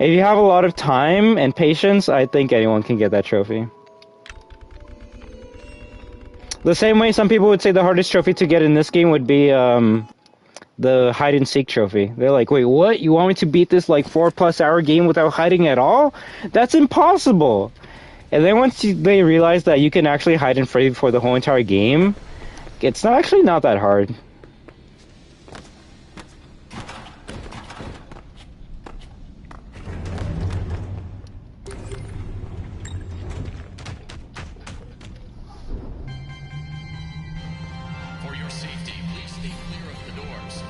If you have a lot of time and patience, I think anyone can get that trophy. The same way some people would say the hardest trophy to get in this game would be, the hide and seek trophy. They're like, wait, what? You want me to beat this like 4+ hour game without hiding at all? That's impossible. And then once they realize that you can actually hide in Freddy for the whole entire game, it's actually not that hard. For your safety, please stay clear of the doors.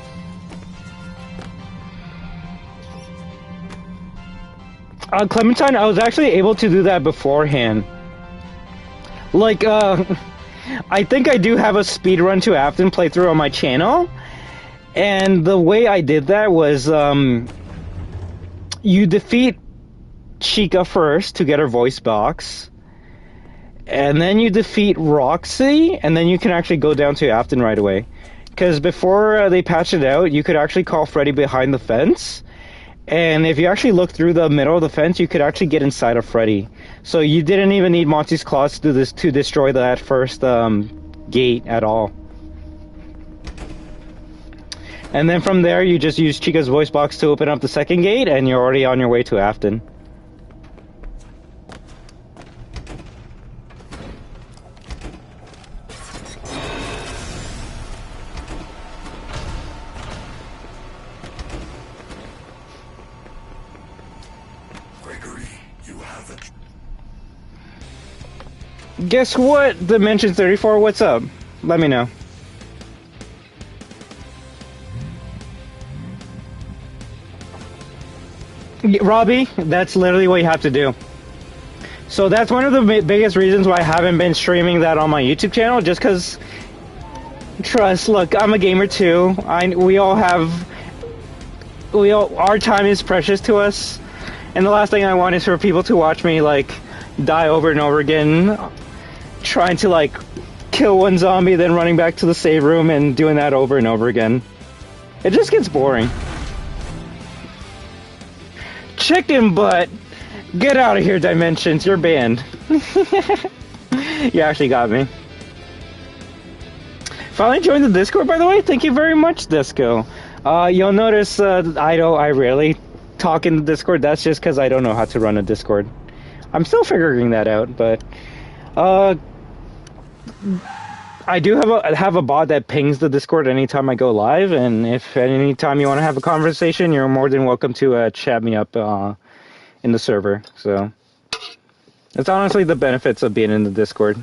Clementine, I was actually able to do that beforehand. Like, I think I do have a speedrun to Afton playthrough on my channel. And the way I did that was, you defeat Chica first to get her voice box. And then you defeat Roxy, and then you can actually go down to Afton right away. Because before they patched it out, you could actually call Freddy behind the fence. And if you actually look through the middle of the fence, you could actually get inside of Freddy. So you didn't even need Monty's Claws to do this to destroy that first gate at all. And then from there, you just use Chica's voice box to open up the second gate, and you're already on your way to Afton. Guess what? Dimension 34, what's up? Let me know. Robbie, that's literally what you have to do. So that's one of the biggest reasons why I haven't been streaming that on my YouTube channel, just because, trust, look, I'm a gamer too. Our time is precious to us, and the last thing I want is for people to watch me, like, die over and over again, trying to, like, kill one zombie, then running back to the save room and doing that over and over again. It just gets boring. Chicken butt! Get out of here, Dimensions, you're banned. You actually got me. Finally joined the Discord, by the way. Thank you very much, Disco. You'll notice I rarely talk in the Discord. That's just because I don't know how to run a Discord. I'm still figuring that out, but I do have a bot that pings the Discord anytime I go live, and if at any time you want to have a conversation, you're more than welcome to chat me up in the server. So it's honestly the benefits of being in the Discord.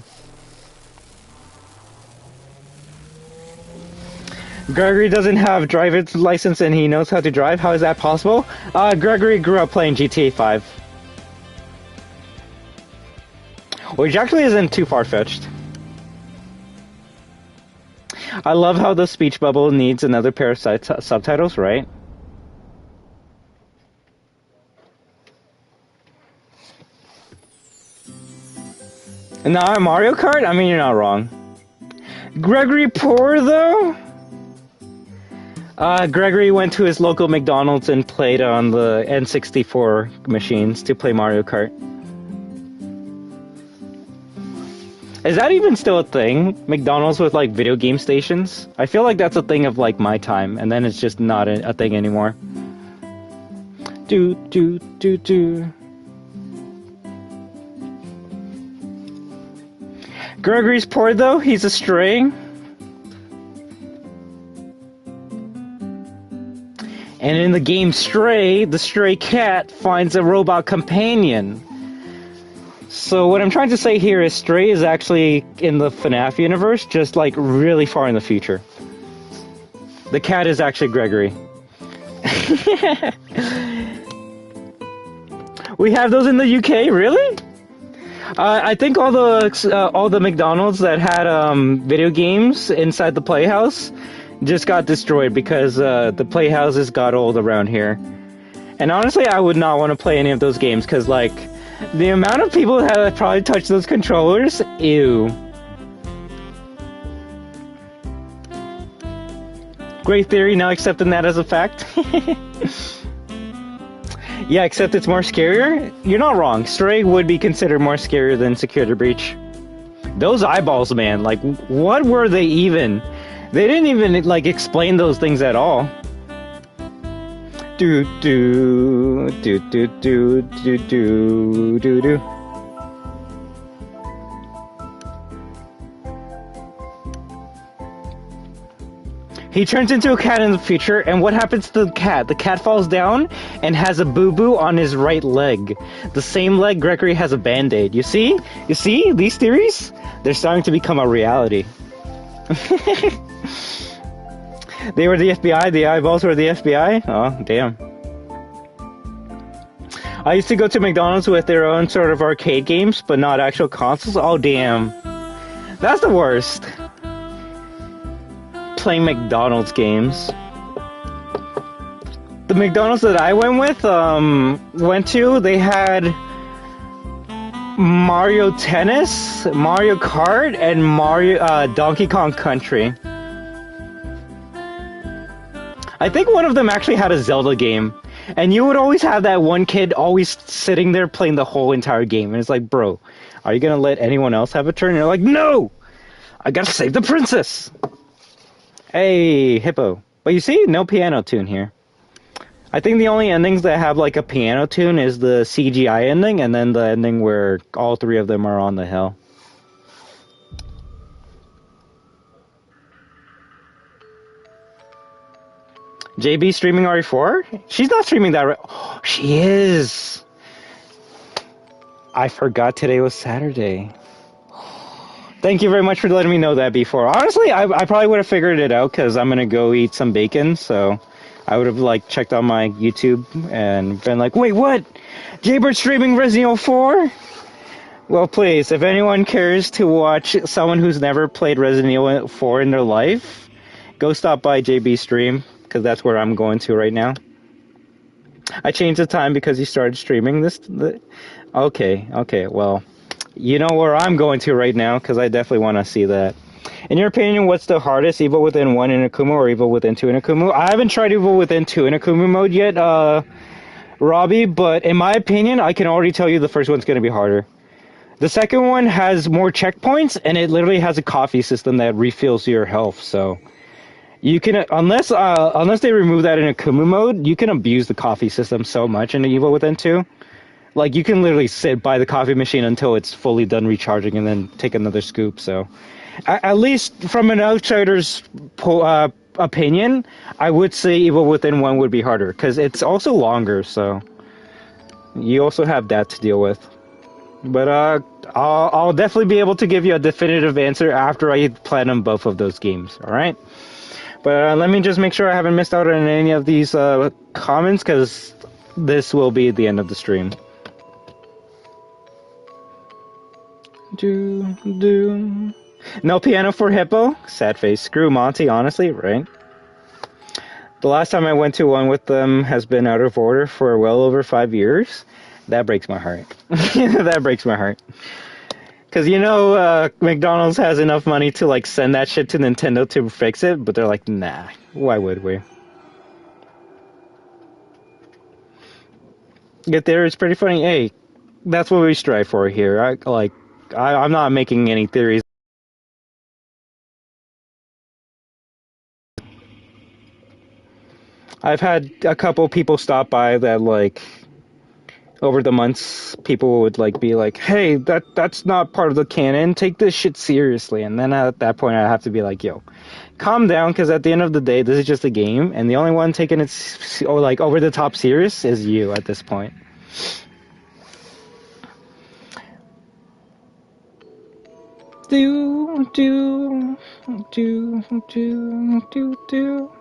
Gregory doesn't have driver's license and he knows how to drive. How is that possible? Gregory grew up playing GTA 5. Which actually isn't too far-fetched. I love how the speech bubble needs another pair of subtitles, right? And now Mario Kart? I mean, you're not wrong. Gregory Poor, though? Gregory went to his local McDonald's and played on the N64 machines to play Mario Kart. Is that even still a thing? McDonald's with, like, video game stations? I feel like that's a thing of, like, my time, and then it's just not a thing anymore. Do. Gregory's poor, though. He's a stray. And in the game Stray, the stray cat finds a robot companion. So what I'm trying to say here is Stray is actually in the FNAF universe, just like really far in the future. The cat is actually Gregory. We have those in the UK, really? I think all the McDonald's that had video games inside the Playhouse just got destroyed because the Playhouses got old around here. And honestly, I would not want to play any of those games because, like, the amount of people that have probably touched those controllers, ew. Great theory, now accepting that as a fact. Yeah, except it's more scarier. You're not wrong. Stray would be considered more scarier than Security Breach. Those eyeballs, man, like, what were they even? They didn't even, like, explain those things at all. Do. He turns into a cat in the future, and what happens to the cat? The cat falls down and has a boo-boo on his right leg. The same leg Gregory has a band-aid. You see? You see? These theories? They're starting to become a reality. They were the FBI, the eyeballs were the FBI? Oh, damn. I used to go to McDonald's with their own sort of arcade games, but not actual consoles. Oh, damn. That's the worst. Playing McDonald's games. The McDonald's that I went to, they had Mario Tennis, Mario Kart, and Donkey Kong Country. I think one of them actually had a Zelda game. And you would always have that one kid always sitting there playing the whole entire game. And it's like, bro, are you going to let anyone else have a turn? And you're like, no! I gotta save the princess! Hey, hippo. But you see, no piano tune here. I think the only endings that have like a piano tune is the CGI ending, and then the ending where all three of them are on the hill. JB streaming RE4? She's not streaming that right. Oh, she is! I forgot today was Saturday. Thank you very much for letting me know that before. Honestly, I probably would have figured it out because I'm going to go eat some bacon, so I would have like checked on my YouTube and been like, wait, what? Jaybird streaming Resident Evil 4? Well, please, if anyone cares to watch someone who's never played Resident Evil 4 in their life, go stop by JB stream, because that's where I'm going to right now. I changed the time because you started streaming this. Okay, well, you know where I'm going to right now, because I definitely want to see that. In your opinion, what's the hardest, Evil Within 1 in Akumu or Evil Within 2 in Akumu? I haven't tried Evil Within 2 in Akumu mode yet, Robbie, but in my opinion, I can already tell you the first one's going to be harder. The second one has more checkpoints, and it literally has a coffee system that refills your health, so you can, unless they remove that in Akumu mode, you can abuse the coffee system so much in Evil Within 2. Like, you can literally sit by the coffee machine until it's fully done recharging and then take another scoop, so at least from an outsider's opinion, I would say Evil Within 1 would be harder, because it's also longer, so you also have that to deal with. But I'll definitely be able to give you a definitive answer after I platinum both of those games, alright? But let me just make sure I haven't missed out on any of these comments, because this will be the end of the stream. No piano for Hippo? Sad face. Screw Monty, honestly, right? The last time I went to one with them has been out of order for well over 5 years. That breaks my heart. That breaks my heart. Because, you know, McDonald's has enough money to, like, send that shit to Nintendo to fix it, but they're like, nah, why would we? Get there, it's pretty funny. Hey, that's what we strive for here. I'm not making any theories. I've had a couple people stop by that, like, over the months, people would, like, be like, hey, that's not part of the canon, take this shit seriously. And then at that point, I have to be like, yo, calm down, because at the end of the day, this is just a game, and the only one taking it, like, over the top serious is you at this point. Do, do, do, do, do, do.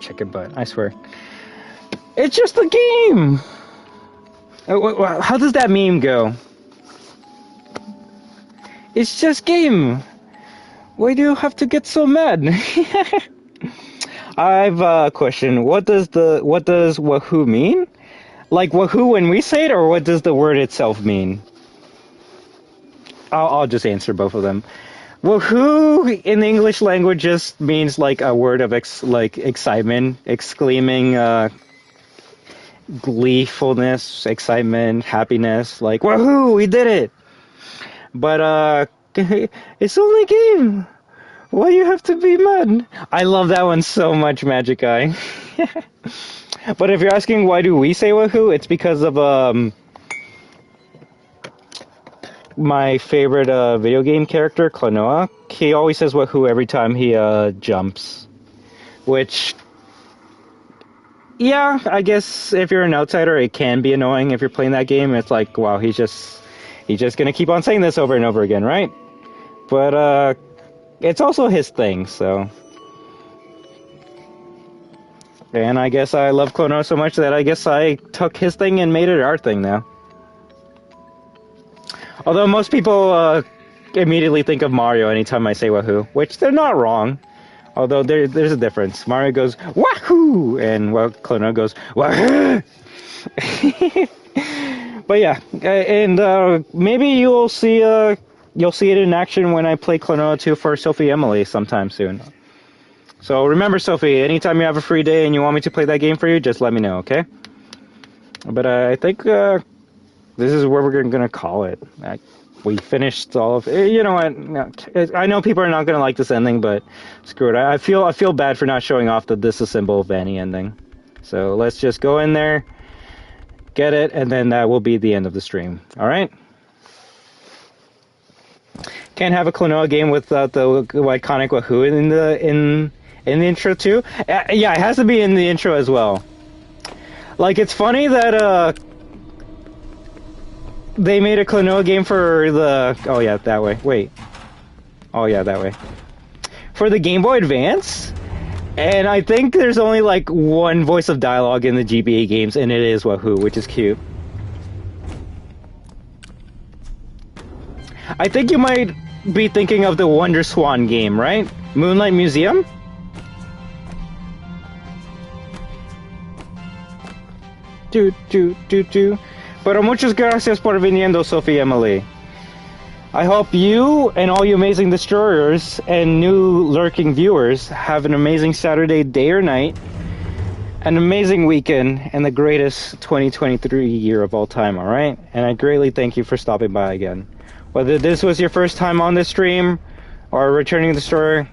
Chicken butt, I swear. It's just a game! How does that meme go? It's just game! Why do you have to get so mad? I've a question. What does WAHOO mean? Like WAHOO when we say it, or what does the word itself mean? I'll just answer both of them. WAHOO in the English language just means like a word of excitement, exclaiming, gleefulness, excitement, happiness, like WAHOO, we did it. But it's only a game. Why you have to be mad? I love that one so much, Magic Eye. But if you're asking why do we say WAHOO, it's because of my favorite video game character, Klaw-Naw. He always says WAHOO every time he jumps. Which, yeah, I guess if you're an outsider, it can be annoying if you're playing that game. It's like, wow, he's just gonna keep on saying this over and over again, right? But it's also his thing, so. And I guess I love Klaw-Naw so much that I guess I took his thing and made it our thing now. Although most people immediately think of Mario anytime I say WAHOO, which they're not wrong. Although there's a difference. Mario goes WAHOO, and Klaw-Naw goes WAHOO. But yeah, and maybe you'll see it in action when I play Klaw-Naw 2 for Sophie Emily sometime soon. So remember, Sophie, anytime you have a free day and you want me to play that game for you, just let me know, okay? But I think this is where we're gonna call it. We finished all of it. You know what? No, I know people are not gonna like this ending, but screw it. I feel bad for not showing off the disassemble Vanny ending. So let's just go in there, get it, and then that will be the end of the stream. All right? Can't have a Klaw-Naw game without the iconic WAHOO in the intro too. Yeah, it has to be in the intro as well. Like, it's funny that they made a Klaw-Naw game for the... Oh yeah, that way. Wait. Oh yeah, that way. For the Game Boy Advance? And I think there's only like one voice of dialogue in the GBA games, and it is WAHOO, which is cute. I think you might be thinking of the Wonder Swan game, right? Moonlight Museum? Pero muchas gracias por viniendo, Sophie Emily. I hope you and all you amazing destroyers and new lurking viewers have an amazing Saturday day or night, an amazing weekend, and the greatest 2023 year of all time, alright? And I greatly thank you for stopping by again. Whether this was your first time on this stream or returning destroyer,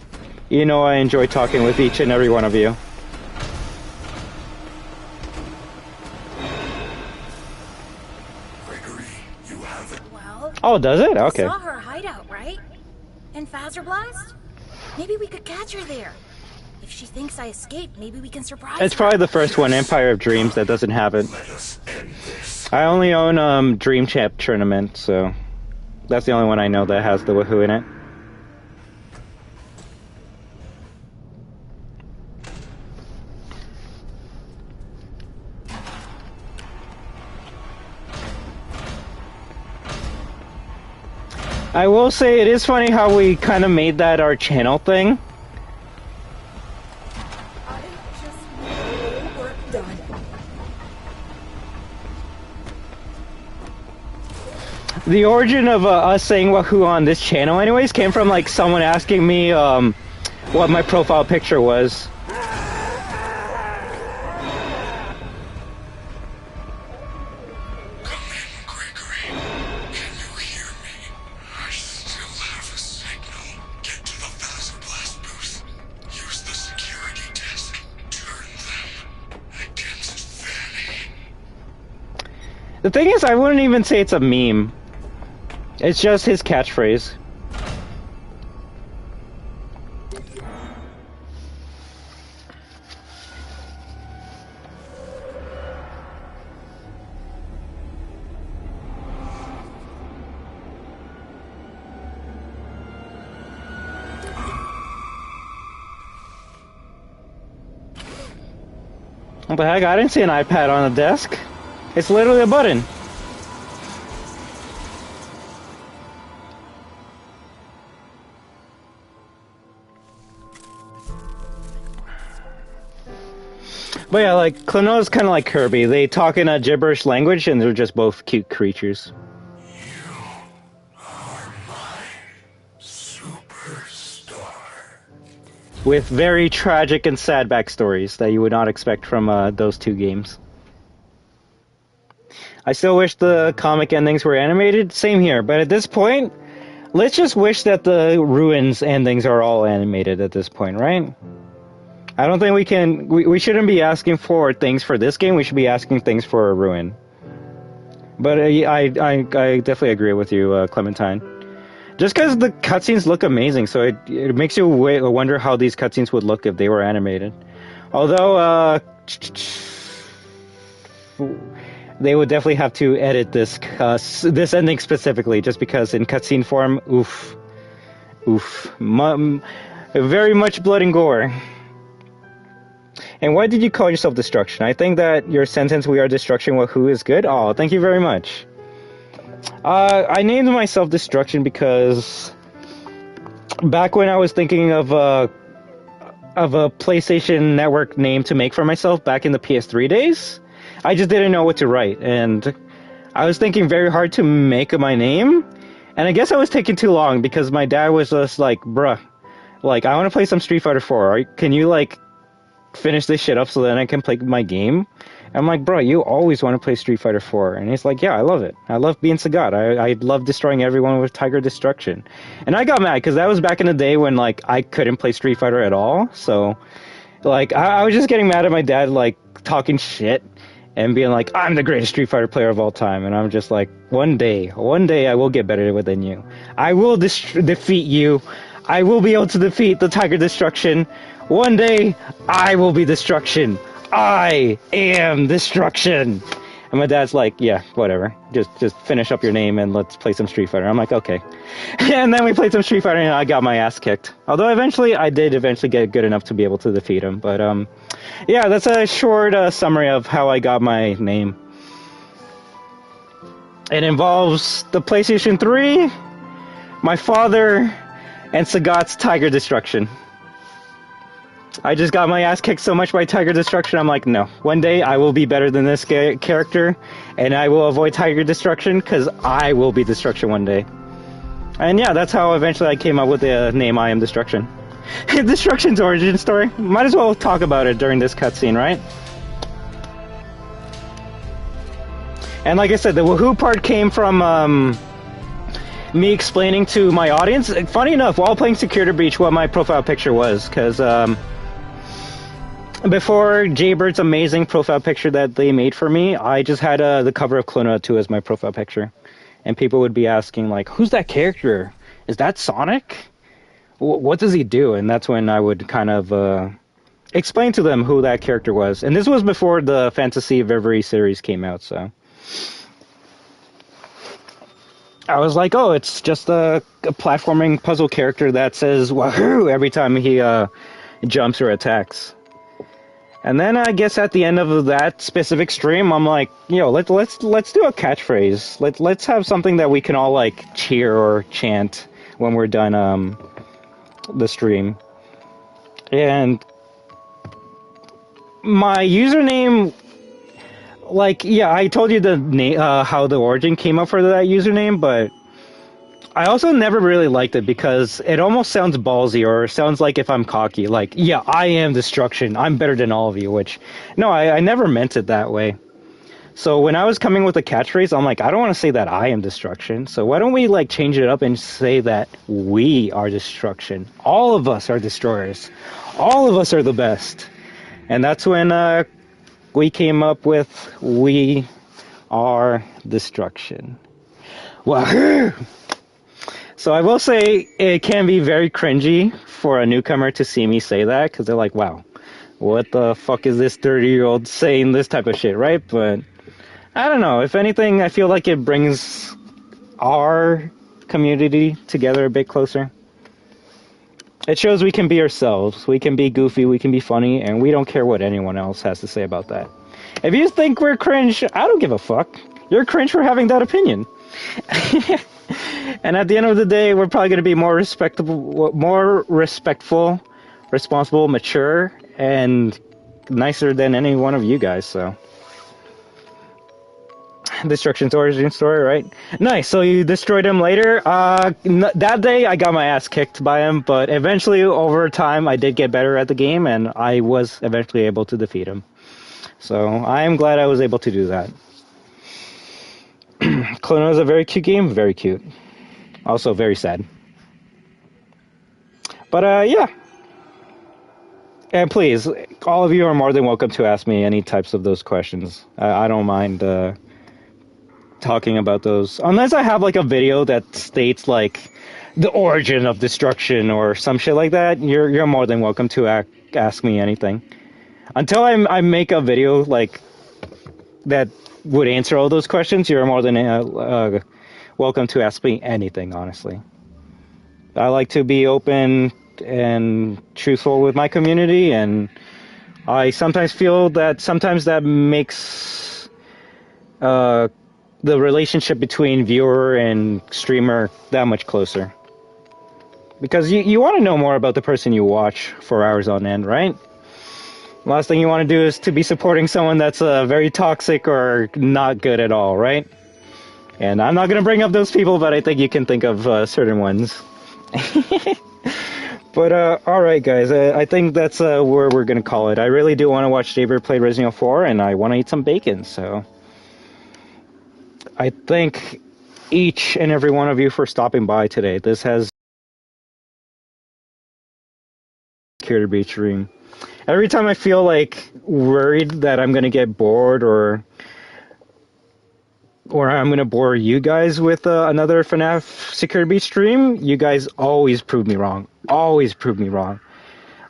you know I enjoy talking with each and every one of you. Oh, does it? Okay. Saw her hideout, right? In Phaser Blast? Maybe we could catch her there. If she thinks I escaped, maybe we can surprise her. It's probably the first one, Empire of Dreams, that doesn't have it. I only own Dream Champ Tournament, so that's the only one I know that has the WAHOO in it. I will say it is funny how we kind of made that our channel thing. I just want work done. The origin of us saying WAHOO on this channel anyways came from like someone asking me what my profile picture was. The thing is, I wouldn't even say it's a meme. It's just his catchphrase. What the heck? I didn't see an iPad on the desk. It's literally a button. But yeah, like, Klaw-Naw is kind of like Kirby. They talk in a gibberish language, and they're just both cute creatures. You are my superstar. With very tragic and sad backstories that you would not expect from those two games. I still wish the comic endings were animated. Same here, but at this point, let's just wish that the Ruins endings are all animated at this point, right? I don't think we can... We shouldn't be asking for things for this game. We should be asking things for a Ruin. But I definitely agree with you, Clementine. Just because the cutscenes look amazing, so it makes you wonder how these cutscenes would look if they were animated. Although, they would definitely have to edit this ending specifically, just because in cutscene form, oof. Very much blood and gore. And why did you call yourself Destruction? I think that your sentence, "We are Destruction, WAHOO," is good. Oh, thank you very much. I named myself Destruction because back when I was thinking of a PlayStation Network name to make for myself back in the PS3 days, I just didn't know what to write, and I was thinking very hard to make my name, and I guess I was taking too long because my dad was just like, bruh, like, I want to play some Street Fighter 4. Can you, like, finish this shit up so then I can play my game? I'm like, bro, you always want to play Street Fighter 4. And he's like, yeah, I love it. I love being Sagat. I love destroying everyone with Tiger Destruction. And I got mad because that was back in the day when, like, I couldn't play Street Fighter at all. So, like, I was just getting mad at my dad, like, talking shit and being like, I'm the greatest Street Fighter player of all time. And I'm just like, one day I will get better than you. I will defeat you. I will be able to defeat the Tiger Destruction. One day, I will be Destruction. I am Destruction. And my dad's like, yeah, whatever. Just finish up your name and let's play some Street Fighter. I'm like, okay. And then we played some Street Fighter and I got my ass kicked. Although I did eventually get good enough to be able to defeat him. But yeah, that's a short summary of how I got my name. It involves the PlayStation 3, my father, and Sagat's Tiger Destruction. I just got my ass kicked so much by Tiger Destruction, I'm like, no. One day I will be better than this character, and I will avoid Tiger Destruction, because I will be Destruction one day. And yeah, that's how eventually I came up with the name I Am Destruction. Destruction's origin story. Might as well talk about it during this cutscene, right? And like I said, the WAHOO part came from me explaining to my audience, funny enough, while playing Security Breach, what my profile picture was, because before Jaybird's amazing profile picture that they made for me, I just had the cover of Klaw-Naw 2 as my profile picture. And people would be asking, like, who's that character? Is that Sonic? What does he do? And that's when I would kind of explain to them who that character was. And this was before the Fantasy of Every series came out, so I was like, oh, it's just a platforming puzzle character that says WAHOO every time he jumps or attacks. And then I guess at the end of that specific stream, I'm like, yo, let's do a catchphrase. Let's have something that we can all like cheer or chant when we're done the stream. And my username, like, yeah, I told you the how the origin came up for that username, but I also never really liked it because it almost sounds ballsy or sounds like if I'm cocky, like, yeah, I am destruction, I'm better than all of you, which, no, I never meant it that way. So when I was coming with a catchphrase, I'm like, I don't want to say that I am destruction, so why don't we, like, change it up and say that we are destruction. All of us are destroyers. All of us are the best. And that's when we came up with we are destruction. WAHOO! So I will say it can be very cringy for a newcomer to see me say that, because they're like, wow, what the fuck is this 30-year-old saying this type of shit, right? But I don't know. If anything, I feel like it brings our community together a bit closer. It shows we can be ourselves, we can be goofy, we can be funny, and we don't care what anyone else has to say about that. If you think we're cringe, I don't give a fuck. You're cringe for having that opinion. And at the end of the day, we're probably going to be more respectful, responsible, mature, and nicer than any one of you guys, so. Destruction's origin story, right? Nice, so you destroyed him later. That day, I got my ass kicked by him, but eventually, over time, I did get better at the game, and I was eventually able to defeat him. So, I am glad I was able to do that. Klaw-Naw is a very cute game, very cute. Also very sad. But, yeah. And please, all of you are more than welcome to ask me any types of those questions. I don't mind talking about those. Unless I have, like, a video that states, like, the origin of destruction or some shit like that, you're more than welcome to ask me anything. Until I make a video, like, that would answer all those questions, you're more than welcome to ask me anything, honestly. I like to be open and truthful with my community, and I sometimes feel that sometimes that makes the relationship between viewer and streamer that much closer. Because you want to know more about the person you watch for hours on end, right? Last thing you want to do is to be supporting someone that's very toxic or not good at all, right? And I'm not going to bring up those people, but I think you can think of certain ones. But, alright guys, I think that's where we're going to call it. I really do want to watch David play Resident Evil 4, and I want to eat some bacon, so... I thank each and every one of you for stopping by today. This has... Security Breach Room. Every time I feel, like, worried that I'm going to get bored or I'm going to bore you guys with another FNAF Security Breach stream, you guys always prove me wrong. Always prove me wrong.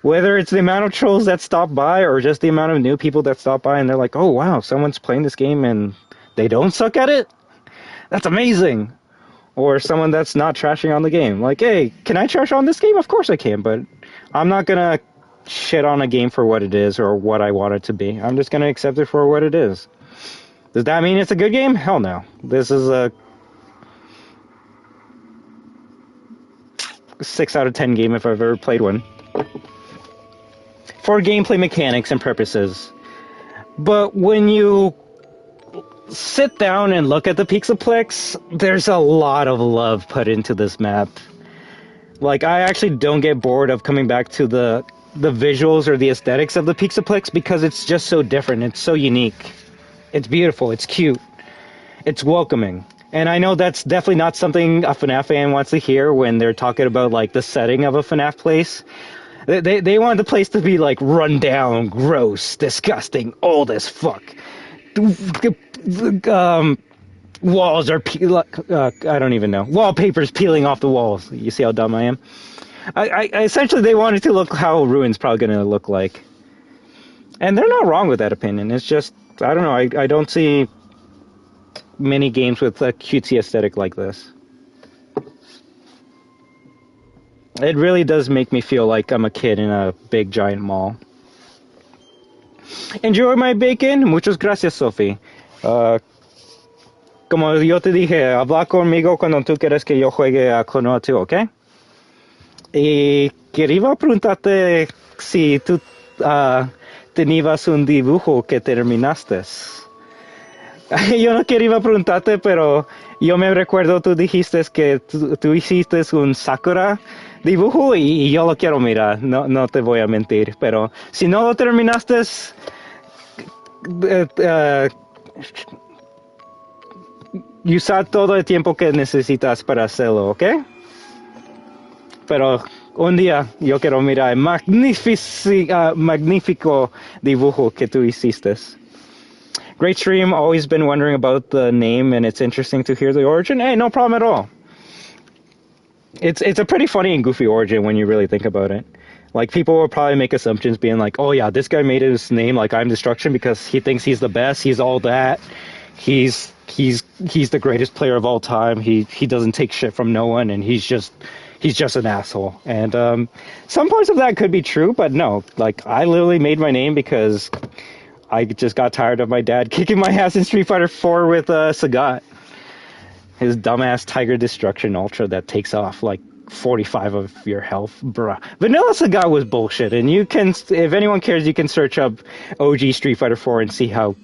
Whether it's the amount of trolls that stop by or just the amount of new people that stop by and they're like, oh wow, someone's playing this game and they don't suck at it? That's amazing! Or someone that's not trashing on the game. Like, hey, can I trash on this game? Of course I can, but I'm not going to shit on a game for what it is or what I want it to be. I'm just going to accept it for what it is. Does that mean it's a good game? Hell no. This is a 6 out of 10 game if I've ever played one. For gameplay mechanics and purposes. But when you sit down and look at the Pizza Plex, there's a lot of love put into this map. Like, I actually don't get bored of coming back to the visuals or the aesthetics of the Pizza Plex because it's just so different. It's so unique. It's beautiful. It's cute. It's welcoming. And I know that's definitely not something a FNAF fan wants to hear when they're talking about, like, the setting of a FNAF place. They want the place to be, like, run down, gross, disgusting, old as fuck. Walls are I don't even know. Wallpaper's peeling off the walls. You see how dumb I am? I essentially, they wanted to look how Ruin's probably going to look like. And they're not wrong with that opinion. It's just, I don't know, I don't see many games with a cutesy aesthetic like this. It really does make me feel like I'm a kid in a big giant mall. Enjoy my bacon. Muchas gracias, Sophie. Como yo te dije, habla conmigo cuando tú quieres que yo juegue a Klaw-Naw 2, ¿ok? Y quería preguntarte si tú tenías un dibujo que terminaste. Yo no quería preguntarte, pero yo me recuerdo tú dijiste que tú hiciste un Sakura dibujo y yo lo quiero mirar, no te voy a mentir, pero si no lo terminaste, usa todo el tiempo que necesitas para hacerlo, ¿ok? Pero un día yo quiero mirar el magnífico dibujo que tú hiciste. Great stream, always been wondering about the name, and it's interesting to hear the origin. Hey, no problem at all. It's a pretty funny and goofy origin when you really think about it. Like, people will probably make assumptions being like, oh yeah, this guy made his name like I'm Destruction because he thinks he's the best, he's all that. He's the greatest player of all time. He doesn't take shit from no one, and he's just an asshole. And some parts of that could be true, but no. Like, I literally made my name because I just got tired of my dad kicking my ass in Street Fighter 4 with Sagat. His dumbass Tiger Destruction Ultra that takes off like 45 of your health, bruh. Vanilla Sagat was bullshit, and you can, if anyone cares, you can search up OG Street Fighter 4 and see how.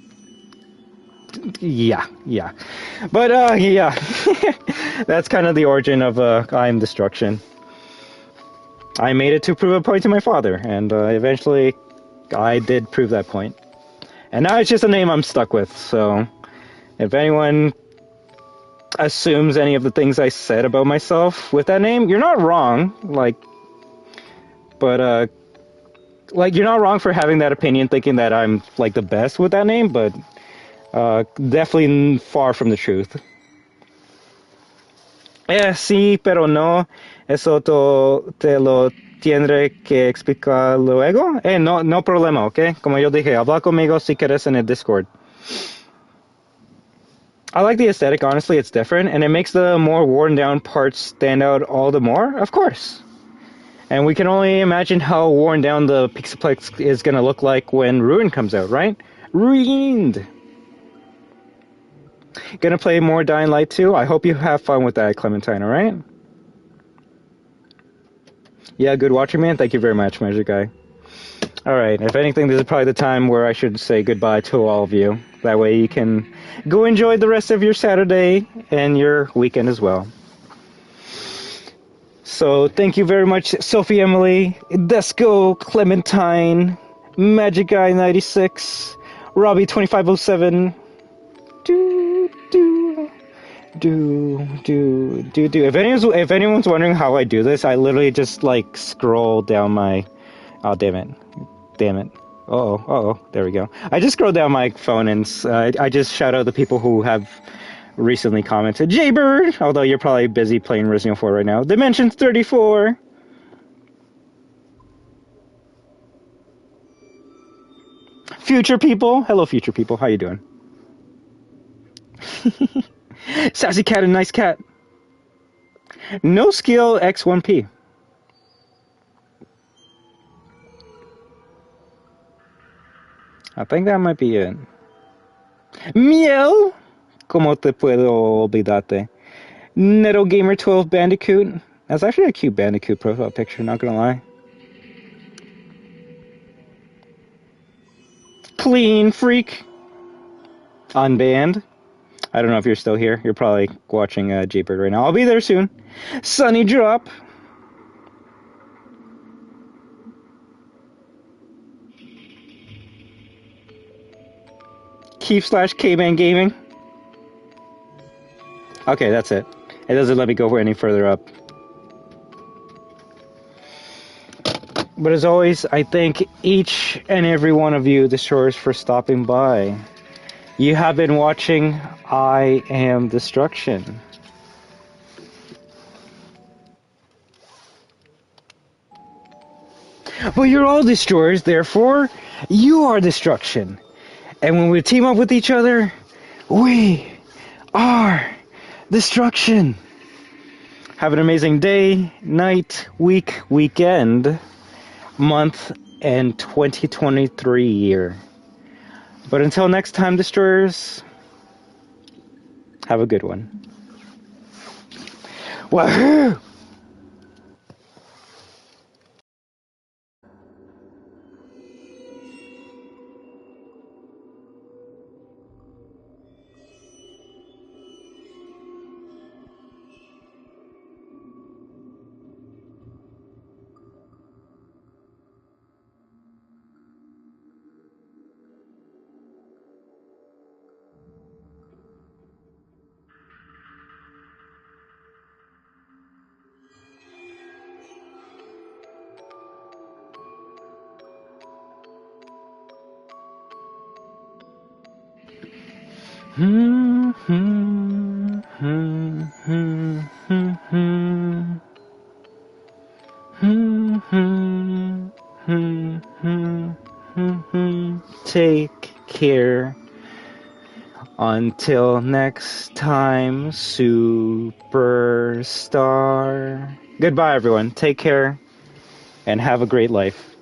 Yeah. But yeah, that's kind of the origin of I Am Destruction. I made it to prove a point to my father, and eventually I did prove that point. And now it's just a name I'm stuck with, so if anyone assumes any of the things I said about myself with that name, you're not wrong, but you're not wrong for having that opinion, thinking that I'm, like, the best with that name, but definitely far from the truth. Sí, pero no, eso te lo tendré que explicar luego. No problema, ¿ok? Como yo dije, habla conmigo si quieres en el Discord. I like the aesthetic, honestly, it's different, and it makes the more worn down parts stand out all the more, of course. And we can only imagine how worn down the Pizza Plex is gonna look like when Ruined comes out, right? Ruined! Gonna play more Dying Light 2? I hope you have fun with that, Clementine, alright? Yeah, good watching, man. Thank you very much, Measure Guy. Alright, if anything, this is probably the time where I should say goodbye to all of you. That way you can go enjoy the rest of your Saturday and your weekend as well. So, thank you very much, Sophie Emily, Desco, Clementine, Magic Guy 96, Robbie 2507. If anyone's wondering how I do this, I literally just like scroll down my. Oh, damn it. Uh-oh, there we go. I just scroll down my phone and I just shout out the people who have recently commented. Jaybird, although you're probably busy playing Resident Evil 4 right now. Dimensions 34. Future people. Hello, future people. How you doing? Sassy cat and nice cat. No skill X1P. I think that might be it. Miel. ¿Cómo te puedo olvidarte? Neto Gamer 12 Bandicoot. That's actually a cute Bandicoot profile picture, not gonna lie. Clean Freak. Unbanned. I don't know if you're still here. You're probably watching Jaybird right now. I'll be there soon. Sunny Drop. Keith/K-Man Gaming. Okay, that's it. It doesn't let me go any further up. But as always, I thank each and every one of you, the shores, for stopping by. You have been watching I Am Destruction. But you're all destroyers, therefore, you are destruction. And when we team up with each other, we are destruction. Have an amazing day, night, week, weekend, month, and 2023 year. But until next time, Destroyers, have a good one. Wahoo! Take care. Until next time, superstar. Goodbye, everyone. Take care and have a great life.